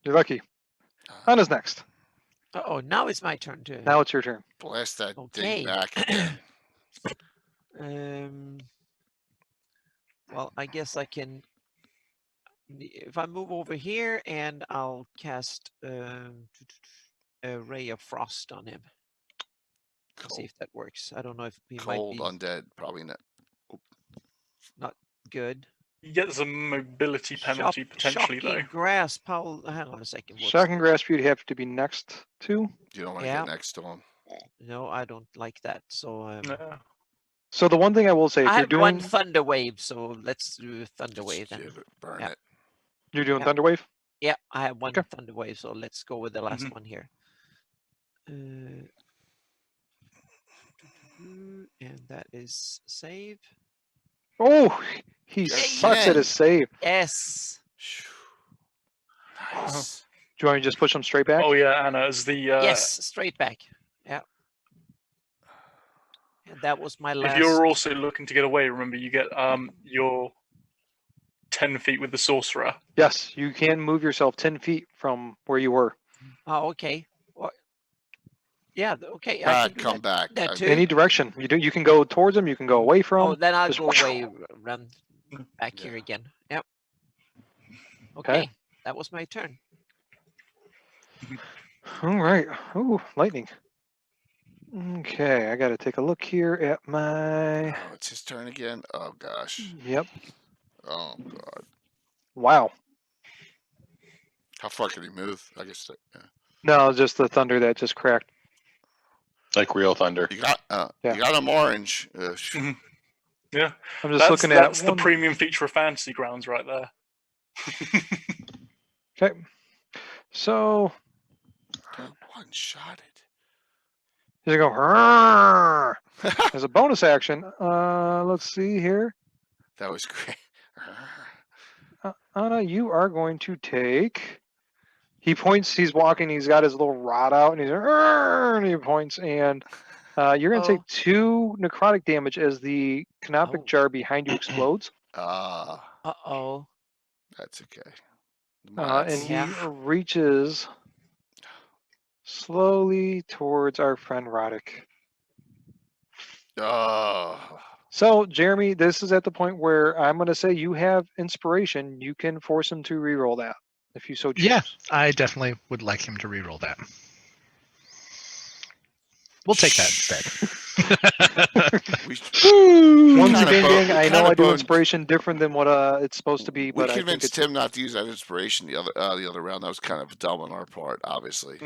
You're lucky. Anna's next. Uh-oh. Now it's my turn to. Now it's your turn. Blast that Okay. thing back again. Well, I guess I can. If I move over here, and I'll cast a ray of frost on him. See Cold, if that works. I don't know if he cold might be undead, probably not. not good. You get some mobility penalty potentially, though. Shocking grasp. Hang on a second. What's Shocking that? grasp you'd have to be next to. You don't want to Yeah. get next to him. No, I don't like that. So Yeah. So the one thing I will say, if I you're have doing, one thunder wave. So let's do thunder Just wave then. give it, burn Yeah. it. you're doing Yeah. Thunderwave. Yeah, I have one Okay. thunder wave. So let's go with the last Mhm. one here. And that is save. Oh, he Yes. sucks at Again. his save. Yes. Phew. Nice. Do you want me to just push him straight back? Oh, yeah, Anna, as the. Yes, straight back. Yeah. And that was my last. If you're also looking to get away, remember you get your 10 feet with the sorcerer. Yes, you can move yourself 10 feet from where you were. Oh, okay. Well, yeah. Okay. I Back, can do come back. that I- too. Any direction. You can go towards him. You can go away from. Oh, then I'll just go away, run back Yeah. here again. Yep. Okay. Okay. That was my turn. All right. Oh, lightning. Okay, I got to take a look here at my. Oh, it's his turn again. Oh gosh. Yep. Oh god. Wow. How far can he move? I guess. Yeah. No, just the thunder that just cracked. Like real thunder. You got. Yeah. You got him orange. Yeah. I'm just looking at That's the one. premium feature of Fantasy Grounds right there. Okay. So One shot he's gonna go. "Rrrr." As a bonus action, let's see here. That was great. Anna, you are going to take. He points. He's walking. He's got his little rod out, and he's "Rrrr," and he points, and you're going to take 2 necrotic damage as the canopic Oh. jar behind you explodes, Uh-oh. That's okay. and Mine's- he Yeah. reaches slowly towards our friend Roddick. Oh. So, Jeremy, this is at the point where I'm going to say you have inspiration. You can force him to reroll that if you so choose. Yeah, I definitely would like him to reroll that. We'll take that instead. We, Once kinda again, boned- gang, I we know kinda I do boned- inspiration different than what it's supposed to be, we but I think convinced it's Tim not to use that inspiration the other round. That was kind of dumb on our part, obviously.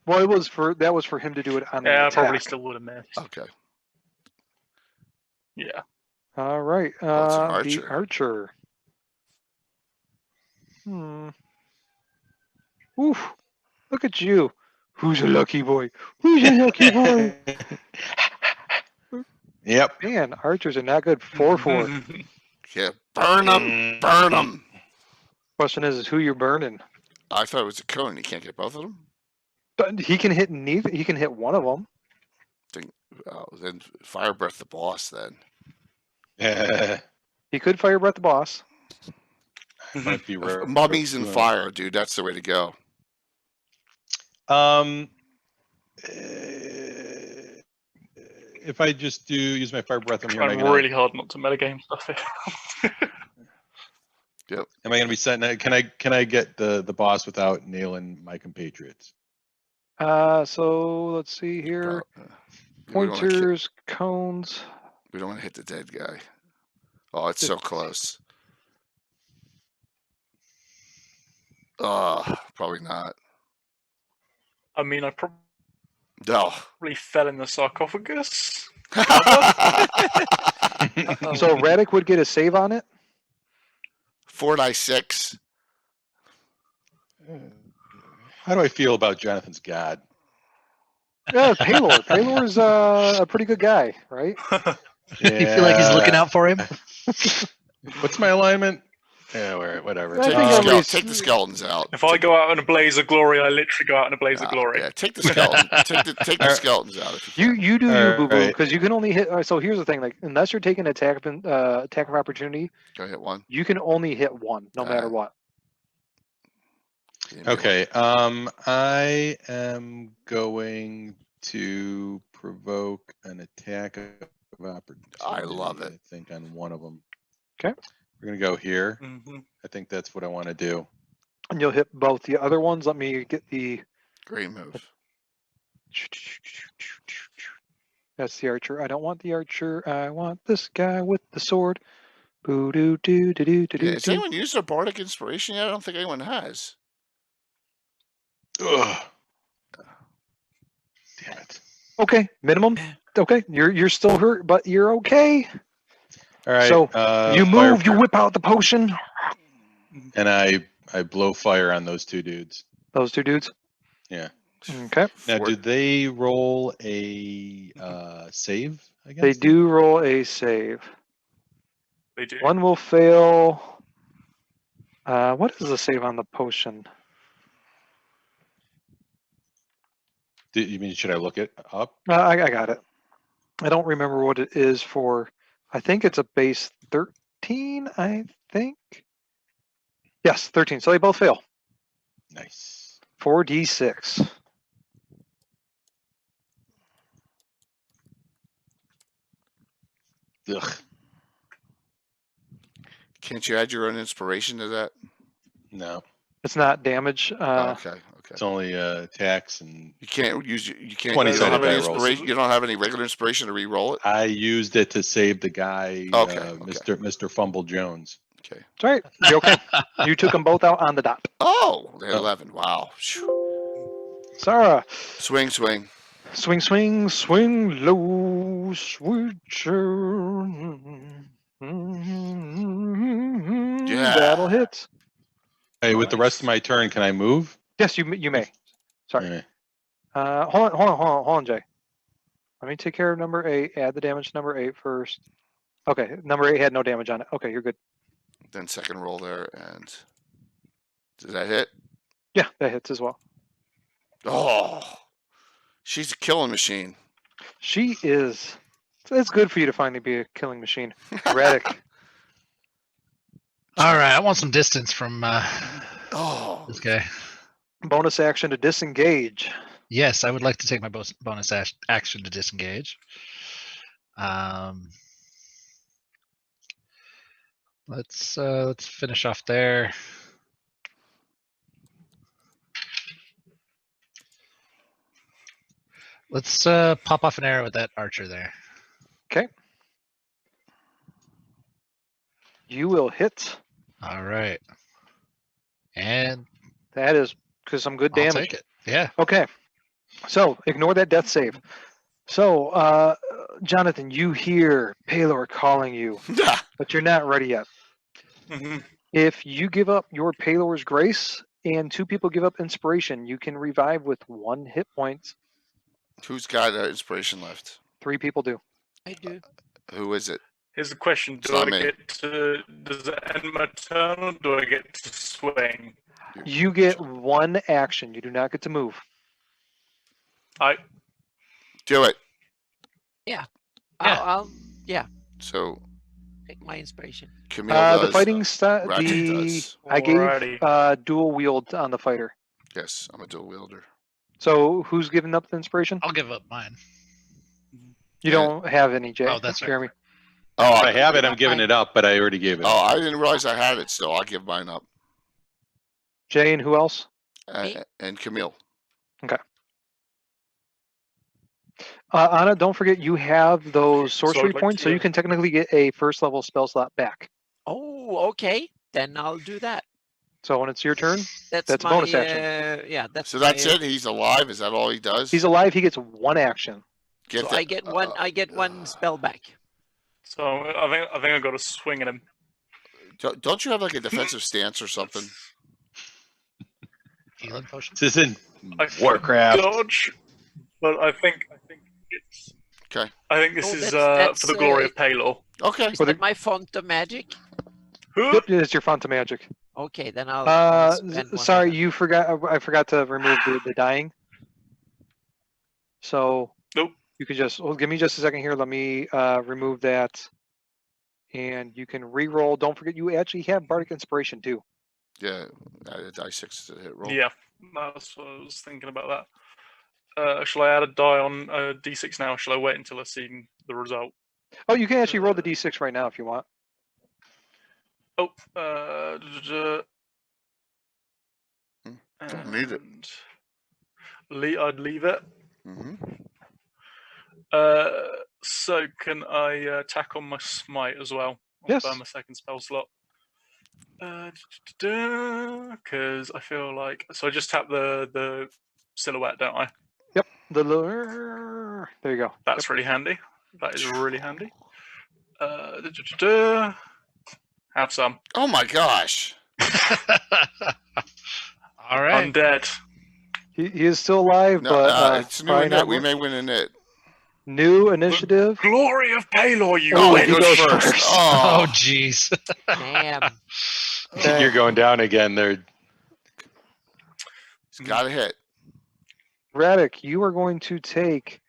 well, that was for him to do it on the Yeah, I attack. probably still would have missed. Okay. Yeah. All right, it's an the archer. archer. Oof! Look at you. Who's a lucky boy? Who's a lucky boy? Yep. Man, archers are not good. 4-4. Yeah, burn them, burn them. Question is who you're burning. I thought it was a cone. You can't get both of them. But he can hit neither. He can hit one of them. Then fire breath the boss. Then He could fire breath the boss. Might be rare. mummies and fire, dude. That's the way to go. If I just use my fire breath, am Trying really hard not to metagame stuff here. Yep. Am I going to be setting? Can I get the boss without nailing my compatriots? So let's see here. We don't wanna Pointers, cones. We don't want to hit the dead guy. Oh, it's so close. Probably not. I mean, I No. probably fell in the sarcophagus. So Radic would get a save on it. 4 die 6. How do I feel about Jonathan's god? Yeah, Paylor. Paylor's a pretty good guy, right? You feel like he's looking out for him? What's my alignment? Yeah, whatever. I Take, think the at least- take the skeletons out. If I go out in a blaze of glory, I literally go out in a blaze of glory. Yeah, take the skeleton. take the skeletons out. If you You do you, boo boo, Alright. because you can only hit. So here's the thing: like, unless you're taking attack of opportunity, go hit one. you can only hit one, no matter what. Okay. I am going to provoke an attack of opportunity. I love it. I think on one of them. Okay. We're gonna go here. Mm-hmm. I think that's what I want to do. And you'll hit both the other ones. Let me get the. Great move. That's the archer. I don't want the archer. I want this guy with the sword. Boo doo doo doo doo doo Yeah, has doo. anyone used their bardic inspiration yet? I don't think anyone has. Ugh. Damn it. Okay, minimum. Okay, you're still hurt, but you're okay. All right. So, you fire move. You whip out the potion. and I blow fire on those two dudes. Those two dudes. Yeah. Okay. Now, Four- do they roll a save? I guess They do roll a save. They do. One will fail. What is the save on the potion? You mean should I look it up? I got it. I don't remember what it is for. I think it's a base 13, I think. Yes, 13. So they both fail. Nice. 4d6. Ugh. Can't you add your own inspiration to that? No, It's not damage. Okay. it's only attacks and You can't use. You can't. 20 You don't have any sided die rolls. inspiration. You don't have any regular inspiration to re-roll it. I used it to save the guy, Okay, Mr. Fumble Jones. Okay. It's all right. You're okay. You took them both out on the dot. Oh, they're Oh. 11. Wow. Phew. Sarah, Swing, swing. swing, swing, swing low, switcher. Yeah. That'll hit. Hey, with the rest of my turn, can I move? Yes, you may. Sorry. Eh, Hold on, Jay. Let me take care of number 8. Add the damage to number 8 first. Okay, number 8 had no damage on it. Okay, you're good. Then second roll there, and does that hit? Yeah, that hits as well. Oh, she's a killing machine. She is. It's good for you to finally be a killing machine. Radic. All right, I want some distance from Oh, this guy. Bonus action to disengage. Yes, I would like to take my bonus action to disengage. Let's finish off there. Let's pop off an arrow with that archer there. You will hit. All right, and That is because some good I'll damage. take it. Yeah. Okay. So ignore that death save. So, Jonathan, you hear Paylor calling you, but you're not ready yet. Mm-hmm. If you give up your Paylor's Grace and 2 people give up Inspiration, you can revive with 1 hit point. who's got inspiration left? 3 people do. I do. Who is it? Here's the question: It's Do I not me. get to? Does it end my turn, or do I get to swing? You get one action. You do not get to move. I Do it. I'll So take my inspiration. Camille does. The fighting style. Ratchet The does. I gave Alrighty. dual wield on the fighter. Yes, I'm a dual wielder. So who's giving up the inspiration? I'll give up mine. You don't have any, Oh, that's right. Jeremy. Oh, If I have it, give I'm up giving mine. it up, but I already gave it oh, up. I didn't realize I had it still. I'll give mine up. Jay and who else? Me? And Camille. Anna, don't forget you have those So I'd sorcery like points, so to, you can technically get a first level spell slot back. Oh, okay. Then I'll do that. So when it's your turn, That's That's a my, bonus action. Yeah, that's So that's my- it. He's alive. Is that all he does? he's alive. He gets one action. Get So that- I get one. I get one spell back. So I think I got to swing at him. Don't you have like a defensive stance or something? Healing potion. This isn't I Warcraft. dodge, but I think it's Okay. I think this Oh, is that's, for the glory of Palor. Okay. Is Well, that my font of magic? Yep, it's your font of magic. Okay, then I'll spend one Sorry, of them. you forgot. I forgot to remove the dying. So Nope. you could just give me just a second here. Let me remove that, and you can re-roll. Don't forget, you actually have bardic inspiration too. Yeah. Die 6 to hit roll. Yeah, that's what I was thinking about that. Shall I add a die on D6 now? Or shall I wait until I've seen the result? Oh, you can actually roll the d6 right now if you want. Oh, Don't need it. I'd leave it. Mm-hmm. So can I tack on my smite as well? Yes. Burn my second spell slot. Because I feel like I just tap the silhouette, don't I? Yep. There you go. That's really handy. That is really handy. Have some. Oh my gosh. All right. I'm dead. He is still alive, No, but it's new probably in it. not We more- may win in it. new initiative. Glory of Palor, you Oh, win. he goes first. Oh, Oh, jeez. Damn. Okay. You're going down again. There. he's got a hit. Radek, you are going to take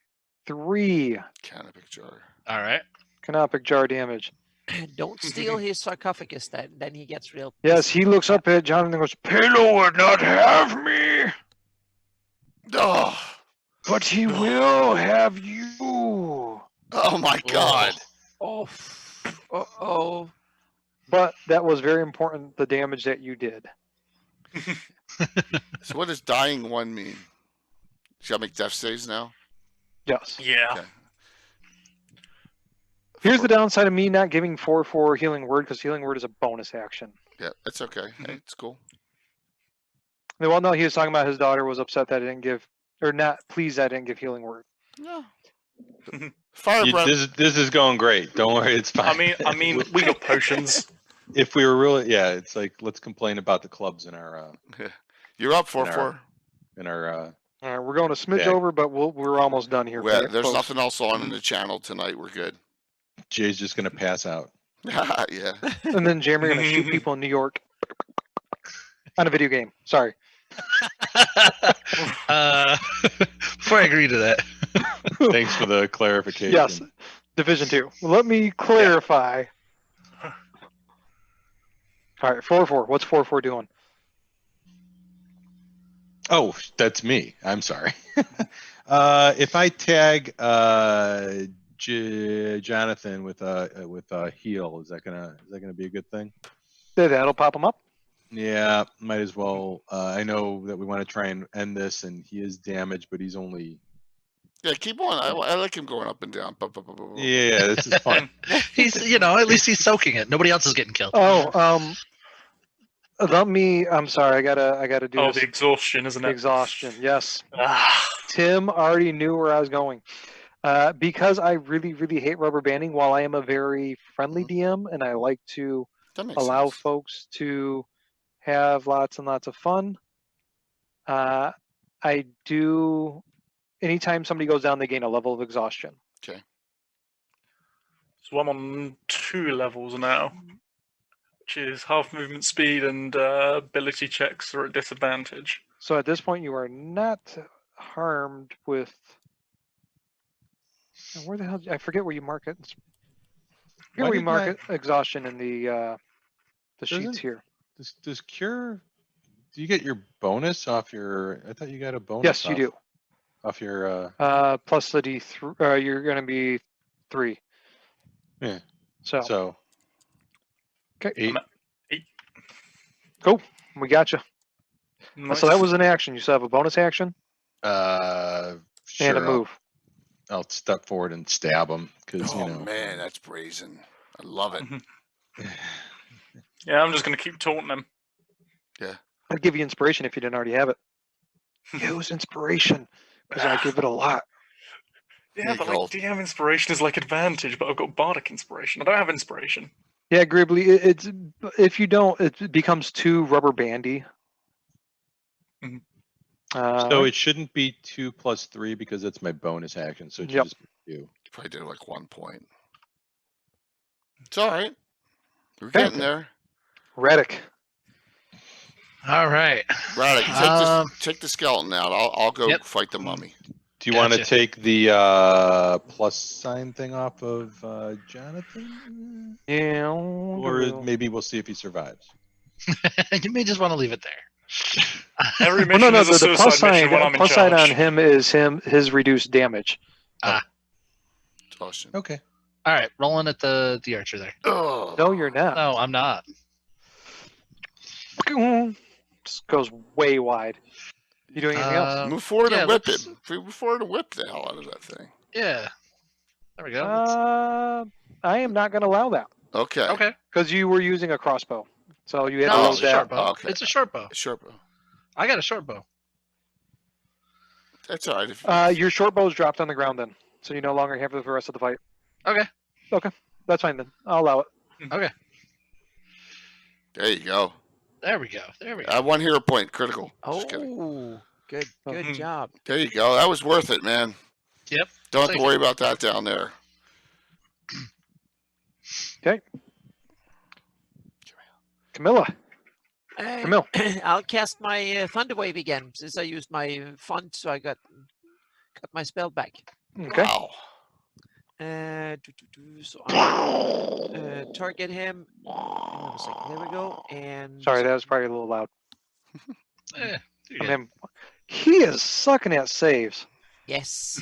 3 Canopic jar. All right. canopic jar damage. Don't steal his sarcophagus. Then he gets real. Yes, he looks up at Jonathan and goes, Palo would not have me, Oh, but he will have you. oh my God. Oh. Oh. But that was very important, the damage that you did. So what does dying one mean? Shall I make death saves now? Yes. Yeah. Okay. Here's the downside of me not giving 4/4 healing word, because healing word is a bonus action. Yeah, that's okay. Hey, it's cool. Well, no, he was talking about his daughter was upset that I didn't give, or not pleased that I didn't give healing word. No. Fire breath. This is going great. Don't worry, it's fine. I mean, we got potions. if we were really, yeah, it's like let's complain about the clubs in our You're up, in 4/4. All right, we're going a smidge Yeah. over, but we're almost done here. There's folks. nothing else on in the channel tonight. We're good. Jay's just gonna pass out. Yeah. And then Jeremy are going to shoot people in New York on a video game. Sorry. Before I agree to that, Thanks for the clarification. Yes, Division 2. Let me clarify. All right, 4/4. What's 4/4 doing? Oh, that's me. I'm sorry. If I tag Jonathan with a heal, is that gonna be a good thing? That'll pop them up. Yeah, might as well. I know that we want to try and end this, and he is damaged, but he's only. Yeah, keep on. I like him going up and down. Yeah, this is fun. he's at least he's soaking it. Nobody else is getting killed. Oh, let me. I'm sorry. I gotta do Oh, this. the exhaustion, isn't it? Exhaustion. Yes. Ah, Tim already knew where I was going. Because I really, really hate rubber banding. While I am a very friendly DM and I like to That makes allow sense. folks to have lots and lots of fun, I do. Anytime somebody goes down, they gain a level of exhaustion. Okay. So I'm on 2 levels now, which is half movement speed and ability checks are at disadvantage. So at this point, you are not harmed with. Where the hell? I forget where you mark it. I forget Why where you did mark my- it. Exhaustion in the sheets Doesn't- here. Does cure? Do you get your bonus off your? I thought you got a bonus. Yes, you do. Off your. Plus the D3. You're going to be 3. Yeah. So So. Okay. 8. cool. We got you. Nice. So that was an action. You still have a bonus action Sure. and a move. I'll step forward and stab him because Oh man, that's brazen. I love it. Yeah, I'm just going to keep taunting him. I'd give you inspiration if you didn't already have it. Use inspiration because I give it a lot. Yeah, but like DM inspiration is like advantage, but I've got bardic inspiration. I don't have inspiration. Yeah, Gribbly, it's if you don't, it becomes too rubber bandy. Mhm. So it shouldn't be 2 + 3 because that's my bonus action. So it should Yep. just be 2. Probably did like 1 point. It's all right. We're Okay. getting there. Redick. All right. Radek, Um, take the skeleton out. I'll go Yep. fight the mummy. Do you want to Gotcha. take the plus sign thing off of Jonathan? Yeah. Or maybe we'll see if he survives. You may just want to leave it there. Every Well, mission no, is a the suicide plus mission sign. when I'm in Plus sign charge. on him is his reduced damage. Exhaustion. Okay. All right, rolling at the archer there. Oh. No, you're not. No, I'm not. Just goes way wide. You doing anything else? Move forward yeah, and whip let's- him. Move forward and whip the hell out of that thing. Yeah. There we go. Let's- I am not going to allow that Okay. okay. because you were using a crossbow, so you had to No, load it's a that. short bow. Okay. It's a short bow. Sure, bro. I got a short bow. That's all right. If, Your short bow's dropped on the ground then, so you no longer have it for the rest of the fight. Okay. That's fine then. I'll allow it. there you go. There we go. There we go. I have 1 hero point. Critical. Just kidding. Oh, good Mhm. job. There you go. That was worth it, man. Yep. Don't have Thank to worry about that down there. Camilla. Uh, I'll cast my Thunder Wave again since I used my font, so I got my spell back. Okay. Wow. So I'll target him. Hang on a second. There we go. And Sorry, that was probably a little loud. There you From go. him. He is sucking at saves. yes.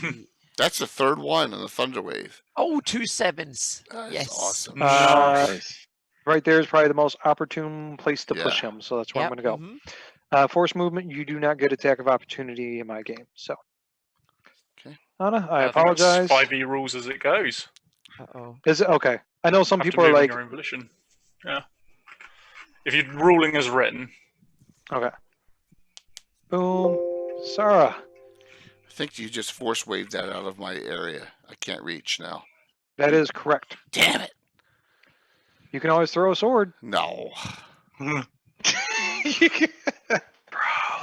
That's the 3rd one in the Thunder Wave. Oh, 2 sevens. That is Yes. awesome. Nice. Right there is probably the most opportune place to push Yeah. him, so that's where Yep, I'm going to mhm. go. Force movement, you do not get attack of opportunity in my game. So, Okay. Anna, I think that's apologize. 5e rules as it goes. Uh-oh. Is it okay? I know some Have to people are move in like, your own volition. Yeah. If you're ruling as written. okay. Boom, Sarah. I think you just force waved that out of my area. I can't reach now. That is correct. Damn it. You can always throw a sword. No. Bro,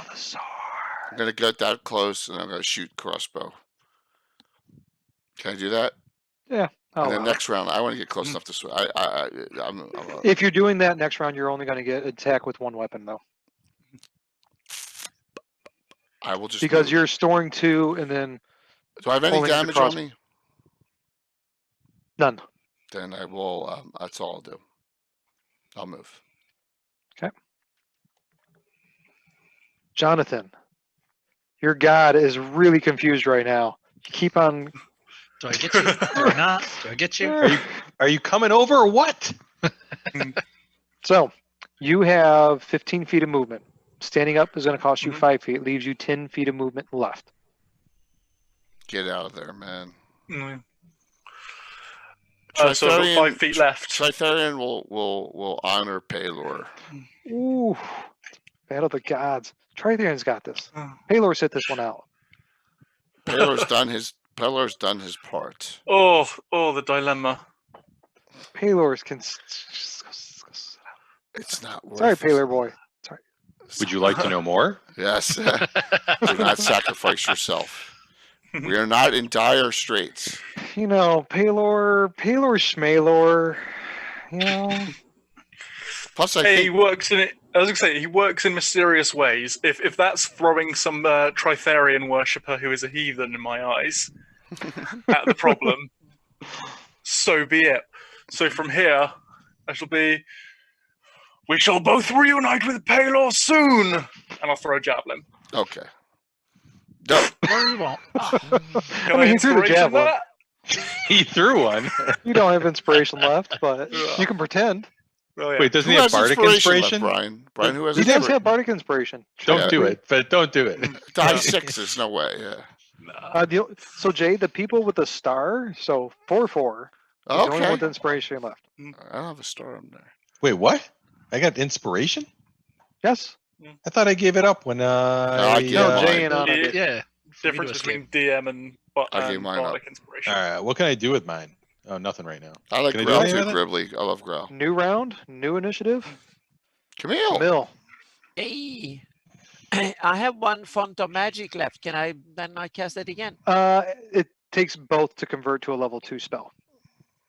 the sword. I'm going to get that close and I'm going to shoot crossbow. Can I do that? Oh, and then wow. next round, I want to get close enough to swing. I'm If you're doing that next round, you're only going to get attack with 1 weapon, though. I will just Because move. you're storing 2 and then Do I have any pulling the damage cross- on me? none. Then I will. That's all I'll do. I'll move. Jonathan, your god is really confused right now. You keep on. Do I get you? Do I not? Do I get you? Are you coming over or what? So, you have 15 feet of movement. Standing up is going to cost you Mhm. 5 feet. Leaves you 10 feet of movement left. Get out of there, man. Mm. So I've got 5 feet left. Tritharian will honor Palor. Ooh, battle of the gods. Tritharian's got this. Oh. Palor sit this one out. Palor's done his part. Oh, the dilemma. Palor's can. It's not worth. Sorry, Palor boy. Would you like to know more? Yes. Do not sacrifice yourself. We are not in dire straits. You know, Paylor Schmaylor. You know, Plus, I Hey, he think works in it. I was gonna say he works in mysterious ways. If that's throwing some Tritherian worshipper who is a heathen in my eyes at the problem, so be it. So from here, I shall be. We shall both reunite with Paylor soon, and I'll throw a javelin. okay. No, Or you won't. Can I mean, he threw the inspiration javelin. that? He threw one. You don't have inspiration left, but Yeah. you can pretend. Oh, yeah. Wait, doesn't who he have has bardic inspiration inspiration? left, Brian? Brian, who has He does inspiration? have bardic inspiration. Don't Yeah. do it, but don't do it. Die sixes, no way. Yeah. Nah. So Jay, the people with the star, so 4/4, is the only one Okay. with inspiration left. I don't have a star on there. Wait, what? I got inspiration? Yes. I thought I gave it up when I gave No, mine. Jay and Anna Yeah. did. Yeah. Difference escape. between DM and I gave mine bardic inspiration. All right, what can I do with mine? Oh, nothing right now. I like Can I do Grell anything too, with it? Gribbly. I love Grell. New round, new initiative. Camille. Camille. Hey, I have one font of magic left. Can I then I cast it again? It takes both to convert to a level 2 spell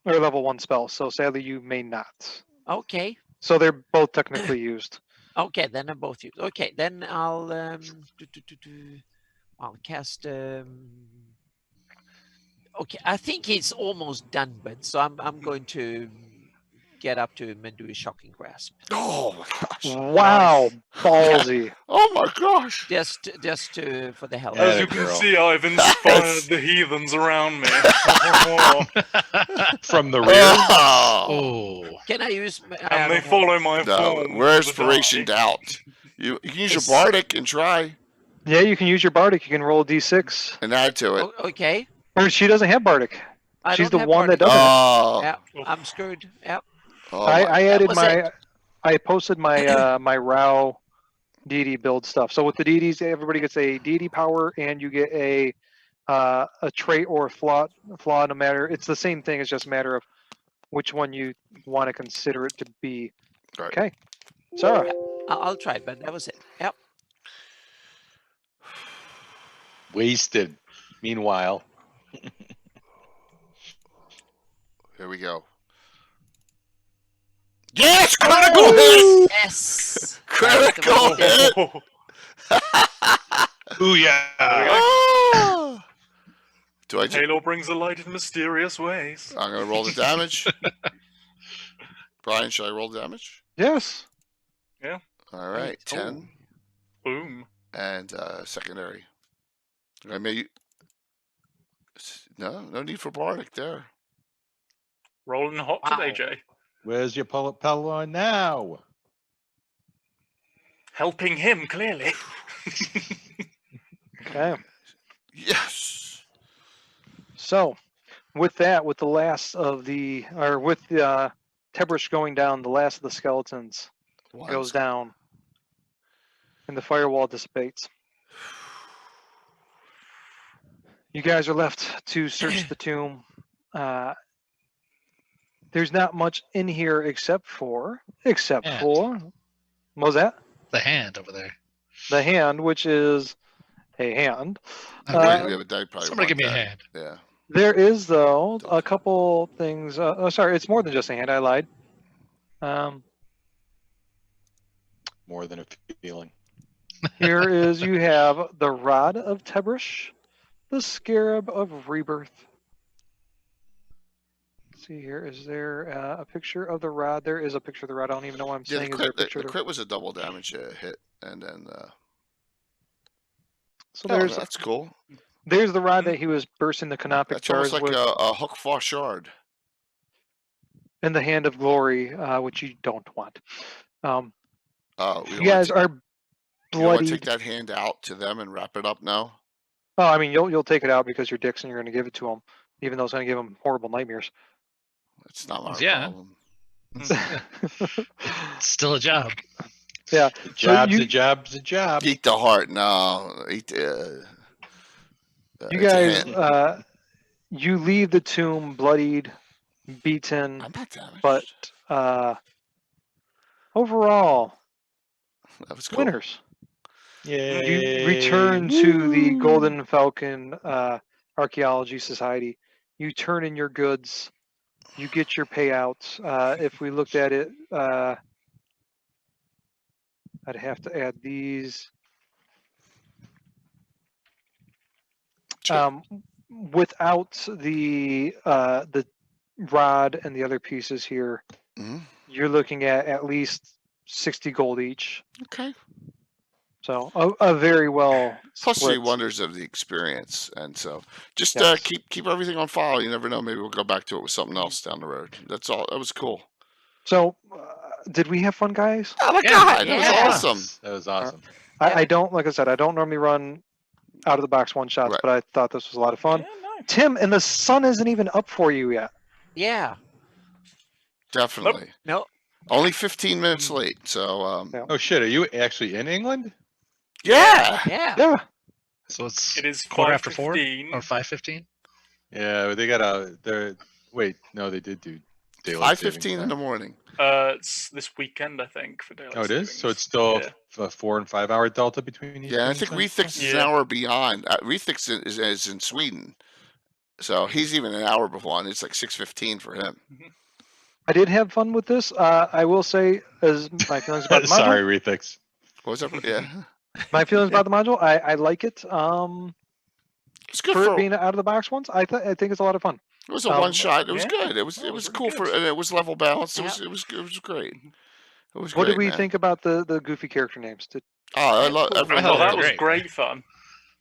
or level 1 spell. So sadly, you may not. Okay. So they're both technically used. Okay, then I'm both used. Okay, then I'll I'll cast okay, I think it's almost done, but so I'm going to get up to him and do a shocking grasp. Oh my gosh. Wow, ballsy. Oh my gosh. Just to for the hell. Yeah, As that you can girl. see, I've inspired the heathens around me. From the rear? Oh. Oh. Can I use? And they follow my No, form. we're with the inspiration die. out. You can use your Yes. bardic and try Yeah, you can use your bardic. You can roll a d6. and add to it. Okay. Or she doesn't have bardic. I She's don't the have one that bardic. doesn't. Oh. Yeah, I'm screwed. Yeah. Oh I my- added was my. it. I posted my my Rao deity build stuff. So with the deities, everybody gets a deity power, and you get a trait or a flaw. No matter, it's the same thing. It's just a matter of which one you want to consider it to be. Right. Okay, Sarah. I'll try it, but that was it. Yep. Wasted. Meanwhile, Here we go. Yes, critical hit. Yes. Critical hit. ooh yeah. Oh. Do I just? Halo brings the light in mysterious ways. I'm gonna roll the damage. Brian, should I roll the damage? Yes. All right, Oh. 10 Boom. and secondary. I may. No need for bardic there. Rolling hot Wow. today, Jay. Where's your pal on now? Helping him, clearly. Okay. Yes. So, with that, with the last of the, or with the Tiberesh going down, the last of the skeletons goes down, and the firewall dissipates. You guys are left to search the tomb. There's not much in here except for, Hand. what was that? The hand over there. The hand, which is a hand. Okay. We have a die. Probably Somebody give want me a that. hand. Yeah. There is, though, a couple things. Sorry, it's more than just a hand. I lied. More than a feeling. Here is, you have the Rod of Tiberesh, the Scarab of Rebirth. Let's see here, is there a picture of the rod? There is a picture of the rod. I don't even know why I'm Yeah, saying the is there a crit, picture the of the crit was a double damage hit, and then So oh, there's that's cool. there's the rod that he was bursting the canopic That's jars almost like with, a hook far shard. and the Hand of Glory, which you don't want. Oh, You guys are you don't want to bloodied. take that hand out to them and wrap it up now. Oh, I mean, you'll take it out because you're dicks and you're going to give it to him, even though it's going to give him horrible nightmares. It's not my Yeah. problem. Still a job. Yeah. The job's you- a job's a job. Eat the heart. No. Eat. You it's a guys, hand. you leave the tomb bloodied, beaten, I'm not damaged. but overall, that was cool. winners. Yeah. You return to the Golden Falcon Archaeology Society. You turn in your goods, you get your payouts. If we looked at it, I'd have to add these. Without the rod and the other pieces here, Mhm. you're looking at least 60 gold each. Okay. So a very well Plus the split. wonders of the experience, and so just Yes. keep everything on file. You never know. Maybe we'll go back to it with something else down the road. That's all. That was cool. So did we have fun, guys? Oh my Yeah, god, yeah. that was awesome. That was awesome. I don't, like I said, I don't normally run out of the box one shots, Right. but I thought this was a lot of fun. Yeah, no. Tim, and the sun isn't even up for you yet. Yeah. Definitely. No. Only 15 minutes late. So Yeah. Oh shit, are you actually in England? yeah. Yeah. Yeah. So it's It is quarter after 4 5:15. or 5:15. Yeah, they got wait, no, they did do daylight savings 5:15 in time. the morning. It's this weekend, I think, for daylight Oh, it is. So savings. it's still Yeah. a 4 and 5 hour delta between these. Yeah, I think Rethix is an Yeah. hour beyond. Rethix is in Sweden, so he's even an hour behind. It's like 6:15 for him. I did have fun with this. I will say, as my feelings about the module. Sorry, Rethix. What was that? Yeah, My feelings about the module. I like it. it's good For for. it being out of the box ones, I think it's a lot of fun. It was a Um, one shot. It was yeah. good. It was No, it was cool really for. good. And it was level balanced. It Yeah. was great. It was What great, did we man. think about the goofy character names? Oh, I love. Cool. Everyone I thought Oh, that loved was it. great. great fun.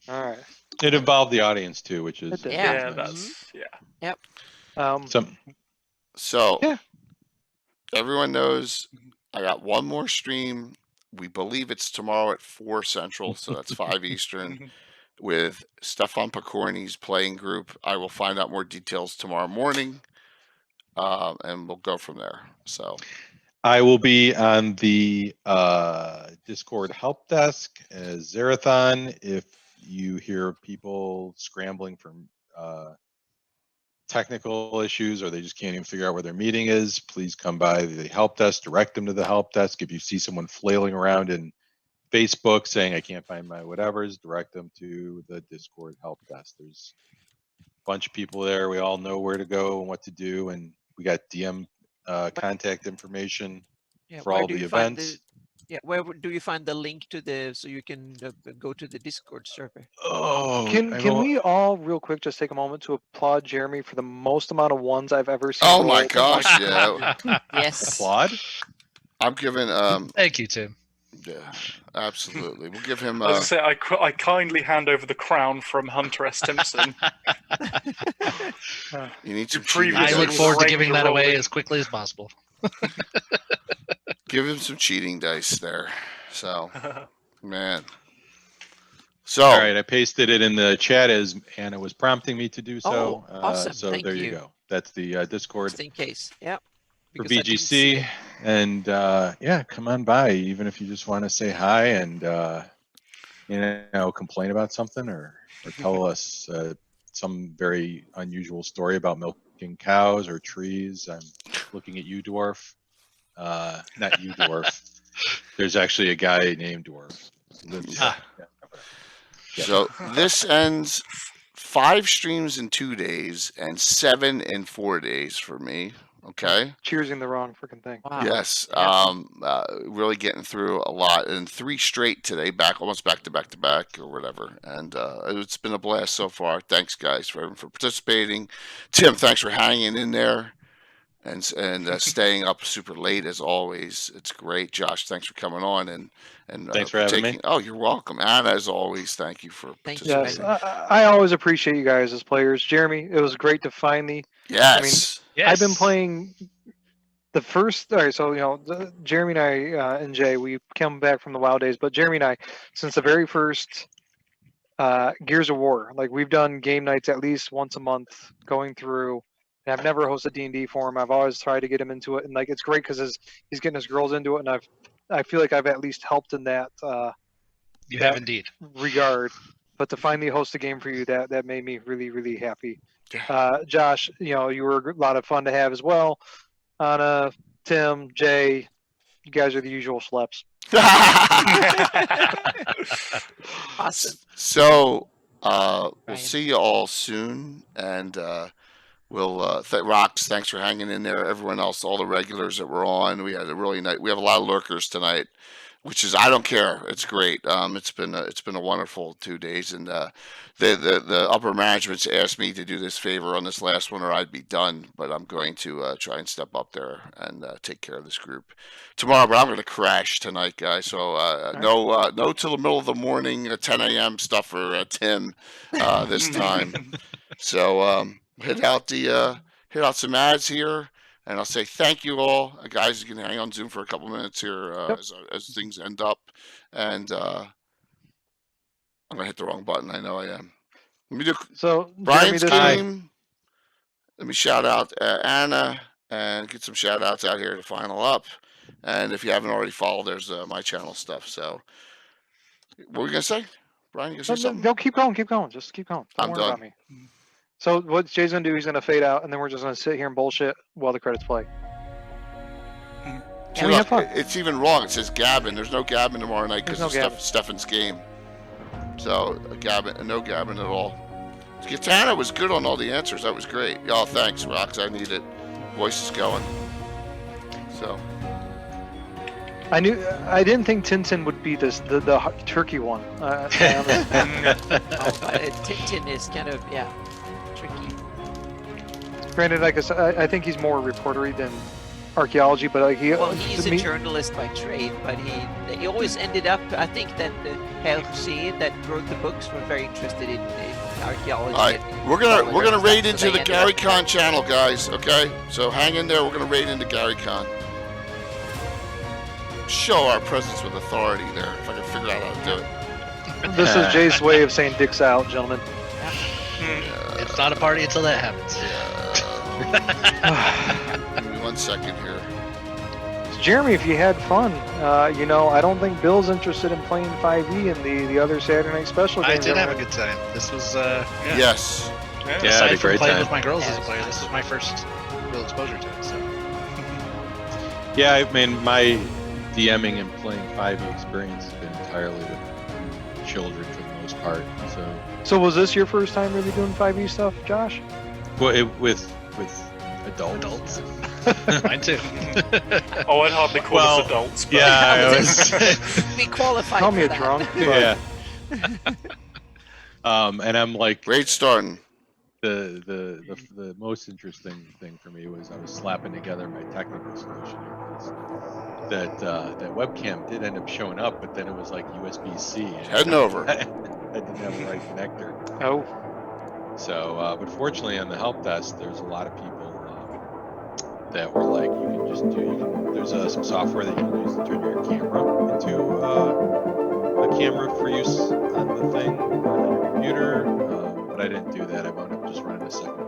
All right. It involved the audience too, which is It did. Yeah. Yeah, nice. that's Some So Yeah. everyone knows I got one more stream. We believe it's tomorrow at 4 Central, so that's 5 Eastern, with Stefan Picorni's playing group. I will find out more details tomorrow morning, and we'll go from there. So I will be on the Discord help desk as Zerathon. If you hear people scrambling from technical issues or they just can't even figure out where their meeting is, please come by the help desk, direct them to the help desk. If you see someone flailing around in Facebook saying, I can't find my whatevers, direct them to the Discord help desk. There's a bunch of people there. We all know where to go and what to do. And we got DM contact information Yeah. for Where all do the you find events. where do you find the link to so you can go to the Discord server? Oh, Can we all real quick just take a moment to applaud Jeremy for the most amount of ones I've ever seen? oh my rolled? gosh, yeah. Yes. applaud? I'm giving Thank you, Tim. yeah, absolutely. We'll give him I was gonna say, I kindly hand over the crown from Hunter S. Simpson. you need some Your cheating previous I look dice. forward to Ranger giving that away rolling. as quickly as possible. Give him some cheating dice there. So man. So All right, I pasted it in the chat as Hannah was prompting me to do so. Oh, awesome. So Thank there you you. go. That's the Discord Just in case. Yeah. for Because I didn't see VGC. it. And yeah, come on by, even if you just want to say hi and complain about something or tell us some very unusual story about milking cows or trees. I'm looking at you, Dwarf. Not you, Dwarf. There's actually a guy named Dwarf. who lives- Yeah. yeah. So this ends 5 streams in 2 days and 7 in 4 days for me. Okay. Cheersing the wrong freaking thing. Wow. Yes. Yeah. Really getting through a lot, and 3 straight today, almost back to back or whatever. And it's been a blast so far. Thanks, guys, for everyone for participating. Tim, thanks for hanging in there and staying up super late as always. It's great. Josh, thanks for coming on and Thanks for having me. Oh, you're welcome. Anna, as always, thank you for Thank you, participating. Yes, I always appreciate you guys as players. Jeremy, it was great to finally. Yes. Yes. I've been playing the first. All right, so Jeremy and I and Jay, we come back from the WoW days, but Jeremy and I, since the very first Gears of War, like we've done game nights at least once a month, going through. And I've never hosted D&D for him. I've always tried to get him into it, and like it's great because he's getting his girls into it, and I feel like I've at least helped in that You have indeed. regard. But to finally host a game for you, that made me really, really happy. Yeah. Josh, you were a lot of fun to have as well. Anna, Tim, Jay, you guys are the usual schleps. Awesome. So We'll Brian. see you all soon, and we'll Rocks. Thanks for hanging in there. Everyone else, all the regulars that were on, we had a really nice. We have a lot of lurkers tonight, which is I don't care. It's great. It's been a wonderful 2 days, and the upper management's asked me to do this favor on this last one, or I'd be done. But I'm going to try and step up there and take care of this group tomorrow. But I'm going to crash tonight, guys. So no till the middle of the morning, 10 a.m. stuff for Tim this time. So hit out some ads here. And I'll say thank you all, guys. You can hang on Zoom for a couple minutes here as things end up. And I'm gonna hit the wrong button. I know I am. Let me do So Brian's Jeremy, game. Let me shout out Anna and get some shout outs out here to final up. And if you haven't already followed, there's my channel stuff. So what were we gonna say, Brian? You gonna say something? No, keep going. Just keep going. Don't I'm worry about done. me. So what Jay's gonna do? He's gonna fade out, and then we're just gonna sit here and bullshit while the credits play. See, we have look, fun. it's even wrong. It says Gavin. There's no Gavin tomorrow night because There's of no Gavin. Stefan's game. So no Gavin at all. Katana was good on all the answers. That was great. Y'all, thanks, Rox. I need it. Voice is going. So I didn't think Tintin would be the turkey one. I understand. Tintin is kind of tricky. Granted, like I think he's more reportery than archaeology, but like he's a journalist by trade, but he always ended up. I think that the Hergé that wrote the books were very interested in archaeology. all right, we're gonna raid into the GaryCon channel, guys. Okay, so hang in there. We're gonna raid into GaryCon. Show our presence with authority there. If I can figure out how to do it. This is Jay's way of saying dicks out, gentlemen. It's not a party until that happens. Give me 1 second here. Jeremy, if you had fun, I don't think Bill's interested in playing 5e and the other Saturday night special I games. did have a good time. This was Yes. Yeah, I had aside a from great playing time. with my girls as a player, this was my first real exposure to it. So Yeah, I mean, my DMing and playing 5e experience has been entirely with children for the most part. So was this your first time really doing 5e stuff, Josh? Well, with adults. mine too. Oh, I'd hardly call us adults. But Yeah, I was. We qualified. Call me for a that. drunk. Yeah. And I'm like, Great starting. the most interesting thing for me was I was slapping together my technical solution here. 'Cause that webcam did end up showing up, but then it was like USB-C. Heading over. I didn't have the right connector. Oh, So, but fortunately on the help desk, there's a lot of people that were like, you can just there's some software that you can use to turn your camera into a camera for use on the thing on your computer. But I didn't do that. I wound up just running a second